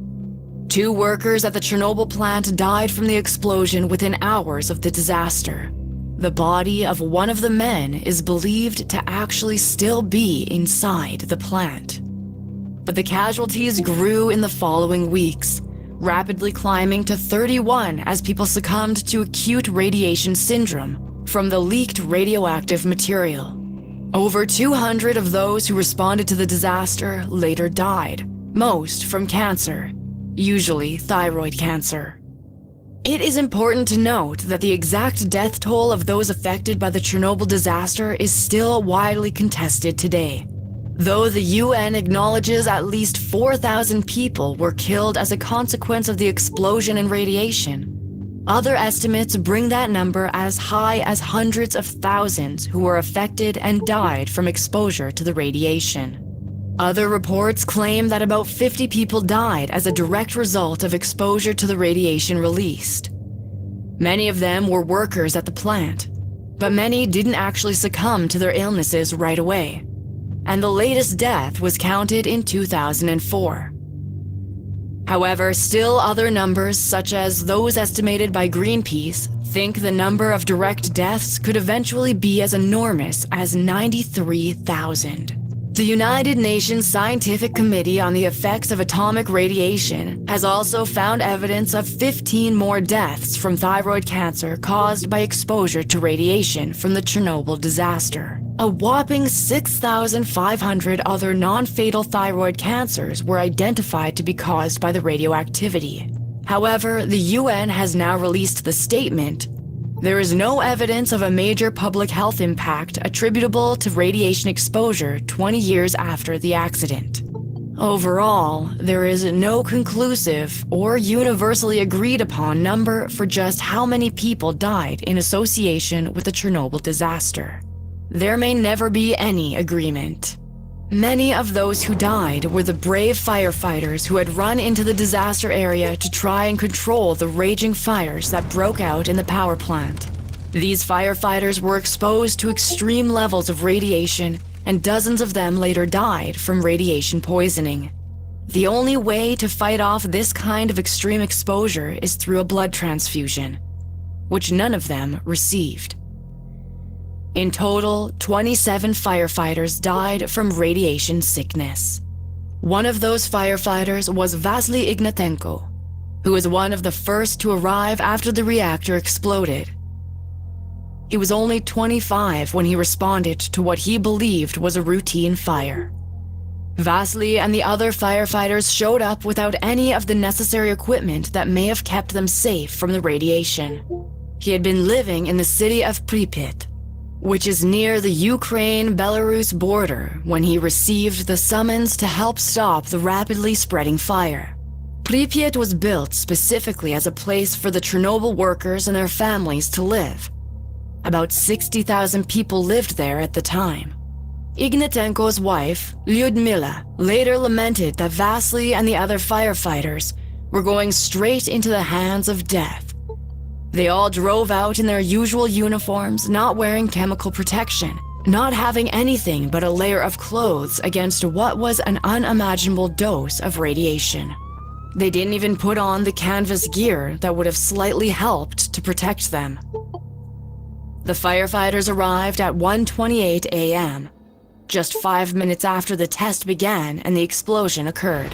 2 workers at the Chernobyl plant died from the explosion within hours of the disaster. The body of one of the men is believed to actually still be inside the plant. But the casualties grew in the following weeks, rapidly climbing to 31 as people succumbed to acute radiation syndrome from the leaked radioactive material. Over 200 of those who responded to the disaster later died, most from cancer, usually thyroid cancer. It is important to note that the exact death toll of those affected by the Chernobyl disaster is still widely contested today. Though the UN acknowledges at least 4,000 people were killed as a consequence of the explosion and radiation, other estimates bring that number as high as hundreds of thousands who were affected and died from exposure to the radiation. Other reports claim that about 50 people died as a direct result of exposure to the radiation released. Many of them were workers at the plant, but many didn't actually succumb to their illnesses right away, and the latest death was counted in 2004. However, still other numbers, such as those estimated by Greenpeace, think the number of direct deaths could eventually be as enormous as 93,000. The United Nations Scientific Committee on the Effects of Atomic Radiation has also found evidence of 15 more deaths from thyroid cancer caused by exposure to radiation from the Chernobyl disaster. A whopping 6,500 other non-fatal thyroid cancers were identified to be caused by the radioactivity. However, the UN has now released the statement, "There is no evidence of a major public health impact attributable to radiation exposure 20 years after the accident." Overall, there is no conclusive or universally agreed upon number for just how many people died in association with the Chernobyl disaster. There may never be any agreement. Many of those who died were the brave firefighters who had run into the disaster area to try and control the raging fires that broke out in the power plant. These firefighters were exposed to extreme levels of radiation, and dozens of them later died from radiation poisoning. The only way to fight off this kind of extreme exposure is through a blood transfusion, which none of them received. In total, 27 firefighters died from radiation sickness. One of those firefighters was Vasily Ignatenko, who was one of the first to arrive after the reactor exploded. He was only 25 when he responded to what he believed was a routine fire. Vasily and the other firefighters showed up without any of the necessary equipment that may have kept them safe from the radiation. He had been living in the city of Pripyat, which is near the Ukraine-Belarus border, when he received the summons to help stop the rapidly spreading fire. Pripyat was built specifically as a place for the Chernobyl workers and their families to live. About 60,000 people lived there at the time. Ignatenko's wife, Lyudmila, later lamented that Vasily and the other firefighters were going straight into the hands of death. They all drove out in their usual uniforms, not wearing chemical protection, not having anything but a layer of clothes against what was an unimaginable dose of radiation. They didn't even put on the canvas gear that would have slightly helped to protect them. The firefighters arrived at 1:28 a.m., just 5 minutes after the test began and the explosion occurred.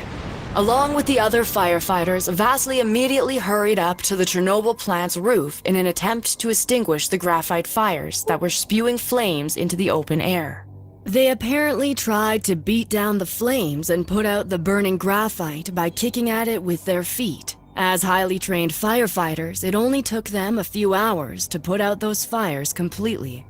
Along with the other firefighters, Vasily immediately hurried up to the Chernobyl plant's roof in an attempt to extinguish the graphite fires that were spewing flames into the open air. They apparently tried to beat down the flames and put out the burning graphite by kicking at it with their feet. As highly trained firefighters, it only took them a few hours to put out those fires completely.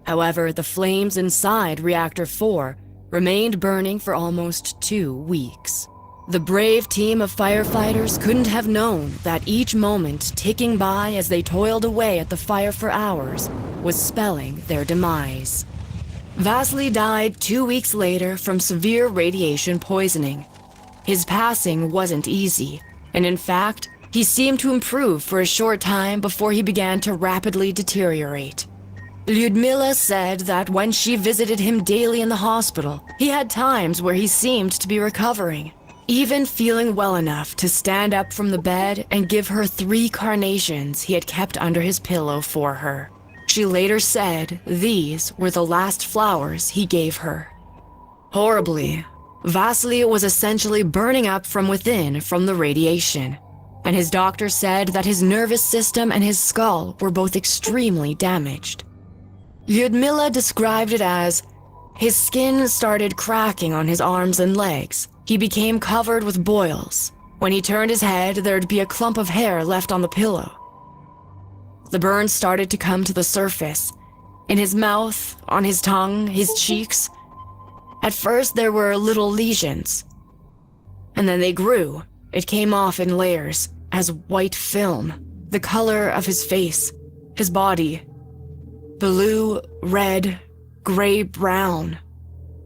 However, the flames inside Reactor 4 remained burning for almost 2 weeks. The brave team of firefighters couldn't have known that each moment ticking by as they toiled away at the fire for hours was spelling their demise. Vasily died 2 weeks later from severe radiation poisoning. His passing wasn't easy, and in fact, he seemed to improve for a short time before he began to rapidly deteriorate. Lyudmila said that when she visited him daily in the hospital, he had times where he seemed to be recovering, even feeling well enough to stand up from the bed and give her 3 carnations he had kept under his pillow for her. She later said these were the last flowers he gave her. Horribly, Vasily was essentially burning up from within from the radiation, and his doctor said that his nervous system and his skull were both extremely damaged. Lyudmila described it as, his skin started cracking on his arms and legs. He became covered with boils. When he turned his head, there'd be a clump of hair left on the pillow. The burns started to come to the surface, in his mouth, on his tongue, his cheeks. At first, there were little lesions, and then they grew. It came off in layers, as white film, the color of his face, his body. Blue, red, gray, brown.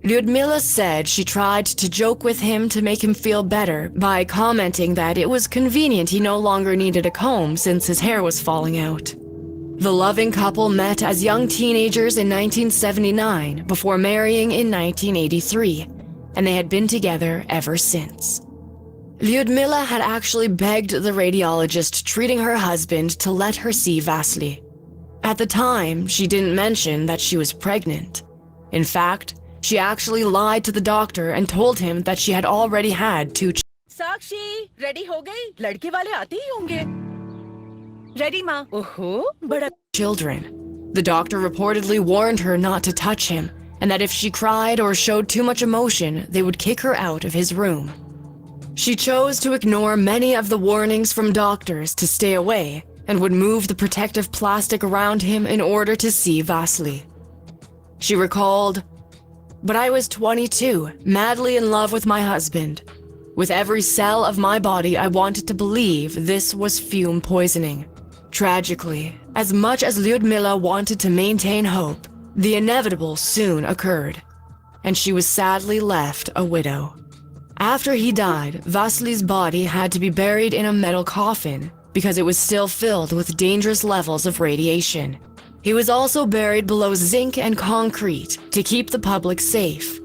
Lyudmila said she tried to joke with him to make him feel better by commenting that it was convenient he no longer needed a comb since his hair was falling out. The loving couple met as young teenagers in 1979 before marrying in 1983, and they had been together ever since. Lyudmila had actually begged the radiologist treating her husband to let her see Vasily. At the time, she didn't mention that she was pregnant. In fact, she actually lied to the doctor and told him that she had already had 2 Sakshi ready हो गई लड़के वाले आते ही होंगे ready माँ ओहो बड़ा children. The doctor reportedly warned her not to touch him, and that if she cried or showed too much emotion, they would kick her out of his room. She chose to ignore many of the warnings from doctors to stay away and would move the protective plastic around him in order to see Vasily. She recalled, "But I was 22, madly in love with my husband. With every cell of my body, I wanted to believe this was fume poisoning. Tragically, as much as Lyudmila wanted to maintain hope, the inevitable soon occurred, and she was sadly left a widow. After he died, Vasily's body had to be buried in a metal coffin because it was still filled with dangerous levels of radiation. He was also buried below zinc and concrete to keep the public safe.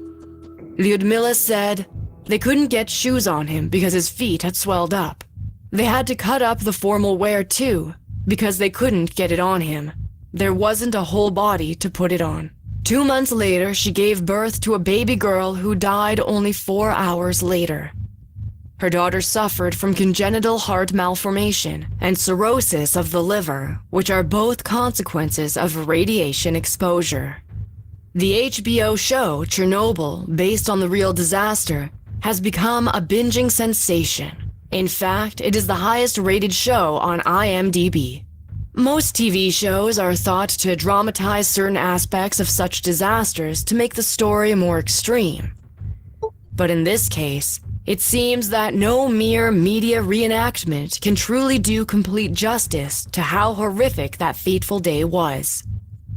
Lyudmila said they couldn't get shoes on him because his feet had swelled up. They had to cut up the formal wear too because they couldn't get it on him. There wasn't a whole body to put it on. 2 months later, she gave birth to a baby girl who died only 4 hours later. Her daughter suffered from congenital heart malformation and cirrhosis of the liver, which are both consequences of radiation exposure. The HBO show Chernobyl, based on the real disaster, has become a binging sensation. In fact, it is the highest rated show on IMDb. Most TV shows are thought to dramatize certain aspects of such disasters to make the story more extreme. But in this case, it seems that no mere media reenactment can truly do complete justice to how horrific that fateful day was.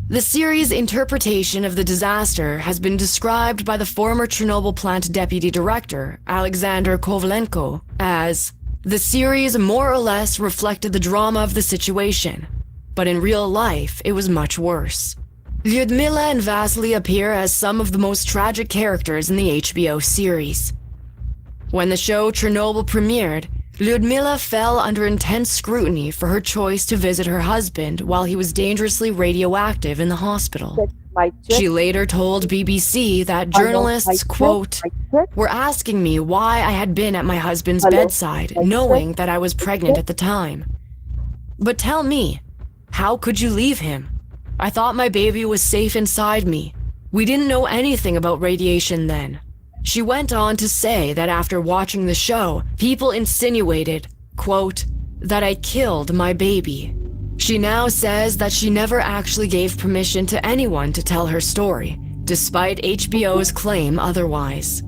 The series' interpretation of the disaster has been described by the former Chernobyl plant deputy director, Alexander Kovalenko, as the series more or less reflected the drama of the situation, but in real life, it was much worse. Lyudmila and Vasily appear as some of the most tragic characters in the HBO series. When the show Chernobyl premiered, Lyudmila fell under intense scrutiny for her choice to visit her husband while he was dangerously radioactive in the hospital. She later told BBC that journalists, quote, were asking me why I had been at my husband's bedside, knowing that I was pregnant at the time. But tell me, how could you leave him? I thought my baby was safe inside me. We didn't know anything about radiation then. She went on to say that after watching the show, people insinuated, quote, that I killed my baby. She now says that she never actually gave permission to anyone to tell her story, despite HBO's claim otherwise.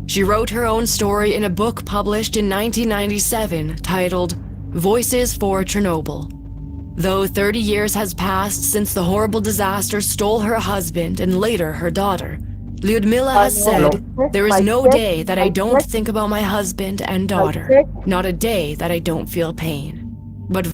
She wrote her own story in a book published in 1997 titled Voices for Chernobyl. Though 30 years has passed since the horrible disaster stole her husband and later her daughter, Lyudmila has said, there is no day that I don't think about my husband and daughter, not a day that I don't feel pain. But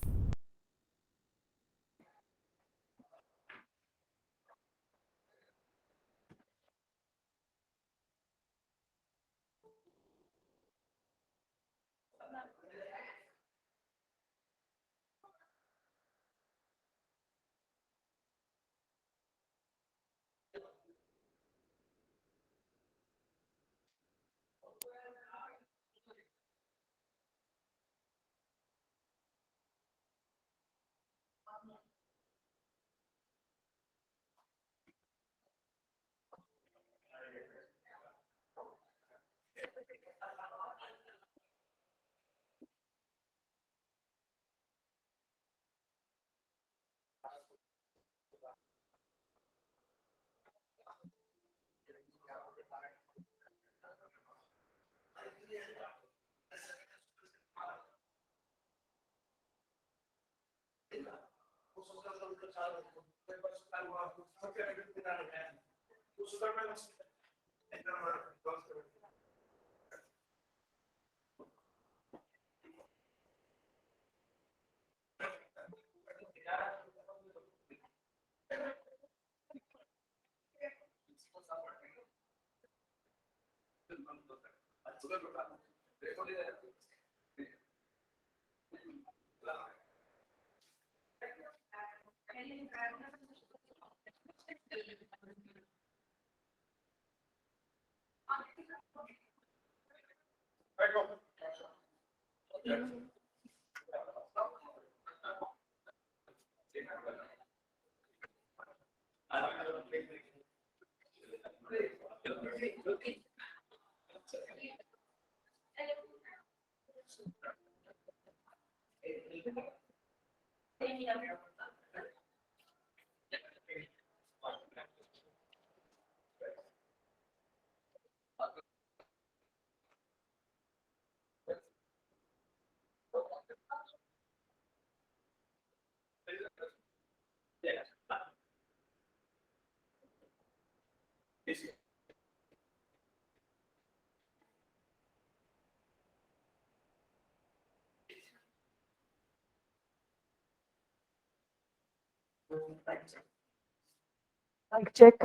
Mic check.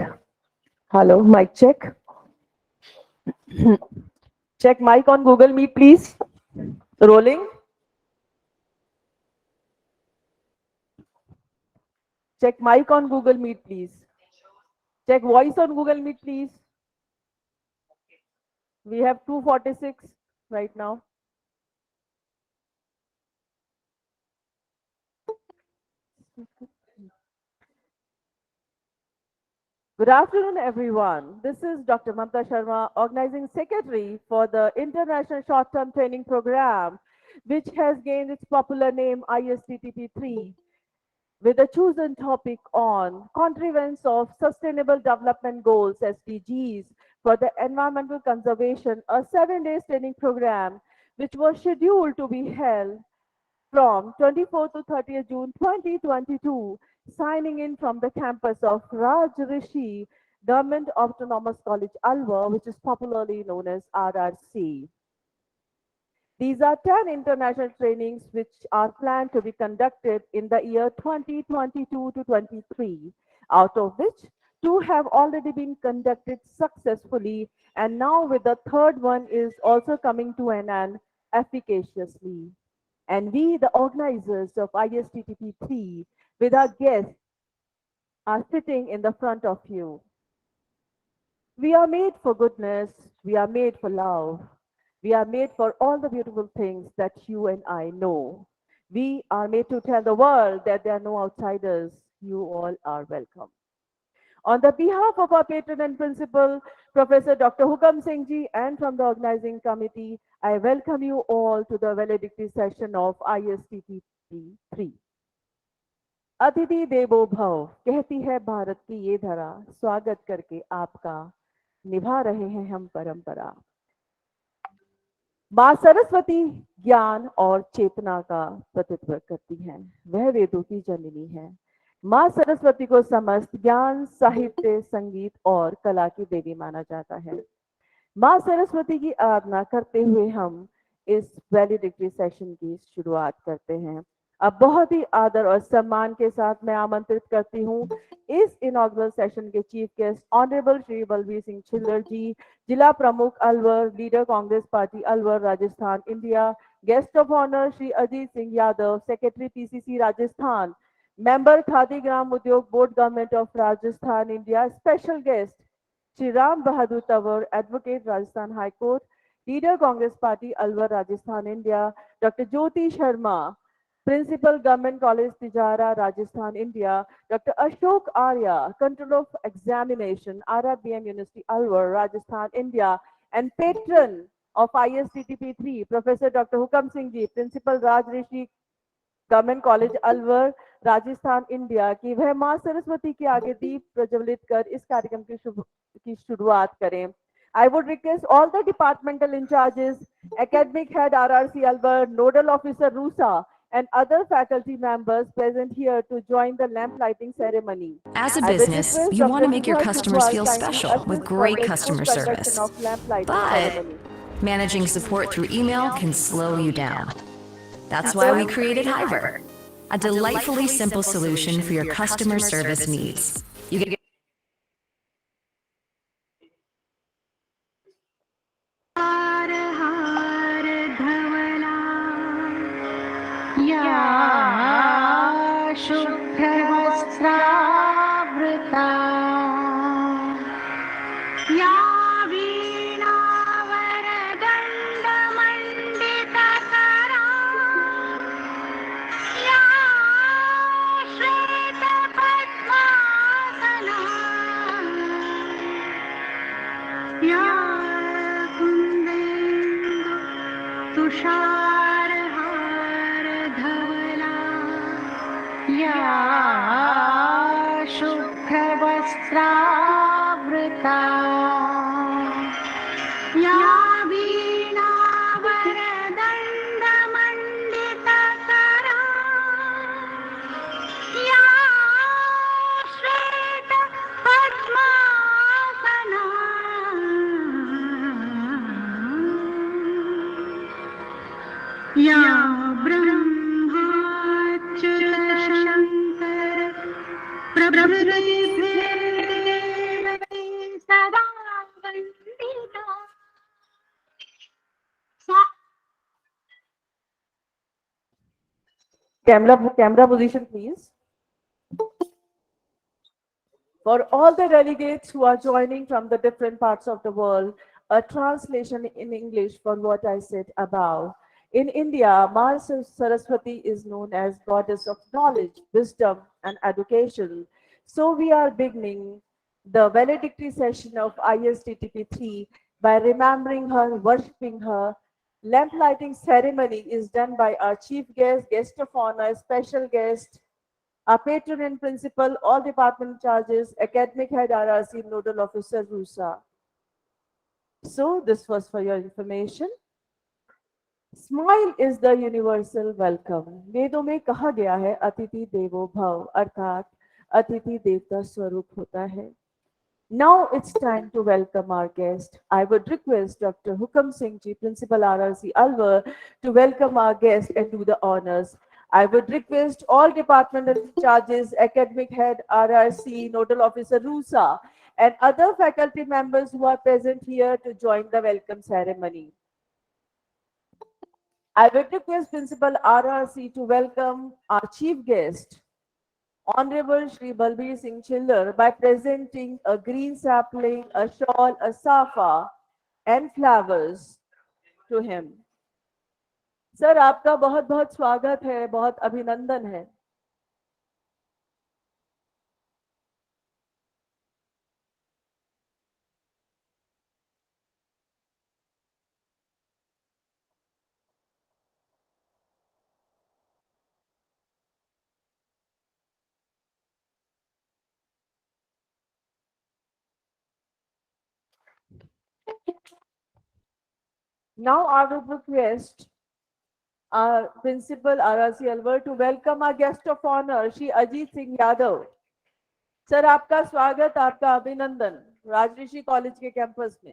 Hello, mic check. Check mic on Google Meet, please. Rolling. Check mic on Google Meet, please. Check voice on Google Meet, please. We have 246 right now. Good afternoon, everyone. This is Dr. Mamta Sharma, Organizing Secretary for the International Short-Term Training Program, which has gained its popular name ISTTP-3, with a chosen topic on contrivance of Sustainable Development Goals, SDGs, for the environmental conservation, a 7-day training program, which was scheduled to be held from 24th to 30th June 2022, signing in from the campus of Raj Rishi Government Autonomous College, Alwar, which is popularly known as RRC. These are 10 international trainings which are planned to be conducted in the year 2022 to 23, out of which 2 have already been conducted successfully, and now with the third one is also coming to an end efficaciously. And we, the organizers of ISTTP-3, with our guests, are sitting in the front of you. We are made for goodness. We are made for love. We are made for all the beautiful things that you and I know. We are made to tell the world that there are no outsiders. You all are welcome. On the behalf of our patron and principal, Professor Dr. Hukam Singh Ji, and from the organizing committee, I welcome you all to the valedictory session of ISTTP-3. अतिथि देवो भव, कहती है भारत की ये धरा, स्वागत करके आपका निभा रहे हैं हम परंपरा। माँ सरस्वती ज्ञान और चेतना का प्रतिनिधित्व करती हैं, वह वेदों की जननी है। माँ सरस्वती को समस्त ज्ञान, साहित्य, संगीत और कला की देवी माना जाता है। माँ सरस्वती की आराधना करते हुए हम इस वैलिडिक्टरी सेशन की शुरुआत करते हैं। अब बहुत ही आदर और सम्मान के साथ मैं आमंत्रित करती हूँ इस इनॉग्रल सेशन के chief guest honourable Shri Balveer Singh Chhillar ji, जिला प्रमुख Alwar, leader Congress party Alwar Rajasthan India. Guest of honour Shri Ajit Singh Yadav, secretary PCC Rajasthan, member Khadi Gram Udyog board, government of Rajasthan India. Special guest Shri Ram Bahadur Tanwar, advocate Rajasthan high court, leader Congress party Alwar Rajasthan India. Doctor Jyoti Sharma, principal government college Tijara Rajasthan India. Doctor Ashok Arya, control of examination RRBM university Alwar Rajasthan India. And patron of ISTTP-3 professor doctor Hukam Singh ji, principal Raj Rishi government college Alwar Rajasthan India, की वह मां सरस्वती के आगे दीप प्रज्वलित कर इस कार्यक्रम की शुरुआत करें। I would request all the departmental in charges, academic head RRC Alvar, nodal officer RUSA, and other faculty members present here to join the lamp lighting ceremony. As a I would business, request you want to Dr. make your Subhash customers Gujral feel kindly special with assist for great the customer smooth conduction service. of lamp lighting But ceremony. managing support through email can slow you down. That's why we So, created Hyver, a delightfully simple solution for your customer service needs. You get या शुभ्रवस्त्रावृता या वीणावरदण्डमण्डितकरा या श्वेतपद्मासना या कुन्देन्दु तुषारहारधवला या शुभ्रवस्त्रावृता या वीणावरदण्डमण्डितकरा या श्वेतपद्मासना या ब्रह्माच्युतशङ्कर प्रभृतिभिर्देवैः सदा वन्दिता सा camera position, please. For all the delegates who are joining from the different parts of the world, a translation in English for what I said above. In India, Ma Saraswati is known as goddess of knowledge, wisdom, and education. So we are beginning the valedictory session of ISTTP-3 by remembering her, worshipping her. Lamp lighting ceremony is done by our chief guest, guest of honor, special guest, our patron and principal, all department charges, academic head RRC, nodal officer RUSA. So this was for your information. Smile is the universal welcome. वेदों में कहा गया है अतिथि देवो भव, अर्थात अतिथि देवता स्वरूप होता है. Now it's time to welcome our guest. I would request Dr. Hukam Singh Ji, Principal RRC Alwar, to welcome our guest and do the honors. I would request all departmental charges, academic head, RRC, nodal officer, RUSA, and other faculty members who are present here to join the welcome ceremony. I would request Principal RRC to welcome our chief guest, Honorable Shri Balbir Singh Chillar, by presenting a green sapling, a shawl, a safa, and flowers to him. Sir आपका बहुत बहुत स्वागत है, बहुत अभिनंदन है. Now I would request our Principal RRC Alwar to welcome our guest of honor, Shri Ajit Singh Yadav. Sir आपका स्वागत, आपका अभिनंदन राजऋषि कॉलेज के कैंपस में.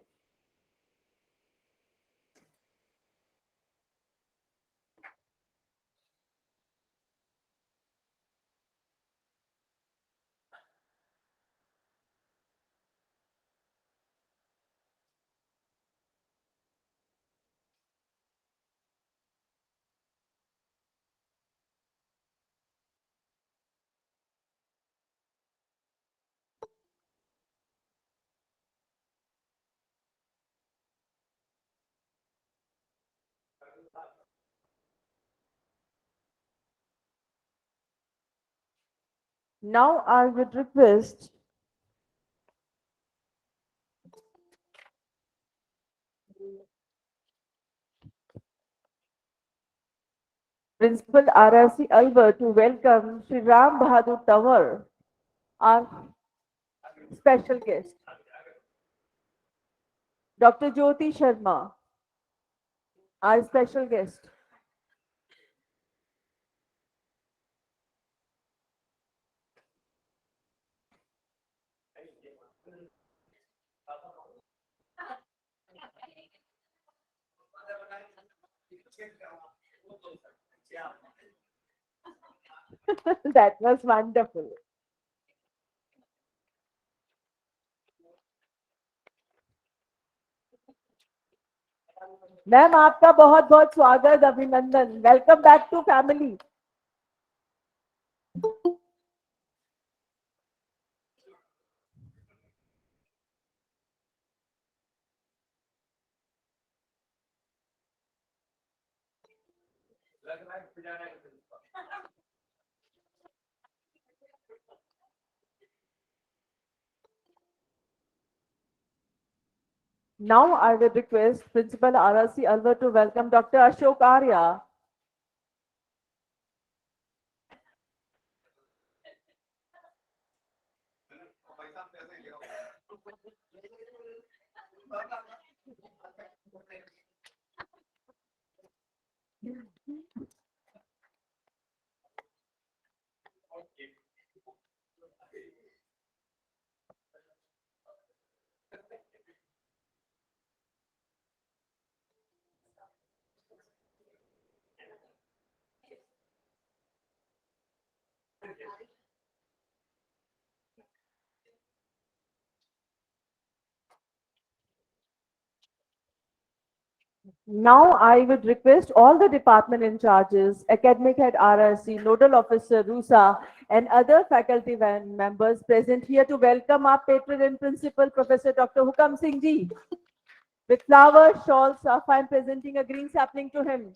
Now I would request Principal RRC Alwar to welcome Shri Ram Bahadur Tawar, our special guest. Dr. Jyoti Sharma, our special guest. That was wonderful. Ma'am आपका बहुत बहुत स्वागत, अभिनंदन. Welcome back to family. Now I will request Principal RRC Alvar to welcome Dr. Ashok Arya. Now I would request all the department in charges, academic head RRC, nodal officer RUSA, and other faculty members present here to welcome our patron and principal, Professor Dr. Hukam Singh Ji. With flowers, shawls, I am presenting a green sapling to him.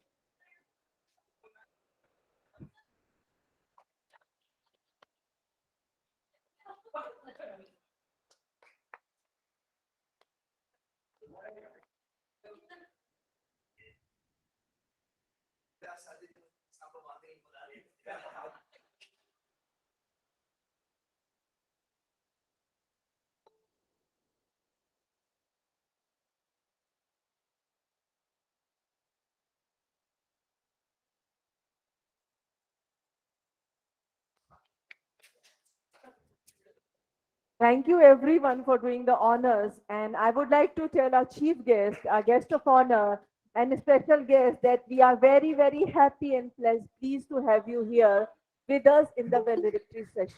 Thank you everyone for doing the honors, and I would like to tell our chief guest, our guest of honor, and a special guest that we are very, very happy and pleased to have you here with us in the valedictory session.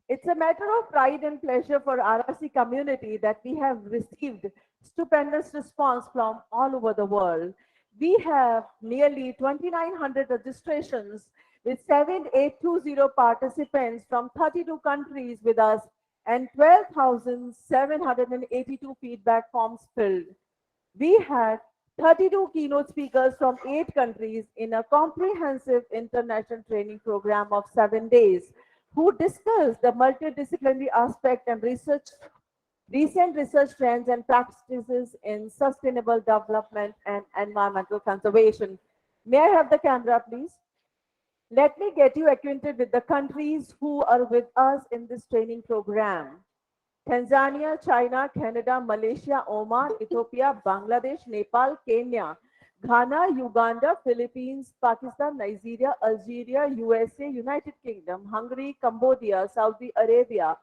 It's a matter of pride and pleasure for RRC community that we have received stupendous response from all over the world. We have nearly 2,900 registrations with 7,820 participants from 32 countries with us and 12,782 feedback forms filled. We had 32 keynote speakers from 8 countries in a comprehensive international training program of 7 days who discussed the multidisciplinary aspect and recent research trends and practices in sustainable development and environmental conservation. May I have the camera, please? Let me get you acquainted with the countries who are with us in this training program. Tanzania, China, Canada, Malaysia, Oman, Ethiopia, Bangladesh, Nepal, Kenya, Ghana, Uganda, Philippines, Pakistan, Nigeria, Algeria, USA, United Kingdom, Hungary, Cambodia, Saudi Arabia,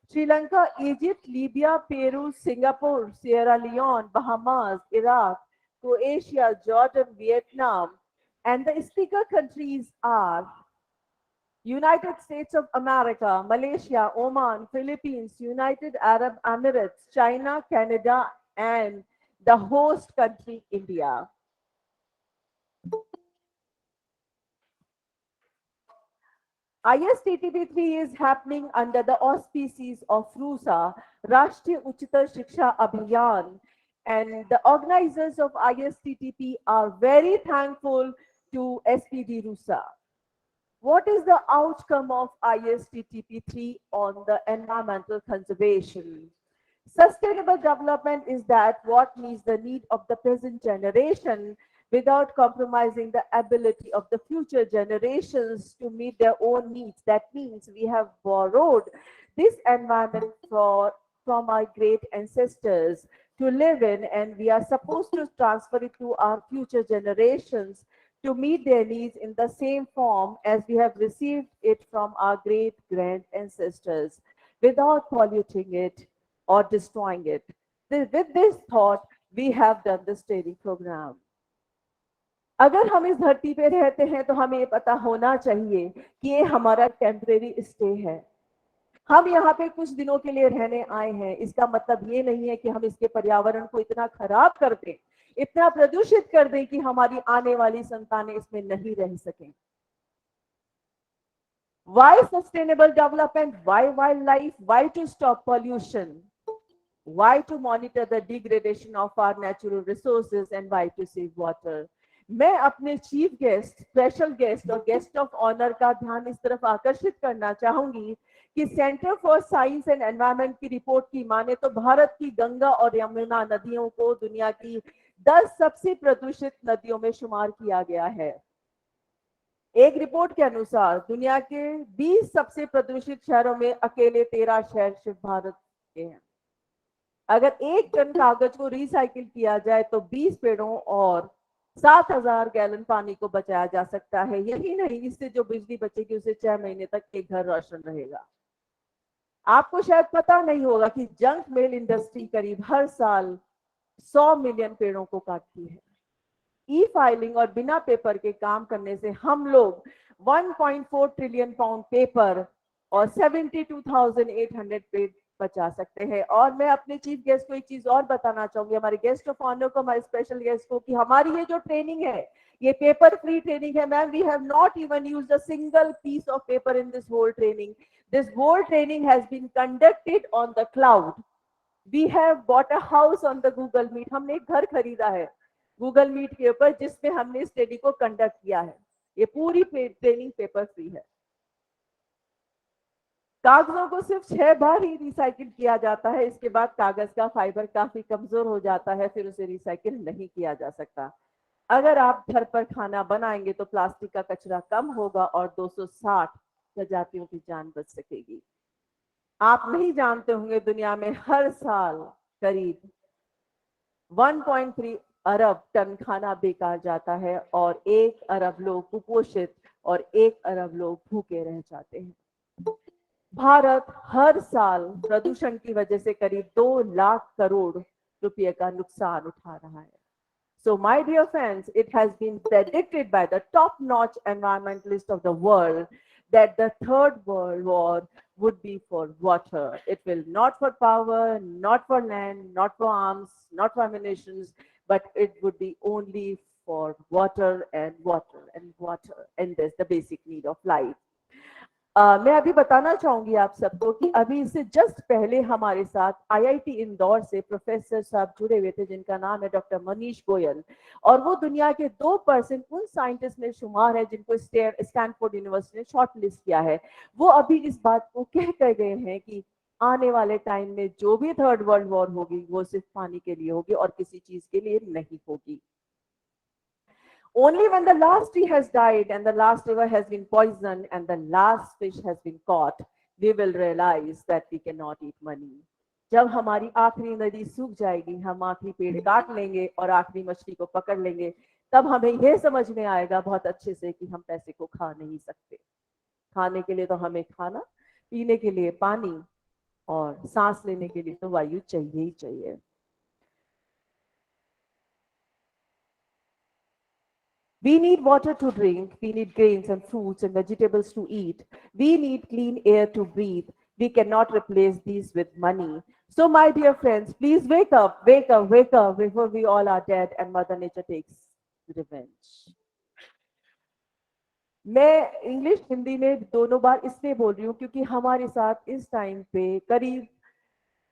Sri Lanka, Egypt, Libya, Peru, Singapore, Sierra Leone, Bahamas, Iraq, Croatia, Jordan, Vietnam, and the speaker countries are United States of America, Malaysia, Oman, Philippines, United Arab Emirates, China, Canada, and the host country, India. ISTTP-3 is happening under the auspices of RUSA, Rashtriya Uchitar Shiksha Abhiyan, and the organizers of ISTTP are very thankful to SPD RUSA. What is the outcome of ISTTP-3 on the environmental conservation? Sustainable development is that what meets the need of the present generation without compromising the ability of the future generations to meet their own needs. That means we have borrowed this environment from our great ancestors to live in, and we are supposed to transfer it to our future generations to meet their needs in the same form as we have received it from our great grand ancestors without polluting it or destroying it. With this thought, we have done this training program. अगर हम इस धरती पे रहते हैं तो हमें ये पता होना चाहिए कि ये हमारा टेम्परेरी स्टे है। हम यहाँ पे कुछ दिनों के लिए रहने आए हैं, इसका मतलब ये नहीं है कि हम इसके पर्यावरण को इतना खराब कर दें, इतना प्रदूषित कर दें कि हमारी आने वाली संतानें इसमें नहीं रह सकें। Why sustainable development? Why wildlife? Why to stop pollution? Why to monitor the degradation of our natural resources and why to save water? मैं अपने चीफ गेस्ट, स्पेशल गेस्ट और गेस्ट ऑफ ऑनर का ध्यान इस तरफ आकर्षित करना चाहूंगी कि centre for science and environment की रिपोर्ट की माने तो भारत की गंगा और यमुना नदियों को दुनिया की 10 सबसे प्रदूषित नदियों में शुमार किया गया है। एक रिपोर्ट के अनुसार दुनिया के 20 सबसे प्रदूषित शहरों में अकेले 13 शहर सिर्फ भारत के हैं। अगर 1 टन कागज को रिसाइकिल किया जाए तो 20 पेड़ों और 7,000 गैलन पानी को बचाया जा सकता है। यही नहीं, इससे जो बिजली बचेगी उससे 6 महीने तक एक घर रोशन रहेगा। आपको शायद पता नहीं होगा कि जंक मेल इंडस्ट्री करीब हर साल 100 मिलियन पेड़ों को काटती है। ई फाइलिंग और बिना पेपर के काम करने से हम लोग 1.4 ट्रिलियन पाउंड पेपर और 72,800 पेड़ बचा सकते हैं। और मैं अपने चीफ गेस्ट को एक चीज और बताना चाहूंगी, हमारे गेस्ट ऑफ ऑनर को, हमारे स्पेशल गेस्ट को, कि हमारी ये जो ट्रेनिंग है ये पेपर फ्री ट्रेनिंग है ma'am. We have not even used a single piece of paper in this whole training. This whole training has been conducted on the cloud. We have bought a house on the Google Meet. हमने एक घर खरीदा है Google meet के ऊपर जिसमें हमने इस ट्रेनिंग को कंडक्ट किया है। ये पूरी ट्रेनिंग पेपर फ्री है। कागजों को सिर्फ 6 बार ही रिसाइकिल किया जाता है, इसके बाद कागज का फाइबर काफी कमजोर हो जाता है, फिर उसे रिसाइकिल नहीं किया जा सकता। अगर आप घर पर खाना बनाएंगे तो प्लास्टिक का कचरा कम होगा और 260 प्रजातियों की जान बच सकेगी। आप नहीं जानते होंगे दुनिया में हर साल करीब 1.3 अरब टन खाना बेकार जाता है और 1 अरब लोग कुपोषित और 1 अरब लोग भूखे रह जाते हैं। भारत हर साल प्रदूषण की वजह से करीब 2 लाख करोड़ रुपए का नुकसान उठा रहा है। So my dear friends, it has been predicted by the top-notch environmentalists of the world that the third world war would be for water. It will not for power, not for land, not for arms, not for ammunitions, but it would be only for water and water and water. And that's the basic need of life. मैं अभी बताना चाहूंगी आप सबको कि अभी इससे just पहले हमारे साथ आईआईटी इंदौर से प्रोफेसर साहब जुड़े हुए थे जिनका नाम है डॉक्टर मनीष गोयल, और वो दुनिया के 2% उन साइंटिस्ट में शुमार है जिनको स्टैनफोर्ड यूनिवर्सिटी ने शॉर्ट लिस्ट किया है। वो अभी इस बात को कह कर गए हैं कि आने वाले टाइम में जो भी थर्ड वर्ल्ड वॉर होगी वो सिर्फ पानी के लिए होगी और किसी चीज के लिए नहीं होगी। Only when the last tree has died and the last river has been poisoned and the last fish has been caught, we will realize that we cannot eat money. जब हमारी आखिरी नदी सूख जाएगी, हम आखिरी पेड़ काट लेंगे और आखिरी मछली को पकड़ लेंगे, तब हमें यह समझ में आएगा बहुत अच्छे से कि हम पैसे को खा नहीं सकते। खाने के लिए तो हमें खाना, पीने के लिए पानी और सांस लेने के लिए तो वायु चाहिए ही चाहिए। We need water to drink, we need grains and fruits and vegetables to eat, we need clean air to breathe. We cannot replace these with money. So my dear friends, please wake up, wake up, wake up before we all are dead and Mother Nature takes revenge. मैं English Hindi में दोनों बार इसलिए बोल रही हूँ क्योंकि हमारे साथ इस टाइम पे करीब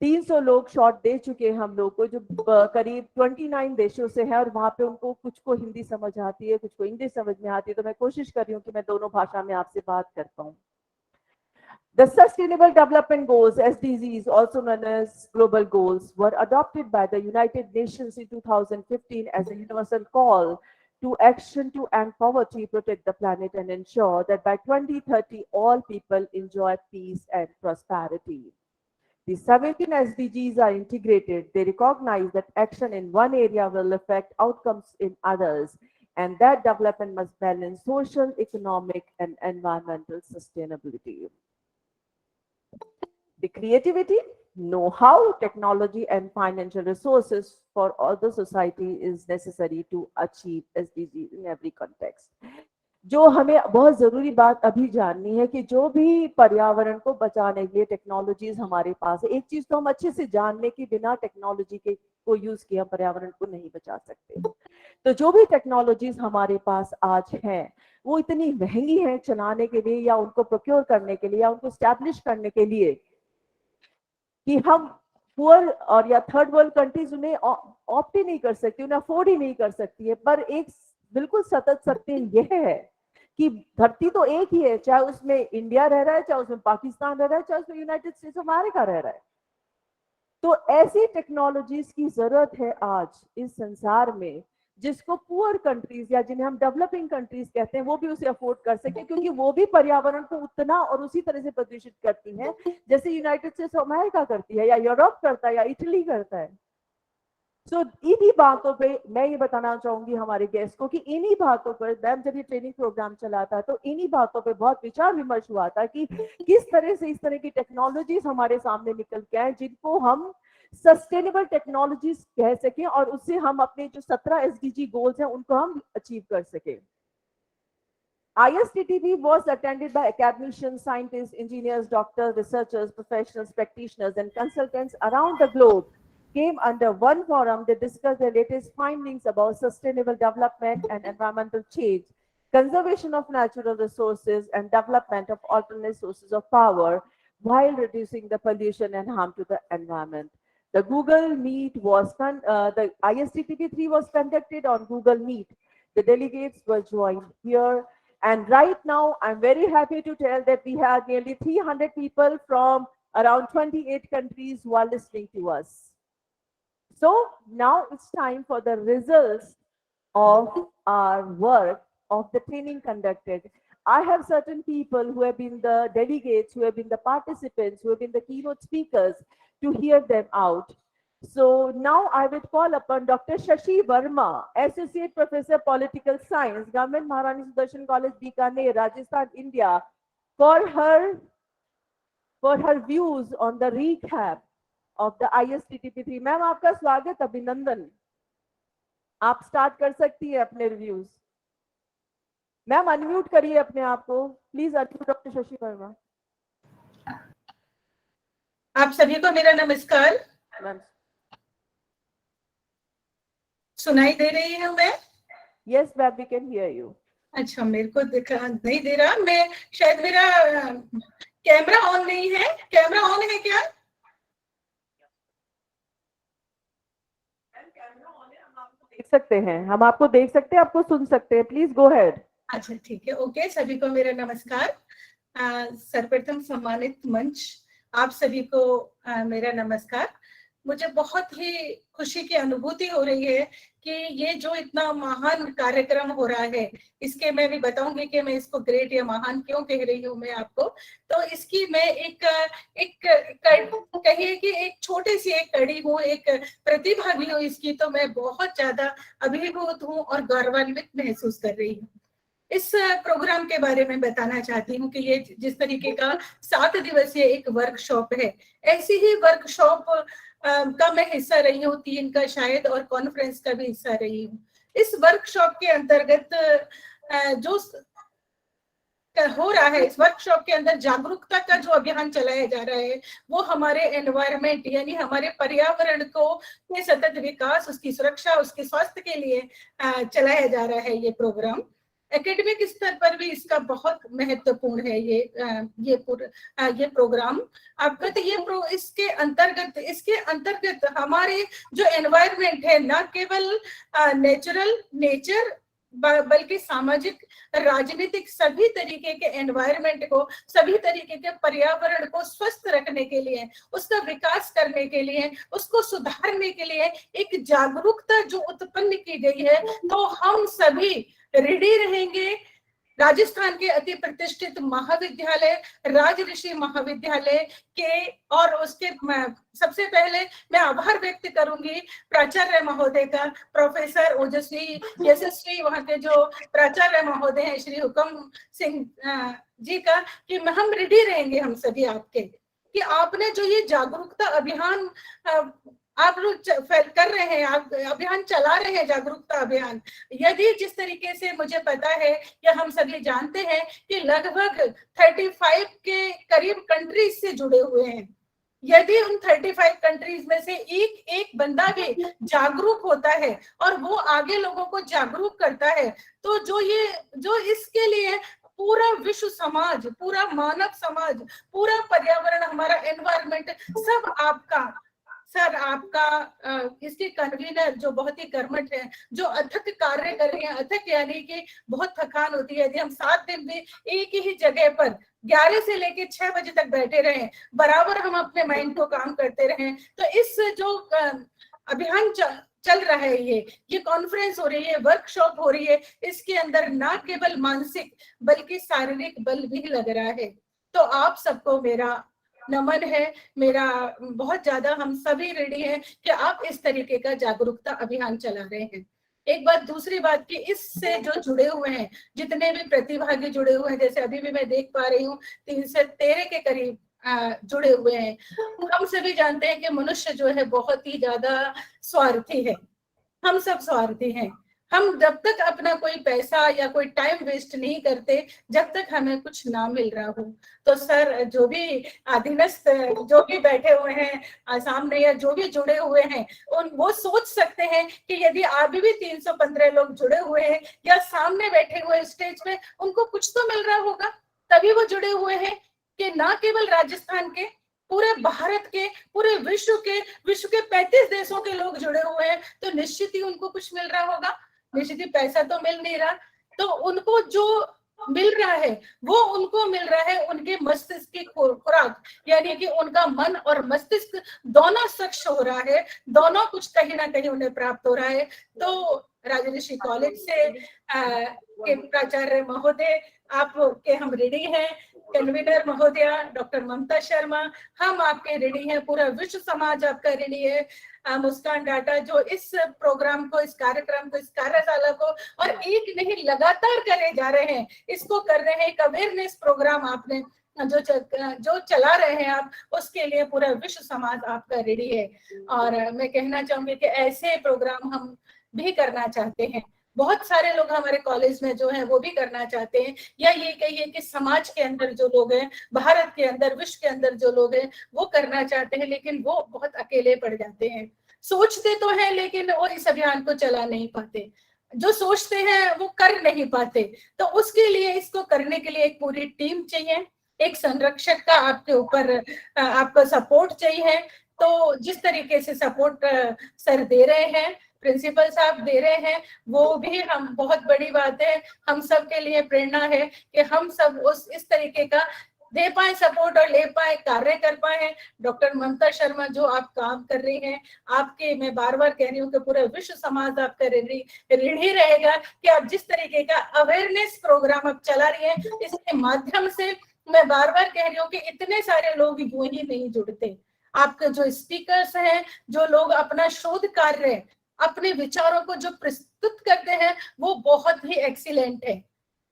300 लोग शॉट दे चुके हैं हम लोग को, जो करीब 29 देशों से है और वहां पे उनको कुछ को हिंदी समझ आती है, कुछ को इंग्लिश समझ में आती है, तो मैं कोशिश कर रही हूँ कि मैं दोनों भाषा में आपसे बात कर पाऊँ। The Sustainable Development Goals, SDGs, also known as Global Goals, were adopted by the United Nations in 2015 as a universal call to action to end poverty, protect the planet, and ensure that by 2030 all people enjoy peace and prosperity. The 17 SDGs are integrated. They recognize that action in one area will affect outcomes in others. and that development must balance social, economic, and environmental sustainability. The creativity, know-how, technology, and financial resources for all the society is necessary to achieve SDGs in every context. जो हमें बहुत जरूरी बात अभी जाननी है कि जो भी पर्यावरण को बचाने के लिए टेक्नोलॉजीज हमारे पास है, एक चीज तो हम अच्छे से जानने के बिना टेक्नोलॉजी के को यूज किए हम पर्यावरण को नहीं बचा सकते। तो जो भी टेक्नोलॉजीज हमारे पास आज हैं वो इतनी महंगी हैं चलाने के लिए या उनको प्रोक्योर करने के लिए या उनको स्टैब्लिश करने के लिए कि हम पुअर और या थर्ड वर्ल्ड कंट्रीज उन्हें ऑप्ट ही नहीं कर सकती, उन्हें अफोर्ड ही नहीं कर सकती है। पर एक बिल्कुल सतत सत्य यह है कि धरती तो एक ही है, चाहे उसमें इंडिया रह रहा है, चाहे उसमें पाकिस्तान रह रहा है, चाहे उसमें यूनाइटेड स्टेट्स ऑफ अमेरिका रह रहा है। तो ऐसी टेक्नोलॉजीज की जरूरत है आज इस संसार में जिसको पुअर कंट्रीज या जिन्हें हम डेवलपिंग कंट्रीज कहते हैं वो भी उसे अफोर्ड कर सके, क्योंकि वो भी पर्यावरण को उतना और उसी तरह से प्रदूषित करती हैं जैसे यूनाइटेड स्टेट्स ऑफ अमेरिका करती है या यूरोप करता है या इटली करता है। सो इन्हीं बातों पे मैं ये बताना चाहूंगी हमारे गेस्ट को कि इन्हीं बातों पर मैम जब ये ट्रेनिंग प्रोग्राम चला था तो इन्हीं बातों पे बहुत विचार विमर्श हुआ था कि किस तरह से इस तरह की टेक्नोलॉजीज हमारे सामने निकल के आए जिनको हम सस्टेनेबल टेक्नोलॉजीज कह सकें और उससे हम अपने जो 17 SDG गोल्स हैं उनको हम अचीव कर सकें। ISTTP was attended by academicians, scientists, engineers, doctors, researchers, professionals, practitioners, and consultants around the globe came under one forum. They discussed their latest findings about sustainable development and environmental change, conservation of natural resources, and development of alternate sources of power while reducing the pollution and harm to the environment. The Google Meet was the ISTTP-3 was conducted on Google Meet. The delegates were joined here. And right now, I'm very happy to tell that we have nearly 300 people from around 28 countries who are listening to us. So now it's time for the results of our work of the training conducted. I have certain people who have been the delegates, who have been the participants, who have been the keynote speakers to hear them out. So now I will call upon Dr. Shashi Verma, Associate Professor Political Science, Government Maharani Sudarshan College, Bikaner, Rajasthan, India, for her views on the recap of the ISTTP-3. Ma'am आपका स्वागत, अभिनंदन। आप start कर सकती है अपने reviews. Ma'am unmute करिए अपने आप को please. Unmute doctor Shashi Verma. आप सभी को मेरा नमस्कार। मैम सुनाई दे रही हूँ मैं? Yes ma'am, we can hear you. अच्छा, मेरे को दिखा नहीं दे रहा। मैं शायद मेरा कैमरा ऑन नहीं है। कैमरा ऑन है क्या? देख सकते हैं, हम आपको देख सकते हैं, आपको सुन सकते हैं। Please go head. अच्छा ठीक है, ओके। सभी को मेरा नमस्कार। सर्वप्रथम सम्मानित मंच, आप सभी को मेरा नमस्कार। मुझे बहुत ही खुशी की अनुभूति हो रही है कि ये जो इतना महान कार्यक्रम हो रहा है, इसके मैं भी बताऊंगी कि मैं इसको ग्रेट या महान क्यों कह रही हूँ मैं आपको। तो इसकी मैं एक कहिए कि एक छोटी सी एक कड़ी हूँ, एक प्रतिभागी हूँ इसकी। तो मैं बहुत ज्यादा अभिभूत हूँ और गौरवान्वित महसूस कर रही हूँ। इस प्रोग्राम के बारे में बताना चाहती हूँ कि ये जिस तरीके का 7 दिवसीय एक वर्कशॉप है, ऐसी ही वर्कशॉप का मैं हिस्सा रही हूँ, 3 का शायद, और कॉन्फ्रेंस का भी हिस्सा रही हूँ। इस वर्कशॉप के अंतर्गत जो हो रहा है, इस वर्कशॉप के अंदर जागरूकता का जो अभियान चलाया जा रहा है वो हमारे एनवायरमेंट यानी हमारे पर्यावरण को के सतत विकास, उसकी सुरक्षा, उसके स्वास्थ्य के लिए चलाया जा रहा है ये प्रोग्राम। एकेडमिक स्तर पर भी इसका बहुत महत्वपूर्ण है ये प्रोग्राम आपका। तो इसके अंतर्गत हमारे जो एनवायरमेंट है, न केवल नेचर बल्कि सामाजिक, राजनीतिक, सभी तरीके के एनवायरमेंट को, सभी तरीके के पर्यावरण को स्वस्थ रखने के लिए, उसका विकास करने के लिए, उसको सुधारने के लिए एक जागरूकता जो उत्पन्न की गई है, तो हम सभी रेडी रहेंगे राजस्थान के अति प्रतिष्ठित महाविद्यालय राजऋषि महाविद्यालय के, और उसके सबसे पहले मैं आभार व्यक्त करूंगी प्राचार्य महोदय का, प्रोफेसर ओजस्वी यशस्वी वहाँ के जो प्राचार्य महोदय हैं श्री हुकम सिंह जी का, कि हम रेडी रहेंगे हम सभी आपके, कि आपने जो ये जागरूकता अभियान आप लोग कर रहे हैं, आप अभियान चला रहे हैं, जागरूकता अभियान, यदि जिस तरीके से मुझे पता है या हम सभी जानते हैं कि लगभग 35 के करीब कंट्रीज से जुड़े हुए हैं, यदि उन 35 कंट्रीज में से एक बंदा भी जागरूक होता है और वो आगे लोगों को जागरूक करता है, तो जो इसके लिए पूरा विश्व समाज, पूरा मानव समाज, पूरा पर्यावरण, हमारा एनवायरमेंट सब आपका सर, आपका इसके कन्वीनर जो बहुत ही कर्मठ है, जो अथक कार्य कर रहे हैं, अथक यानी कि बहुत थकान होती है, यदि हम 7 दिन भी एक ही जगह पर 11 से लेके 6 बजे तक बैठे रहे, बराबर हम अपने माइंड को काम करते रहे, तो इस जो अभियान चल रहा है, ये कॉन्फ्रेंस हो रही है, वर्कशॉप हो रही है, इसके अंदर ना केवल मानसिक बल्कि शारीरिक बल भी लग रहा है। तो आप सबको मेरा नमन है, मेरा बहुत ज्यादा, हम सभी रेडी हैं कि आप इस तरीके का जागरूकता अभियान चला रहे हैं। एक बात, दूसरी बात कि इससे जो जुड़े हुए हैं, जितने भी प्रतिभागी जुड़े हुए हैं, जैसे अभी भी मैं देख पा रही हूँ 313 के करीब जुड़े हुए हैं। हम सभी जानते हैं कि मनुष्य जो है बहुत ही ज्यादा स्वार्थी है, हम सब स्वार्थी हैं। हम जब तक अपना कोई पैसा या कोई टाइम वेस्ट नहीं करते जब तक हमें कुछ ना मिल रहा हो। तो सर, जो भी अधीनस्थ जो भी बैठे हुए हैं सामने या जो भी जुड़े हुए हैं, वो सोच सकते हैं कि यदि अभी भी 315 लोग जुड़े हुए हैं या सामने बैठे हुए स्टेज पे, उनको कुछ तो मिल रहा होगा, तभी वो जुड़े हुए हैं, कि ना केवल राजस्थान के, पूरे भारत के, पूरे विश्व के 35 देशों के लोग जुड़े हुए हैं, तो निश्चित ही उनको कुछ मिल रहा होगा। निश्चित ही पैसा तो मिल नहीं रहा, तो उनको जो मिल रहा है वो उनको मिल रहा है उनके मस्तिष्क की खुराक, यानी कि उनका मन और मस्तिष्क दोनों स्वच्छ हो रहा है, दोनों कुछ कहीं ना कहीं उन्हें प्राप्त हो रहा है। तो राजऋषि कॉलेज से के प्राचार्य महोदय, आपके हम रेडी हैं, कन्वीनर महोदया डॉक्टर ममता शर्मा, हम आपके रेडी हैं, पूरा विश्व समाज आपका रेडी है। मुस्कान डाटा जो इस प्रोग्राम को, इस कार्यक्रम को, इस कार्यशाला को और एक नहीं लगातार करे जा रहे हैं, इसको कर रहे हैं, एक अवेयरनेस प्रोग्राम आपने जो चला रहे हैं आप, उसके लिए पूरा विश्व समाज आपका रेडी है। और मैं कहना चाहूंगी कि ऐसे प्रोग्राम हम भी करना चाहते हैं, बहुत सारे लोग हमारे कॉलेज में जो हैं वो भी करना चाहते हैं, या ये कहिए कि समाज के अंदर जो लोग हैं, भारत के अंदर, विश्व के अंदर जो लोग हैं वो करना चाहते हैं, लेकिन वो बहुत अकेले पड़ जाते हैं। सोचते तो हैं लेकिन वो इस अभियान को चला नहीं पाते, जो सोचते हैं वो कर नहीं पाते। तो उसके लिए, इसको करने के लिए एक पूरी टीम चाहिए, एक संरक्षक का आपके ऊपर आपको सपोर्ट चाहिए। तो जिस तरीके से सपोर्ट सर दे रहे हैं, प्रिंसिपल साहब दे रहे हैं, वो भी हम बहुत बड़ी बात है, हम सब के लिए प्रेरणा है कि हम सब इस तरीके का दे पाए सपोर्ट और ले पाए, कार्य कर पाए। डॉक्टर ममता शर्मा जो आप काम कर रही हैं, आपके, मैं बार बार कह रही हूँ कि पूरा विश्व समाज आपका ऋणी रहेगा कि आप जिस तरीके का अवेयरनेस प्रोग्राम आप चला रही हैं, इसके माध्यम से मैं बार बार कह रही हूँ कि इतने सारे लोग यूं ही नहीं जुड़ते। आपके जो स्पीकर्स हैं, जो लोग अपना शोध कार्य, अपने विचारों को जो प्रस्तुत करते हैं, वो बहुत ही एक्सीलेंट है।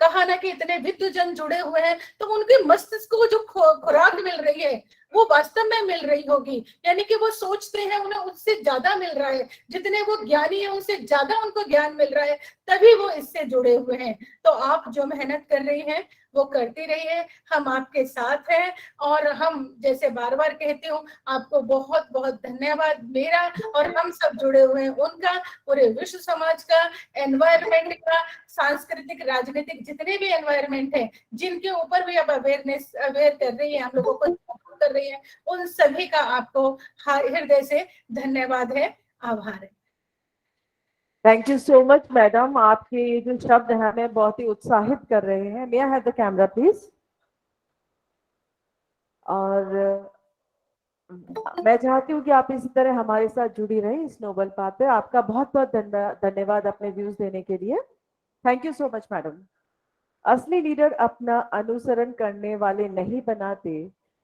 कहा ना कि इतने विद्वजन जुड़े हुए हैं, तो उनके मस्तिष्क को जो खुराक मिल रही है वो वास्तव में मिल रही होगी, यानी कि वो सोचते हैं उन्हें उससे ज्यादा मिल रहा है, जितने वो ज्ञानी है उनसे ज्यादा उनको ज्ञान मिल रहा है, तभी वो इससे जुड़े हुए हैं। तो आप जो मेहनत कर रही हैं वो करती रहिए, हम आपके साथ हैं। और हम जैसे बार बार कहती हूँ, आपको बहुत बहुत धन्यवाद मेरा और हम सब जुड़े हुए हैं उनका, पूरे विश्व समाज का, एनवायरमेंट का, सांस्कृतिक, राजनीतिक, जितने भी एनवायरमेंट है जिनके ऊपर भी आप अवेयर कर रही है, हम लोगों को कर रही है, उन सभी का आपको हृदय से धन्यवाद है, आभार है। Thank you so much madam, आपके ये जो शब्द हैं हमें बहुत ही उत्साहित कर रहे हैं। May I have the camera please. और मैं चाहती हूँ कि आप इसी तरह हमारे साथ जुड़ी रहें इस नोबल पाथ पे। आपका बहुत बहुत धन्यवाद अपने व्यूज देने के लिए। Thank you so much madam. असली लीडर अपना अनुसरण करने वाले नहीं बनाते,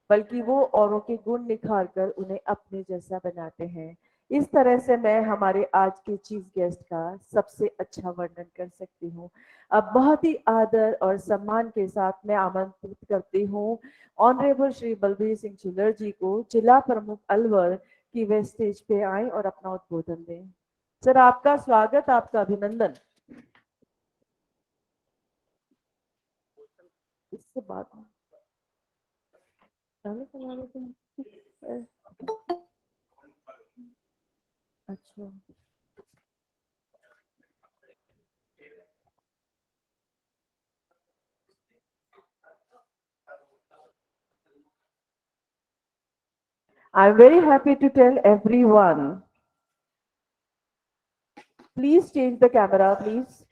बल्कि वो औरों के गुण निखार कर उन्हें अपने जैसा बनाते हैं। इस तरह से मैं हमारे आज के चीफ गेस्ट का सबसे अच्छा वर्णन कर सकती हूँ। अब बहुत ही आदर और सम्मान के साथ मैं आमंत्रित करती हूँ ऑनरेबल श्री बलबीर सिंह झुल्लर जी को, जिला प्रमुख अलवर, कि वे स्टेज पे आए और अपना उद्बोधन दें। सर, आपका स्वागत, आपका अभिनंदन। इससे बात अच्छा, I'm very happy to tell everyone. Please change the camera, please.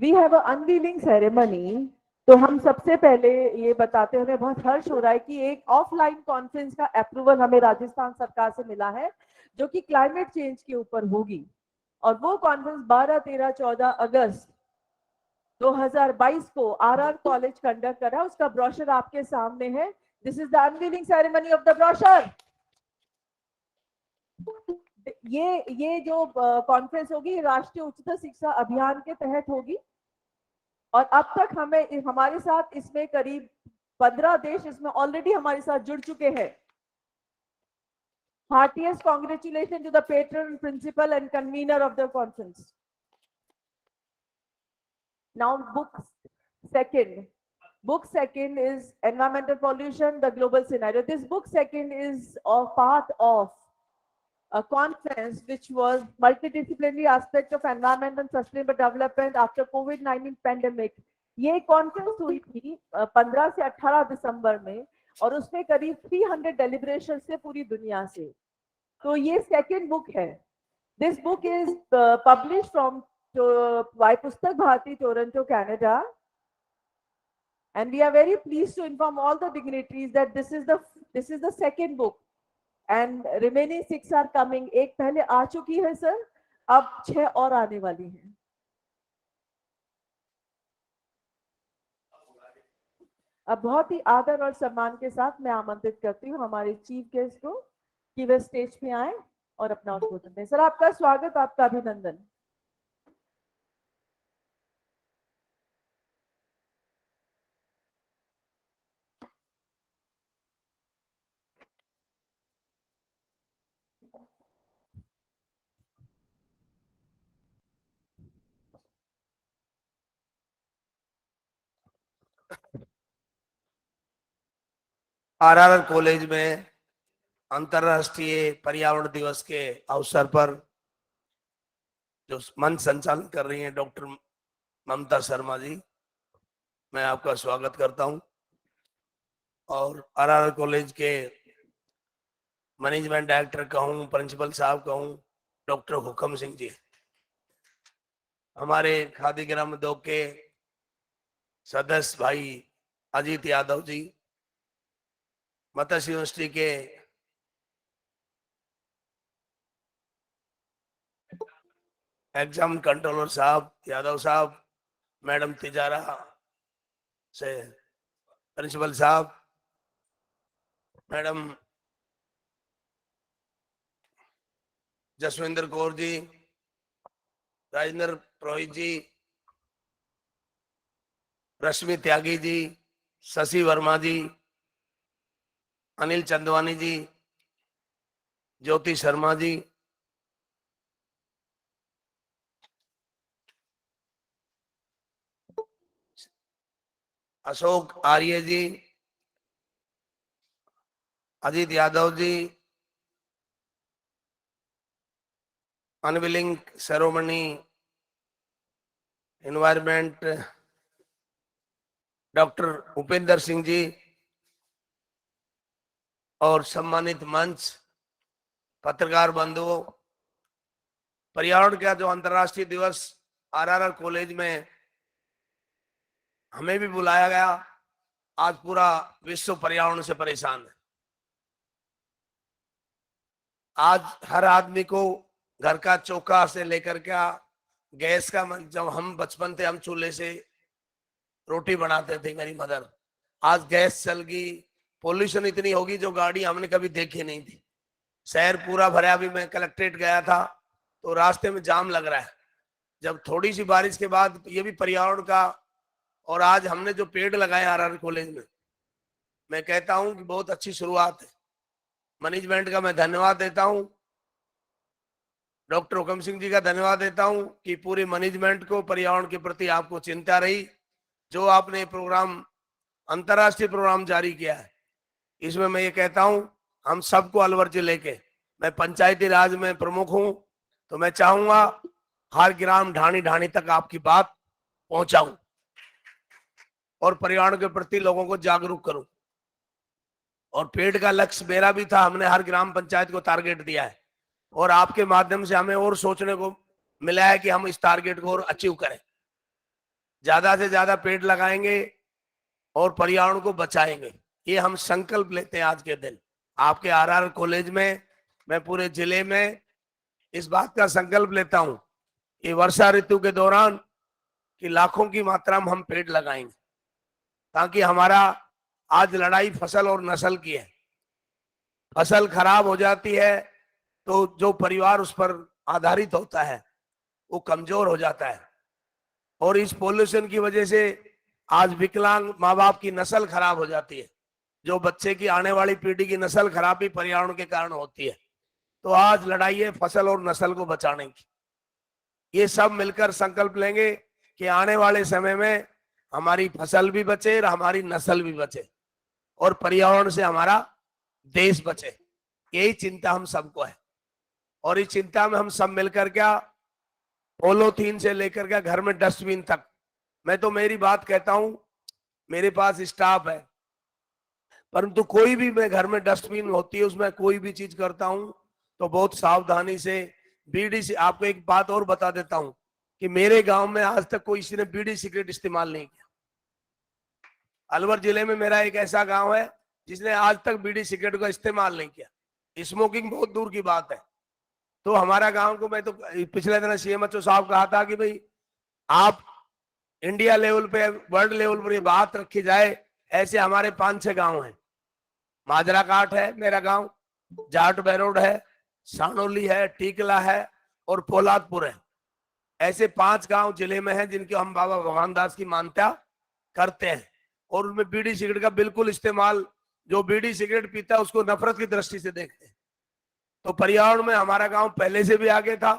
We have an unveiling ceremony. तो हम सबसे पहले ये बताते हुए बहुत हर्ष हो रहा है कि एक ऑफलाइन कॉन्फ्रेंस का अप्रूवल हमें राजस्थान सरकार से मिला है, जो कि क्लाइमेट चेंज के ऊपर होगी। और वो कॉन्फ्रेंस 12, 13, 14 अगस्त 2022 को आरआर कॉलेज कंडक्ट कर रहा है। उसका ब्रोशर आपके सामने है। This is the unveiling ceremony of the brochure. ये जो कॉन्फ्रेंस होगी राष्ट्रीय उच्चतर शिक्षा अभियान के तहत होगी, और अब तक हमारे साथ इसमें करीब 15 देश इसमें ऑलरेडी हमारे साथ जुड़ चुके हैं। Heartiest congratulations to the patron, principal and convener of the conference. Now book second is environmental pollution, the global scenario. This book second is a part of a conference which was multidisciplinary aspect of environment and sustainable development after COVID-19 pandemic. ये conference हुई थी 15 से 18 दिसंबर में, और उसमें करीब 300 deliberation से पूरी दुनिया से। तो ये सेकेंड बुक है। This book is publish from by Pustak Bharati, Toronto, Canada. And we are very pleased to inform all the dignitaries that this is the second book, and remaining 6 are coming. एक पहले आ चुकी है सर, अब 6 और आने वाली हैं। अब बहुत ही आदर और सम्मान के साथ मैं आमंत्रित करती हूँ हमारे चीफ गेस्ट को कि वे स्टेज पे आए और अपना उद्बोधन दें। सर, आपका स्वागत, आपका अभिनंदन। आरआर कॉलेज में अंतर्राष्ट्रीय पर्यावरण दिवस के अवसर पर जो मंच संचालन कर रही हैं डॉक्टर ममता शर्मा जी, मैं आपका स्वागत करता हूं। और आरआर कॉलेज के मैनेजमेंट डायरेक्टर कहूं, प्रिंसिपल साहब कहूं, डॉक्टर हुकम सिंह जी, हमारे खादी ग्राम उद्योग के सदस्य भाई अजीत यादव जी, मत्स्य यूनिवर्सिटी के एग्जाम कंट्रोलर साहब यादव साहब, मैडम तिजारा से प्रिंसिपल साहब, madam Jasvinder Kaur ji, Rajendra Purohit ji, Rashmi Tyagi ji, Shashi Verma ji, Anil Chandwani ji, Jyoti Sharma ji, Ashok Arya ji, Ajit Yadav ji, unveiling ceremony environment doctor Upendra Singh ji, और सम्मानित मंच, पत्रकार बंधुओं, पर्यावरण का जो अंतर्राष्ट्रीय दिवस आरआर कॉलेज में हमें भी बुलाया गया। आज पूरा विश्व पर्यावरण से परेशान है। आज हर आदमी को घर का चौका से लेकर के गैस का, जब हम बचपन थे हम चूल्हे से रोटी बनाते थे, मेरी मदर, आज गैस चल गई, पोल्यूशन इतनी होगी जो गाड़ी हमने कभी देखी नहीं थी, शहर पूरा भरा। अभी मैं कलेक्ट्रेट गया था तो रास्ते में जाम लग रहा है, जब थोड़ी सी बारिश के बाद, ये भी पर्यावरण का। और आज हमने जो पेड़ लगाए आरआर कॉलेज में, मैं कहता हूं कि बहुत अच्छी शुरुआत है। मैनेजमेंट का मैं धन्यवाद देता हूं, डॉक्टर हुकम सिंह जी का धन्यवाद देता हूं कि पूरे मैनेजमेंट को पर्यावरण के प्रति आपको चिंता रही। जो आपने प्रोग्राम, अंतर्राष्ट्रीय प्रोग्राम जारी किया है, इसमें मैं ये कहता हूं हम सबको अलवर जिले के, मैं पंचायती राज में प्रमुख हूं, तो मैं चाहूंगा हर ग्राम ढाणी ढाणी तक आपकी बात पहुंचाऊं और पर्यावरण के प्रति लोगों को जागरूक करूं। और पेड़ का लक्ष्य मेरा भी था, हमने हर ग्राम पंचायत को टारगेट दिया है और आपके माध्यम से हमें और सोचने को मिला है कि हम इस टारगेट को और अचीव करें, ज्यादा से ज्यादा पेड़ लगाएंगे और पर्यावरण को बचाएंगे। ये हम संकल्प लेते हैं आज के दिन आपके आरआर कॉलेज में, मैं पूरे जिले में इस बात का संकल्प लेता हूं कि वर्षा ऋतु के दौरान कि लाखों की मात्रा में हम पेड़ लगाएंगे, ताकि हमारा आज लड़ाई फसल और नस्ल की है। फसल खराब हो जाती है तो जो परिवार उस पर आधारित होता है वो कमजोर हो जाता है, और इस पॉल्यूशन की वजह से आज विकलांग माँ बाप की नस्ल खराब हो जाती है, जो बच्चे की आने वाली पीढ़ी की नस्ल खराबी पर्यावरण के कारण होती है। तो आज लड़ाई है फसल और नस्ल को बचाने की। ये सब मिलकर संकल्प लेंगे कि आने वाले समय में हमारी फसल भी बचे और हमारी नस्ल भी बचे और पर्यावरण से हमारा देश बचे। यही चिंता हम सबको है, और इस चिंता में हम सब मिलकर क्या, पॉलीथीन से लेकर के घर में डस्टबिन तक, मैं तो मेरी बात कहता हूं, मेरे पास स्टाफ है, परंतु कोई भी मैं घर में डस्टबिन होती है उसमें कोई भी चीज करता हूं तो बहुत सावधानी से बीड़ी से। आपको एक बात और बता देता हूं कि मेरे गांव में आज तक कोई किसी ने बीड़ी सिगरेट इस्तेमाल नहीं किया। अलवर जिले में मेरा एक ऐसा गांव है जिसने आज तक बीड़ी सिगरेट का इस्तेमाल नहीं किया, स्मोकिंग बहुत दूर की बात है। तो हमारा गांव को, मैं तो पिछले दिन सीएमएचओ साहब कहा था कि भाई आप इंडिया लेवल पे, वर्ल्ड लेवल पर ये बात रखी जाए, ऐसे हमारे 5-6 गांव हैं। माजरा काट है मेरा गांव, जाट बैरोड है, सानोली है, टीकला है और पोलादपुर है। ऐसे 5 गांव जिले में हैं जिनके हम बाबा भगवान दास की मान्यता करते हैं, और उनमें बीड़ी सिगरेट का बिल्कुल इस्तेमाल, जो बीड़ी सिगरेट पीता है उसको नफरत की दृष्टि से देखते हैं। तो पर्यावरण में हमारा गांव पहले से भी आगे था,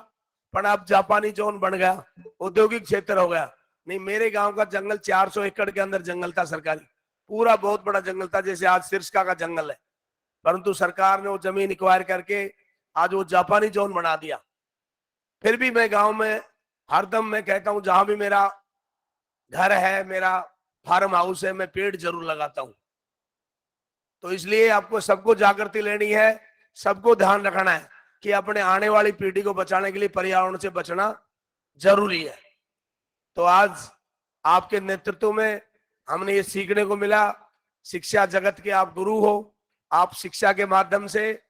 पर अब जापानी जोन बन गया, औद्योगिक क्षेत्र हो गया। नहीं, मेरे गांव का जंगल 400 एकड़ के अंदर जंगल था, सरकारी पूरा बहुत बड़ा जंगल था, जैसे आज सिरसा का जंगल है, परंतु सरकार ने वो जमीन एक्वायर करके आज वो जापानी जोन बना दिया। फिर भी मैं गांव में हरदम मैं कहता हूं, जहां भी मेरा घर है, मेरा फार्म हाउस है, मैं पेड़ जरूर लगाता हूं। तो इसलिए आपको सबको जागृति लेनी है, सबको ध्यान रखना है कि अपने आने वाली पीढ़ी को बचाने के लिए पर्यावरण से बचना जरूरी है। तो आज आपके नेतृत्व में हमने ये सीखने को मिला, शिक्षा जगत के आप गुरु हो, आप शिक्षा के माध्यम से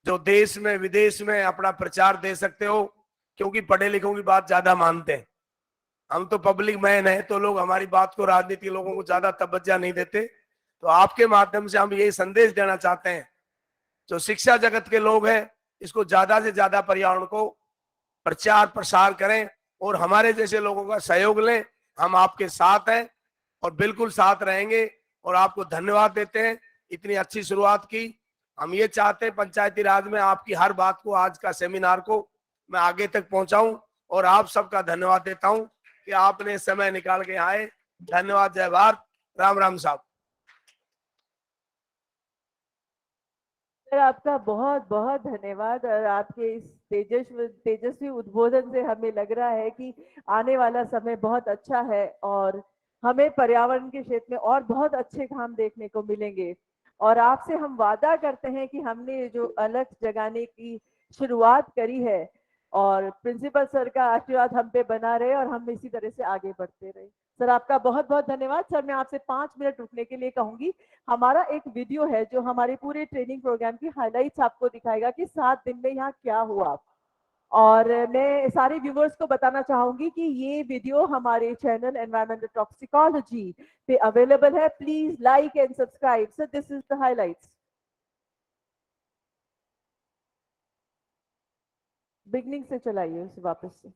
जो देश में विदेश में अपना प्रचार दे सकते हो, क्योंकि पढ़े लिखों की बात ज्यादा मानते हैं। हम तो पब्लिक मैन है, तो लोग हमारी बात को, राजनीतिक लोगों को ज्यादा तवज्जो नहीं देते। तो आपके माध्यम से हम ये संदेश देना चाहते हैं, जो शिक्षा जगत के लोग हैं, इसको ज्यादा से ज्यादा पर्यावरण को प्रचार प्रसार करें और हमारे जैसे लोगों का सहयोग लें। हम आपके साथ हैं और बिल्कुल साथ रहेंगे, और आपको धन्यवाद देते हैं इतनी अच्छी शुरुआत की। हम ये चाहते हैं पंचायती राज में आपकी हर बात को, आज का सेमिनार को मैं आगे तक पहुंचाऊं, और आप सबका धन्यवाद देता हूं कि आपने समय निकाल के आए। धन्यवाद। जय भारत। राम राम साहब। सर, आपका बहुत बहुत धन्यवाद। और आपके इस तेजस्वी उद्बोधन से हमें लग रहा है कि आने वाला समय बहुत अच्छा है और हमें पर्यावरण के क्षेत्र में और बहुत अच्छे काम देखने को मिलेंगे। और आपसे हम वादा करते हैं कि हमने जो अलख जगाने की शुरुआत करी है, और प्रिंसिपल सर का आशीर्वाद हम पे बना रहे और हम इसी तरह से आगे बढ़ते रहे। सर, आपका बहुत बहुत धन्यवाद। सर, मैं आपसे 5 मिनट रुकने के लिए कहूंगी। हमारा एक वीडियो है जो हमारे पूरे ट्रेनिंग प्रोग्राम की हाइलाइट्स आपको दिखाएगा कि 7 दिन में यहाँ क्या हुआ। और मैं सारे व्यूवर्स को बताना चाहूंगी कि ये वीडियो हमारे चैनल एनवायरमेंटल टॉक्सिकोलॉजी पे अवेलेबल है. Please like and subscribe. So this is the highlights. Beginning से चलाइए उसे वापस से.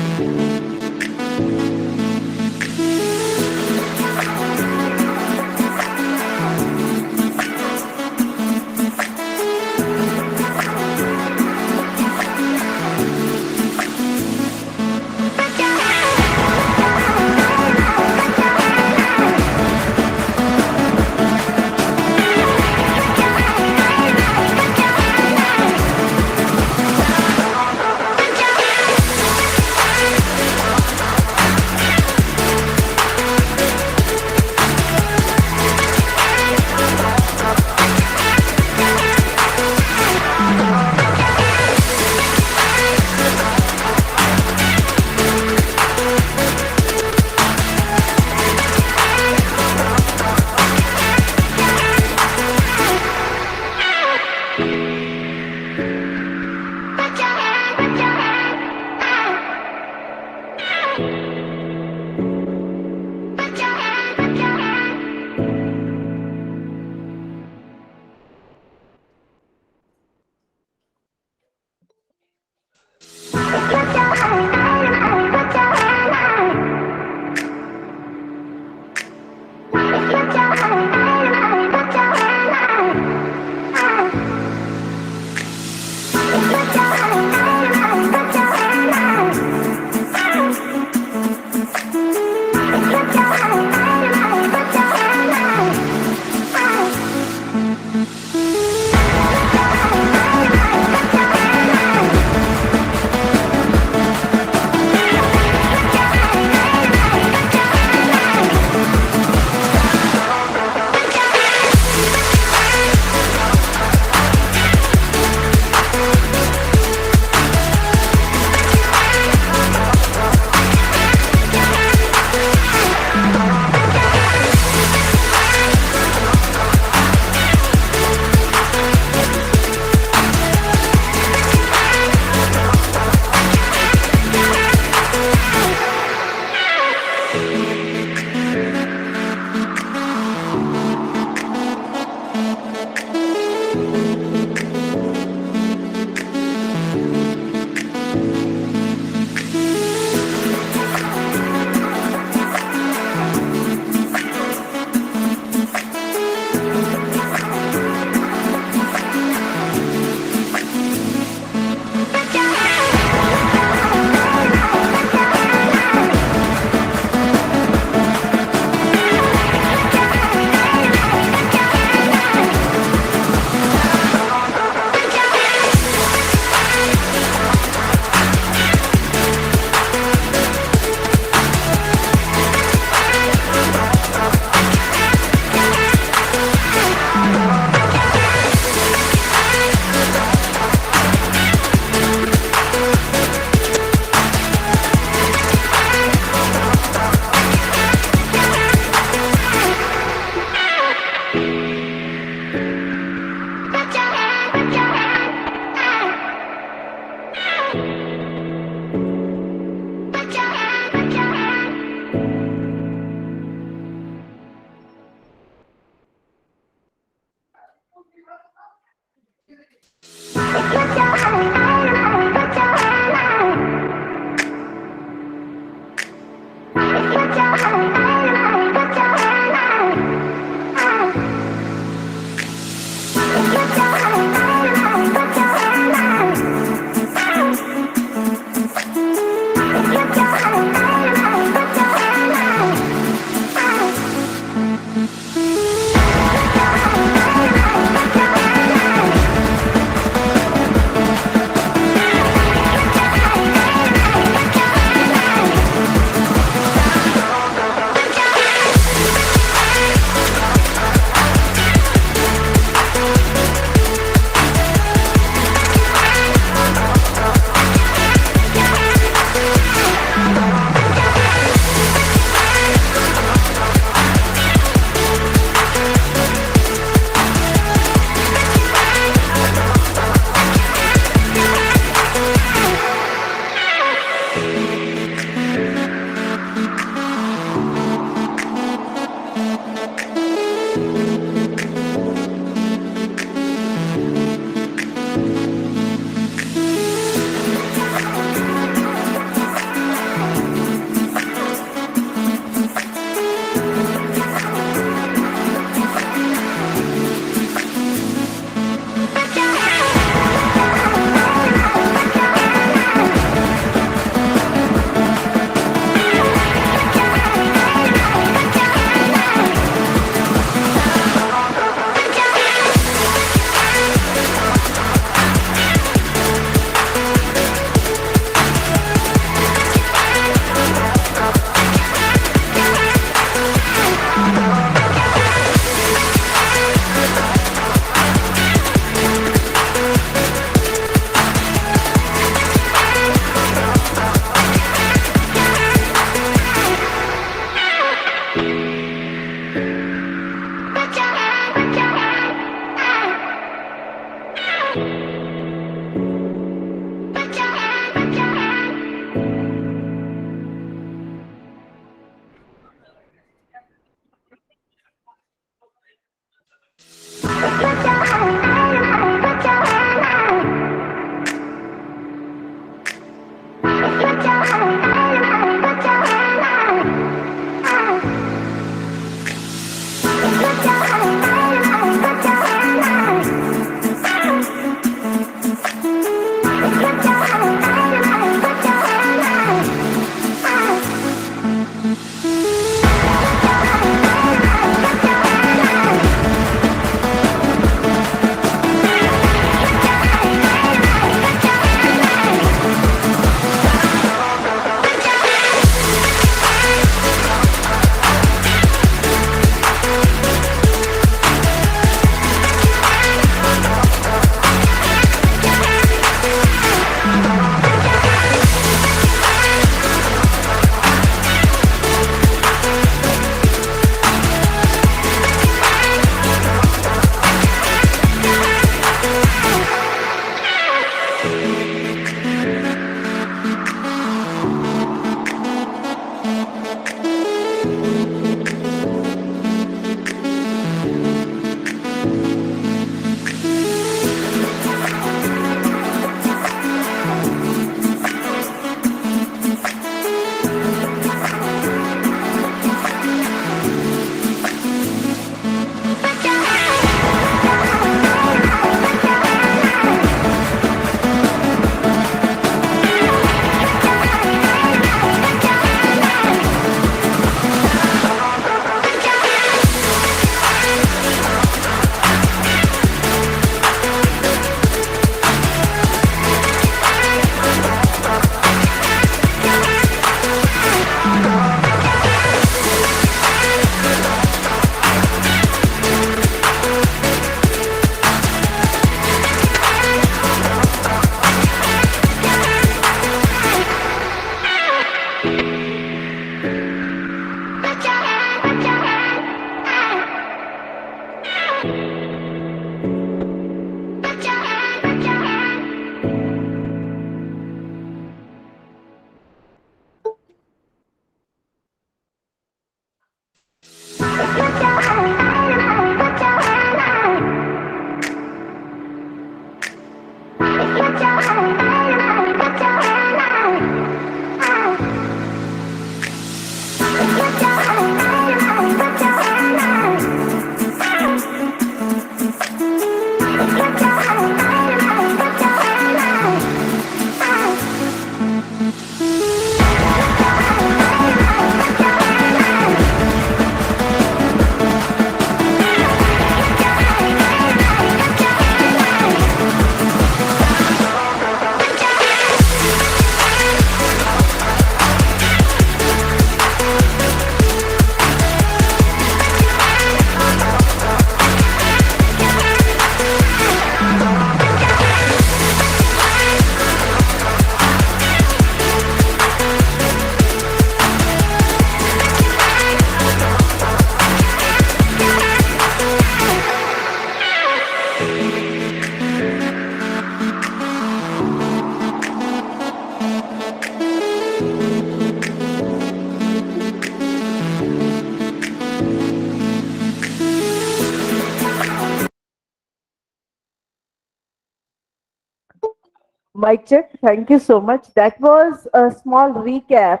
Mic check. Thank you so much. That was a small recap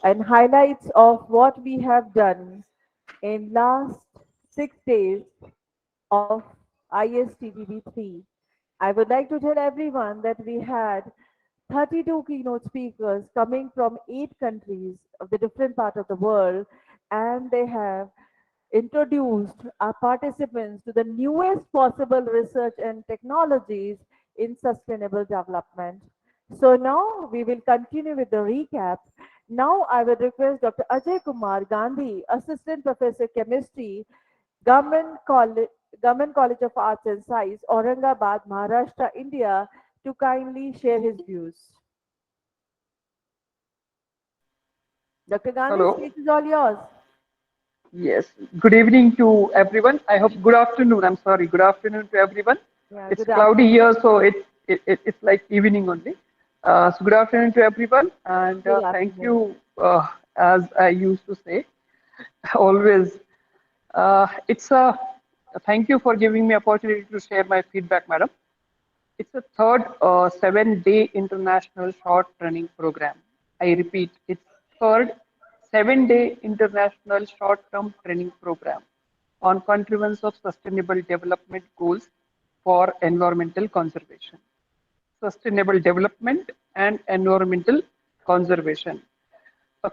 and highlights of what we have done in last 6 days of ISTTP-3. I would like to tell everyone that we had 32 keynote speakers coming from 8 countries of the different part of the world, and they have introduced our participants to the newest possible research and technologies in sustainable development. So now we will continue with the recap. Now I will request Dr. Ajay Kumar Gandhi, Assistant Professor Chemistry, Government College of Arts and Science, Aurangabad, Maharashtra, India, to kindly share his views. Dr. Gandhi, Hello. stage is all yours. Yes. Good evening to everyone. I hope good afternoon. I'm sorry. Good afternoon to everyone. Yeah, It's good cloudy afternoon. here, so it's like evening only. So good afternoon to everyone, and Good thank afternoon. you. As I used to say, always. It's a thank you for giving me opportunity to share my feedback, madam. It's the third 7-day international short training program. I repeat, it's third 7-day international short-term training program on contrivance of sustainable development goals for environmental conservation. Sustainable development and environmental conservation.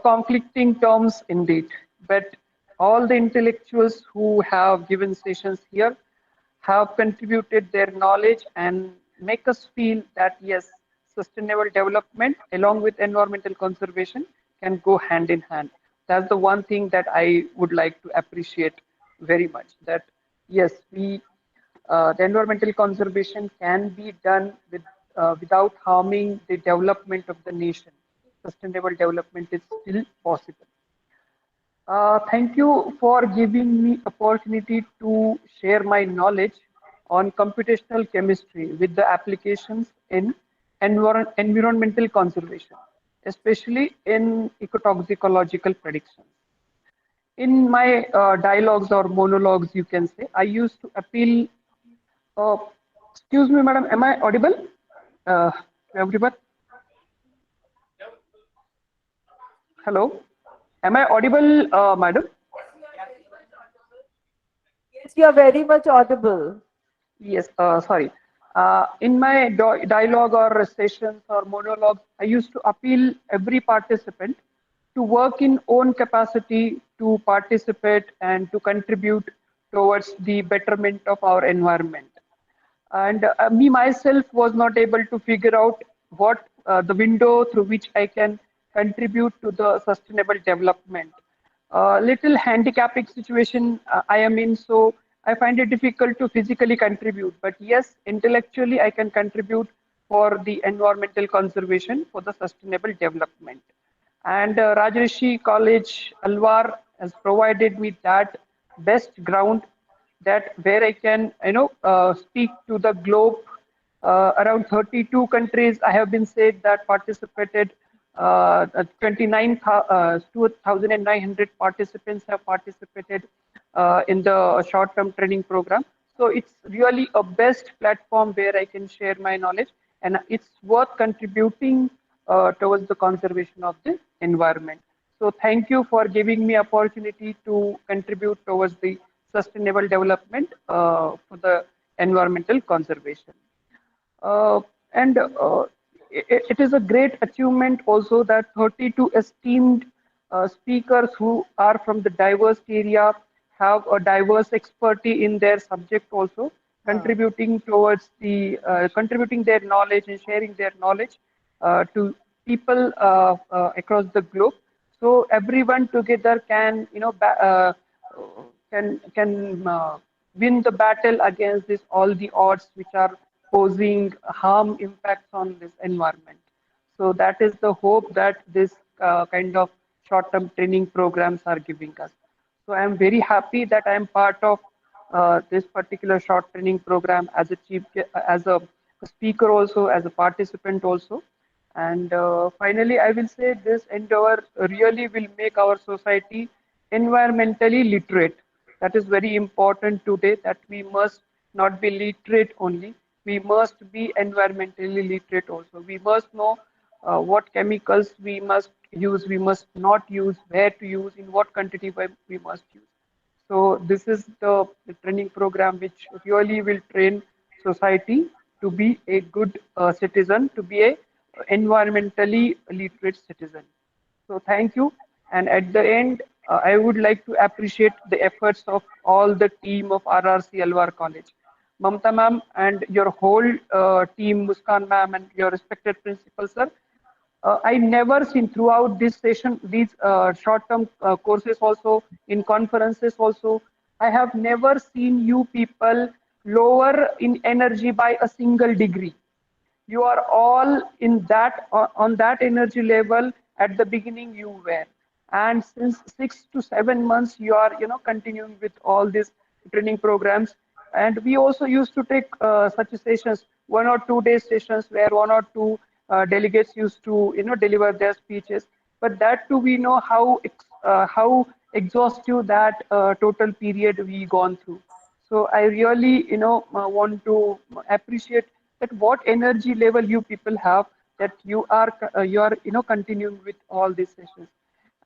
Conflicting terms indeed, but all the intellectuals who have given sessions here have contributed their knowledge and make us feel that yes, sustainable development along with environmental conservation can go hand in hand. That's the one thing that I would like to appreciate very much. That yes, the environmental conservation can be done without harming the development of the nation. Sustainable development is still possible. Thank you for giving me opportunity to share my knowledge on computational chemistry with the applications in environmental conservation, especially in ecotoxicological predictions. In my dialogues or monologues, you can say, I used to appeal. Uh, Excuse me, madam, am I audible? Uh, Everyone? Hello? Am I audible, madam? Yes, you are very much audible. Yes, sorry. In my dialogue or sessions or monologues, I used to appeal every participant to work in own capacity to participate and to contribute towards the betterment of our environment. And me myself was not able to figure out what the window through which I can contribute to the sustainable development. Little handicapping situation I am in, so I find it difficult to physically contribute. But yes, intellectually I can contribute for the environmental conservation, for the sustainable development. And Rajrishi College, Alwar has provided me that best ground that where I can, speak to the globe. Around 32 countries I have been said that participated. 2,900 participants have participated in the short-term training program. So it's really a best platform where I can share my knowledge, and it's worth contributing towards the conservation of the environment. So thank you for giving me opportunity to contribute towards the sustainable development for the environmental conservation. Uh, and it is a great achievement also that 32 esteemed speakers who are from the diverse area have a diverse expertise in their subject also, contributing towards the contributing their knowledge and sharing their knowledge to people across the globe. So everyone together can, win the battle against this all the odds which are posing harm impacts on this environment. So that is the hope that this kind of short-term training programs are giving us. So I am very happy that I am part of this particular short training program as a as a speaker also, as a participant also. And finally, I will say this endeavor really will make our society environmentally literate. That is very important today, that we must not be literate only. we must be environmentally literate also. We must know what chemicals we must use, we must not use, where to use, in what quantity we must use. So this is the training program which really will train society to be a good citizen, to be a environmentally literate citizen. So thank you. And at the end, I would like to appreciate the efforts of all the team of RRC Alwar College. Mamta ma'am and your whole team, Muskan ma'am and your respected principal sir. I never seen throughout this session, these short-term courses also, in conferences also, I have never seen you people lower in energy by a single degree. You are all in that on that energy level at the beginning you were, and since 6 to 7 months you are continuing with all these training programs. And we also used to take such sessions, 1 or 2 day sessions, where 1 or 2 delegates used to deliver their speeches. But that too we know how exhaustive that total period we gone through. So I really, want to appreciate that what energy level you people have, that you are continuing with all these sessions.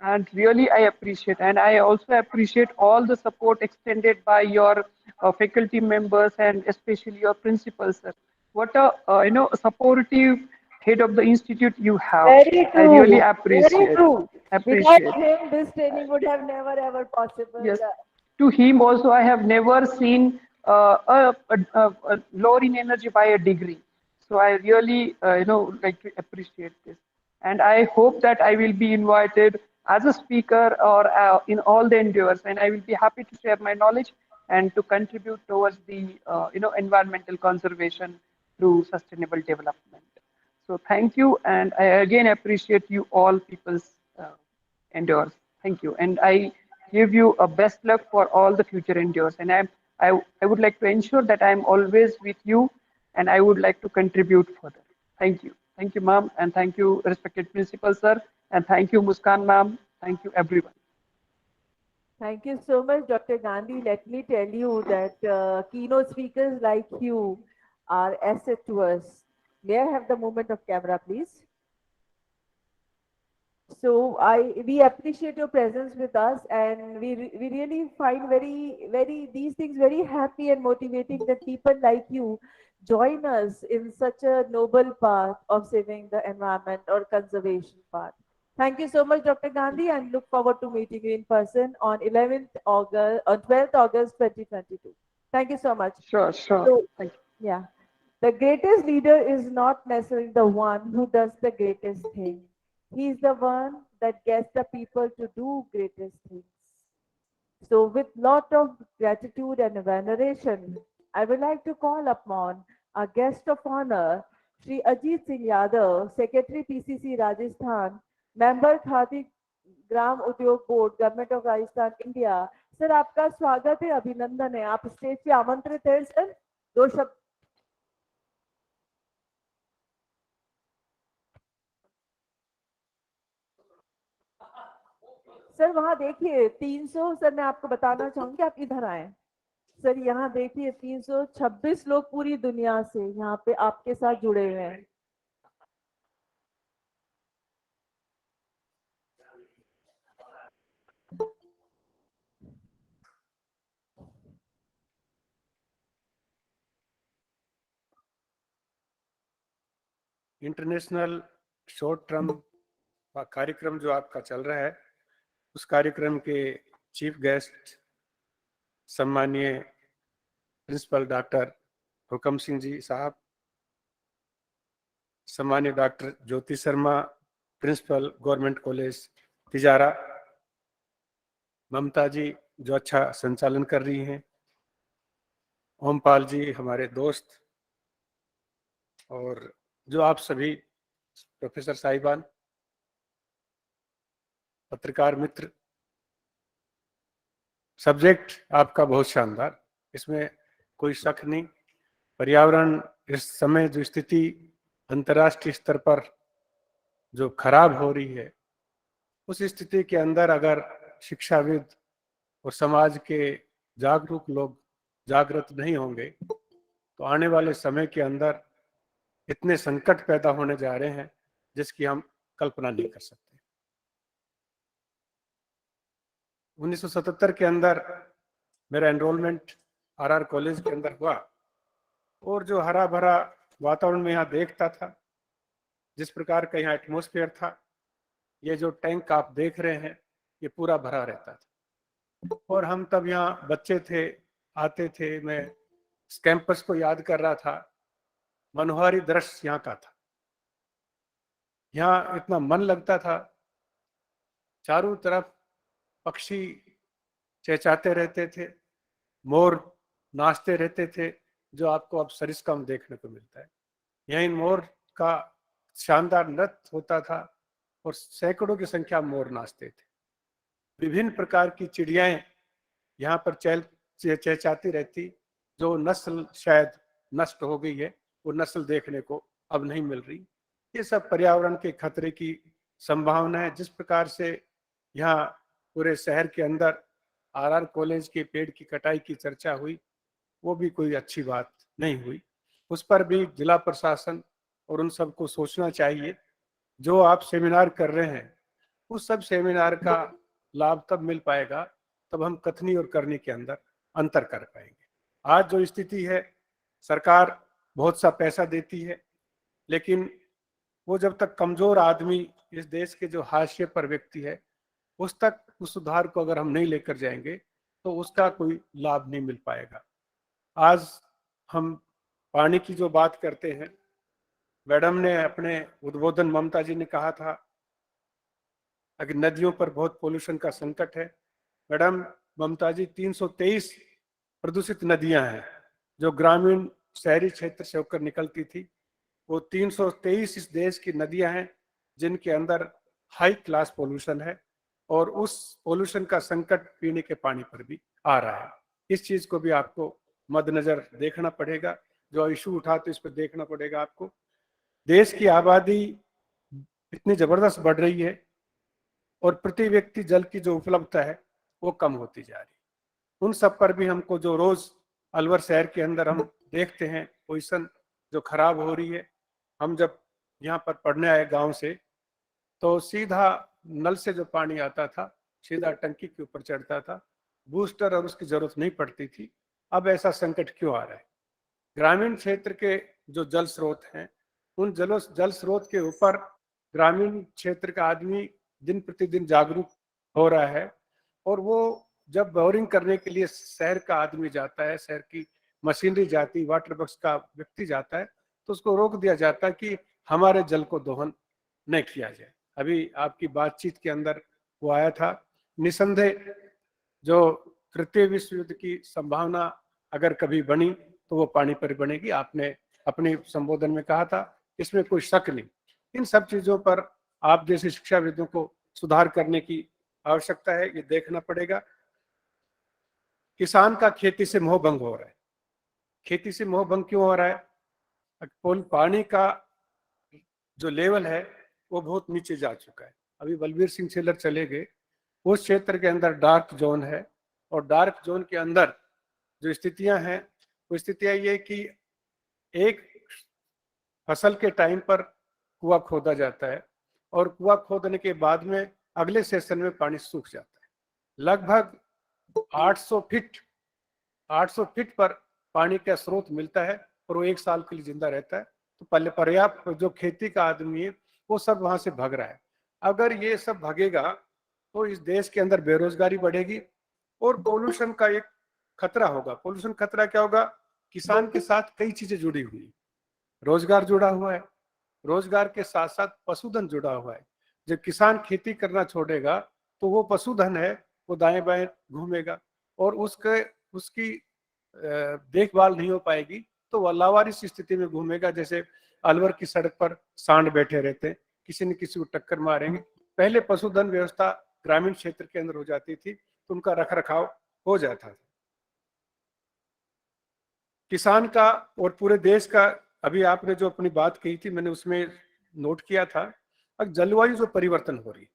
And really, I appreciate, and I also appreciate all the support extended by your faculty members and especially your principals, sir. What a supportive head of the institute you have. Very I really true. Very appreciate. true. Without Appreciate. him, this training would have never ever possible. Yes, to him also I have never seen a lower in energy by a degree. So I really like to appreciate this, and I hope that I will be invited as a speaker or in all the endeavors, and I will be happy to share my knowledge and to contribute towards the environmental conservation through sustainable development. So thank you, and I again appreciate you all people's endeavors. Thank you, and I give you a best luck for all the future endeavors. And I would like to ensure that I'm always with you, and I would like to contribute further. Thank you. Thank you, ma'am, and thank you, respected principal, sir, and thank you, Muskan, ma'am. Thank you, everyone. Thank you so much, Dr. Gandhi. Let me tell you that keynote speakers like you are asset to us. May I have the moment of camera, please? So we appreciate your presence with us, and we really find very these things very happy and motivating that people like you join us in such a noble path of saving the environment or conservation path. Thank you so much, Dr. Gandhi, and look forward to meeting you in person on 11th August, on 12th August 2022. Thank you so much. Sure, sure. So, Thank you. yeah, the greatest leader is not necessarily the one who does the greatest thing. He is the one that gets the people to do greatest things. So with lot of gratitude and veneration, I would like to call upon our guest of honor, Shri Ajit Singh Yadav, Secretary PCC Rajasthan, Member Khadi gram Udyog board government of Rajasthan India. Sir आपका स्वागत है, अभिनंदन है, आप stage पे आमंत्रित हैं sir. 2 शब्द। सर वहां देखिए 300, सर मैं आपको बताना चाहूंगी आप इधर आए सर, यहाँ देखिए 326 लोग पूरी दुनिया से यहाँ पे आपके साथ जुड़े हुए हैं। इंटरनेशनल शॉर्ट टर्म कार्यक्रम जो आपका चल रहा है, उस कार्यक्रम के चीफ गेस्ट सम्माननीय प्रिंसिपल डॉक्टर हुकम सिंह जी साहब, सम्माननीय doctor Jyoti Sharma, principal government college Tijara, Mamta ji जो अच्छा संचालन कर रही हैं, ओमपाल जी हमारे दोस्त, और जो आप सभी प्रोफेसर साहिबान, पत्रकार मित्र। सब्जेक्ट आपका बहुत शानदार, इसमें कोई शक नहीं। पर्यावरण इस समय जो स्थिति अंतर्राष्ट्रीय स्तर पर जो खराब हो रही है, उस स्थिति के अंदर अगर शिक्षाविद और समाज के जागरूक लोग जागृत नहीं होंगे तो आने वाले समय के अंदर इतने संकट पैदा होने जा रहे हैं जिसकी हम कल्पना नहीं कर सकते। 1977 के अंदर मेरा एनरोलमेंट आरआर कॉलेज के अंदर हुआ और जो हरा भरा वातावरण में यहाँ देखता था, जिस प्रकार का यहाँ एटमॉस्फेयर था, ये जो टैंक आप देख रहे हैं ये पूरा भरा रहता था। और हम तब यहाँ बच्चे थे, आते थे, मैं इस कैंपस को याद कर रहा था, मनोहारी दृश्य यहाँ का था। यहाँ इतना मन लगता था, चारों तरफ पक्षी चहचहाते रहते थे, मोर नाचते रहते थे, जो आपको अब सरिस्का में देखने को मिलता है। यहीं मोर का शानदार नृत्य होता था और सैकड़ों की संख्या में मोर नाचते थे। विभिन्न प्रकार की चिड़ियाएं यहाँ पर चहचहाती रहती, जो नस्ल शायद नष्ट हो गई है, वो नस्ल देखने को अब नहीं मिल रही। ये सब पर्यावरण के खतरे की संभावना है। जिस प्रकार से यहाँ पूरे शहर के अंदर आरआर कॉलेज के पेड़ की कटाई की चर्चा हुई, वो भी कोई अच्छी बात नहीं हुई। उस पर भी जिला प्रशासन और उन सबको सोचना चाहिए। जो आप सेमिनार कर रहे हैं, उस सब सेमिनार का लाभ तब मिल पाएगा तब हम कथनी और करनी के अंदर अंतर कर पाएंगे। आज जो स्थिति है, सरकार बहुत सा पैसा देती है, लेकिन वो जब तक कमजोर आदमी, इस देश के जो हाशिए पर व्यक्ति है, उस तक उस सुधार को अगर हम नहीं लेकर जाएंगे तो उसका कोई लाभ नहीं मिल पाएगा। आज हम पानी की जो बात करते हैं, मैडम ने अपने उद्बोधन, ममता जी ने कहा था कि नदियों पर बहुत पोल्यूशन का संकट है। मैडम ममता जी, 323 प्रदूषित नदियां हैं जो ग्रामीण शहरी क्षेत्र से होकर निकलती थी। वो 323 इस देश की नदियां हैं जिनके अंदर हाई क्लास पोल्यूशन है और उस पोल्यूशन का संकट पीने के पानी पर भी आ रहा है। इस चीज को भी आपको मद्देनजर देखना पड़ेगा। जो इशू उठा तो इस पर देखना पड़ेगा आपको। देश की आबादी इतनी जबरदस्त बढ़ रही है और प्रति व्यक्ति जल की जो उपलब्धता है वो कम होती जा रही है। उन सब पर भी हमको, जो रोज अलवर शहर के अंदर हम देखते हैं पोजीशन जो खराब हो रही है। हम जब यहाँ पर पढ़ने आए गांव से, तो सीधा नल से जो पानी आता था सीधा टंकी के ऊपर चढ़ता था, बूस्टर और उसकी जरूरत नहीं पड़ती थी। अब ऐसा संकट क्यों आ रहा है? ग्रामीण क्षेत्र के जो जल स्रोत हैं, उन जल स्रोत के ऊपर ग्रामीण क्षेत्र का आदमी दिन प्रतिदिन जागरूक हो रहा है और वो जब बोरिंग करने के लिए शहर का आदमी जाता है, शहर की मशीनरी जाती, वाटर वर्क्स का व्यक्ति जाता है, तो उसको रोक दिया जाता है कि हमारे जल को दोहन नहीं किया जाए। अभी आपकी बातचीत के अंदर वो आया था। निसंदेह जो तृतीय विश्व युद्ध की संभावना अगर कभी बनी तो वो पानी पर बनेगी। आपने अपने संबोधन में कहा था, इसमें कोई शक नहीं। इन सब चीजों पर आप जैसे शिक्षाविदों को सुधार करने की आवश्यकता है, ये देखना पड़ेगा। किसान का खेती से मोह भंग हो रहा है। खेती से मोह भंग क्यों हो रहा है? पानी का जो लेवल है वो बहुत नीचे जा चुका है। अभी बलबीर सिंह सेलर चले गए, उस क्षेत्र के अंदर डार्क जोन है और डार्क जोन के अंदर जो स्थितियां हैं वो स्थितियां ये कि एक फसल के टाइम पर कुआं खोदा जाता है और कुआं खोदने के बाद में अगले सेशन में पानी सूख जाता है। लगभग 800 फीट पर पानी का स्रोत मिलता है और वो 1 साल के लिए जिंदा रहता है। तो पहले पर्याप्त जो खेती का आदमी है वो सब वहां से भाग रहा है। अगर ये सब भागेगा तो इस देश के अंदर बेरोजगारी बढ़ेगी और पोल्यूशन का एक खतरा होगा। पोल्यूशन खतरा क्या होगा? किसान के साथ कई चीजें जुड़ी हुई है। रोजगार जुड़ा हुआ है, रोजगार के साथ साथ पशुधन जुड़ा हुआ है। जब किसान खेती करना छोड़ेगा तो वो पशुधन है वो दाएं बाएं घूमेगा और उसकी देखभाल नहीं हो पाएगी, तो वो लावारिस स्थिति में घूमेगा। जैसे अलवर की सड़क पर सांड बैठे रहते हैं, किसी न किसी को टक्कर मारेंगे। पहले पशुधन व्यवस्था ग्रामीण क्षेत्र के अंदर हो जाती थी तो उनका रखरखाव हो जाता था। किसान का और पूरे देश का, अभी आपने जो अपनी बात कही थी मैंने उसमें नोट किया था, अब जलवायु जो परिवर्तन हो रही है,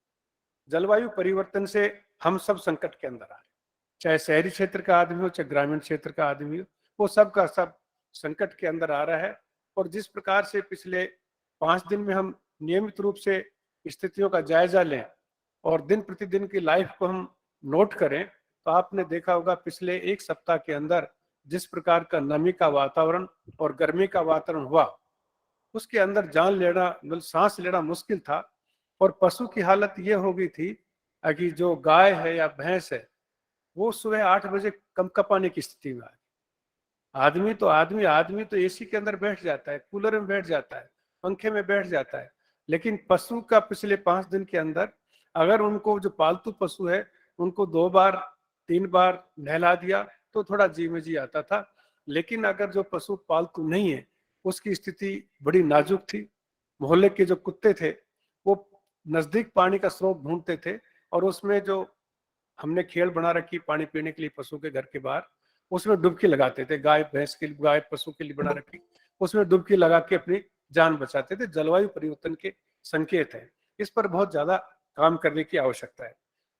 जलवायु परिवर्तन से हम सब संकट के अंदर आ रहे हैं। चाहे शहरी क्षेत्र का आदमी हो चाहे ग्रामीण क्षेत्र का आदमी हो, वो सब का सब संकट के अंदर आ रहा है। और जिस प्रकार से पिछले 5 दिन में हम नियमित रूप से स्थितियों का जायजा लें और दिन प्रतिदिन की लाइफ को हम नोट करें, तो आपने देखा होगा पिछले 1 सप्ताह के अंदर जिस प्रकार का नमी का वातावरण और गर्मी का वातावरण हुआ, उसके अंदर जान लेना मतलब सांस लेना मुश्किल था। और पशु की हालत ये हो गई थी कि जो गाय है या भैंस है वो सुबह 8 बजे कंपकपाने की स्थिति में आ गई। आदमी तो एसी के अंदर बैठ जाता है, कूलर में बैठ जाता है, पंखे में बैठ जाता है, लेकिन पशु का पिछले 5 दिन के अंदर अगर उनको जो पालतू पशु है उनको 2 बार 3 बार नहला दिया तो थोड़ा जी में जी आता था। लेकिन अगर जो पशु पालतू नहीं है उसकी स्थिति बड़ी नाजुक थी। मोहल्ले के जो कुत्ते थे वो नजदीक पानी का स्रोत ढूंढते थे और उसमें जो हमने खेल बना रखी पानी पीने के लिए पशु के घर के बाहर, उसमें डुबकी लगाते थे। गाय भैंस के लिए, गाय पशु के लिए बना रखी, उसमें डुबकी लगा के अपनी जान बचाते थे। जलवायु परिवर्तन के संकेत है, इस पर बहुत ज्यादा काम करने की आवश्यकता है।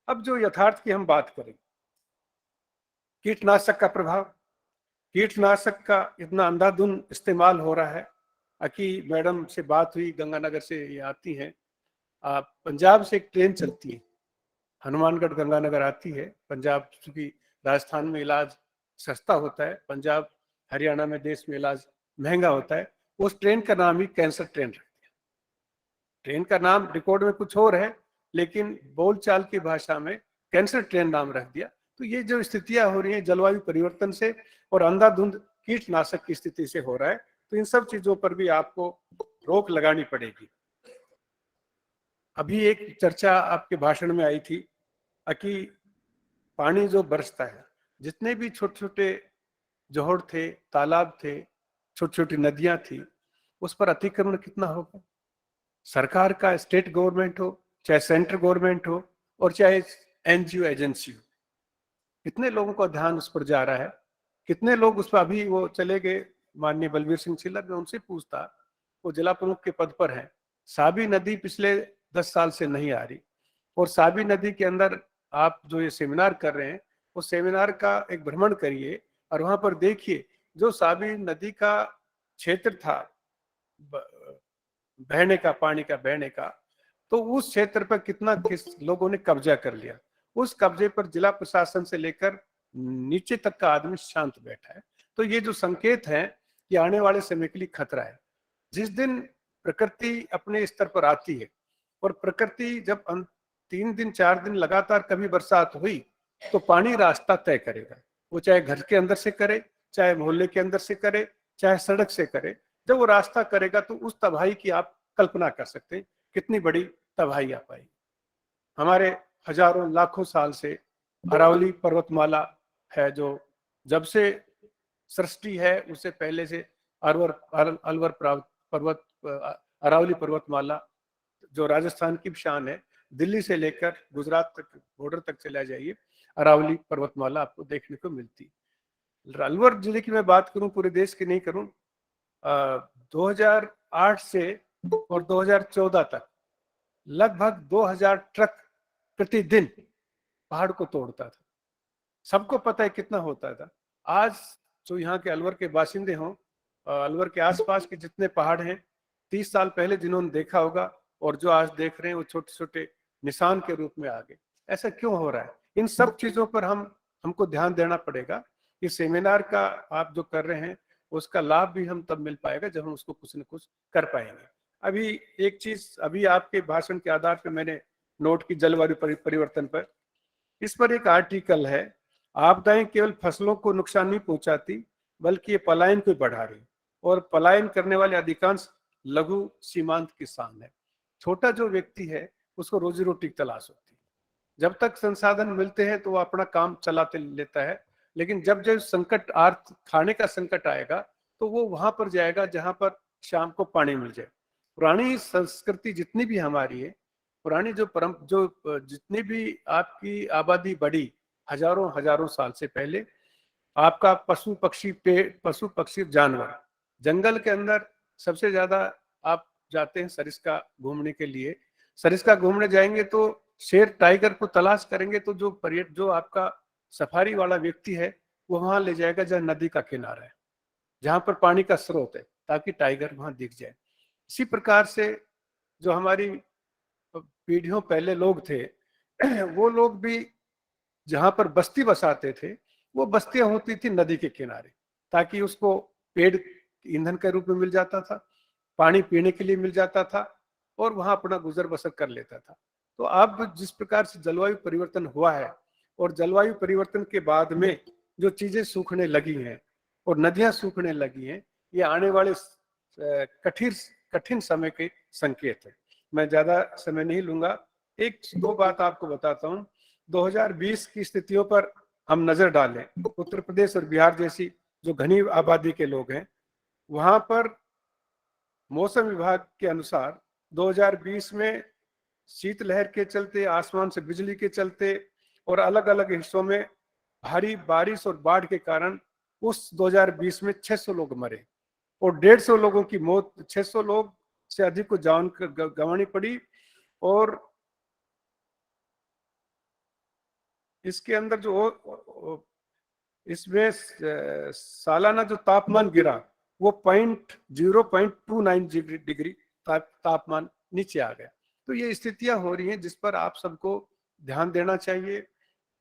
अब जो यथार्थ की हम बात करें, कीटनाशक का प्रभाव, कीटनाशक का इतना अंधाधुंध इस्तेमाल हो रहा है कि मैडम से बात हुई, गंगानगर से ये आती हैं, पंजाब से एक ट्रेन चलती है, हनुमानगढ़ गंगानगर आती है। पंजाब चूंकि राजस्थान में इलाज सस्ता होता है, पंजाब हरियाणा में देश में इलाज महंगा होता है, उस ट्रेन का नाम ही कैंसर ट्रेन रख दिया। ट्रेन का नाम रिकॉर्ड में कुछ और है लेकिन बोलचाल की भाषा में कैंसर ट्रेन नाम रख दिया। तो ये जो स्थितियां हो रही हैं जलवायु परिवर्तन से और अंधाधुंध कीटनाशक की स्थिति से हो रहा है, तो इन सब चीजों पर भी आपको रोक लगानी पड़ेगी। अभी एक चर्चा आपके भाषण में आई थी कि पानी जो बरसता है, जितने भी छोटे छोटे जोहड़ थे, तालाब थे, छोटी छोटी नदियां थी, उस पर अतिक्रमण कितना होगा। सरकार का, स्टेट गवर्नमेंट हो चाहे सेंट्रल गवर्नमेंट हो और चाहे एनजीओ एजेंसी हो, कितने लोगों का ध्यान उस पर जा रहा है, कितने लोग उस पर। अभी वो चले गए माननीय बलबीर सिंह सिलर, मैं उनसे पूछता, वो जिला प्रमुख के पद पर है, साबी नदी पिछले 10 साल से नहीं आ रही, और साबी नदी के अंदर आप जो ये सेमिनार कर रहे हैं उस सेमिनार का एक भ्रमण करिए और वहां पर देखिए जो साबी नदी का क्षेत्र था बहने का, पानी का बहने का, तो उस क्षेत्र पर कितना किस लोगों ने कब्जा कर लिया। उस कब्जे पर जिला प्रशासन से लेकर नीचे तक का आदमी शांत बैठा है। तो ये जो संकेत है कि आने वाले समय के लिए खतरा है। जिस दिन प्रकृति अपने स्तर पर आती है और प्रकृति जब 3 दिन 4 दिन लगातार कभी बरसात हुई तो पानी रास्ता तय करेगा, वो चाहे घर के अंदर से करे, चाहे मोहल्ले के अंदर से करे, चाहे सड़क से करे। जब वो रास्ता करेगा तो उस तबाही की आप कल्पना कर सकते हैं कितनी बड़ी तबाही आ पाएगी। हमारे हजारों लाखों साल से अरावली पर्वतमाला है, जो जब से सृष्टि है उससे पहले से अलवर पर्वत, अरावली पर्वतमाला जो राजस्थान की शान है, दिल्ली से लेकर गुजरात तक बॉर्डर तक चला जाइए, अरावली पर्वतमाला आपको देखने को मिलती। अलवर जिले की मैं बात करूं, पूरे देश की नहीं करूं, 2008 से और 2014 तक लगभग 2000 ट्रक प्रतिदिन पहाड़ को तोड़ता था। सबको पता है कितना होता था। आज जो यहाँ के अलवर के बाशिंदे हों, अलवर के आसपास के जितने पहाड़ हैं, 30 साल पहले जिन्होंने देखा होगा और जो आज देख रहे हैं वो छोटे छोटे निशान के रूप में आ गए। ऐसा क्यों हो रहा है? इन सब चीजों पर हमको ध्यान देना पड़ेगा। कि सेमिनार का आप जो कर रहे हैं उसका लाभ भी हम तब मिल पाएगा जब हम उसको कुछ न कुछ कर पाएंगे। अभी एक चीज, अभी आपके भाषण के आधार पर मैंने नोट की जलवायु परिवर्तन पर, इस पर एक आर्टिकल है, आपदाएं केवल फसलों को नुकसान नहीं पहुंचाती बल्कि ये पलायन को बढ़ा रही, और पलायन करने वाले अधिकांश लघु सीमांत किसान है। छोटा जो व्यक्ति है उसको रोजी रोटी की तलाश होती है, जब तक संसाधन मिलते हैं तो वो अपना काम चलाते लेता है, लेकिन जब जब संकट, खाने का संकट आएगा तो वो वहां पर जाएगा जहां पर शाम को पानी मिल जाए। पुरानी संस्कृति जितनी भी हमारी है, पुरानी जो जितनी भी आपकी आबादी बढ़ी हजारों हजारों साल से पहले, आपका पशु पक्षी जानवर, जंगल के अंदर सबसे ज्यादा आप जाते हैं सरिस्का घूमने के लिए। सरिस्का घूमने जाएंगे तो शेर टाइगर को तलाश करेंगे तो जो आपका सफारी वाला व्यक्ति है वो वहां ले जाएगा जहाँ नदी का किनारा है, जहाँ पर पानी का स्रोत है, ताकि टाइगर वहां दिख जाए। इसी प्रकार से जो हमारी पीढ़ियों पहले लोग थे वो लोग भी जहाँ पर बस्ती बसाते थे, वो बस्तियां होती थी नदी के किनारे, ताकि उसको पेड़ ईंधन के रूप में मिल जाता था, पानी पीने के लिए मिल जाता था, और वहां अपना गुजर बसर कर लेता था। तो अब जिस प्रकार से जलवायु परिवर्तन हुआ है, और जलवायु परिवर्तन के बाद में जो चीजें सूखने लगी हैं और नदियां सूखने लगी हैं, ये आने वाले कठिन समय के संकेत है। मैं ज्यादा समय नहीं लूंगा, एक दो बात आपको बताता हूँ। 2020 की स्थितियों पर हम नजर डालें, उत्तर प्रदेश और बिहार जैसी जो घनी आबादी के लोग हैं, वहां पर मौसम विभाग के अनुसार 2020 में शीतलहर के चलते, आसमान से बिजली के चलते और अलग अलग हिस्सों में भारी बारिश और बाढ़ के कारण उस 2020 में 600 लोग मरे और 150 लोगों की मौत, 600 लोग से अधिक को जान गंवानी पड़ी। और इसके अंदर जो इसमें सालाना जो तापमान गिरा वो 0.29 डिग्री तापमान नीचे आ गया। तो ये स्थितियां हो रही हैं जिस पर आप सबको ध्यान देना चाहिए,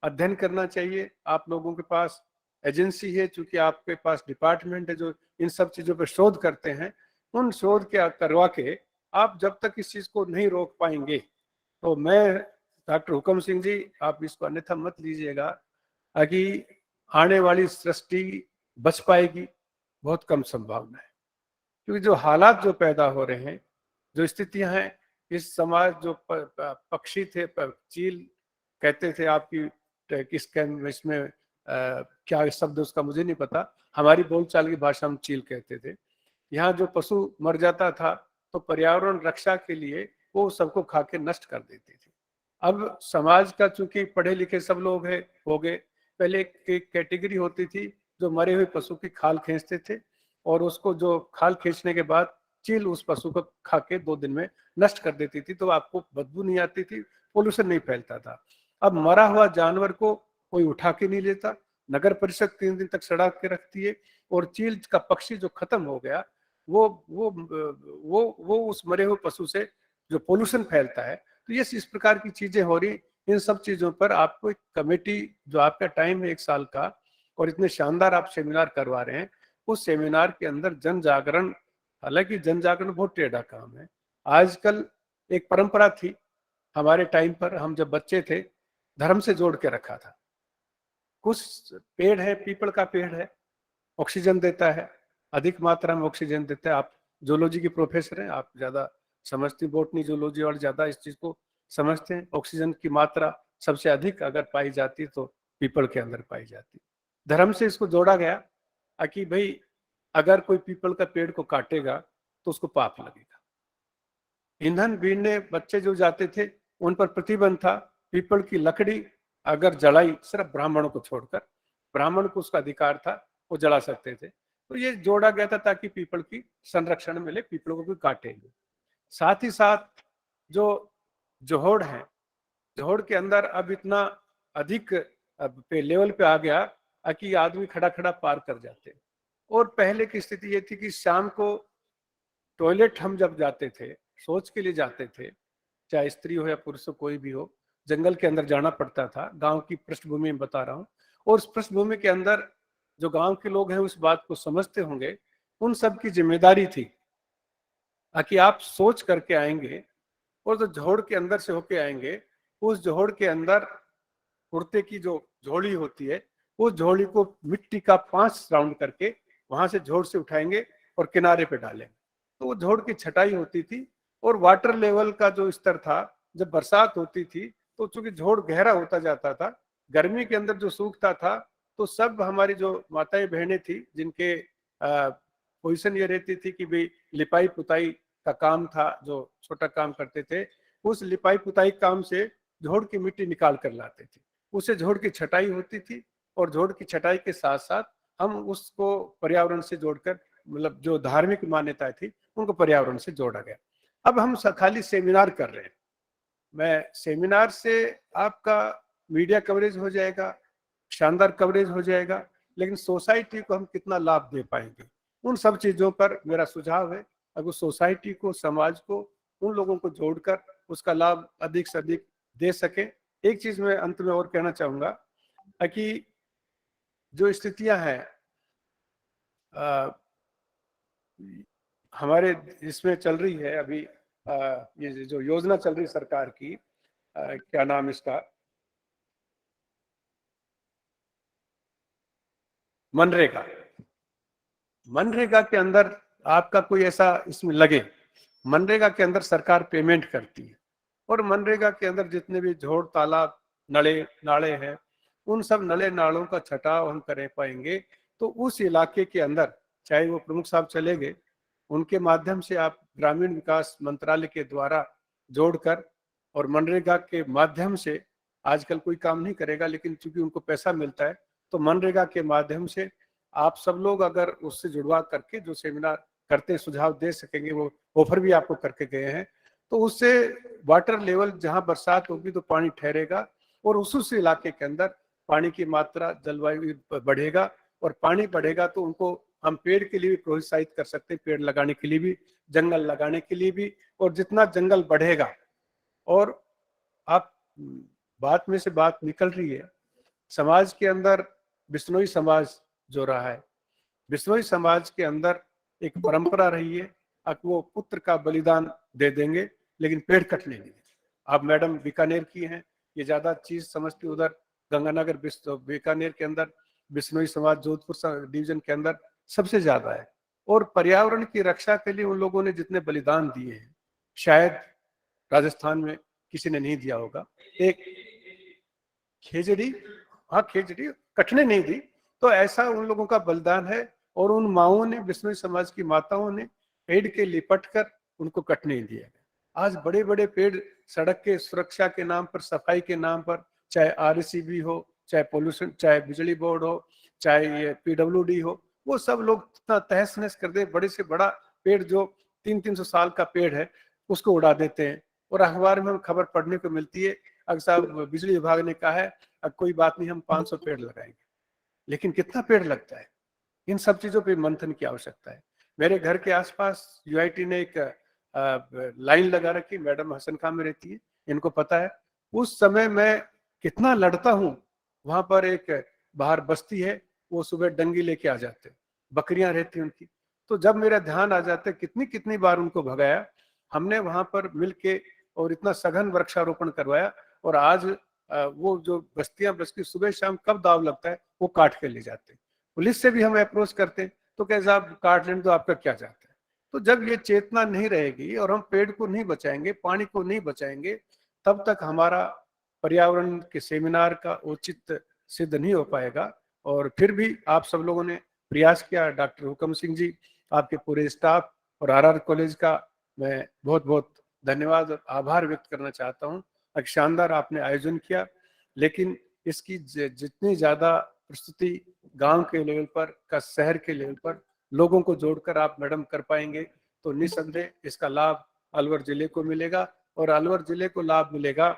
अध्ययन करना चाहिए। आप लोगों के पास एजेंसी है, चूंकि आपके पास डिपार्टमेंट है जो इन सब चीजों पर शोध करते हैं, उन शोध के करवा के आप जब तक इस चीज को नहीं रोक पाएंगे, तो मैं डॉक्टर हुकम सिंह जी, आप इसको अन्यथा मत लीजिएगा कि आने वाली सृष्टि बच पाएगी, बहुत कम संभावना है। क्योंकि जो हालात जो पैदा हो रहे हैं, जो स्थितियां हैं, इस समाज जो पक्षी थे, चील कहते थे, आपकी किस इसमें क्या शब्द उसका मुझे नहीं पता, हमारी बोलचाल की भाषा में चील कहते थे। यहाँ जो पशु मर जाता था तो पर्यावरण रक्षा के लिए वो सबको खा के नष्ट कर देती थी। अब समाज का चूंकि पढ़े लिखे सब लोग हैं, हो गए, पहले एक कैटेगरी होती थी जो मरे हुए पशु की खाल खींचते थे, और उसको जो खाल खींचने के बाद चील उस पशु को खा के 2 दिन में नष्ट कर देती थी, तो आपको बदबू नहीं आती थी, पोल्यूशन नहीं फैलता था। अब मरा हुआ जानवर को कोई उठा के नहीं लेता, नगर परिषद 3 दिन तक सड़ा के रखती है, और चील का पक्षी जो खत्म हो गया वो उस मरे हुए पशु से जो पोल्यूशन फैलता है। तो ये इस प्रकार की चीजें हो रही, इन सब चीजों पर आपको एक कमेटी, जो आपका टाइम है 1 साल का, और इतने शानदार आप सेमिनार करवा रहे हैं, उस सेमिनार के अंदर जन जागरण, हालांकि जन जागरण बहुत टेढ़ा काम है। आजकल एक परंपरा थी हमारे टाइम पर, हम जब बच्चे थे, धर्म से जोड़ के रखा था। कुछ पेड़ है, पीपल का पेड़ है, ऑक्सीजन देता है, अधिक मात्रा में ऑक्सीजन देता है। आप जूलॉजी की प्रोफेसर हैं, आप ज्यादा समझते, बोटनी जूलॉजी और ज्यादा इस चीज को समझते हैं। ऑक्सीजन की मात्रा सबसे अधिक अगर पाई जाती तो पीपल के अंदर पाई जाती। धर्म से इसको जोड़ा गया कि भाई अगर कोई पीपल का पेड़ को काटेगा तो उसको पाप लगेगा। ईंधन बीनने बच्चे जो जाते थे उन पर प्रतिबंध था, पीपल की लकड़ी अगर जलाई, सिर्फ ब्राह्मणों को छोड़कर, ब्राह्मण को उसका अधिकार था, वो जला सकते थे। तो ये जोड़ा गया था ताकि पीपल की संरक्षण मिले, पीपल को कोई काटे नहीं। साथ ही साथ जो जोहड़ है, जोहड़ के अंदर अब इतना अधिक लेवल पे आ गया कि आदमी खड़ा खड़ा पार कर जाते। और पहले की स्थिति ये थी कि शाम को टॉयलेट हम जब जाते थे, शौच के लिए जाते थे, चाहे स्त्री हो या पुरुष हो, कोई भी हो, जंगल के अंदर जाना पड़ता था। गांव की पृष्ठभूमि में बता रहा हूँ, और उस पृष्ठभूमि के अंदर जो गांव के लोग हैं उस बात को समझते होंगे, उन सब की जिम्मेदारी थी कि आप सोच करके आएंगे, और जो जोहड़ के अंदर से होके आएंगे, उस जोहड़ के अंदर कुर्ते की जो झोली होती है, उस झोली को मिट्टी का 5 राउंड करके वहां से झोड़ से उठाएंगे और किनारे पे डालेंगे। तो वो झोड़ की छटाई होती थी, और वाटर लेवल का जो स्तर था, जब बरसात होती थी तो चूंकि झोड़ गहरा होता जाता था, गर्मी के अंदर जो सूखता था, तो सब हमारी जो माताएं बहनें थी, जिनके पोजीशन ये रहती थी कि भाई लिपाई पुताई का काम था, जो छोटा काम करते थे, उस लिपाई पुताई काम से झोड़ की मिट्टी निकाल कर लाते थे। उससे झोड़ की छटाई होती थी, और झोड़ की छटाई के साथ साथ हम उसको पर्यावरण से जोड़कर, मतलब जो धार्मिक मान्यताएं थी उनको पर्यावरण से जोड़ा गया। अब हम खाली सेमिनार कर रहे हैं, मैं सेमिनार से आपका मीडिया कवरेज हो जाएगा, शानदार कवरेज हो जाएगा, लेकिन सोसाइटी को हम कितना लाभ दे पाएंगे, उन सब चीजों पर मेरा सुझाव है, अगर सोसाइटी को, समाज को, उन लोगों को जोड़कर उसका लाभ अधिक से अधिक दे सके। एक चीज मैं अंत में और कहना चाहूंगा कि जो स्थितियां हैं हमारे इसमें चल रही है अभी, ये जो योजना चल रही सरकार की, क्या नाम इसका, मनरेगा। मनरेगा के अंदर आपका कोई ऐसा इसमें लगे, मनरेगा के अंदर सरकार पेमेंट करती है और मनरेगा के अंदर जितने भी झोड़, तालाब, नले नाले हैं, उन सब नले नालों का छटाव हम कर पाएंगे तो उस इलाके के अंदर, चाहे वो प्रमुख साहब चले गए, उनके माध्यम से आप ग्रामीण विकास मंत्रालय के द्वारा जोड़कर और मनरेगा के माध्यम से, आजकल कोई काम नहीं करेगा लेकिन चूंकि उनको पैसा मिलता है, तो मनरेगा के माध्यम से आप सब लोग अगर उससे जुड़वा करके जो सेमिनार करते हैं, सुझाव दे सकेंगे, वो ऑफर भी आपको करके गए हैं, तो उससे वाटर लेवल जहां बरसात होगी तो पानी ठहरेगा और उस इलाके के अंदर पानी की मात्रा, जलवायु बढ़ेगा और पानी बढ़ेगा तो उनको हम पेड़ के लिए भी प्रोत्साहित कर सकते हैं, पेड़ लगाने के लिए भी, जंगल लगाने के लिए भी। और जितना जंगल बढ़ेगा, और आप बात में से बात निकल रही है, समाज के अंदर बिश्नोई समाज जो रहा है, बिश्नोई समाज के अंदर एक परंपरा रही है कि वो पुत्र का बलिदान दे देंगे लेकिन पेड़ कटने नहीं। आप मैडम बीकानेर की हैं, ये ज्यादा चीज समझती, उधर गंगानगर बीकानेर के अंदर बिश्नोई समाज जोधपुर डिवीजन के अंदर सबसे ज्यादा है और पर्यावरण की रक्षा के लिए उन लोगों ने जितने बलिदान दिए हैं शायद राजस्थान में किसी ने नहीं दिया होगा। एक खेजड़ी, हाँ खेजड़ी कटने नहीं दी, तो ऐसा उन लोगों का बलिदान है और उन माओं ने, बिश्नोई समाज की माताओं ने पेड़ के लिपट कर उनको कटने नहीं दिया। आज बड़े बड़े पेड़ सड़क के सुरक्षा के नाम पर, सफाई के नाम पर, चाहे RCB हो, चाहे पोल्यूशन, चाहे बिजली बोर्ड हो, चाहे ये PWD हो, वो सब लोग इतना तहस नहस कर दे, बड़े से बड़ा पेड़ जो 300-300 साल का पेड़ है उसको उड़ा देते हैं। और अखबार में हम खबर पढ़ने को मिलती है, अगर साहब बिजली विभाग ने कहा है कोई बात नहीं हम 500 पेड़ लगाएंगे, लेकिन कितना पेड़ लगता है? इन सब चीजों पे मंथन की आवश्यकता है। मेरे घर के आसपास UIT ने एक लाइन लगा रखी, मैडम हसन खां में रहती है, इनको पता है, उस समय मैं कितना लड़ता हूँ। वहां पर एक बाहर बस्ती है, वो सुबह डंगी लेके आ जाते, बकरियां रहती उनकी, तो जब मेरा ध्यान आ जाता है कितनी कितनी बार उनको भगाया हमने वहां पर मिलके और इतना सघन वृक्षारोपण करवाया। और आज वो जो बस्तियां बस्ती सुबह शाम कब दाव लगता है वो काट के ले जाते। पुलिस से भी हम अप्रोच करते हैं तो कहे साहब काट लेने तो आपका क्या जाता है। तो जब ये चेतना नहीं रहेगी और हम पेड़ को नहीं बचाएंगे, पानी को नहीं बचाएंगे, तब तक हमारा पर्यावरण के सेमिनार का औचित्य सिद्ध नहीं हो पाएगा। और फिर भी आप सब लोगों ने प्रयास किया, डॉक्टर हुकम सिंह जी, आपके पूरे स्टाफ और RR कॉलेज का मैं बहुत बहुत धन्यवाद और आभार व्यक्त करना चाहता हूँ। एक शानदार आपने आयोजन किया, लेकिन इसकी जितनी ज्यादा प्रस्तुति गांव के लेवल पर का शहर के लेवल पर लोगों को जोड़कर आप मैडम कर पाएंगे तो निसंदेह इसका लाभ अलवर जिले को मिलेगा। और अलवर जिले को लाभ मिलेगा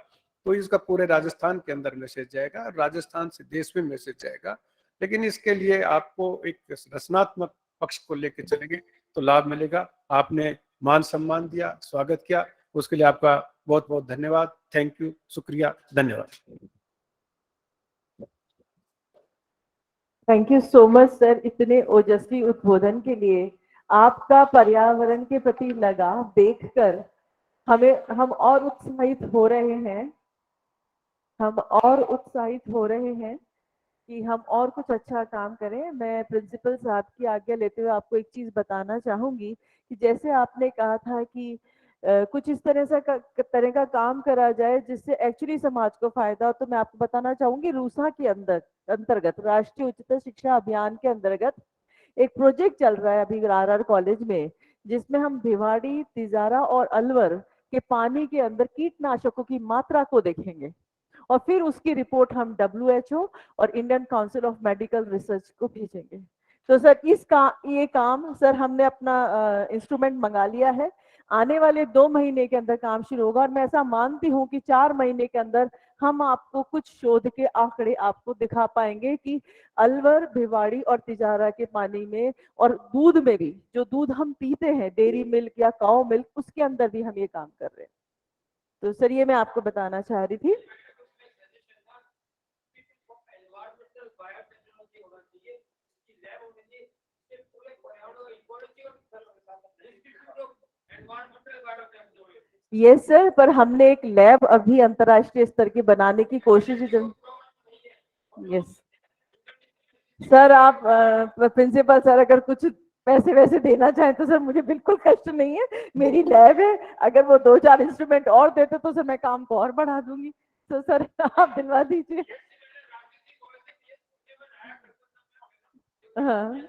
तो इसका पूरे राजस्थान के अंदर मैसेज जाएगा, राजस्थान से देश में मैसेज जाएगा। लेकिन इसके लिए आपको एक रचनात्मक पक्ष को लेकर चलेंगे तो लाभ मिलेगा। आपने मान सम्मान दिया, स्वागत किया, उसके लिए आपका बहुत बहुत धन्यवाद। थैंक यू, शुक्रिया, धन्यवाद। Thank you so much sir, इतने ओजस्वी उद्बोधन के लिए। आपका पर्यावरण के प्रति लगाव देखकर हम और उत्साहित हो रहे हैं, कि हम और कुछ अच्छा काम करें। मैं प्रिंसिपल साहब की आज्ञा लेते हुए आपको एक चीज बताना चाहूंगी कि जैसे आपने कहा था कि कुछ इस तरह का काम करा जाए जिससे एक्चुअली समाज को फायदा हो, तो मैं आपको बताना चाहूंगी रूसा के अंतर्गत राष्ट्रीय उच्चतर शिक्षा अभियान के अंतर्गत एक प्रोजेक्ट चल रहा है अभी RR कॉलेज में, जिसमें हम भिवाड़ी, तिजारा और अलवर के पानी के अंदर कीटनाशकों की मात्रा को देखेंगे और फिर उसकी रिपोर्ट हम WHO और Indian council of medical research को भेजेंगे। तो सर ये काम सर हमने अपना इंस्ट्रूमेंट मंगा लिया है, आने वाले 2 महीने के अंदर काम शुरू होगा और मैं ऐसा मानती हूँ कि 4 महीने के अंदर हम आपको कुछ शोध के आंकड़े आपको दिखा पाएंगे कि अलवर, भिवाड़ी और तिजारा के पानी में और दूध में भी, जो दूध हम पीते हैं डेयरी मिल्क या काऊ मिल्क, उसके अंदर भी हम ये काम कर रहे हैं। तो सर ये मैं आपको बताना चाह रही थी। यस सर, पर हमने एक लैब अभी अंतर्राष्ट्रीय स्तर की बनाने की कोशिश। यस सर, आप प्रिंसिपल सर अगर कुछ पैसे वैसे देना चाहें तो सर मुझे बिल्कुल कष्ट नहीं है, मेरी लैब है। अगर वो 2-4 इंस्ट्रूमेंट और देते तो सर मैं काम को और बढ़ा दूंगी। तो सर आप दिलवा दीजिए। हाँ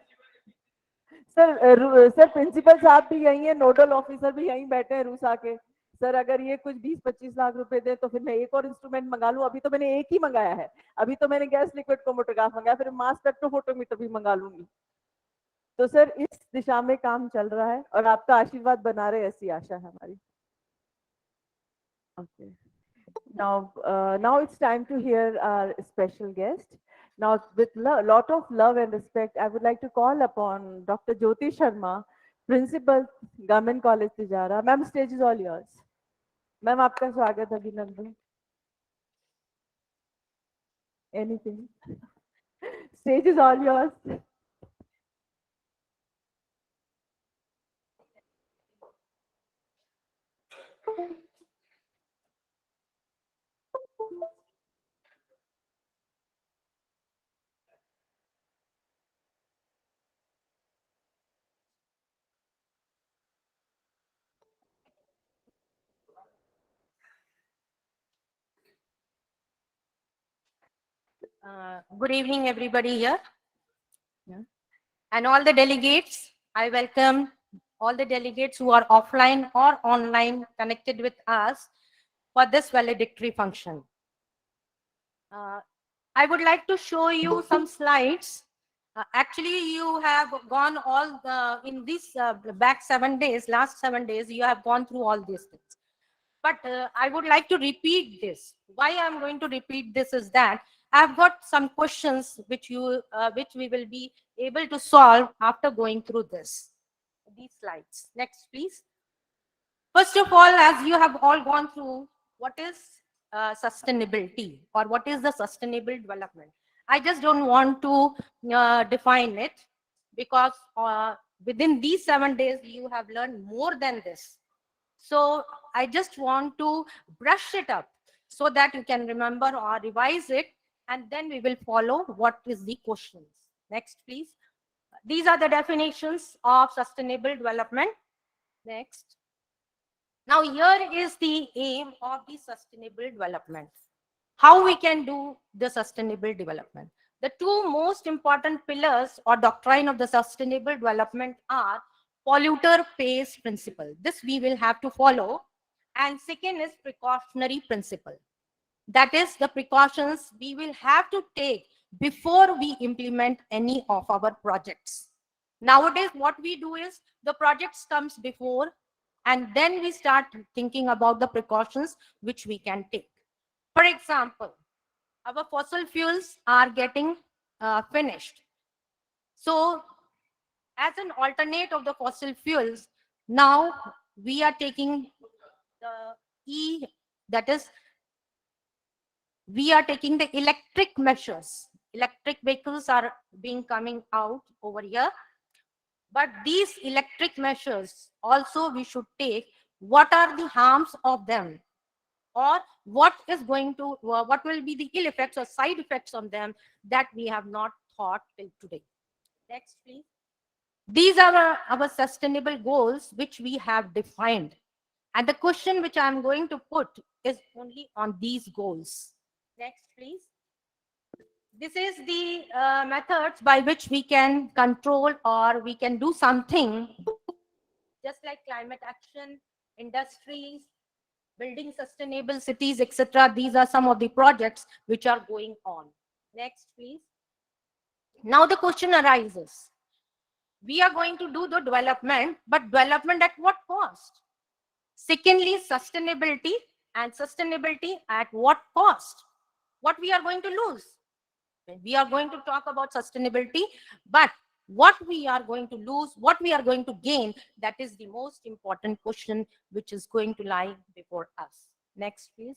सर प्रिंसिपल साहब भी यही है, नोडल ऑफिसर भी यहीं बैठे हैं रूसा के। सर अगर ये कुछ 20-25 लाख रुपए दे तो फिर मैं एक और इंस्ट्रूमेंट मंगा लूं। अभी तो मैंने एक ही मंगाया है, अभी तो मैंने गैस लिक्विड क्रोमेटोग्राफ मंगाया, फिर मास स्पेक्ट्रोफोटोमीटर भी मंगा लूंगी। तो सर इस दिशा में काम चल रहा है और आपका आशीर्वाद बना रहे, ऐसी आशा है हमारी। Okay. Now it's time to hear our special guest. Now, with lot of love and respect, I would like to call upon Dr. Jyoti Sharma, Principal, Government College Tijara. Ma'am, stage is all yours. Ma'am, आपका स्वागत है अभिनंदन. Anything? Stage is all yours. Good evening, everybody here. Yeah. And all the delegates. I welcome all the delegates who are offline or online connected with us for this valedictory function. I would like to show you some slides. Actually, you have gone all in these back 7 days, last 7 days, you have gone through all these things. But I would like to repeat this. Why I'm going to repeat this is that I've got some questions which we will be able to solve after going through these slides. Next, please. First of all, as you have all gone through, what is sustainability or what is the sustainable development? I just don't want to define it because within these 7 days, you have learned more than this. So I just want to brush it up so that you can remember or revise it, and then we will follow what is the questions. Next, please. These are the definitions of sustainable development. Next. Now here is the aim of the sustainable development. How we can do the sustainable development. The two most important pillars or doctrine of the sustainable development are polluter pays principle. This we will have to follow. And second is precautionary principle. That is the precautions we will have to take before we implement any of our projects. Nowadays, what we do is the projects comes before and then we start thinking about the precautions which we can take. For example, our fossil fuels are getting finished. So as an alternate of the fossil fuels, now we are taking the that is, we are taking the electric measures. Electric vehicles are being coming out over here. But these electric measures also we should take. What are the harms of them? Or what is going to, what will be the ill effects or side effects on them that we have not thought till today. Next, please. These are our sustainable goals which we have defined. And the question which I'm going to put is only on these goals. Next, please. This is the methods by which we can control or we can do something, just like climate action, industries, building sustainable cities, etc. These are some of the projects which are going on. Next, please. Now the question arises. We are going to do the development, but development at what cost? Secondly, sustainability, and sustainability at what cost? What we are going to lose? We are going to talk about sustainability, but what we are going to lose, what we are going to gain, that is the most important question which is going to lie before us. Next, please.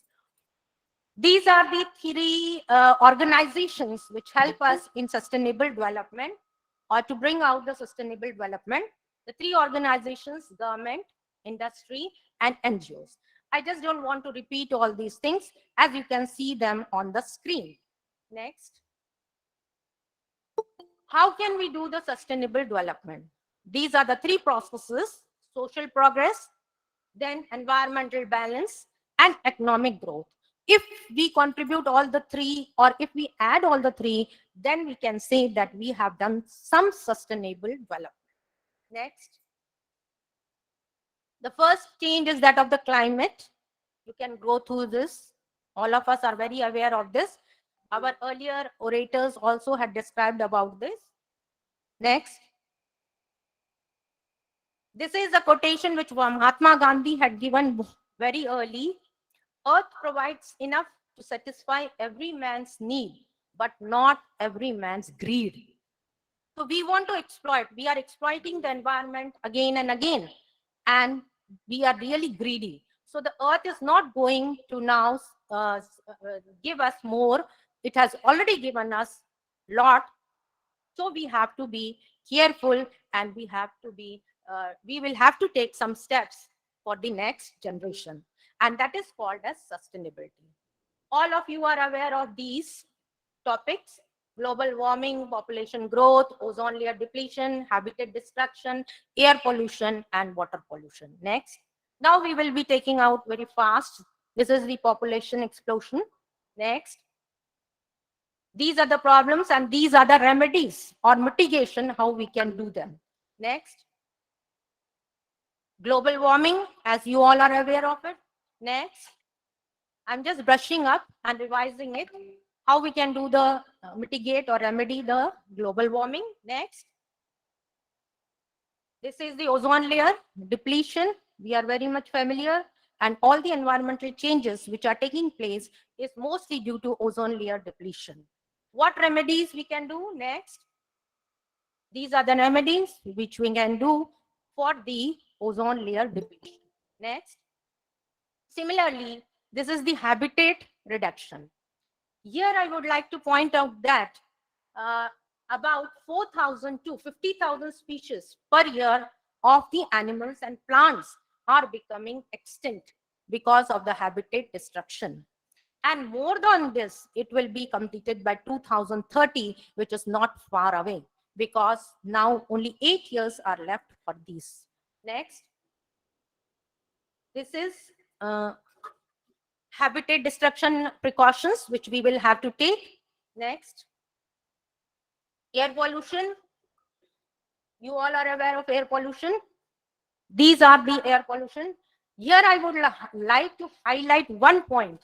These are the three organizations which help us in sustainable development or to bring out the sustainable development. The three organizations: government, industry, and NGOs. I just don't want to repeat all these things, as you can see them on the screen. Next. How can we do the sustainable development? These are the three processes: social progress, then environmental balance, and economic growth. If we contribute all the three, or if we add all the three, then we can say that we have done some sustainable development. Next. The first change is that of the climate. You can go through this. All of us are very aware of this. Our earlier orators also had described about this. Next. This is a quotation which Mahatma Gandhi had given very early. Earth provides enough to satisfy every man's need, but not every man's greed. So we want to exploit. We are exploiting the environment again and again, and we are really greedy. So the earth is not going to now give us more. It has already given us a lot. So we have to be careful, and we will have to take some steps for the next generation. And that is called as sustainability. All of you are aware of these topics: global warming, population growth, ozone layer depletion, habitat destruction, air pollution, and water pollution. Next. Now we will be taking out very fast. This is the population explosion. Next. These are the problems, and these are the remedies or mitigation, how we can do them. Next. Global warming, as you all are aware of it. Next. I'm just brushing up and revising it, how we can do the mitigate or remedy the global warming. Next. This is the ozone layer depletion. We are very much familiar, and all the environmental changes which are taking place is mostly due to ozone layer depletion. What remedies we can do? Next. These are the remedies which we can do for the ozone layer depletion. Next. Similarly, this is the habitat reduction. Here I would like to point out that about 4,000 to 50,000 species per year of the animals and plants are becoming extinct because of the habitat destruction. And more than this, it will be completed by 2030, which is not far away, because now only 8 years are left for these. Next. This is habitat destruction precautions which we will have to take. Next. Air pollution. You all are aware of air pollution. These are the air pollution. Here I would like to highlight one point.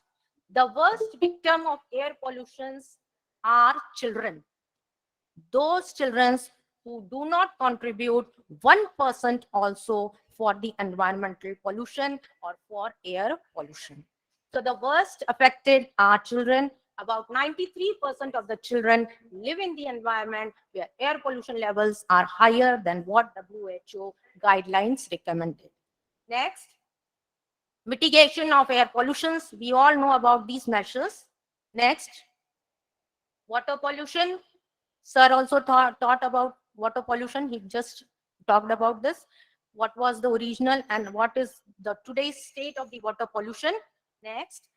The worst victim of air pollutions are children. Those children who do not contribute 1% also for the environmental pollution or for air pollution. So the worst affected are children. About 93% of the children live in the environment where air pollution levels are higher than what WHO guidelines recommended. Next. Mitigation of air pollutions. We all know about these measures. Next. Water pollution. Sir also taught about water pollution. He just talked about this. What was the original and what is the today's state of the water pollution. Next.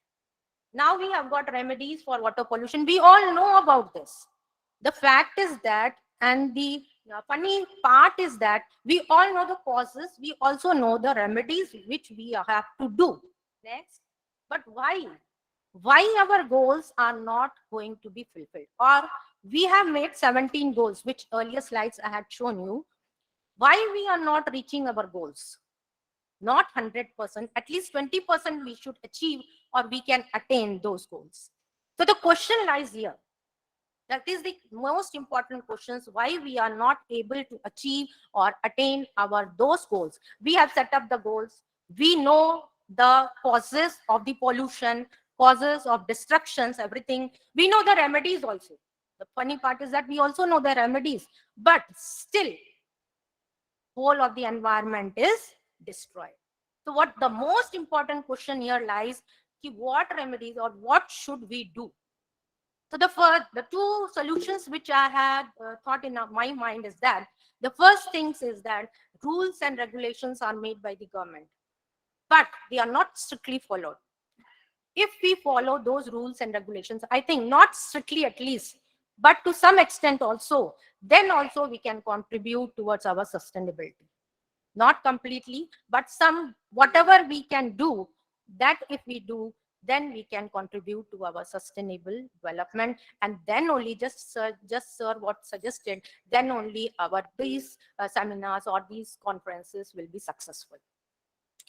Now we have got remedies for water pollution. We all know about this. The fact is that, and the funny part is that, we all know the causes. We also know the remedies which we have to do. Next. But why? Why our goals are not going to be fulfilled? Or we have made 17 goals, which earlier slides I had shown you. Why we are not reaching our goals? Not 100%, at least 20% we should achieve, or we can attain those goals. So the question lies here. That is the most important questions, why we are not able to achieve or attain those goals. We have set up the goals. We know the causes of the pollution, causes of destructions, everything. We know the remedies also. The funny part is that we also know the remedies, but still, whole of the environment is destroyed. So what the most important question here lies, what remedies or what should we do? So the two solutions which I had thought in my mind is that the first things is that rules and regulations are made by the government, but they are not strictly followed. If we follow those rules and regulations, I think not strictly at least, but to some extent also, then also we can contribute towards our sustainability. Not completely, but some, whatever we can do, that if we do, then we can contribute to our sustainable development, and then only just sir what suggested, then only our these seminars or these conferences will be successful.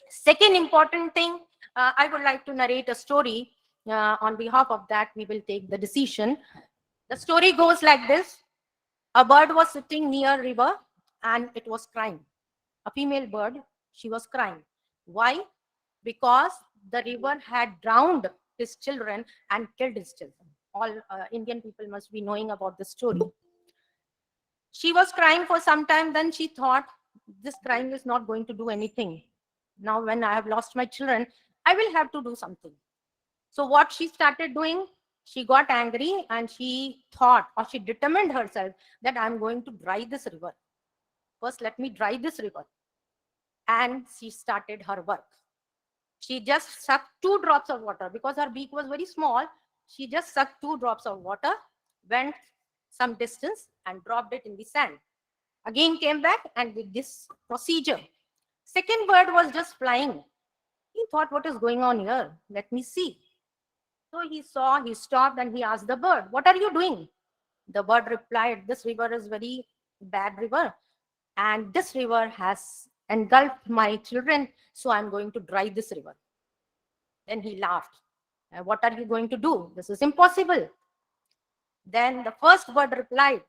Second important thing, I would like to narrate a story. On behalf of that, we will take the decision. The story goes like this. A bird was sitting near a river and it was crying. A female bird, she was crying. Why? Because the river had drowned his children and killed his children. All Indian people must be knowing about the story. She was crying for some time, then she thought, this crying is not going to do anything. Now when I have lost my children, I will have to do something. So what she started doing, she got angry and she thought, or she determined herself that I'm going to dry this river. First, let me dry this river. And she started her work. She just sucked 2 drops of water because her beak was very small. She just sucked 2 drops of water, went some distance and dropped it in the sand. Again came back and did this procedure. Second bird was just flying. He thought, what is going on here? Let me see. So he saw, he stopped and he asked the bird, what are you doing? The bird replied, this river is very bad river and this river has engulfed my children, so I'm going to dry this river. Then he laughed. What are you going to do? This is impossible. Then the first bird replied,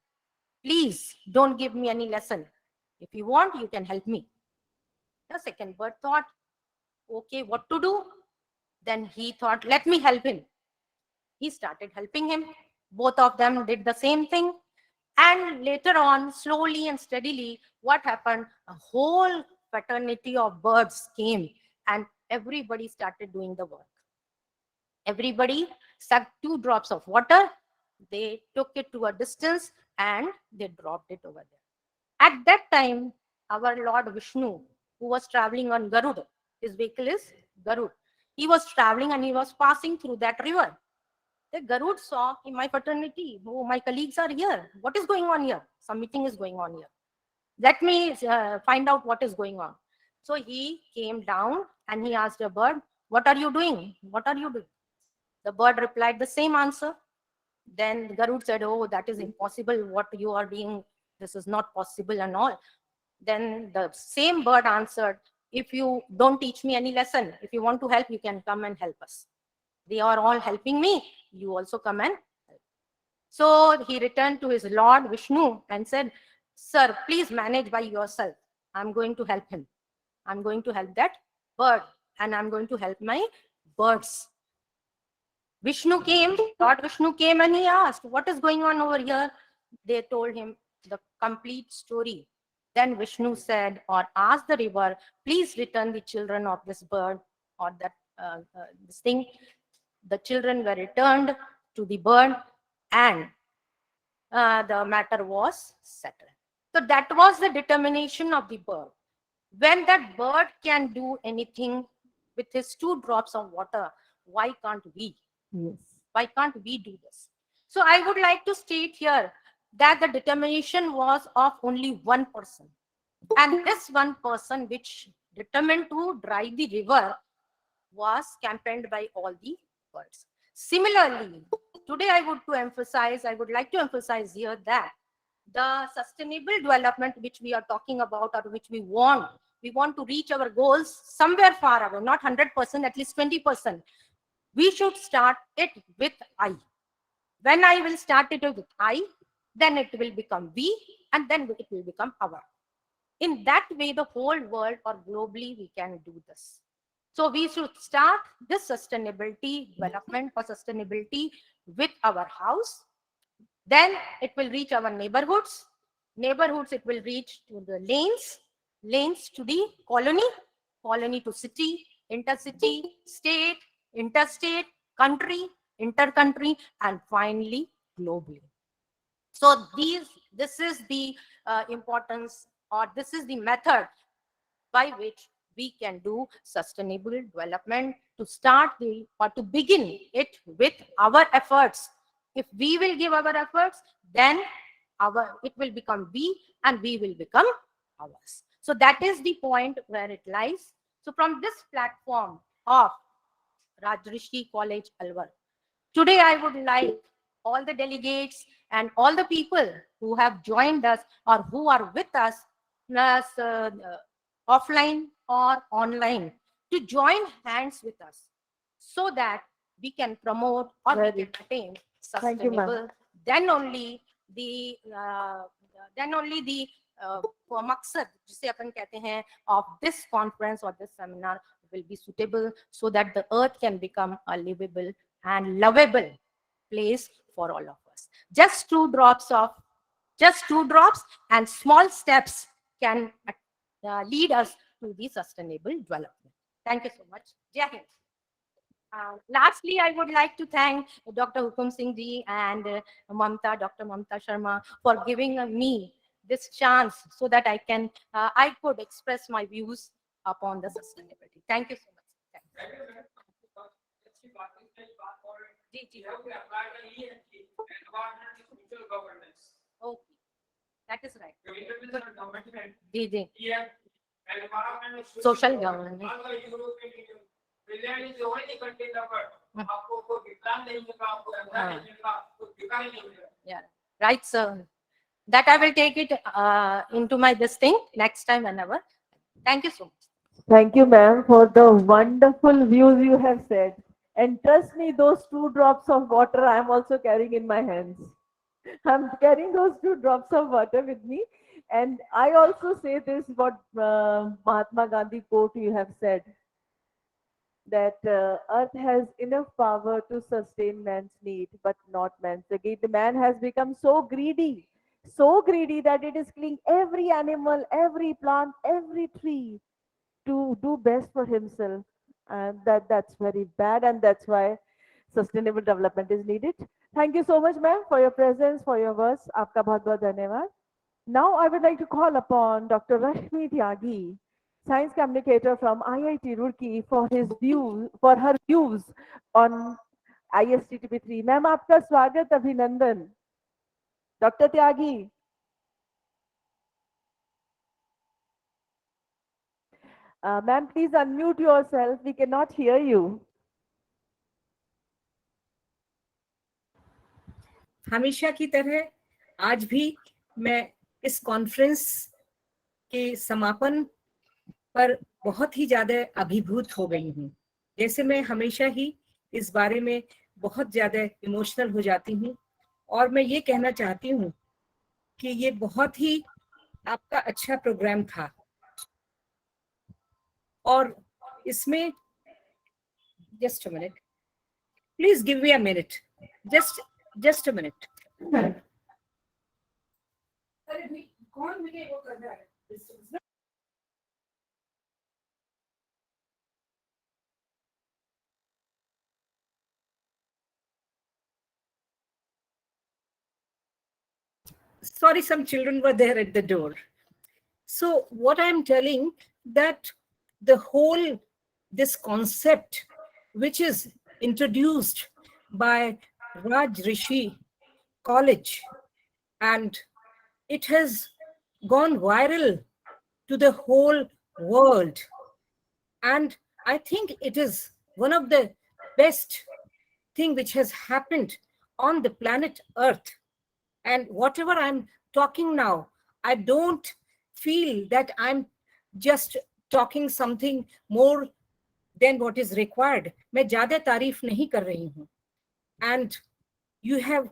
please don't give me any lesson. If you want, you can help me. The second bird thought, okay, what to do? Then he thought, let me help him. He started helping him. Both of them did the same thing. And later on, slowly and steadily, what happened? A whole fraternity of birds came and everybody started doing the work. Everybody sucked 2 drops of water. They took it to a distance and they dropped it over there. At that time, our Lord Vishnu, who was traveling on Garud, his vehicle is Garud. He was traveling and he was passing through that river. The Garud saw in my fraternity, oh, my colleagues are here. What is going on here? Some meeting is going on here. Let me find out what is going on. So he came down and he asked a bird, what are you doing? What are you doing? The bird replied the same answer. Then Garud said, oh, that is impossible. What you are doing, this is not possible and all. Then the same bird answered, if you don't teach me any lesson, if you want to help, you can come and help us. They are all helping me. You also come and help. So he returned to his Lord Vishnu and said, sir, please manage by yourself. I'm going to help him. I'm going to help that bird and I'm going to help my birds. Vishnu came, Lord Vishnu came and he asked, what is going on over here? They told him the complete story. Then Vishnu said or asked the river, please return the children of this bird or that this thing. The children were returned to the bird and the matter was settled. So that was the determination of the bird. When that bird can do anything with his 2 drops of water, why can't we? Yes. Why can't we do this? So I would like to state here that the determination was of only one person. And this one person which determined to dry the river was campaigned by all the birds. Similarly, today I would like to emphasize here that the sustainable development which we are talking about or which we want to reach our goals somewhere far away, not 100%, at least 20%. We should start it with I. When I will start it with I, then it will become we, and then it will become our. In that way, the whole world or globally, we can do this. So we should start this sustainability development or sustainability with our house. Then it will reach our neighborhoods. Neighborhoods, it will reach to the lanes, lanes to the colony, colony to city, intercity, state, interstate, country, intercountry, and finally globally. So this is the importance, or this is the method by which we can do sustainable development, to start the or to begin it with our efforts. If we will give our efforts, then it will become we, and we will become ours. So that is the point where it lies. So from this platform of Rajrishi College, Alwar, today I would like all the delegates and all the people who have joined us or who are with us, plus offline or online, to join hands with us, so that we can promote or we can attain Thank you, ma'am. sustainable. Then only the मकसद जिसे अपन कहते हैं of this conference or this seminar will be suitable, so that the earth can become a livable and lovable place for all of us. Just two drops and small steps can lead us to the sustainable development. Thank you so much. Jai Hind. Lastly, I would like to thank Dr. Hukum Singh ji and Dr. Mamta Sharma, for giving me this chance so that I could express my views upon the sustainability. Thank you so much. Okay, that is right. Social governance. Yeah, right, sir. That I will take it into my this thing next time whenever. Thank you so much. Thank you, ma'am, for the wonderful views you have said. And trust me, those 2 drops of water I am also carrying in my hands. I'm carrying those 2 drops of water with me. And I also say this, what Mahatma Gandhi quote you have said, that earth has enough power to sustain man's need, but not man's again. The man has become so greedy that it is killing every animal, every plant, every tree to do best for himself. And that's very bad, and that's why sustainable development is needed. Thank you so much, ma'am, for your presence, for your words. Aapka bahut bahut dhanyawad. Now I would like to call upon Dr. Rashmi Tyagi, science communicator from IIT Roorkee, for her views on ISTTP-3. Ma'am, आपका स्वागत, अभिनंदन. Dr. Tyagi. Ma'am, please unmute yourself. We cannot hear you. हमेशा की तरह आज भी मैं इस कॉन्फ्रेंस के समापन पर बहुत ही ज्यादा अभिभूत हो गई हूँ. जैसे मैं हमेशा ही इस बारे में बहुत ज्यादा इमोशनल हो जाती हूँ, और मैं ये कहना चाहती हूँ कि ये बहुत ही आपका अच्छा प्रोग्राम था, और इसमें just a minute, please give me a minute, just a minute. कौन मुझे वो कर रहा है? Sorry, some children were there at the door. So what I'm telling, that the whole, this concept, which is introduced by Rajrishi College, and it has gone viral to the whole world. And I think it is one of the best thing which has happened on the planet Earth. And whatever I'm talking now, I don't feel that I'm just talking something more than what is required. मैं ज़्यादा तारीफ नहीं कर रही हूँ. And you have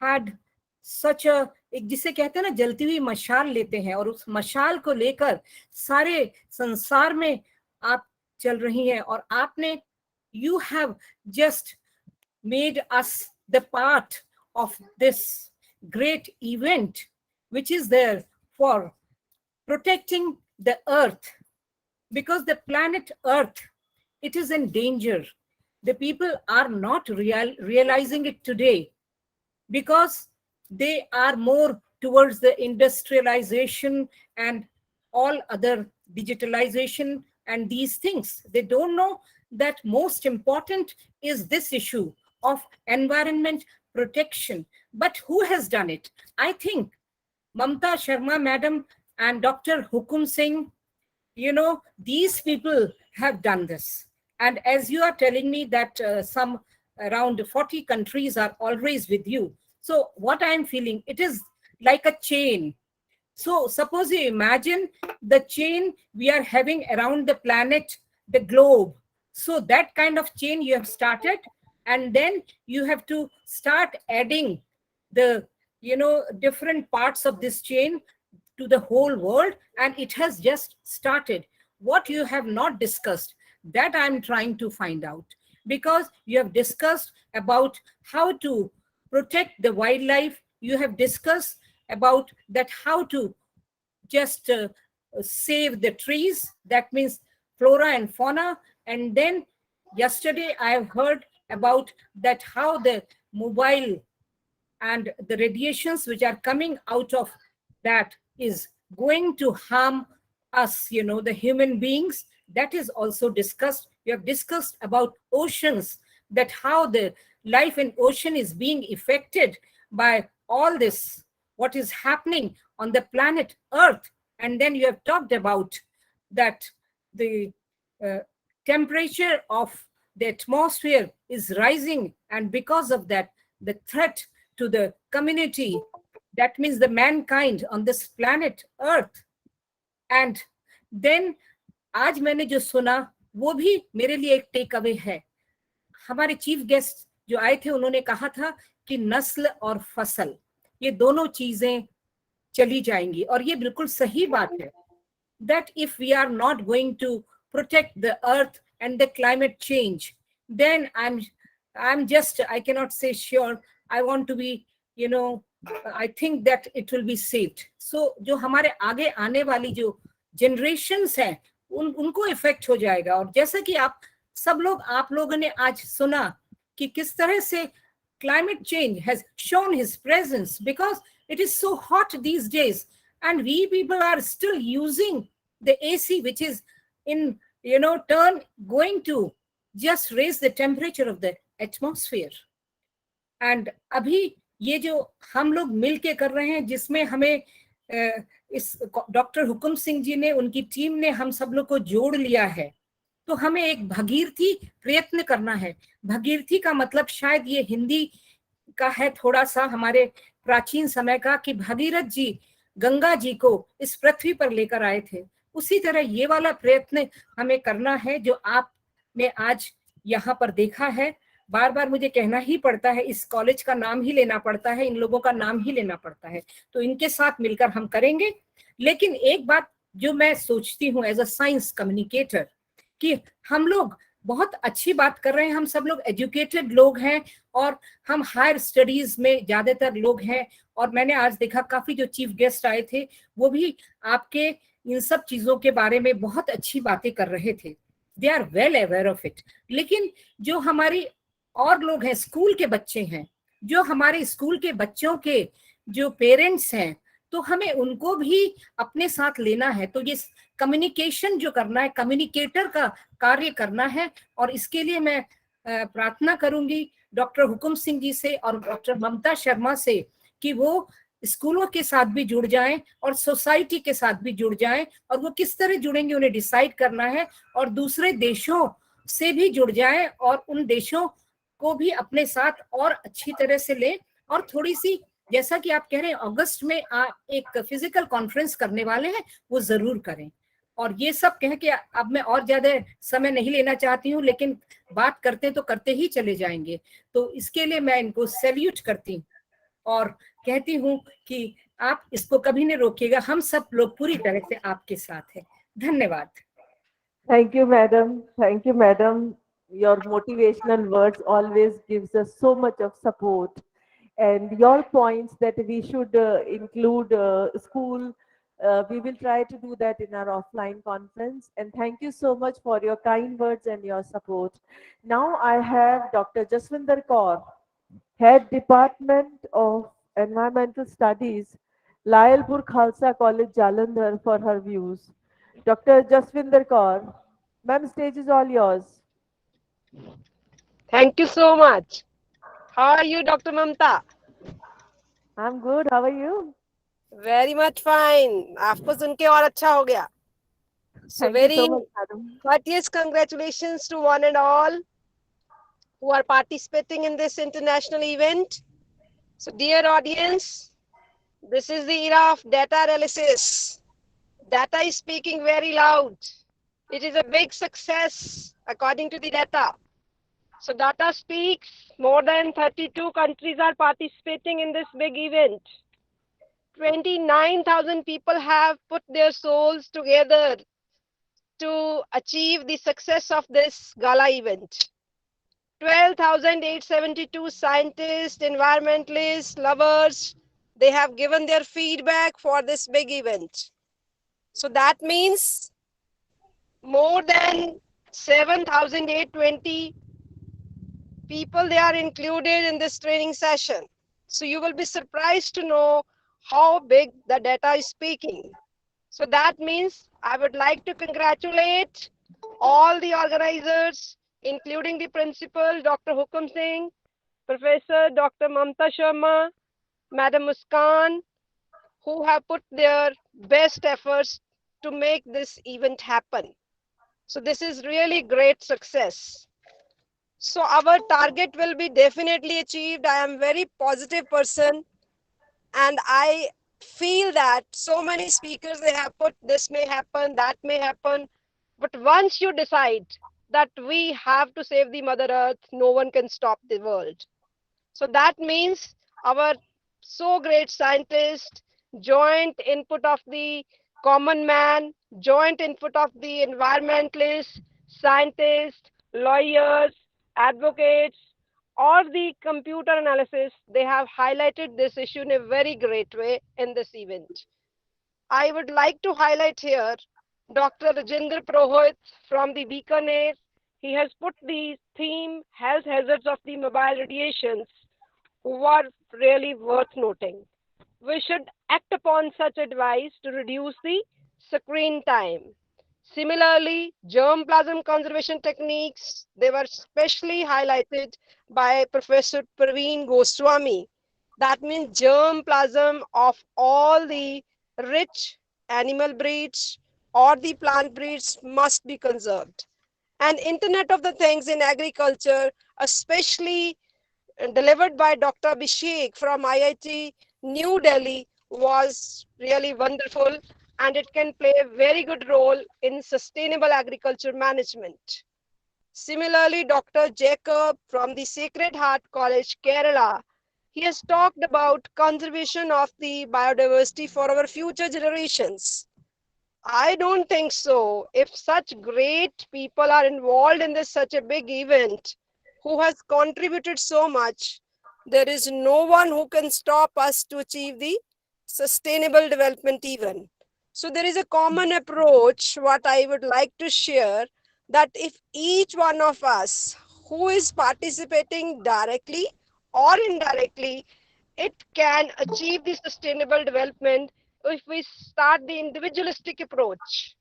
had such a, एक जिसे कहते हैं ना, जलती हुई मशाल लेते हैं, और उस मशाल को लेकर सारे संसार में आप चल रही हैं, और आपने you have just made us the part of this great event which is there for protecting the earth, because the planet earth, it is in danger. The people are not realizing it today because they are more towards the industrialization and all other digitalization and these things. They don't know that most important is this issue of environment protection. But who has done it? I think Mamta Sharma madam and Dr. Hukum Singh, these people have done this. And as you are telling me that some around 40 countries are always with you. So what I'm feeling, it is like a chain. So suppose you imagine the chain we are having around the planet, the globe. So that kind of chain you have started, and then you have to start adding the, different parts of this chain to the whole world, and it has just started. What you have not discussed, that I'm trying to find out, because you have discussed about how to protect the wildlife. You have discussed about that how to just save the trees, that means flora and fauna. And then yesterday I have heard about that how the mobile and the radiations which are coming out of that is going to harm us, the human beings. That is also discussed. You have discussed about oceans, that how the life in ocean is being affected by all this, what is happening on the planet Earth. And then you have talked about that the temperature of the atmosphere is rising, and because of that, the threat to the community, that means the mankind on this planet Earth. And then आज मैंने जो सुना वो भी मेरे लिए एक take away है. हमारे चीफ गेस्ट जो आए थे उन्होंने कहा था कि नस्ल और फसल ये दोनों चीजें चली जाएंगी, और ये बिल्कुल सही बात है. That if we are not going to protect the earth and the climate change, then I'm just, I cannot say sure. I want to be, I think that it will be saved. So जो हमारे आगे आने वाली जो generations हैं उनको effect हो जाएगा. और जैसा कि आप सब लोग, आप लोगों ने आज सुना कि किस तरह से climate change has shown his presence, because it is so hot these days and we people are still using the AC, which is in turn going to just raise the temperature of the atmosphere. And अभी ये जो हम लोग मिल के कर रहे हैं, जिसमें हमें इस डॉक्टर हुकुम सिंह जी ने, उनकी टीम ने हम सब लोग को जोड़ लिया है, तो हमें एक भगीरथी प्रयत्न करना है. भगीरथी का मतलब शायद ये हिंदी का है थोड़ा सा हमारे प्राचीन समय का, कि भगीरथ जी गंगा जी को इस पृथ्वी पर लेकर आए थे. उसी तरह ये वाला प्रयत्न हमें करना है जो आपने आज यहाँ पर देखा है. बार बार मुझे कहना ही पड़ता है, इस कॉलेज का नाम ही लेना पड़ता है, इन लोगों का नाम ही लेना पड़ता है, तो इनके साथ मिलकर हम करेंगे. लेकिन एक बात जो मैं सोचती हूँ एज अ साइंस कम्युनिकेटर, कि हम लोग बहुत अच्छी बात कर रहे हैं, हम सब लोग एजुकेटेड लोग हैं और हम हायर स्टडीज में ज्यादातर लोग हैं. और मैंने आज देखा काफी जो चीफ गेस्ट आए थे वो भी आपके इन सब चीजों के बारे में बहुत अच्छी बातें कर रहे थे. They are well aware of it. लेकिन जो हमारी और लोग हैं, स्कूल के बच्चे हैं, जो हमारे स्कूल के बच्चों के जो पेरेंट्स हैं, तो हमें उनको भी अपने साथ लेना है. तो ये कम्युनिकेशन जो करना है, कम्युनिकेटर का कार्य करना है. और इसके लिए मैं प्रार्थना करूंगी डॉक्टर हुकुम सिंह जी से और डॉक्टर ममता शर्मा से कि वो स्कूलों के साथ भी जुड़ जाएं और सोसाइटी के साथ भी जुड़ जाएं. और वो किस तरह जुड़ेंगे उन्हें डिसाइड करना है. और दूसरे देशों से भी जुड़ जाएं और उन देशों को भी अपने साथ और अच्छी तरह से लें. और थोड़ी सी, जैसा कि आप कह रहे हैं अगस्त में एक फिजिकल कॉन्फ्रेंस करने वाले हैं, वो जरूर करें. और ये सब कह के अब मैं और ज्यादा समय नहीं लेना चाहती हूँ, लेकिन बात करते तो करते ही चले जाएंगे. तो इसके लिए मैं इनको सैल्यूट करती हूँ और कहती हूँ कि आप इसको कभी नहीं रोकिएगा. हम सब लोग पूरी तरह से आपके साथ हैं. धन्यवाद. Thank you, madam. Thank you, madam. Your motivational words always gives us so much of support. And your points that we should include school, we will try to do that in our offline conference. And thank you so much for your kind words and your support. Now I have Dr. Jaswinder Kaur, Head Department of Environmental Studies, Layalpur Khalsa College, Jalandhar, for her views. Dr. Jaswinder Kaur, ma'am, stage is all yours. Thank you so much. How are you, Dr. Mamta? I'm good. How are you? Very much fine. आपको सुन के और अच्छा हो गया. So Thank you very so much, madam. courteous congratulations to one and all who are participating in this international event. So dear audience, this is the era of data analysis. Data is speaking very loud. It is a big success according to the data. So data speaks. More than 32 countries are participating in this big event. 29,000 people have put their souls together to achieve the success of this gala event. 12,872 scientists, environmentalists, lovers, they have given their feedback for this big event. So that means more than 7,820 people, they are included in this training session. So you will be surprised to know how big the data is speaking. So that means I would like to congratulate all the organizers, including the principal, Dr. Hukam Singh, Professor Dr. Mamta Sharma, Madam Muskan, who have put their best efforts to make this event happen. So this is really great success. So our target will be definitely achieved. I am very positive person, and I feel that so many speakers, they have put this may happen, that may happen. But once you decide that we have to save the Mother Earth, no one can stop the world. So that means our so great scientists, joint input of the common man, joint input of the environmentalists, scientists, lawyers, advocates, or the computer analysis, they have highlighted this issue in a very great way in this event. I would like to highlight here Dr. Rajendra Prohit from the Bikaner. He has put the theme health hazards of the mobile radiations who are really worth noting. We should act upon such advice to reduce the screen time. Similarly, germplasm conservation techniques, they were specially highlighted by Professor Praveen Goswami. That means germplasm of all the rich animal breeds or the plant breeds must be conserved. And Internet of the Things in agriculture, especially delivered by Dr. Abhishek from IIT New Delhi, was really wonderful, and it can play a very good role in sustainable agriculture management. Similarly, Dr. Jacob from the Sacred Heart College, Kerala, he has talked about conservation of the biodiversity for our future generations. I don't think so. If such great people are involved in this such a big event, who has contributed so much, there is no one who can stop us to achieve the sustainable development even. So there is a common approach what I would like to share, that if each one of us who is participating directly or indirectly, it can achieve the sustainable development if we start the individualistic approach.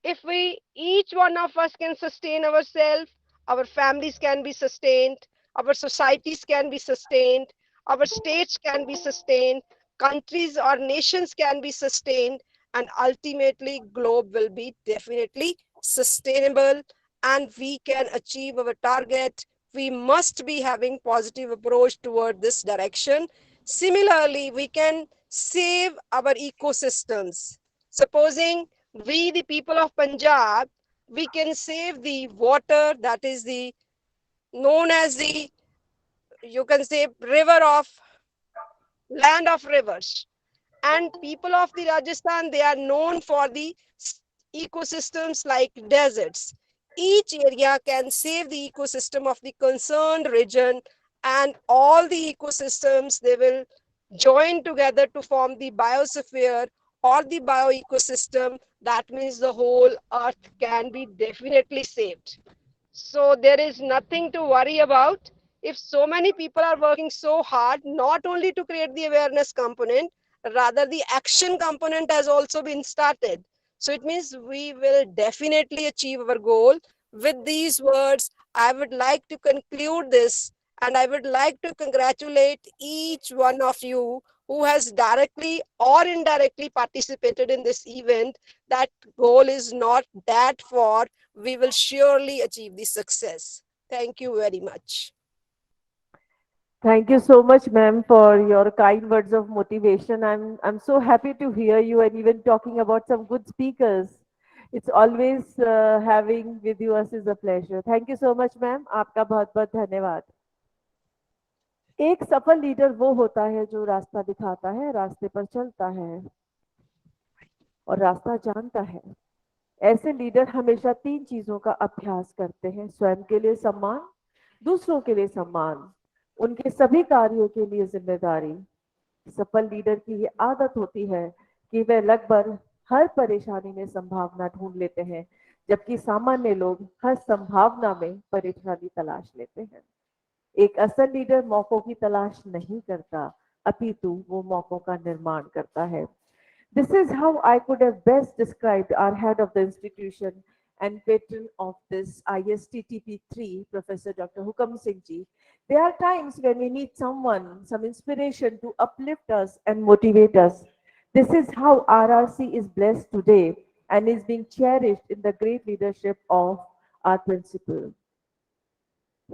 If we each one of us can sustain ourselves, our families can be sustained, our societies can be sustained, our states can be sustained, countries or nations can be sustained, and ultimately globe will be definitely sustainable, and we can achieve our target. We must be having positive approach toward this direction. Similarly, we can save our ecosystems. Supposing we, the people of Punjab, we can save the water, that is the known as the, you can say, river of land of rivers. And people of the Rajasthan, they are known for the ecosystems like deserts. Each area can save the ecosystem of the concerned region, and all the ecosystems, they will join together to form the biosphere or the bioecosystem. That means the whole earth can be definitely saved. So there is nothing to worry about. If so many people are working so hard, not only to create the awareness component, rather the action component has also been started. So it means we will definitely achieve our goal. With these words, I would like to conclude this, and I would like to congratulate each one of you who has directly or indirectly participated in this event. That goal is not that far. We will surely achieve the success. Thank you very much. Thank you so much, ma'am, for your kind words of motivation. I'm so happy to hear you and even talking about some good speakers. It's always having with you us is a pleasure. Thank you so much, ma'am. आपका बहुत बहुत धन्यवाद. एक सफल leader वो होता है जो रास्ता दिखाता है, रास्ते पर चलता है और रास्ता जानता है. ऐसे लीडर हमेशा 3 चीजों का अभ्यास करते हैं: स्वयं के लिए सम्मान, दूसरों के लिए सम्मान, उनके सभी कार्यों के लिए जिम्मेदारी. सफल लीडर की ये आदत होती है कि वे लगभग हर परेशानी में संभावना ढूंढ लेते हैं, जबकि सामान्य लोग हर संभावना में परेशानी तलाश लेते हैं. एक असल लीडर मौकों की तलाश नहीं करता, अपितु वो मौकों का निर्माण करता है. This is how I could have best described our head of the institution and patron of this ISTTP-3, Professor Dr. Hukam Singh Ji. There are times when we need someone, some inspiration to uplift us and motivate us. This is how RRC is blessed today and is being cherished in the great leadership of our principal.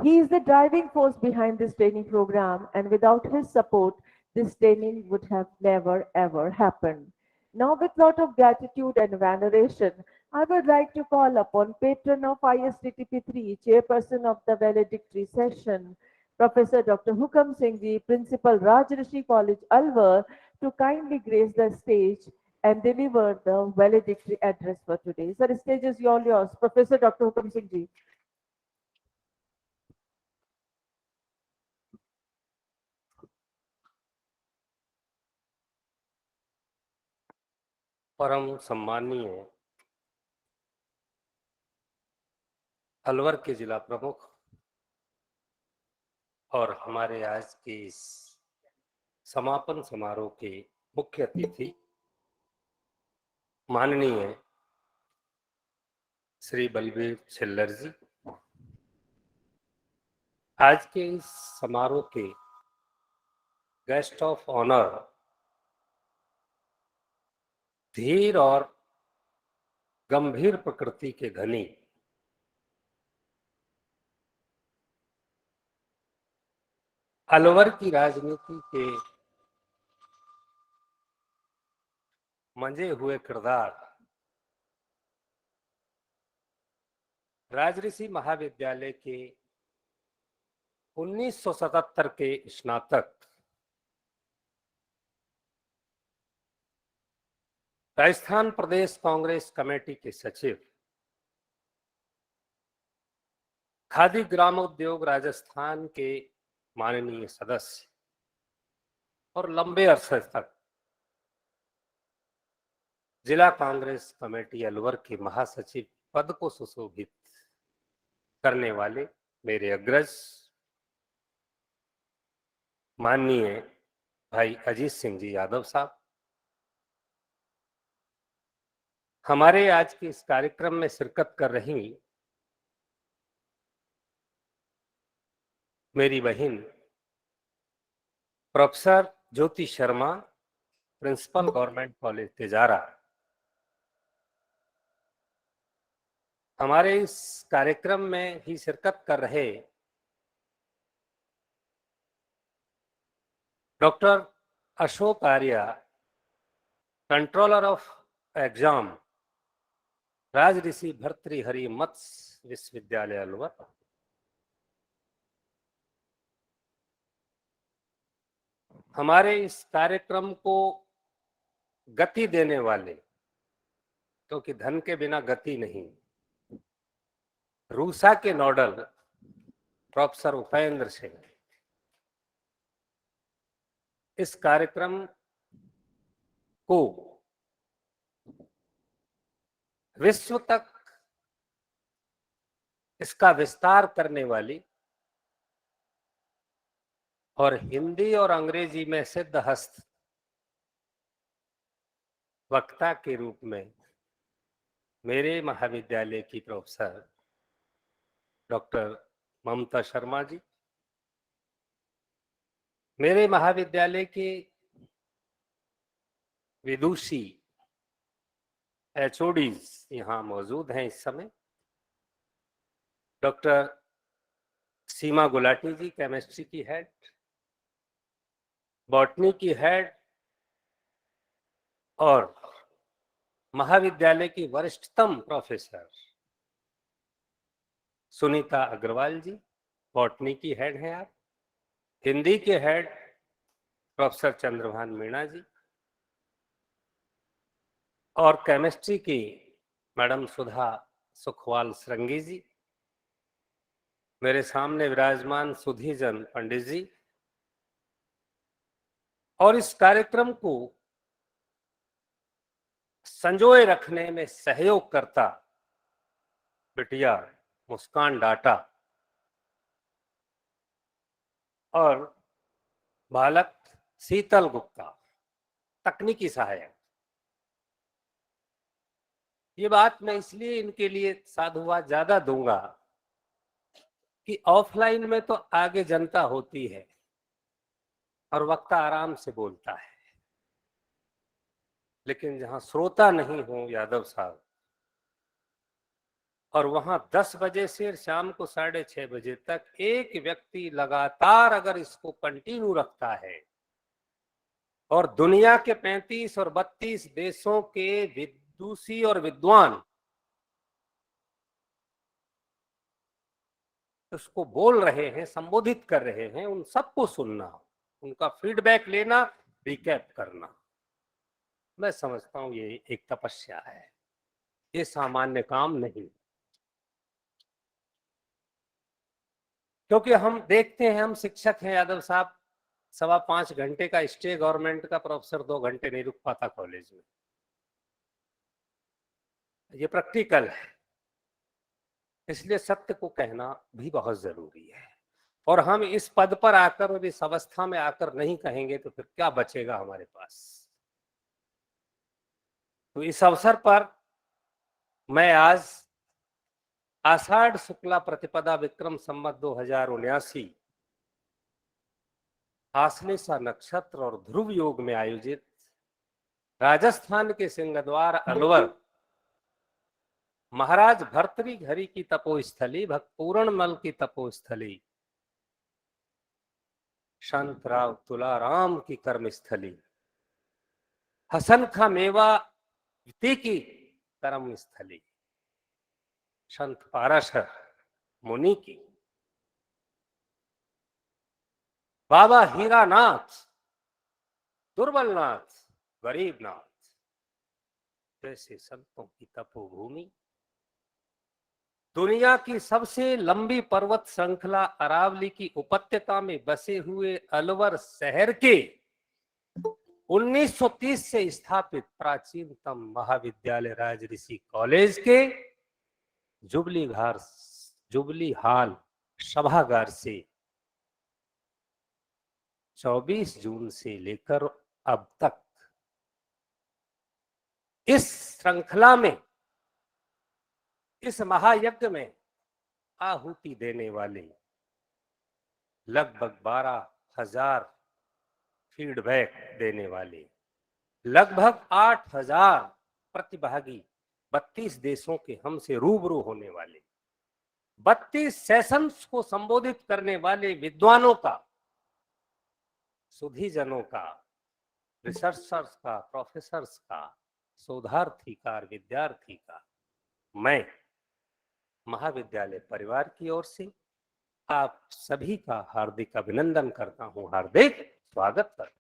He is the driving force behind this training program, and without his support, this training would have never ever happened. Now, with lot of gratitude and veneration, I would like to call upon patron of ISTTP-3, chairperson of the valedictory session, Professor Dr. Hukam Singh Ji, Principal Rajrishi College, Alwar, to kindly grace the stage and deliver the valedictory address for today. Sir, the stage is all yours. Professor Dr. Hukam Singh Ji. परम सम्मानीय अलवर के जिला प्रमुख और हमारे आज के इस समापन समारोह के मुख्य अतिथि माननीय श्री बलबीर छिल्लर जी, आज के इस समारोह के गेस्ट ऑफ ऑनर, धीर और गंभीर प्रकृति के धनी अलवर की राजनीति के मंजे हुए किरदार राजऋषि महाविद्यालय के 1977 के स्नातक राजस्थान प्रदेश कांग्रेस कमेटी के सचिव, खादी ग्राम उद्योग राजस्थान के माननीय सदस्य और लंबे अरसे तक जिला कांग्रेस कमेटी अलवर के महासचिव पद को सुशोभित करने वाले मेरे अग्रज माननीय भाई अजीत सिंह जी यादव साहब, हमारे आज के इस कार्यक्रम में शिरकत कर रही मेरी बहन professor Jyoti Sharma, principal government college Tijara, हमारे इस कार्यक्रम में ही शिरकत कर रहे doctor Ashok Arya, controller of exam, Rajrishi Bhartrihari Matsya Vishwavidyalaya Alwar, हमारे इस कार्यक्रम को गति देने वाले क्योंकि धन के बिना गति नहीं। रूसा के नोडल प्रोफेसर उपेंद्र सिंह इस कार्यक्रम को विश्व तक इसका विस्तार करने वाली और हिंदी और अंग्रेजी में सिद्धहस्त वक्ता के रूप में मेरे महाविद्यालय की प्रोफेसर डॉक्टर ममता शर्मा जी, मेरे महाविद्यालय के विदुषी HODs यहाँ मौजूद हैं इस समय। डॉक्टर सीमा गुलाटी जी केमिस्ट्री की हेड, बॉटनी की हेड और महाविद्यालय की वरिष्ठतम प्रोफेसर सुनीता अग्रवाल जी, बॉटनी की हेड हैं आप। हिंदी के हेड प्रोफेसर चंद्रभान मीणा जी और केमिस्ट्री की मैडम सुधा सुखवाल श्रृंगी जी, मेरे सामने विराजमान सुधीजन पंडित जी, और इस कार्यक्रम को संजोए रखने में सहयोग करता बिटिया मुस्कान डाटा और बालक शीतल गुप्ता तकनीकी सहायक। ये बात मैं इसलिए इनके लिए साधुवाद ज्यादा दूंगा कि ऑफलाइन में तो आगे जनता होती है और वक्ता आराम से बोलता है, लेकिन जहां श्रोता नहीं हो यादव साहब, और वहां 10 बजे से शाम को 6:30 बजे तक एक व्यक्ति लगातार अगर इसको कंटिन्यू रखता है और दुनिया के 35 और 32 देशों के विदुषी और विद्वान उसको बोल रहे हैं, संबोधित कर रहे हैं, उन सबको सुनना, उनका फीडबैक लेना, रिकैप करना, मैं समझता हूं ये एक तपस्या है, ये सामान्य काम नहीं। क्योंकि हम देखते हैं, हम शिक्षक हैं यादव साहब, 5.25 घंटे का स्टे गवर्नमेंट का प्रोफेसर 2 घंटे नहीं रुक पाता कॉलेज में, ये प्रैक्टिकल है। इसलिए सत्य को कहना भी बहुत जरूरी है, और हम इस पद पर आकर और इस अवस्था में आकर नहीं कहेंगे तो फिर क्या बचेगा हमारे पास। तो इस अवसर पर मैं आज आषाढ़ शुक्ला प्रतिपदा विक्रम संवत 2079 आश्लेषा नक्षत्र और ध्रुव योग में आयोजित राजस्थान के सिंहद्वार अलवर महाराज भर्तृहरि की तपोस्थली, भक्त पूरणमल की तपोस्थली, संत राव तुलाराम की कर्मस्थली, हसन खा मेवा की कर्म स्थली, संत पाराशर मुनि की, बाबा हीरानाथ, दुर्बलनाथ, गरीबनाथ जैसे संतों की तपोभूमि, दुनिया की सबसे लंबी पर्वत श्रृंखला अरावली की उपत्यका में बसे हुए अलवर शहर के 1930 से स्थापित प्राचीनतम महाविद्यालय राजऋषि कॉलेज के जुबली हाल सभागार से 24 जून से लेकर अब तक इस श्रृंखला में, इस महायज्ञ में आहुति देने वाले लगभग 12,000 फीडबैक देने वाले, लगभग 8,000 प्रतिभागी, 32 देशों के हमसे रूबरू होने वाले, 32 सेशंस को संबोधित करने वाले विद्वानों का, सुधीजनों का, रिसर्चर्स का, प्रोफेसर्स का, शोधार्थी का, विद्यार्थी का, मैं महाविद्यालय परिवार की ओर से आप सभी का हार्दिक अभिनंदन करता हूं, हार्दिक स्वागत करता हूं।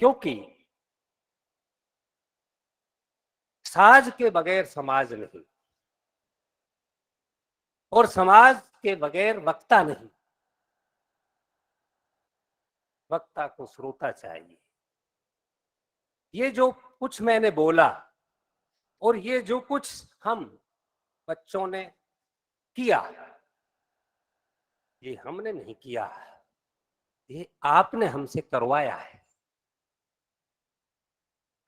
क्योंकि साज के बगैर समाज नहीं, और समाज के बगैर वक्ता नहीं। वक्ता को श्रोता चाहिए। ये जो कुछ मैंने बोला और ये जो कुछ हम बच्चों ने किया, ये हमने नहीं किया, ये आपने हमसे करवाया है।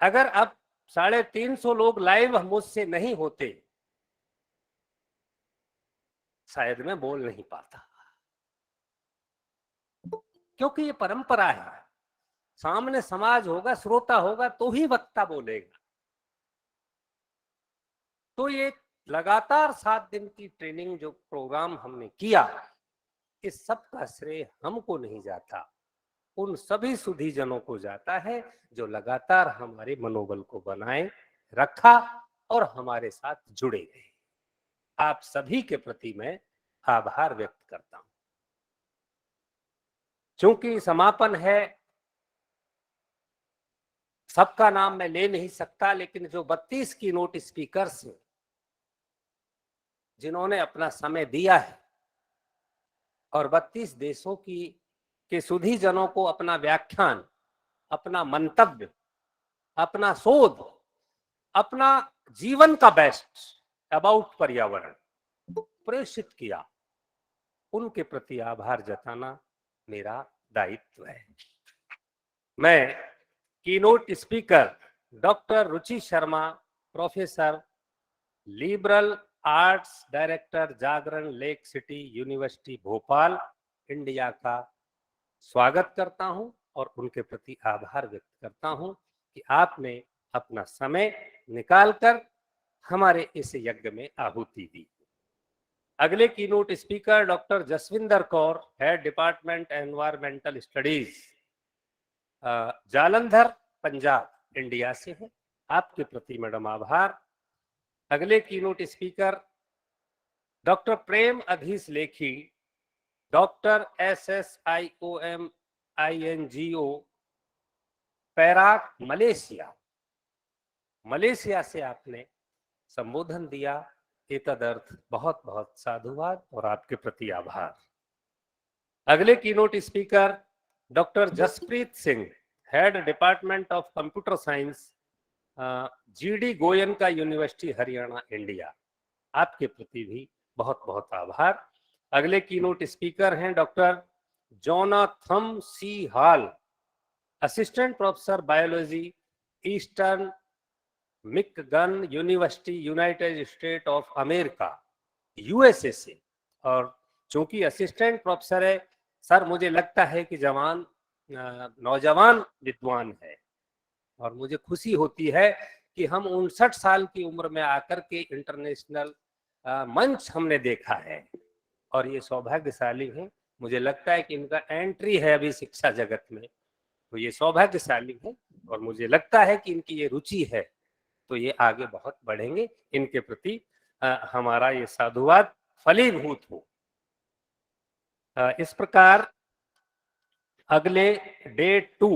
अगर अब 350 लोग लाइव मुझसे नहीं होते, शायद मैं बोल नहीं पाता, क्योंकि ये परंपरा है। सामने समाज होगा, श्रोता होगा, तो ही वक्ता बोलेगा। तो ये लगातार 7 दिन की ट्रेनिंग जो प्रोग्राम हमने किया, इस सब का श्रेय हमको नहीं जाता, उन सभी सुधीजनों को जाता है जो लगातार हमारे मनोबल को बनाए रखा और हमारे साथ जुड़े गए। आप सभी के प्रति मैं आभार व्यक्त करता हूं। चूंकि समापन है, सबका नाम मैं ले नहीं सकता, लेकिन जो 32 की नोट स्पीकर्स हैं जिन्होंने अपना समय दिया है और 32 देशों के सुधीजनों को अपना व्याख्यान, अपना मंतव्य, अपना शोध, अपना जीवन का बेस्ट अबाउट पर्यावरण प्रेषित किया, उनके प्रति आभार जताना मेरा दायित्व है। मैं keynote speaker doctor Ruchi Sharma, professor, liberal arts director, Jagran lake city university Bhopal, India का स्वागत करता हूं और उनके प्रति आभार व्यक्त करता हूं कि आपने अपना समय निकालकर हमारे इस यज्ञ में आहुति दी। अगले keynote speaker doctor Jasvinder Kaur, head department environmental studies, Jalandhar, Punjab, India से है। आपके प्रति मैडम आभार। अगले keynote speaker doctor Prem Adhish Lekhi, doctor SSIOMINGO, Perak, Malaysia से आपने संबोधन दिया, एतदर्थ बहुत बहुत साधुवाद और आपके प्रति आभार। अगले keynote speaker doctor Jaspreet Singh, head department of computer science, GD Goenka university, Haryana, India. आपके प्रति भी बहुत बहुत आभार। अगले कीनोट स्पीकर हैं doctor Jonathan C Hall, assistant professor biology, eastern Michigan university, united state of America, USA से। और चूंकि असिस्टेंट प्रोफेसर है सर, मुझे लगता है कि नौजवान विद्वान है और मुझे खुशी होती है कि हम 59 साल की उम्र में आकर के इंटरनेशनल मंच हमने देखा है और ये सौभाग्यशाली है। मुझे लगता है कि इनका एंट्री है अभी शिक्षा जगत में, तो ये सौभाग्यशाली है और मुझे लगता है कि इनकी ये रुचि है तो ये आगे बहुत बढ़ेंगे। इनके प्रति हमारा ये साधुवाद फलीभूत हो। इस प्रकार अगले डे 2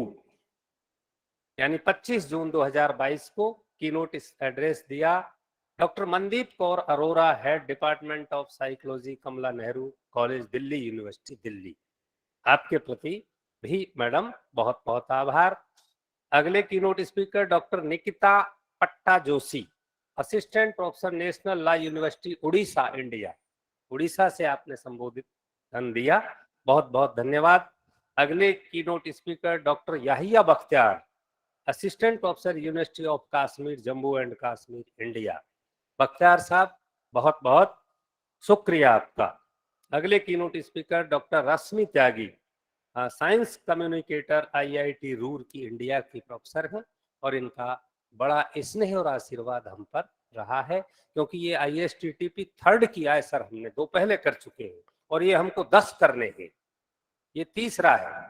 यानी 25 जून 2022 को कीनोट एड्रेस दिया doctor Mandeep Kaur Arora, head department of psychology, Kamla Nehru college, Delhi university, Delhi. आपके प्रति भी मैडम बहुत बहुत आभार। अगले keynote speaker doctor Nikita Patta Joshi, assistant professor, national law university, Orissa, India. Orissa से आपने संबोधन दिया, बहुत बहुत धन्यवाद। अगले keynote speaker doctor Yahiya Bakhtiyar, assistant professor, university of Kashmir, Jammu and Kashmir, India. Bakhtiyar sahab बहुत बहुत शुक्रिया आपका। अगले keynote speaker doctor Rashmi Tyagi, science communicator, IIT Roorkee, India की प्रोफेसर हैं और इनका बड़ा स्नेह और आशीर्वाद हम पर रहा है, क्योंकि ये ISTTP 3 किया है सर, हमने 2 पहले कर चुके हैं और ये हमको 10 करने हैं, ये तीसरा है।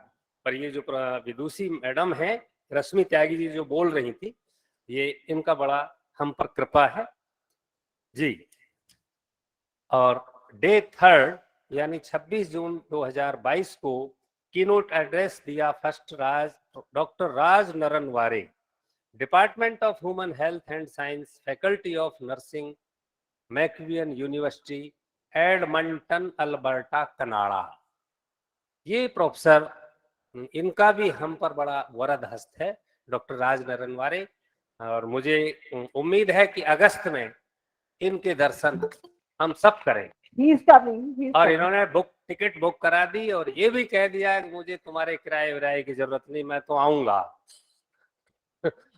पर ये जो विदुषी मैडम है रश्मि त्यागी जी जो बोल रही थी, ये इनका बड़ा हम पर कृपा है जी। और डे 3 यानी 26 जून 2022 को कीनोट एड्रेस दिया first doctor Raj Naran Ware, department of human health and science, faculty of nursing, MacEwan university, Edmonton, Alberta, Canada. ये प्रोफेसर, इनका भी हम पर बड़ा वरद हस्त है, डॉक्टर राज नरनवारे, और मुझे उम्मीद है कि अगस्त में इनके दर्शन हम सब करें। He is coming. He is और coming. इन्होंने टिकट बुक करा दी और ये भी कह दिया कि मुझे तुम्हारे किराए विराए की जरूरत नहीं, मैं तो आऊंगा।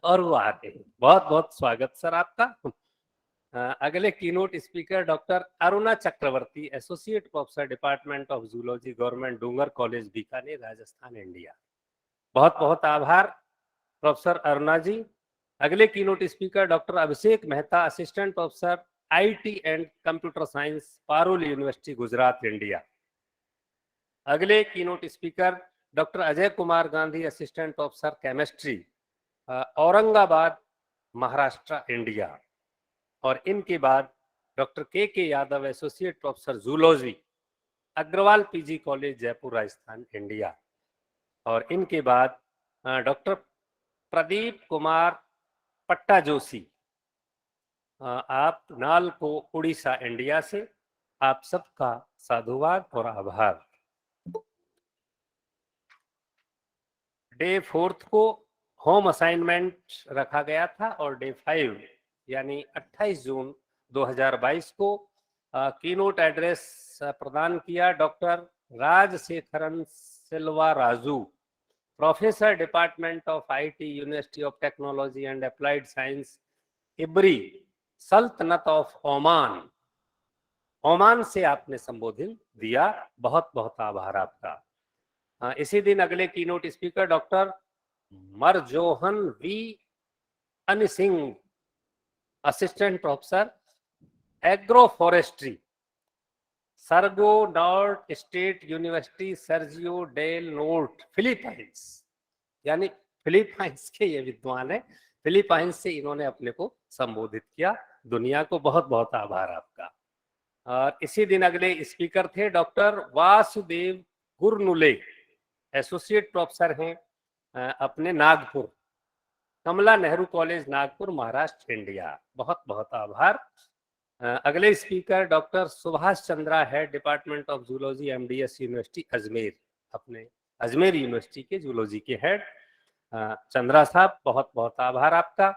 और वो आते हैं। बहुत बहुत स्वागत सर आपका। अगले keynote speaker doctor Aruna Chakraborty, associate professor, department of zoology, government Dungar college, Bikaner, Rajasthan, India. बहुत बहुत आभार प्रोफेसर अरुणा जी। अगले keynote speaker doctor Abhishek Mehta, assistant professor, IT and computer science, Parul university, Gujarat, India. अगले keynote speaker doctor Ajay Kumar Gandhi, assistant professor, chemistry, Aurangabad, Maharashtra, India. और इनके बाद doctor K Yadav, associate professor, zoology, Agarwal PG college, Jaipur, Rajasthan, India. और इनके बाद डॉक्टर प्रदीप कुमार पट्टा जोशी, आप नाल को, उड़ीसा, इंडिया से। आप सबका साधुवाद और आभार। डे 4 को होम असाइनमेंट रखा गया था और डे 5 यानी 28 जून 2022 को कीनोट एड्रेस प्रदान किया doctor Rajasekaran Silva Raju, professor, department of IT, university of technology and applied science, Ibri, सल्तनत ऑफ ओमान। ओमान से आपने संबोधित दिया, बहुत बहुत आभार आपका। इसी दिन अगले keynote speaker doctor Marjohn V Ansing, assistant professor, agro forestry, Surigao north state university, Surigao del Norte, Philippines. यानी फिलीपाइंस के ये विद्वान है, फिलीपाइंस से इन्होंने अपने को संबोधित किया। दुनिया को बहुत बहुत आभार आपका। और इसी दिन अगले स्पीकर थे doctor Vasudev Gurnule, associate professor हैं अपने नागपुर, कमला नेहरू कॉलेज, नागपुर, महाराष्ट्र, इंडिया। बहुत बहुत आभार। अगले स्पीकर डॉक्टर सुभाष चंद्रा है, department of zoology, MDS university, Ajmer, अपने अजमेर यूनिवर्सिटी के जूलॉजी के हेड चंद्रा साहब, बहुत बहुत आभार आपका।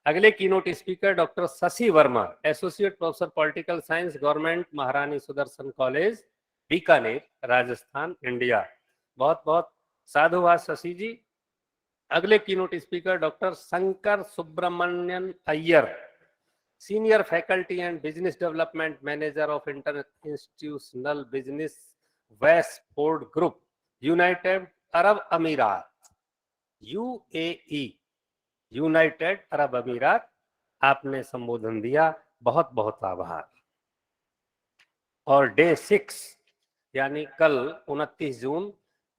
अगले keynote speaker doctor Shashi Verma, associate professor, political science, government महारानी सुदर्शन कॉलेज, बीकानेर, राजस्थान, इंडिया। बहुत बहुत साधुवाद शशि जी। अगले keynote speaker doctor Shankar Subramanian Iyer, senior faculty and business development manager of institutional business, West Ford Group, United Arab Emirates, UAE, United Arab अमीरात। आपने संबोधन दिया, बहुत बहुत आभार। और डे 6 यानी कल 29 जून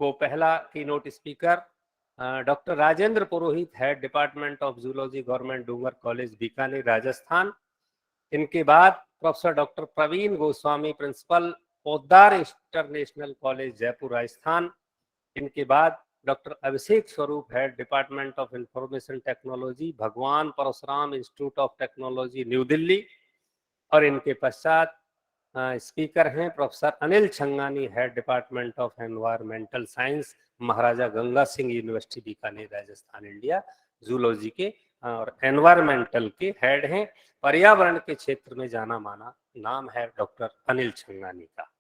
को पहला keynote speaker doctor Rajendra Purohit है, department of zoology, government Dungar college, Bikaner, Rajasthan. इनके बाद professor doctor Praveen Goswami, principal, Poddar international college, Jaipur, Rajasthan. इनके बाद डॉक्टर अभिषेक स्वरूप है, department of information technology, Bhagwan Parshuram institute of technology, new Delhi. और इनके पश्चात स्पीकर हैं professor Anil Changani, head, department of environmental science, Maharaja Ganga Singh university, Bikaner, Rajasthan, India, zoology के और एनवायरमेंटल के हेड हैं। पर्यावरण के क्षेत्र में जाना माना नाम है डॉक्टर अनिल छंगानी का।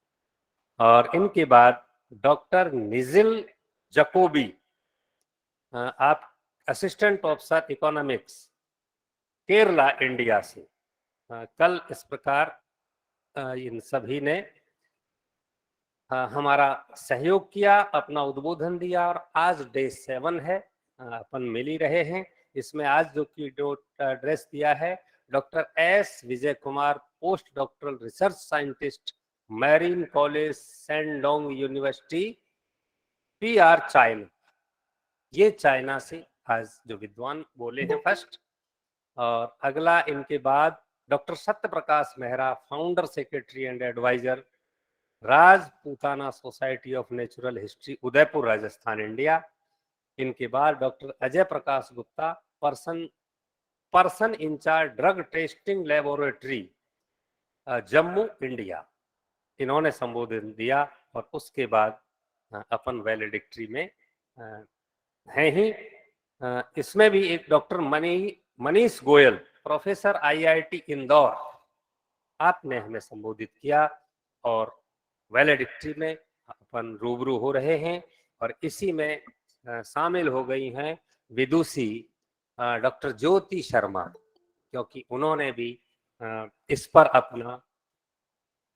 और इनके बाद डॉक्टर निजिल जकोबी, आप assistant professor economics, Kerala, India से। कल इस प्रकार इन सभी ने हमारा सहयोग किया, अपना उद्बोधन दिया। और आज डे 7 है, अपन मिल ही रहे हैं। इसमें आज जो कीनोट एड्रेस दिया है doctor S Vijay Kumar, post doctoral research scientist, marine college, Shandong university, PR, China. ये चाइना से आज जो विद्वान बोले हैं फर्स्ट। और अगला इनके बाद doctor Satya Prakash Mehra, founder, secretary and adviser, Rajputana society of natural history, Udaipur, Rajasthan, India. इनके बाद doctor Ajay Prakash Gupta, person incharge drug testing laboratory Jammu India, इन्होंने संबोधन दिया। और उसके बाद अपन वैलेडिक्ट्री में हैं ही। इसमें भी एक doctor Manish Goyal, professor IIT Indore, आपने हमें संबोधित किया और वैलेडिक्ट्री में अपन रूबरू हो रहे हैं। और इसी में शामिल हो गई हैं विदुषी डॉक्टर ज्योति शर्मा, क्योंकि उन्होंने भी इस पर अपना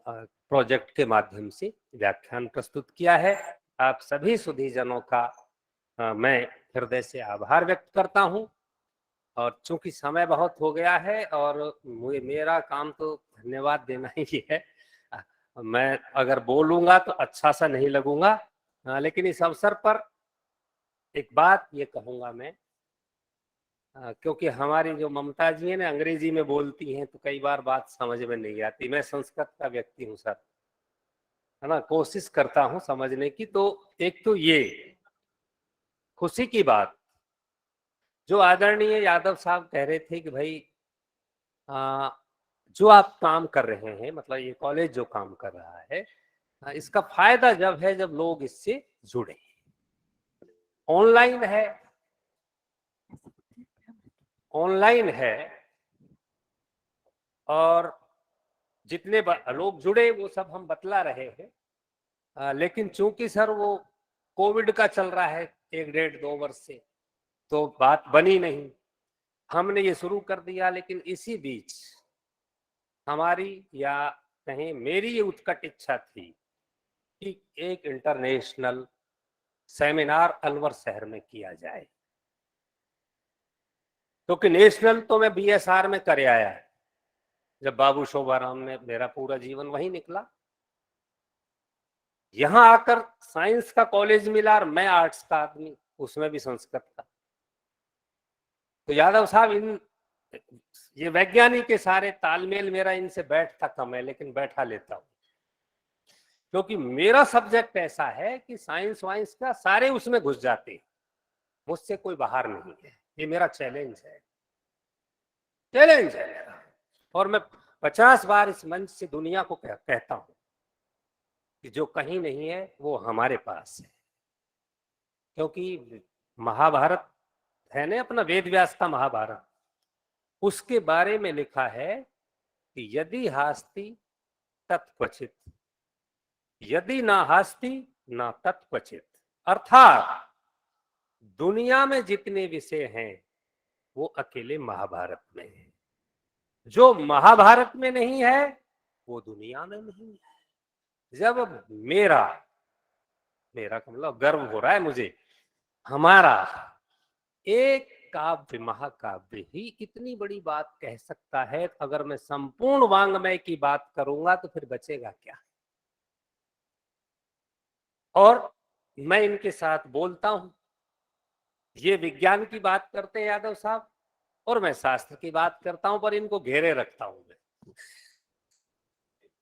प्रोजेक्ट के माध्यम से व्याख्यान प्रस्तुत किया है। आप सभी सुधीजनों का मैं हृदय से आभार व्यक्त करता हूं। और चूंकि समय बहुत हो गया है और मेरा काम तो धन्यवाद देना ही है, मैं अगर बोलूंगा तो अच्छा सा नहीं लगूंगा, लेकिन इस अवसर पर एक बात ये कहूंगा मैं, क्योंकि हमारी जो ममता जी है ना, अंग्रेजी में बोलती हैं तो कई बार बात समझ में नहीं आती। मैं संस्कृत का व्यक्ति हूँ सर, है ना, कोशिश करता हूँ समझने की। तो एक तो ये खुशी की बात जो आदरणीय यादव साहब कह रहे थे कि भाई जो आप काम कर रहे हैं, मतलब ये कॉलेज जो काम कर रहा है, इसका फायदा जब है जब लोग इससे जुड़े। ऑनलाइन है और जितने लोग जुड़े वो सब हम बतला रहे हैं, लेकिन चूंकि सर वो कोविड का चल रहा है 1-1.5-2 वर्ष से, तो बात बनी नहीं। हमने ये शुरू कर दिया, लेकिन इसी बीच हमारी या कहें मेरी ये उत्कट इच्छा थी कि एक इंटरनेशनल सेमिनार अलवर शहर में किया जाए, क्योंकि नेशनल तो मैं बीएसआर में करे आया है, जब बाबू शोभाराम में मेरा पूरा जीवन वहीं निकला। यहां आकर साइंस का कॉलेज मिला और मैं आर्ट्स का आदमी, उसमें भी संस्कृत का। तो यादव साहब ये वैज्ञानिक के सारे तालमेल मेरा इनसे बैठता कम है, लेकिन बैठा लेता हूं, क्योंकि मेरा सब्जेक्ट ऐसा है कि साइंस वाइंस का सारे उसमें घुस जाते हैं, मुझसे कोई बाहर नहीं है। ये मेरा चैलेंज है मेरा। और मैं 50 बार इस मंच से दुनिया को कहता हूं कि जो कहीं नहीं है वो हमारे पास है, क्योंकि महाभारत है ना, अपना वेद व्यास का महाभारत, उसके बारे में लिखा है कि यदि हास्ति तत्क्वचित, यदि ना हास्ति ना तत्क्वचित। अर्थात दुनिया में जितने विषय हैं वो अकेले महाभारत में है। जो महाभारत में नहीं है वो दुनिया में नहीं है। जब मेरा मतलब गर्व हो रहा है मुझे, हमारा एक काव्य महाकाव्य ही इतनी बड़ी बात कह सकता है। अगर मैं संपूर्ण वांग्मय की बात करूंगा तो फिर बचेगा क्या। और मैं इनके साथ बोलता हूं, ये विज्ञान की बात करते हैं यादव साहब, और मैं शास्त्र की बात करता हूं, पर इनको घेरे रखता हूं मैं,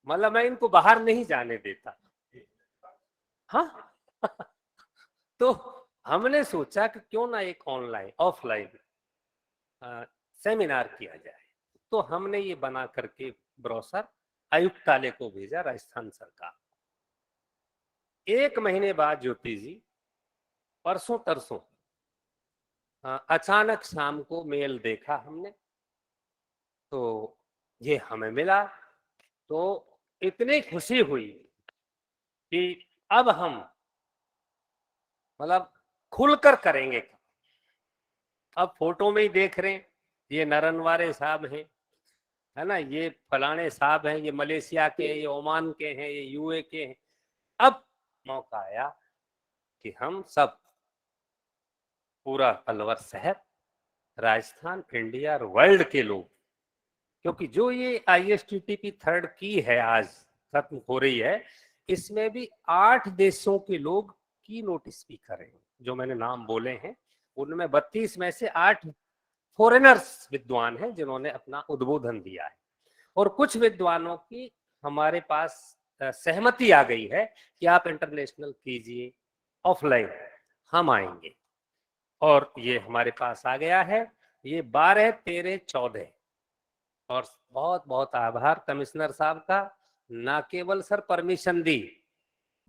मतलब मैं इनको बाहर नहीं जाने देता। हाँ तो हमने सोचा कि क्यों ना एक ऑफलाइन सेमिनार किया जाए। तो हमने ये बना करके ब्रोशर आयुक्तालय को भेजा, राजस्थान सरकार। 1 महीने बाद ज्योति जी परसों तरसों अचानक शाम को मेल देखा हमने, तो ये हमें मिला, तो इतनी खुशी हुई कि अब हम मतलब खुलकर करेंगे। अब फोटो में ही देख रहे हैं, ये नरनवारे साहब हैं, है ना, ये फलाने साहब हैं, ये मलेशिया के, ये ओमान के हैं, ये यूए के हैं। अब मौका आया कि हम सब पूरा अलवर शहर, राजस्थान, इंडिया और वर्ल्ड के लोग, क्योंकि जो ये ISTTP-3 की है आज खत्म हो रही है, इसमें भी 8 देशों के लोग की नोट स्पीकर हैं। जो मैंने नाम बोले हैं उनमें 32 में से 8 फॉरेनर्स विद्वान हैं जिन्होंने अपना उद्बोधन दिया है। और कुछ विद्वानों की हमारे पास सहमति आ गई है कि आप इंटरनेशनल कीजिए, ऑफलाइन हम आएंगे। और ये हमारे पास आ गया है। ये 12, 13, 14 और बहुत बहुत आभार कमिश्नर साहब का, ना केवल सर परमिशन दी,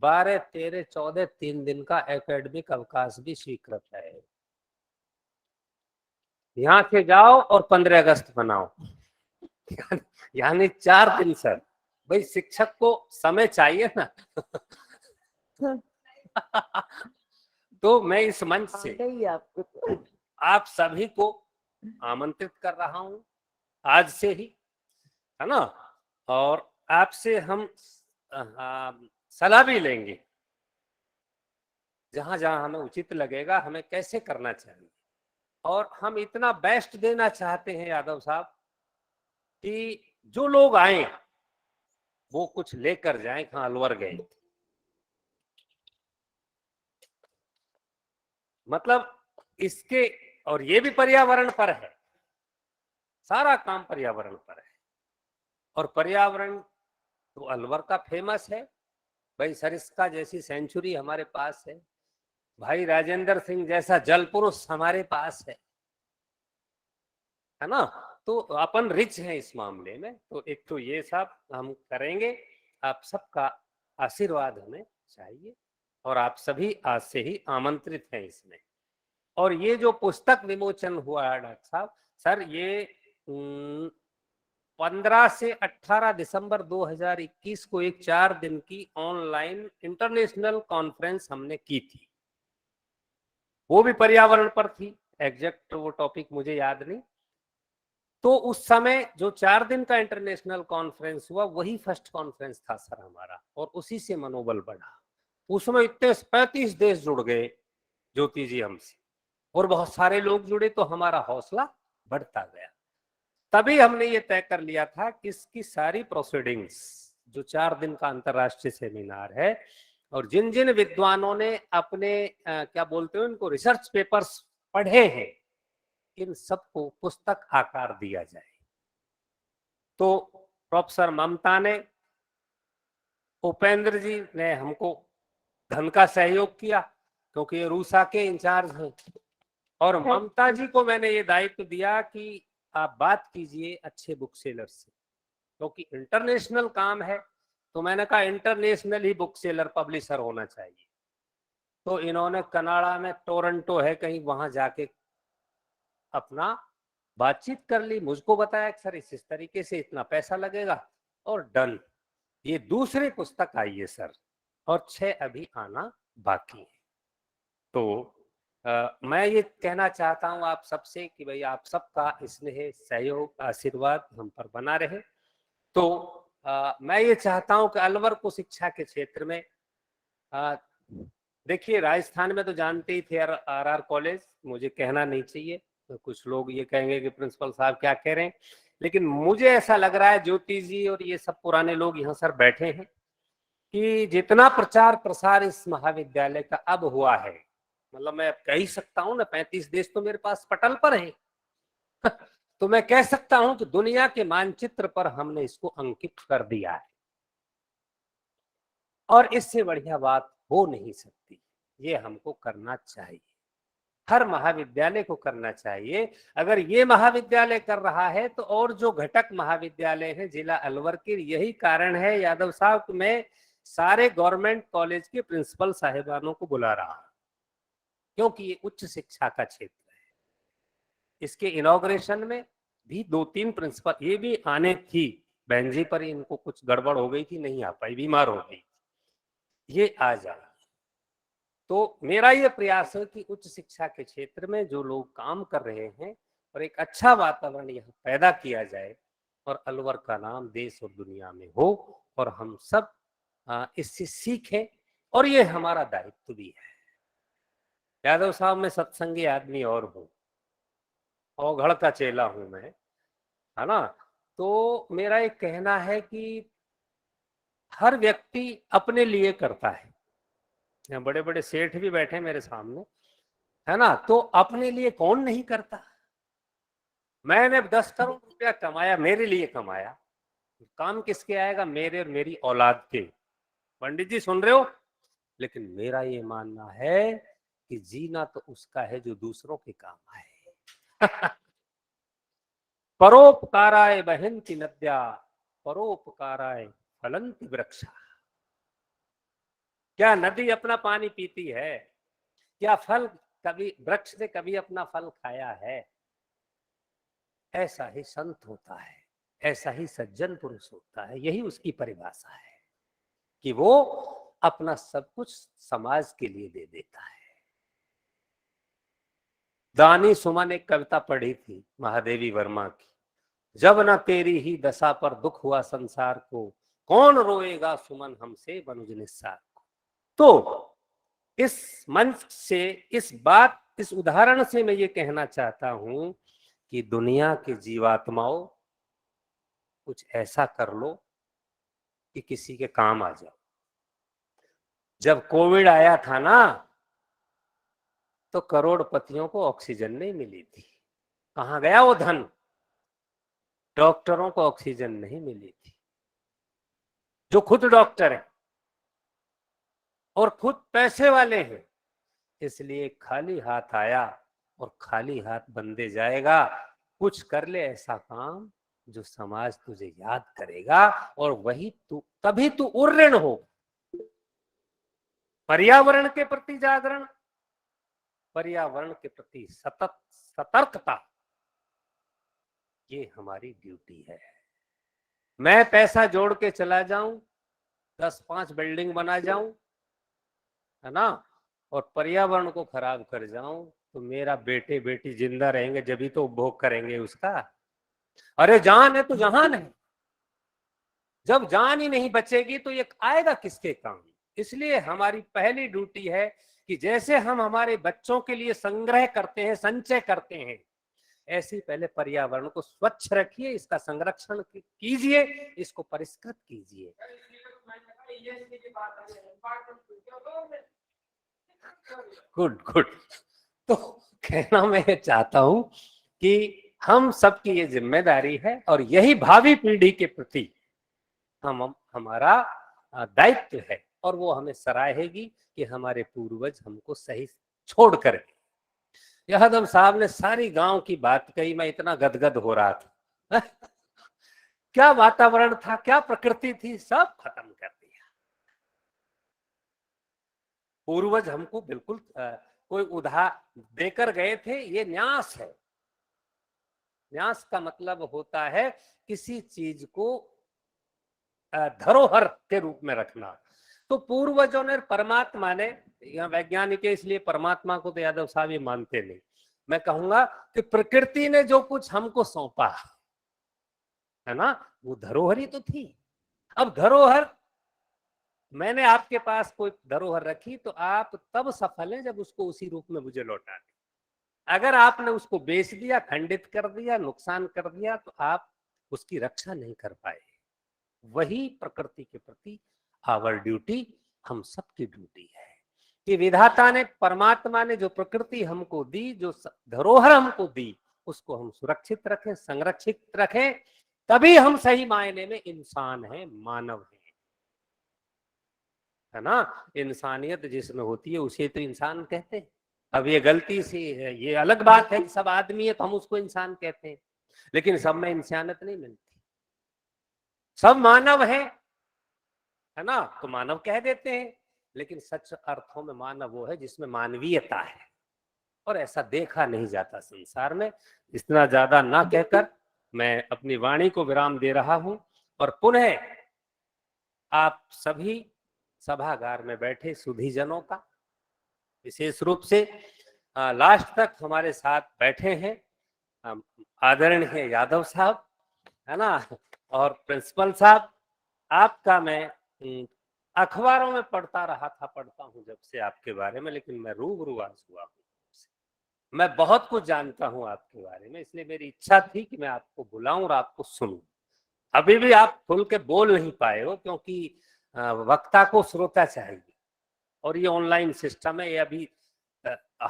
12, 13, 14 3 दिन का एकेडमिक अवकाश भी स्वीकृत है। यहाँ से जाओ और 15 अगस्त मनाओ यानी 4 दिन सर। भाई शिक्षक को समय चाहिए ना तो मैं इस मंच से आप सभी को आमंत्रित कर रहा हूं आज से ही, है ना, और आपसे हम सलाह भी लेंगे जहां जहां हमें उचित लगेगा हमें कैसे करना चाहिए। और हम इतना बेस्ट देना चाहते हैं यादव साहब कि जो लोग आए वो कुछ लेकर जाएं। कहाँ अलवर गए, मतलब इसके, और ये भी पर्यावरण पर है, सारा काम पर्यावरण पर है। और पर्यावरण तो अलवर का फेमस है भाई, सरिस्का जैसी सेंचुरी हमारे पास है, भाई राजेंद्र सिंह जैसा जल पुरुष हमारे पास है ना। तो अपन रिच हैं इस मामले में। तो एक तो ये सब हम करेंगे, आप सबका आशीर्वाद हमें चाहिए और आप सभी आज से ही आमंत्रित हैं इसमें। और ये जो पुस्तक विमोचन हुआ है डॉक्टर साहब, सर ये 15 से 18 दिसंबर 2021 को एक 4 दिन की ऑनलाइन इंटरनेशनल कॉन्फ्रेंस हमने की थी, वो भी पर्यावरण पर थी। एग्जैक्ट वो टॉपिक मुझे याद नहीं। तो उस समय जो 4 दिन का इंटरनेशनल कॉन्फ्रेंस हुआ वही फर्स्ट कॉन्फ्रेंस था सर हमारा, और उसी से मनोबल बढ़ा। उसमें इतने 35 देश जुड़ गए ज्योति जी हमसे, और बहुत सारे लोग जुड़े, तो हमारा हौसला बढ़ता गया। तभी हमने ये तय कर लिया था कि इसकी सारी प्रोसीडिंग्स, जो 4 दिन का अंतर्राष्ट्रीय सेमिनार है, और जिन जिन विद्वानों ने अपने क्या बोलते हैं उनको रिसर्च पेपर्स पढ़े हैं, इन सबको पुस्तक आकार दिया जाए। तो प्रोफेसर ममता ने, उपेंद्र जी ने हमको धन का सहयोग किया क्योंकि ये रूसा के इंचार्ज हैं, और ममता जी को मैंने ये दायित्व दिया कि आप बात कीजिए अच्छे बुक सेलर से, क्योंकि इंटरनेशनल काम है। तो मैंने कहा इंटरनेशनल ही बुक सेलर पब्लिशर होना चाहिए। तो इन्होंने कनाडा में टोरंटो है कहीं, वहां जाके अपना बातचीत कर ली, मुझको बताया कि सर इस तरीके से इतना पैसा लगेगा, और डन। ये दूसरी पुस्तक आई है सर, और 6 अभी आना बाकी है। तो मैं ये कहना चाहता हूँ आप सबसे कि भाई आप सबका स्नेह, सहयोग, आशीर्वाद हम पर बना रहे। तो मैं ये चाहता हूँ कि अलवर को शिक्षा के क्षेत्र में, देखिए राजस्थान में तो जानते ही थे आर कॉलेज, मुझे कहना नहीं चाहिए, तो कुछ लोग ये कहेंगे कि प्रिंसिपल साहब क्या कह रहे हैं, लेकिन मुझे ऐसा लग रहा है ज्योति जी और ये सब पुराने लोग यहाँ सर बैठे हैं कि जितना प्रचार प्रसार इस महाविद्यालय का अब हुआ है, मतलब मैं कह ही सकता हूँ ना, 35 देश तो मेरे पास पटल पर है तो मैं कह सकता हूं कि दुनिया के मानचित्र पर हमने इसको अंकित कर दिया है, और इससे बढ़िया बात हो नहीं सकती। ये हमको करना चाहिए, हर महाविद्यालय को करना चाहिए। अगर ये महाविद्यालय कर रहा है तो और जो घटक महाविद्यालय हैं जिला अलवर के, यही कारण है यादव साहब कि मैं सारे गवर्नमेंट कॉलेज के प्रिंसिपल साहिबानों को बुला रहा हूं, क्योंकि ये उच्च शिक्षा का क्षेत्र है। इसके इनॉग्रेशन में भी 2-3 प्रिंसिपल, ये भी आने थी बहन जी, पर इनको कुछ गड़बड़ हो गई थी, नहीं आ पाई, बीमार हो गई, ये आ जाए। तो मेरा ये प्रयास है कि उच्च शिक्षा के क्षेत्र में जो लोग काम कर रहे हैं और एक अच्छा वातावरण यहाँ पैदा किया जाए, और अलवर का नाम देश और दुनिया में हो, और हम सब इससे सीखें, और ये हमारा दायित्व भी है। यादव साहब मैं सत्संगी आदमी और हूँ, अवघड़ का चेला हूं मैं, है ना। तो मेरा एक कहना है कि हर व्यक्ति अपने लिए करता है, यहाँ बड़े बड़े सेठ भी बैठे मेरे सामने, है ना, तो अपने लिए कौन नहीं करता। मैंने 10 करोड़ रुपया कमाया, मेरे लिए कमाया, काम किसके आएगा, मेरे और मेरी औलाद के। पंडित जी सुन रहे हो, लेकिन मेरा ये मानना है कि जीना तो उसका है जो दूसरों के काम आए परोपकाराय वहन्ति नद्या परोपकाराय फलन्ति वृक्षा। क्या नदी अपना पानी पीती है? क्या फल कभी वृक्ष ने कभी अपना फल खाया है? ऐसा ही संत होता है, ऐसा ही सज्जन पुरुष होता है। यही उसकी परिभाषा है कि वो अपना सब कुछ समाज के लिए दे देता है। दानी सुमन एक कविता पढ़ी थी महादेवी वर्मा की, जब न तेरी ही दशा पर दुख हुआ संसार को, कौन रोएगा सुमन हमसे मनुज निस्सार को। तो इस मंच से इस उदाहरण से मैं ये कहना चाहता हूं कि दुनिया के जीवात्माओं कुछ ऐसा कर लो कि किसी के काम आ जाओ। जब कोविड आया था ना, तो करोड़पतियों को ऑक्सीजन नहीं मिली थी। कहां गया वो धन? डॉक्टरों को ऑक्सीजन नहीं मिली थी, जो खुद डॉक्टर है और खुद पैसे वाले हैं। इसलिए खाली हाथ आया और खाली हाथ बंदे जाएगा। कुछ कर ले ऐसा काम जो समाज तुझे याद करेगा, और वही तू, तभी तू उर्ऋण हो। पर्यावरण के प्रति जागरण, पर्यावरण के प्रति सतत सतर्कता, ये हमारी ड्यूटी है। मैं पैसा जोड़ के चला जाऊं, 10-5 बिल्डिंग बना जाऊं, है ना, और पर्यावरण को खराब कर जाऊं, तो मेरा बेटे बेटी जिंदा रहेंगे जब ही तो उपभोग करेंगे उसका। अरे जान है तो जहान है, जब जान ही नहीं बचेगी तो ये आएगा किसके काम? इसलिए हमारी पहली ड्यूटी है कि जैसे हम हमारे बच्चों के लिए संग्रह करते हैं, संचय करते हैं, ऐसे ही पहले पर्यावरण को स्वच्छ रखिए, इसका संरक्षण कीजिए, इसको परिष्कृत कीजिए। Good good. तो कहना मैं चाहता हूं कि हम सबकी ये जिम्मेदारी है और यही भावी पीढ़ी के प्रति हमारा दायित्व है, और वो हमें सराहेगी कि हमारे पूर्वज हमको सही छोड़ कर गए। यादव साहब ने सारी गांव की बात कही, मैं इतना गदगद हो रहा था। क्या वातावरण था, क्या प्रकृति थी, सब खत्म कर दिया। पूर्वज हमको बिल्कुल कोई उधार देकर गए थे, ये न्यास है। न्यास का मतलब होता है किसी चीज को धरोहर के रूप में रखना। तो पूर्वजों ने, परमात्मा ने, यहाँ वैज्ञानिक है इसलिए परमात्मा को तो यादव साहब ये मानते नहीं, मैं कहूंगा कि प्रकृति ने जो कुछ हमको सौंपा है ना, वो धरोहर ही तो थी। अब धरोहर, मैंने आपके पास कोई धरोहर रखी तो आप तब सफल हैं जब उसको उसी रूप में मुझे लौटा दें। अगर आपने उसको बेच दिया, खंडित कर दिया, नुकसान कर दिया, तो आप उसकी रक्षा नहीं कर पाए। वही प्रकृति के प्रति आवर ड्यूटी, हम सबकी ड्यूटी है कि विधाता ने, परमात्मा ने जो प्रकृति हमको दी, जो धरोहर हमको दी, उसको हम सुरक्षित रखें, संरक्षित रखें, तभी हम सही मायने में इंसान हैं, मानव हैं, है ना। इंसानियत जिसमें होती है उसे तो इंसान कहते हैं। अब ये गलती से है, ये अलग बात है कि सब आदमी है तो हम उसको इंसान कहते हैं, लेकिन सब में इंसानियत नहीं मिलती। सब मानव है ना, तो मानव कह देते हैं, लेकिन सच अर्थों में मानव वो है जिसमें मानवीयता है, और ऐसा देखा नहीं जाता संसार में। इतना ज्यादा ना कहकर मैं अपनी वाणी को विराम दे रहा हूं, और पुनः आप सभी सभागार में बैठे सुधीजनों का, विशेष रूप से लास्ट तक हमारे साथ बैठे हैं आदरणीय यादव साहब, है ना, और प्रिंसिपल साहब, आपका मैं अखबारों में पढ़ता हूं जब से आपके बारे में, लेकिन मैं रूबरू आज हुआ हूं। मैं बहुत कुछ जानता हूं आपके बारे में, इसलिए मेरी इच्छा थी कि मैं आपको बुलाऊं और आपको सुनूं। अभी भी आप खुल के बोल नहीं पाए हो, क्योंकि वक्ता को श्रोता चाहिए, और ये ऑनलाइन सिस्टम है। ये अभी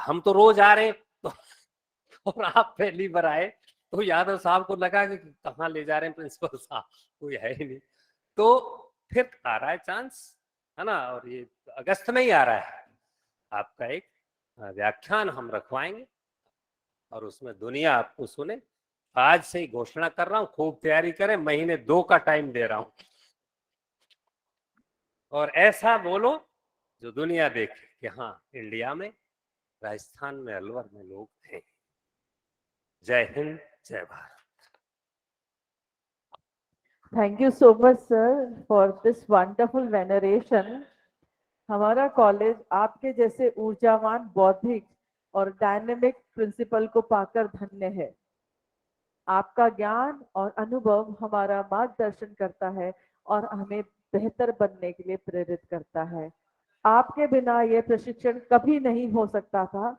हम तो रोज आ रहे तो और आप पहली बार आए, तो यादव साहब को लगा कि कहाँ ले जा रहे हैं प्रिंसिपल साहब, कोई है ही नहीं। तो फिर आ रहा है चांस, है ना, और ये अगस्त में ही आ रहा है। आपका एक व्याख्यान हम रखवाएंगे और उसमें दुनिया आपको सुने, आज से ही घोषणा कर रहा हूं, खूब तैयारी करें, महीने 2 का टाइम दे रहा हूं और ऐसा बोलो जो दुनिया देखे कि हाँ इंडिया में, राजस्थान में, अलवर में लोग थे। जय हिंद, जय Bharat. Thank you so much, sir, for this wonderful veneration. हमारा कॉलेज आपके जैसे ऊर्जावान बौद्धिक और डायनेमिक प्रिंसिपल को पाकर धन्य है। आपका ज्ञान और अनुभव हमारा मार्गदर्शन करता है और हमें बेहतर बनने के लिए प्रेरित करता है। आपके बिना ये प्रशिक्षण कभी नहीं हो सकता था।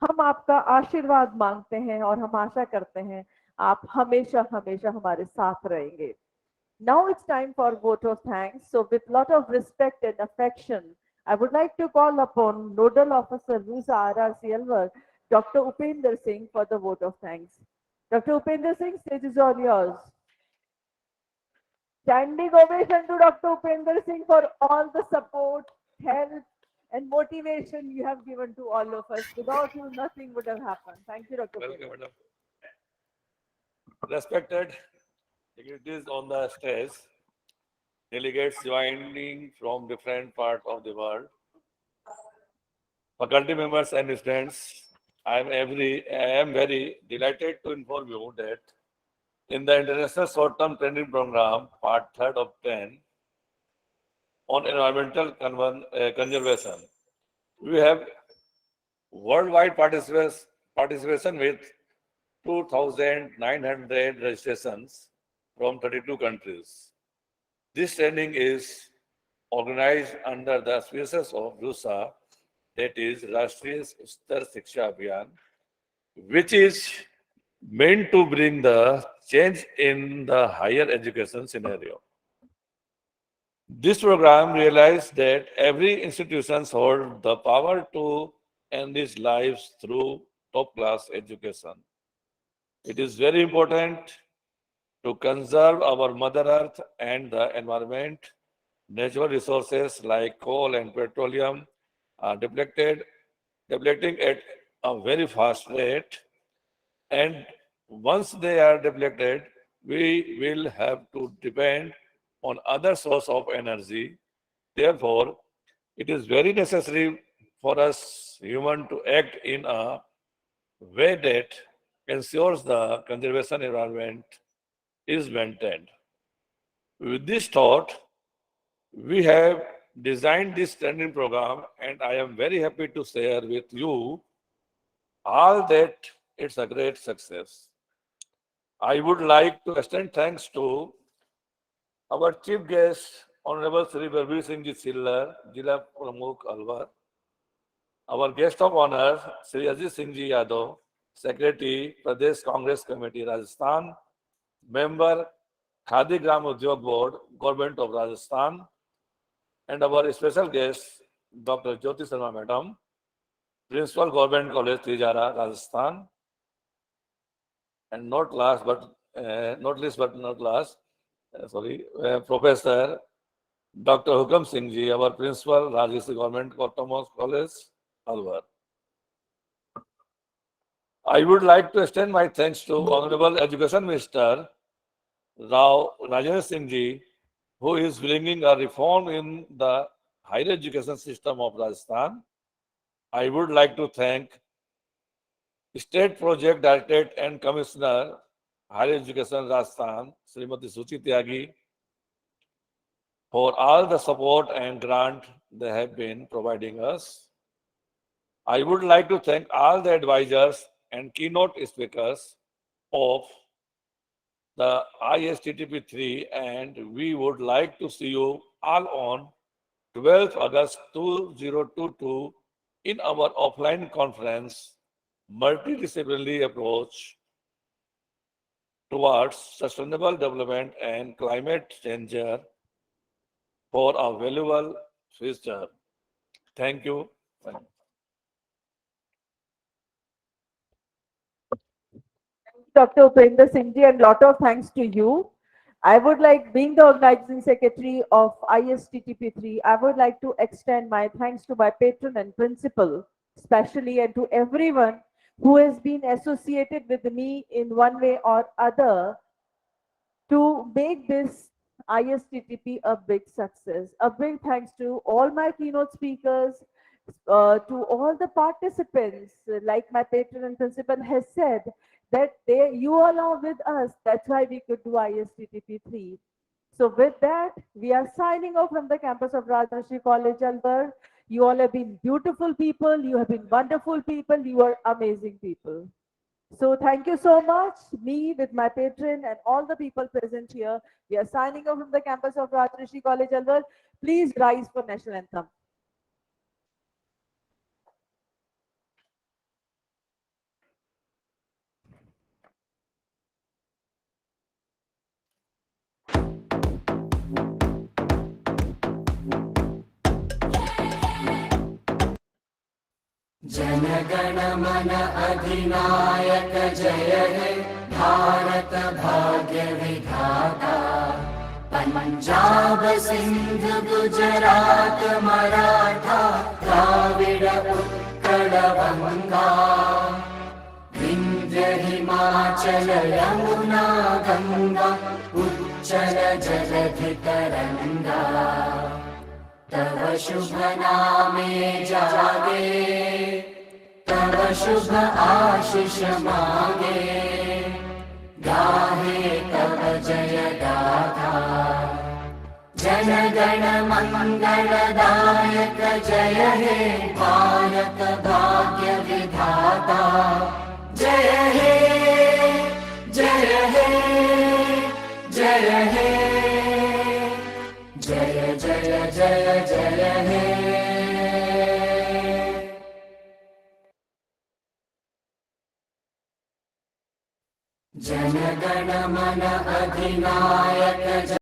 हम आपका आशीर्वाद मांगते हैं और हम आशा करते हैं आप हमेशा हमेशा हमारे साथ रहेंगे। Now it's time for vote of thanks. So with lot of respect and affection, I would like to call upon Nodal Officer RUSA RRC Alwar, Dr. Upender Singh for the vote of thanks. Dr. Upender Singh, stage is all yours. Standing ovation to Dr. Upender Singh for all the support, help and motivation you have given to all of us. Without you, nothing would have happened. Thank you, Dr. Welcome, Upender. madam. Respected dignitaries on the stage, delegates joining from different parts of the world, faculty members and students, I am very delighted to inform you that in the International Short-Term Training Program, Part 3rd of 10, on environmental conservation, we have worldwide participation with 2,900 registrations from 32 countries. This training is organized under the auspices of RUSA, that is Rashtriya Star Shiksha Abhiyan, which is meant to bring the change in the higher education scenario. This program realized that every institution holds the power to enrich lives through top-class education. It is very important to conserve our Mother Earth and the environment. Natural resources like coal and petroleum are depleting at a very fast rate, and once they are depleted, we will have to depend on other source of energy. Therefore, it is very necessary for us human to act in a way that ensures the conservation environment is maintained. With this thought, we have designed this training program, and I am very happy to share with you all that it's a great success. I would like to extend thanks to our chief guest, Honorable Sri Barbir Singh Ji Sillar, Jila Pramukh Alwar, our guest of honor, Sri Ajit Singh Ji Yadav, Secretary, Pradesh Congress Committee, Rajasthan, Member, Khadi Gram Udyog Board, Government of Rajasthan, and our special guest, Dr. Jyoti Sharma Madam, Principal Government College, Tijara, Rajasthan, and not last but not least but not last, Professor Dr. Hukam Singh Ji, our Principal, Rajasthan Government Autonomous College, Alwar. I would like to extend my thanks to Honorable Education Minister Rao Rajendra Singh Ji, who is bringing a reform in the higher education system of Rajasthan. I would like to thank State Project Directorate and Commissioner, Higher Education Rajasthan, Srimati Suchi Tyagi, for all the support and grant they have been providing us. I would like to thank all the advisors and keynote speakers of the ISTTP-3, and we would like to see you all on 12th August 2022 in our offline conference, Multidisciplinary Approach towards Sustainable Development and Climate Change for a Valuable Future. Thank you. Dr. Upender Singh Ji, and lot of thanks to you. I would like, being the organizing secretary of ISTTP-3, I would like to extend my thanks to my patron and principal, especially, and to everyone who has been associated with me in one way or other to make this ISTTP a big success. A big thanks to all my keynote speakers, to all the participants, like my patron and principal has said, that you all are with us. That's why we could do ISTTP-3. So with that, we are signing off from the campus of Rajashri College, Alwar. You all have been beautiful people. You have been wonderful people. You are amazing people. So thank you so much. Me with my patron and all the people present here. We are signing off from the campus of Rajashri College, Alwar. Please rise for national anthem. जनगण मन अधिनायक जय हे भारत भाग्य विधाता पंजाब सिंध गुजरात मराठा द्राविड उत्कल गंगा विंध्य हिमाचल यमुना गंगा उच्चल जलधि तरंगा तव शुभ नामे जागे तव शुभ आशीष मांगे गाहे तव जय गाथा जन गण मंगलदायक जय हे भारत भाग्य विधाता जय हे जय हे जय हे जय जय जय जय हे जन गण मन अधिनायक